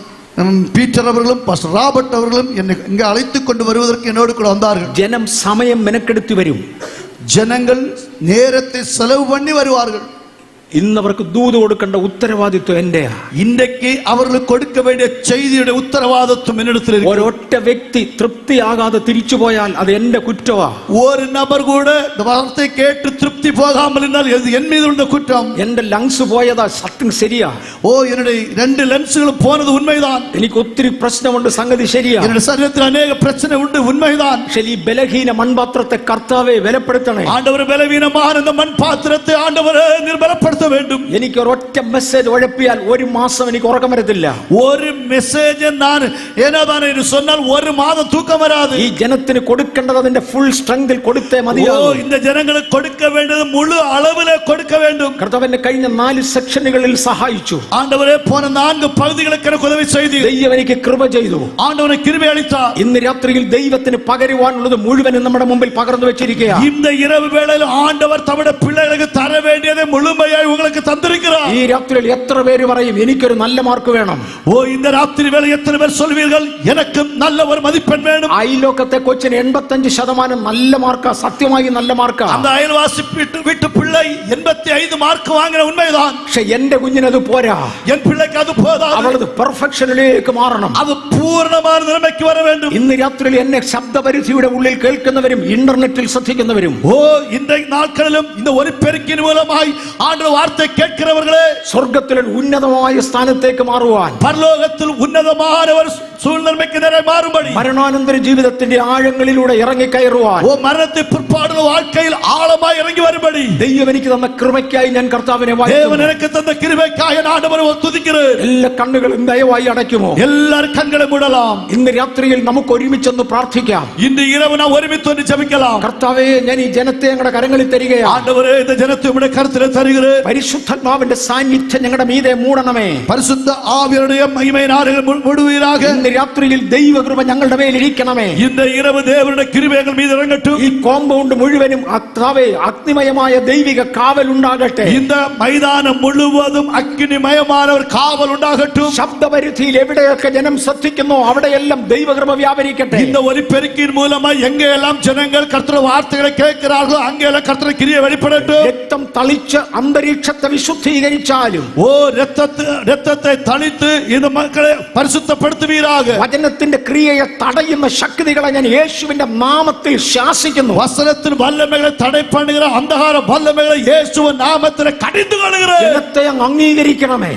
பீட்டர் அவர்களும் பாஸ்டர் ராபர்ட் அவர்களும் என்னை இங்கே அழைத்துக் கொண்டு வருவதற்கு என்னோடு கூட வந்தார்கள். ജനം സമയം മെനക്കെടുത്തി വരും. ஜனங்கள் நேரத்தை செலவு பண்ணி வருவார்கள். ഇന്നവർക്ക് ദൂത് കൊടുക്കേണ്ട ഉത്തരവാദിത്വം എന്റെയാ. ഇന്നേക്ക് അവർക്ക് കൊടുക്ക വേണ്ടിയ ചെയ്തിയുടെ ഉത്തരവാദിത്വം എന്നിടത്തിൽ ഇരിക്കുന്നു. ഒരൊറ്റ വ്യക്തി തൃപ്തിയാകാതെ തിരിച്ചു പോയാൽ അത് എന്റെ കുറ്റവാ. ഒരു നബർ കൂടെ വാർത്ത കേട്ട് തൃപ്തി പോകാமல் இருந்தால் എൻ மீதுള്ള കുറ്റം. എന്റെ ലങ്സ് പോയതാ, സത്യം ശരിയാ. ഓ, എന്റെ രണ്ട് ലെൻസുകളും പോയത് ഉണ്മൈതാൻ. എനിക്ക് ഒത്തിരി പ്രശ്നമുണ്ട്, സംഗതി ശരിയാ. എന്റെ ശരീരത്തിൽ അനേക പ്രശ്നം ഉണ്ട്, ഉണ്മൈതാൻ. പക്ഷേ ഈ ബലഹീന മൺപാത്രത്തെ കർത്താവേ ബലപ്പെടുത്തണേ. ആണ്ടവർ ബലഹീനമായ മൺപാത്രത്തെ ആണ്ടവരെ ബലപ്പെടുത്ത வேண்டும். എനിക്ക് ഒരൊറ്റ മെസ്സേജ് ഉഴപ്പിയാൽ ഒരു മാസം എനിക്ക് ഉറക്കം വരത്തില്ല. ഒരു മെസ്സേജ് ഞാൻ ഏനാതാണ് എന്ന് சொன்னால் ഒരു മാസം തൂക്കം വരാതെ. ഈ ജനത്തിന് കൊടുക്കേണ്ടത് അതിന്റെ ഫുൾ സ്ട്രെങ്തിൽ കൊടുത്തേ മതിയാകൂ. ഓ, இந்த ജനങ്ങൾക്ക് കൊടുക്ക വേണ്ടത് മുഴു അളവിലെ കൊടുക്ക வேண்டும். കർത്താവിനെ കഴിഞ്ഞ 4 സെക്ഷനുകളിൽ സഹായിച്ചു. ആണ്ടവരെ പോന 4 പകുതികളൊക്കെ എനിക്ക് ഉദവി ചെയ്തു. ദൈവം എനിക്ക് കൃപ ചെയ്തു. ആണ്ടവനെ കൃപ അളിത്താർ. ഇന്ന് രാത്രിയിൽ ദൈവത്തിന് പകരുവാനുള്ളത് മുഴുവനും നമ്മുടെ മുമ്പിൽ പകർന്നു വെച്ചിരിക്കുകയാണ്. இந்த இரவு வேளையில் ஆண்டவர் தம்முடைய பிள்ளைகளுக்கு தர வேண்டியதை முழுமையாய் உங்களுக்கு தந்திருக்கிறார். ഈ രാത്രിയിൽ എത്ര പേര് പറയും എനിക്കൊരു നല്ല മാർക്ക് വേണം? ഓ, இந்த ராத்திரி வேளை எத்தனை பேர் சொல்வீர்கள் எனக்கு நல்ல ஒரு மதிப்பெண் வேணும்? അയൽവക്കത്തെ കൊച്ചിന് 85% നല്ല മാർക്കാ, സത്യമായി നല്ല മാർക്കാ. அந்த அயல்வாசி வீட்டு பிள்ளை 85 മാർക്ക് വാങ്ങിയ ഉണ്മൈதான். പക്ഷെ എന്റെ കുഞ്ഞിനത് പോരാ. என் பிள்ளைக்கு அது போதாது. അവളത് പെർഫെക്ഷനിലേക്ക് മാറണം. അത് പൂർണ്ണമായ നിലയ്ക്ക് വര வேண்டும். ഇന്ന് രാത്രിയിൽ എന്നെ ശബ്ദപരിധിയുടെ ഉള്ളിൽ കേൾക്കുന്നവരും ഇന്റർനെറ്റിൽ ശ്രദ്ധിക്കുന്നവരും, ഓ, இந்த നാட்களிലും இந்த ஒலிபெருக்கின் மூலமாய் ஆண்டவர் வார்த்தை கேட்கிறவர்களே, സ്വർഗ്ഗത്തിൽ ഉന്നതമായ സ്ഥാനത്തേക്ക് മാറുവാൻ, പരലോകത്തിൽ ഉന്നതമായ ഒരു സൂழ்நிலைக்கு നേരെ മാറുമ്പടി, മരണാനന്തര ജീവിതത്തിന്റെ ആഴങ്ങളിലൂടെ ഇറങ്ങിക്കയറുവാൻ, ഓ, മരണത്തെ പിற்பாടുള്ള வாழ்க்கையில் ആഴമായി ഇറങ്ങി വരുമ്പടി ദൈവം എനിക്ക് തന്ന കൃപയ്ക്കായി ഞാൻ കർത്താവിനെ ദേവൻ വാഴ്ത്തുന്നു. എനിക്ക് തന്ന കൃപയ്ക്കായി ഞാൻ ആണ്ടവരെ സ്തുതിக்கிறேன். എല്ലാ കണ്ണുകളും ദയവായി അടയ്ക്കുമോ? എല്ലാവരും കണ്ണുകളെ മൂടலாம். ഇന്ന് രാത്രിയിൽ നമുക്ക് ഒരുമിച്ചൊന്ന് പ്രാർത്ഥിക്കാം. ഇന്ന് இரவு நாம் ഒരുമിച്ച് ജപിக்கலாம். കർത്താവേ, ഞാൻ ഈ ജനത്തെ ഞങ്ങളുടെ കരങ്ങളിൽ തരികയാണ്. ആണ്ടവരേ, இந்த ജനത്തെ നമ്മുടെ കരത്തിൽ തരുகிறேன். പരിശുദ്ധാത്മാവിന്റെ സാന്നിധ്യം ഞങ്ങളുടെ മീതെ മൂടണമേ. പരിശുദ്ധ ആവിയുടെ മഹിമയിനാലെ മൂടുവീരാക. ഇന്ന് രാത്രിയിൽ ദൈവകൃപ ഞങ്ങളുടെ മേൽ ഇരിക്കണമേ. இந்த இரவு தேவனுடைய கிருபை எங்கள் மீது இறங்கட்டும். ഈ കോമ്പൗണ്ട് മുഴുവനും കർത്താവേ അഗ്നിമയമായ ദൈവിക കാവൽ ഉണ്ടാകട്ടെ. இந்த மைதானம் முழுவதும் അഗ്നിമയമായ ഒരു കാവൽ ഉണ്ടാകട്டும். ശബ്ദപരിധിയിൽ എവിടെയൊക്കെ ജനം ശ്രദ്ധിക്കുന്നു അവിടെയെല്ലാം ദൈവകൃപ വ്യാപരിക്കട്ടെ. இந்த ஒலிபெருக்கின் மூலமா எங்கெல்லாம் ஜனங்கள் கர்த்தருடைய வார்த்தைகளை கேட்கிறார்களோ அங்கெல்லாம் கர்த்தருடைய கிரியை வெளிப்படட்டும். രക്തം തളിച്ച് അന്തരീക്ഷത്തെ വിശുദ്ധീകരിച്ചാലും, ഓ, രക്തത്തെ തളിത്ത് இந்த മക്കളെ പരിശുദ്ധപ്പെടുത്തുവീരാക. വചനത്തിന്റെ ക്രിയയെ തടയുന്ന ശക്തികളെ ഞാൻ യേശുവിന്റെ നാമത്തിൽ ശാസിക്കുന്നു. വസനത്തിന് വല്ലമകളെ തടയ பண்ணுகிற അന്ധകാര വല്ലമകളെ യേശുവിൻ നാമത്തിൽ കടിഞ്ഞു കളയുகிறேன். ജനത്തെ അങ്ങ് അംഗീകരിക്കണമേ.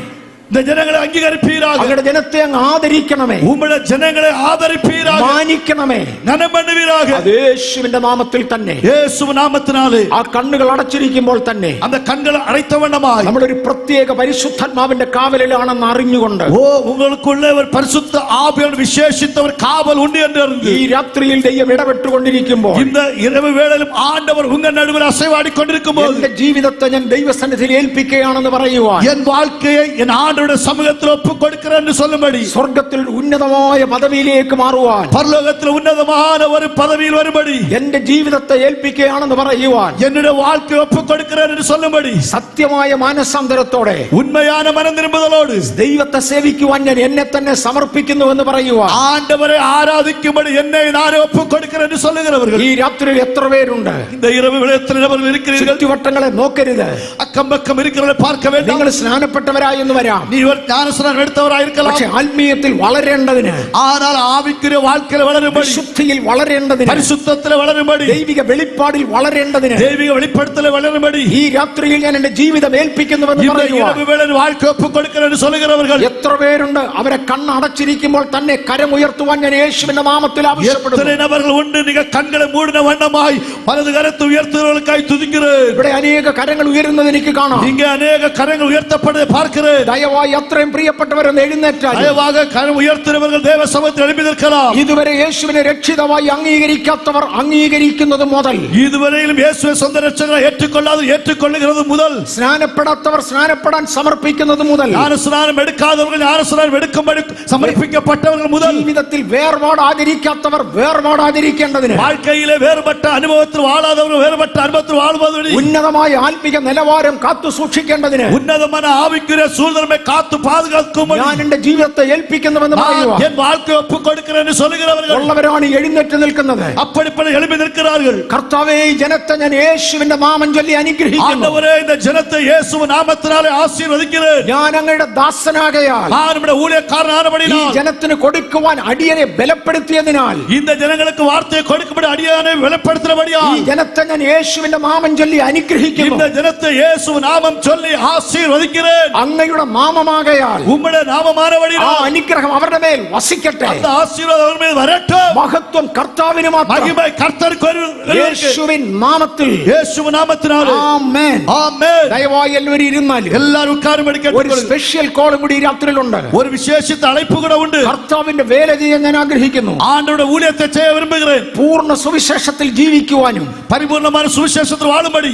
இந்த ஜனங்களை அங்கீகரிப்பீராக. അങ്ങയുടെ ജനത്തെ അങ്ങ് ആദരിക്കണമേ. உம்முடைய ஜனங்களை ஆதரிப்பீராக. മാനിക്കണമേ. கனம் பண்ணுவீராக. അത് യേശുവിന്റെ നാമത്തിൽ തന്നെ. യേശുവിൻ നാമത്തിനാലെ ആ കണ്ണുകൾ അടച്ചിരിക്കുമ്പോൾ തന്നെ, அந்த കണ്ണുകൾ അടയ്ത്തവണ്ണമായി നമ്മളൊരു പ്രത്യേക പരിശുദ്ധാത്മാവിന്റെ കാവലിലാണെന്ന് അറിഞ്ഞുകൊണ്ട്, ഓ, ഉങ്ങൾക്കുള്ള ഒരു പരിശുദ്ധ ആവിയുടെ വിശേഷിത്ത ഒരു കാവൽ ഉണ്ട് എന്ന് അറിഞ്ഞ് ഈ രാത്രിയിൽ ദൈവം ഇടപെട്ടുകൊണ്ടിരിക്കുമ്പോൾ, இந்த இரவு வேளையிலும் ஆண்டவர் உங்க நடுவில் அசைவாடிக்கொண்டிருக்கும்போது, എന്റെ ജീവിതത്തെ ഞാൻ ദൈവസന്നിധിയിൽ ഏൽപ്പിക്കുകയാണെന്ന് പറയുവാൻ, என் வாழ்க்கையை என் ஆண்டவருடைய சமூகத்தில் ஒப்புக் கொடுக்கிறேன் என்று சொல்லும்படி, സ്വർഗ്ഗത്തിൽ ഉന്നതമായ പദവിയിലേക്ക് മാറുവാൻ, பரலோகத்தில் உன்னதமான ஒரு பதவியில் வரும்படி, എന്റെ ജീവിതത്തെ ഏൽപ്പിക്കുകയാണെന്ന് പറയുവാൻ, என்னுடைய வாழ்க்கையை ஒப்புக் கொடுக்கிறேன் என்று சொல்லும்படி, സത്യമായ മാനസാന്തരത്തോടെ உண்மையான மனம் திரும்புதலோடு ദൈവത്തെ സേവിക്കുവാൻ ഞാൻ എന്നെ തന്നെ സമർപ്പിക്കുന്നു എന്ന് പറയുവാൻ, ஆண்டவரை ஆராதிக்கும்படி என்னை நானே ஒப்புக் கொடுக்கிறேன் என்று சொல்லுகிறவர்கள் ഈ രാത്രിയിൽ എത്ര പേരുണ്ട്? இந்த இரவு எத்தனை நபர்கள் இருக்கிறீர்கள்? ചുറ്റുവട്ടങ്ങളെ നോക്കരുത്. அக்கம் பக்கம் இருக்கிறவர்களை பார்க்க வேண்டாம். നിങ്ങൾ സ്നാനപ്പെട്ടവരായി എന്ന് വരാം, நீ ஒரு ஞானஸ்நானம் எடுத்தவராயிருக்கலாம். പക്ഷെ ആത്മീയത്തിൽ വളരേണ്ടതിന്, ஆனால் ஆவிக்குரிய வாழ்க்கையில் வளரும்படி, വിശുദ്ധിയിൽ വളരേണ്ടതിന്, பரிசுத்தத்தில் வளரும்படி, ദൈവിക വെളിപ്പാടിൽ വളരേണ്ടതിന്, தெய்வீக வெளிப்படுத்தல வளரும்படி ഈ രാത്രിയിൽ ഞാൻ എന്റെ ജീവിതം ഏൽപ്പിക്കുന്നുവെന്ന് இந்த പറയുവാൻ இரவு வேளையில் வாழ்க்கை ஒப்புக் கொடுக்கிறேன் என்று சொல்லுகிறவர்கள் എത്ര പേരുണ്ട്? അവരെ കണ്ണടച്ചിരിക്കുമ്പോൾ തന്നെ കരമുയർത്തുവാൻ ഞാൻ യേശുവിന്റെ നാമത്തിൽ ആവശ്യപ്പെടുന്നു. எத்தனை நபர்கள் உண்டு? நீங்க கண்களை மூடின வண்ணமாய் வலது கரத்தை உயர்த்துவதற்காய் துதிக்கிறேன். ഇവിടെ അനേക കരങ്ങൾ ഉയരുന്നത് എനിക്ക് കാണാം. இங்கே அநேக கரங்கள் உயர்த்தப்படுவதை பார்க்கிறேன். ദയവായി ദയവായി അത്രയും പ്രിയപ്പെട്ടവരെന്ന് എഴുന്നേറ്റാൽ தயவாக கரம் உயர்த்துறவர்கள் தேவ சமூகத்தில் எழுப்பி நிற்கலாம். ഇതുവരെ യേശുവിനെ രക്ഷിതമായി അംഗീകരിക്കാത്തവർ അംഗീകരിക്കുന്നത് മുതൽ, இதுவரையிலும் இயேசுவை சொந்த ரட்சகரை ஏற்றுக்கொள்ளாத ஏற்றுக்கொள்ளுகிறது முதல், സ്നാനപ്പെടാത്തവർ സ്നാനപ്പെടാൻ സമർപ്പിക്കുന്നത് മുതൽ, ஞானஸ்நானம் எடுக்காதவர்கள் ஞானஸ்நானம் எடுக்கும்படி சமர்ப்பிக்கப்பட்டவர்கள் முதல், ജീവിതത്തിൽ വേർപാടാതിരിക്കാത്തവർ വേർപാടാതിരിക്കേണ്ടതിന്, வாழ்க்கையிலே வேறுபட்ட அனுபவத்தில் வாழாதவர்கள் வேறுபட்ட அனுபவத்தில் வாழ்வதற்கு, ഉന്നതമായ ആത്മിക നിലവാരം കാത്തു സൂക്ഷിക്കേണ്ടതിന്, உன்னதமான ஆவிக்குரிய சூழ்நிலை காத்து பாதுகாக்கும் ഞാൻ എന്റെ ജീവിതത്തെ ഏൽപ്പിക്കുന്നുവെന്ന് പറയുക என் வாழ்க்கை ஒப்பு கொடுக்கிறேன் என்று சொல்லுகிறவர்கள் ഉള്ളവരാണ് എഴുന്നേറ്റ് നിൽക്കുന്നത്. அப்படிப்பட்ட எழுப்பி நிற்கிறார்கள். കർത്താവേ, ഈ ജനത്തെ ഞാൻ യേശുവിന്റെ നാമം ചൊല്ലി അനുഗ്രഹിക്കുന്നു. ஆண்டவரே, இந்த ஜனத்தை இயேசுவின் நாமத்தினாலே ஆசீர்வதிக்கிறேன். ഞാൻ അങ്ങയുടെ ദാസനാകയാൽ நான் நம்முடைய ஊழியக்காரனானபடியால் ഈ ജനത്തിന് കൊടുക്കുവാൻ അടിയനെ ബലപ്പെടുത്തിയതിനാൽ, இந்த ஜனங்களுக்கு வார்த்தையை கொடுக்கும்படி அடியானை ഈ வெளிப்படுத்துறபடியால் ജനത്തെ ഞാൻ യേശുവിന്റെ നാമം ചൊല്ലി അനുഗ്രഹിക്കുന്നു. இந்த ஜனத்தை இயேசுவின் நாமம் சொல்லி ஆசீர்வதிக்கிறேன். അങ്ങയുടെ നാമമാകയാൽ உம்முடைய ആ நாமமானபடியால் അനുഗ്രഹം അവരുടെ മേൽ വസിക്കട്ടെ. அந்த ஆசீர்வாதம் அவர் மீது வரட்டும். മഹത്വം കർത്താവിന് മാത്രം. மகிமை கர்த்தருக்கு ஒருவருக்கே. യേശുവിൻ നാമത്തിൽ இயேசுவின் நாமத்தினாலே ആമേൻ. ஆமென். ദയവായി എല്ലാവരും ഇരുന്നാൽ எல்லாரும் உட்காரும்படி ഒരു கேட்டுக்கொள்ளுங்கள். സ്പെഷ്യൽ കോളും കൂടി ഈ രാത്രിയിലുണ്ട്. ஒரு விசேஷித்த அழைப்பு கூட உண்டு. കർത്താവിന്റെ വേല ചെയ്യാൻ ഞാൻ ആഗ്രഹിക്കുന്നു. ஆண்டவருடைய ஊழியத்தை செய்ய விரும்புகிறேன். പൂർണ്ണ സുവിശേഷത്തിൽ ജീവിക്കുവാനും பரிபூர்ணமான சுவிசேஷத்தில் வாழும்படி,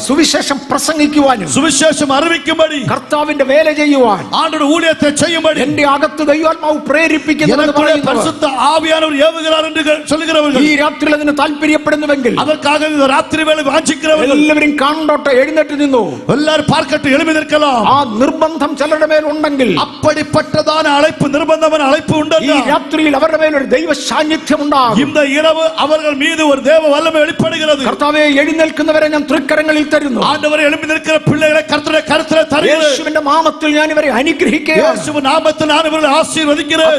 സുവിശേഷം പ്രസംഗിക്കുവാനും, சுவிசேஷம் அறிவிக்கும்படி, കർത്താവിന്റെ വേല ചെയ്യുവാൻ ஆண்டவருடைய ஊழியத்தை செய்யும்படி എന്റെ അകത്ത് ദൈവാത്മാവ് പ്രേരിപ്പിക്കുന്നു എന്ന് எனக்குள்ளே പറയുന്നവർ, பரிசுத்த ஆவியானவர் ஏவுகிறார் என்று சொல்லுகிறவர்கள், ഈ രാത്രിയിൽ അതിന് താല്പര്യപ്പെടുന്നുവെങ്കിൽ அதற்காக இந்த ராத்திரி வேளை வாஞ்சிக்கிறவர்கள் എല്ലാവരും കണ്ടോട്ടെ, എഴുന്നേറ്റ് നിന്നു. எல்லாரும் பார்க்கட்டும், எழுப்பி நிற்கலாம். ആ നിർബന്ധം ചിലരുടെ മേൽ ഉണ്ടെങ്കിൽ, அப்படிப்பட்டதான அழைப்பு, நிர்பந்தமான அழைப்பு ഈ உண்டല്ലോ, രാത്രിയിൽ അവരുടെ മേൽ ഒരു ദൈവ സാന്നിധ്യം ഉണ്ടാകും. இந்த இரவு அவர்கள் மீது ஒரு தேவ வல்லமை வெளிப்படுகிறது. കർത്താവേ, എഴുന്നേൽക്കുന്നവരെ ഞാൻ തൃക്കരങ്ങളിൽ തരുന്നു. ஆண்டவரை எழுப்பி நிற்கிற பிள்ளைகளை கர்த்தருடைய கருத்திலே தருகிறேன். യേശുവിന്റെ നാമത്തിൽ ഞാൻ ഇവരെ അനുഗ്രഹിക്കുകയാണ്. இயேசுவின் நாமத்தில் நான் இவர்களை ஆசீர்வதிக்கிறேன்.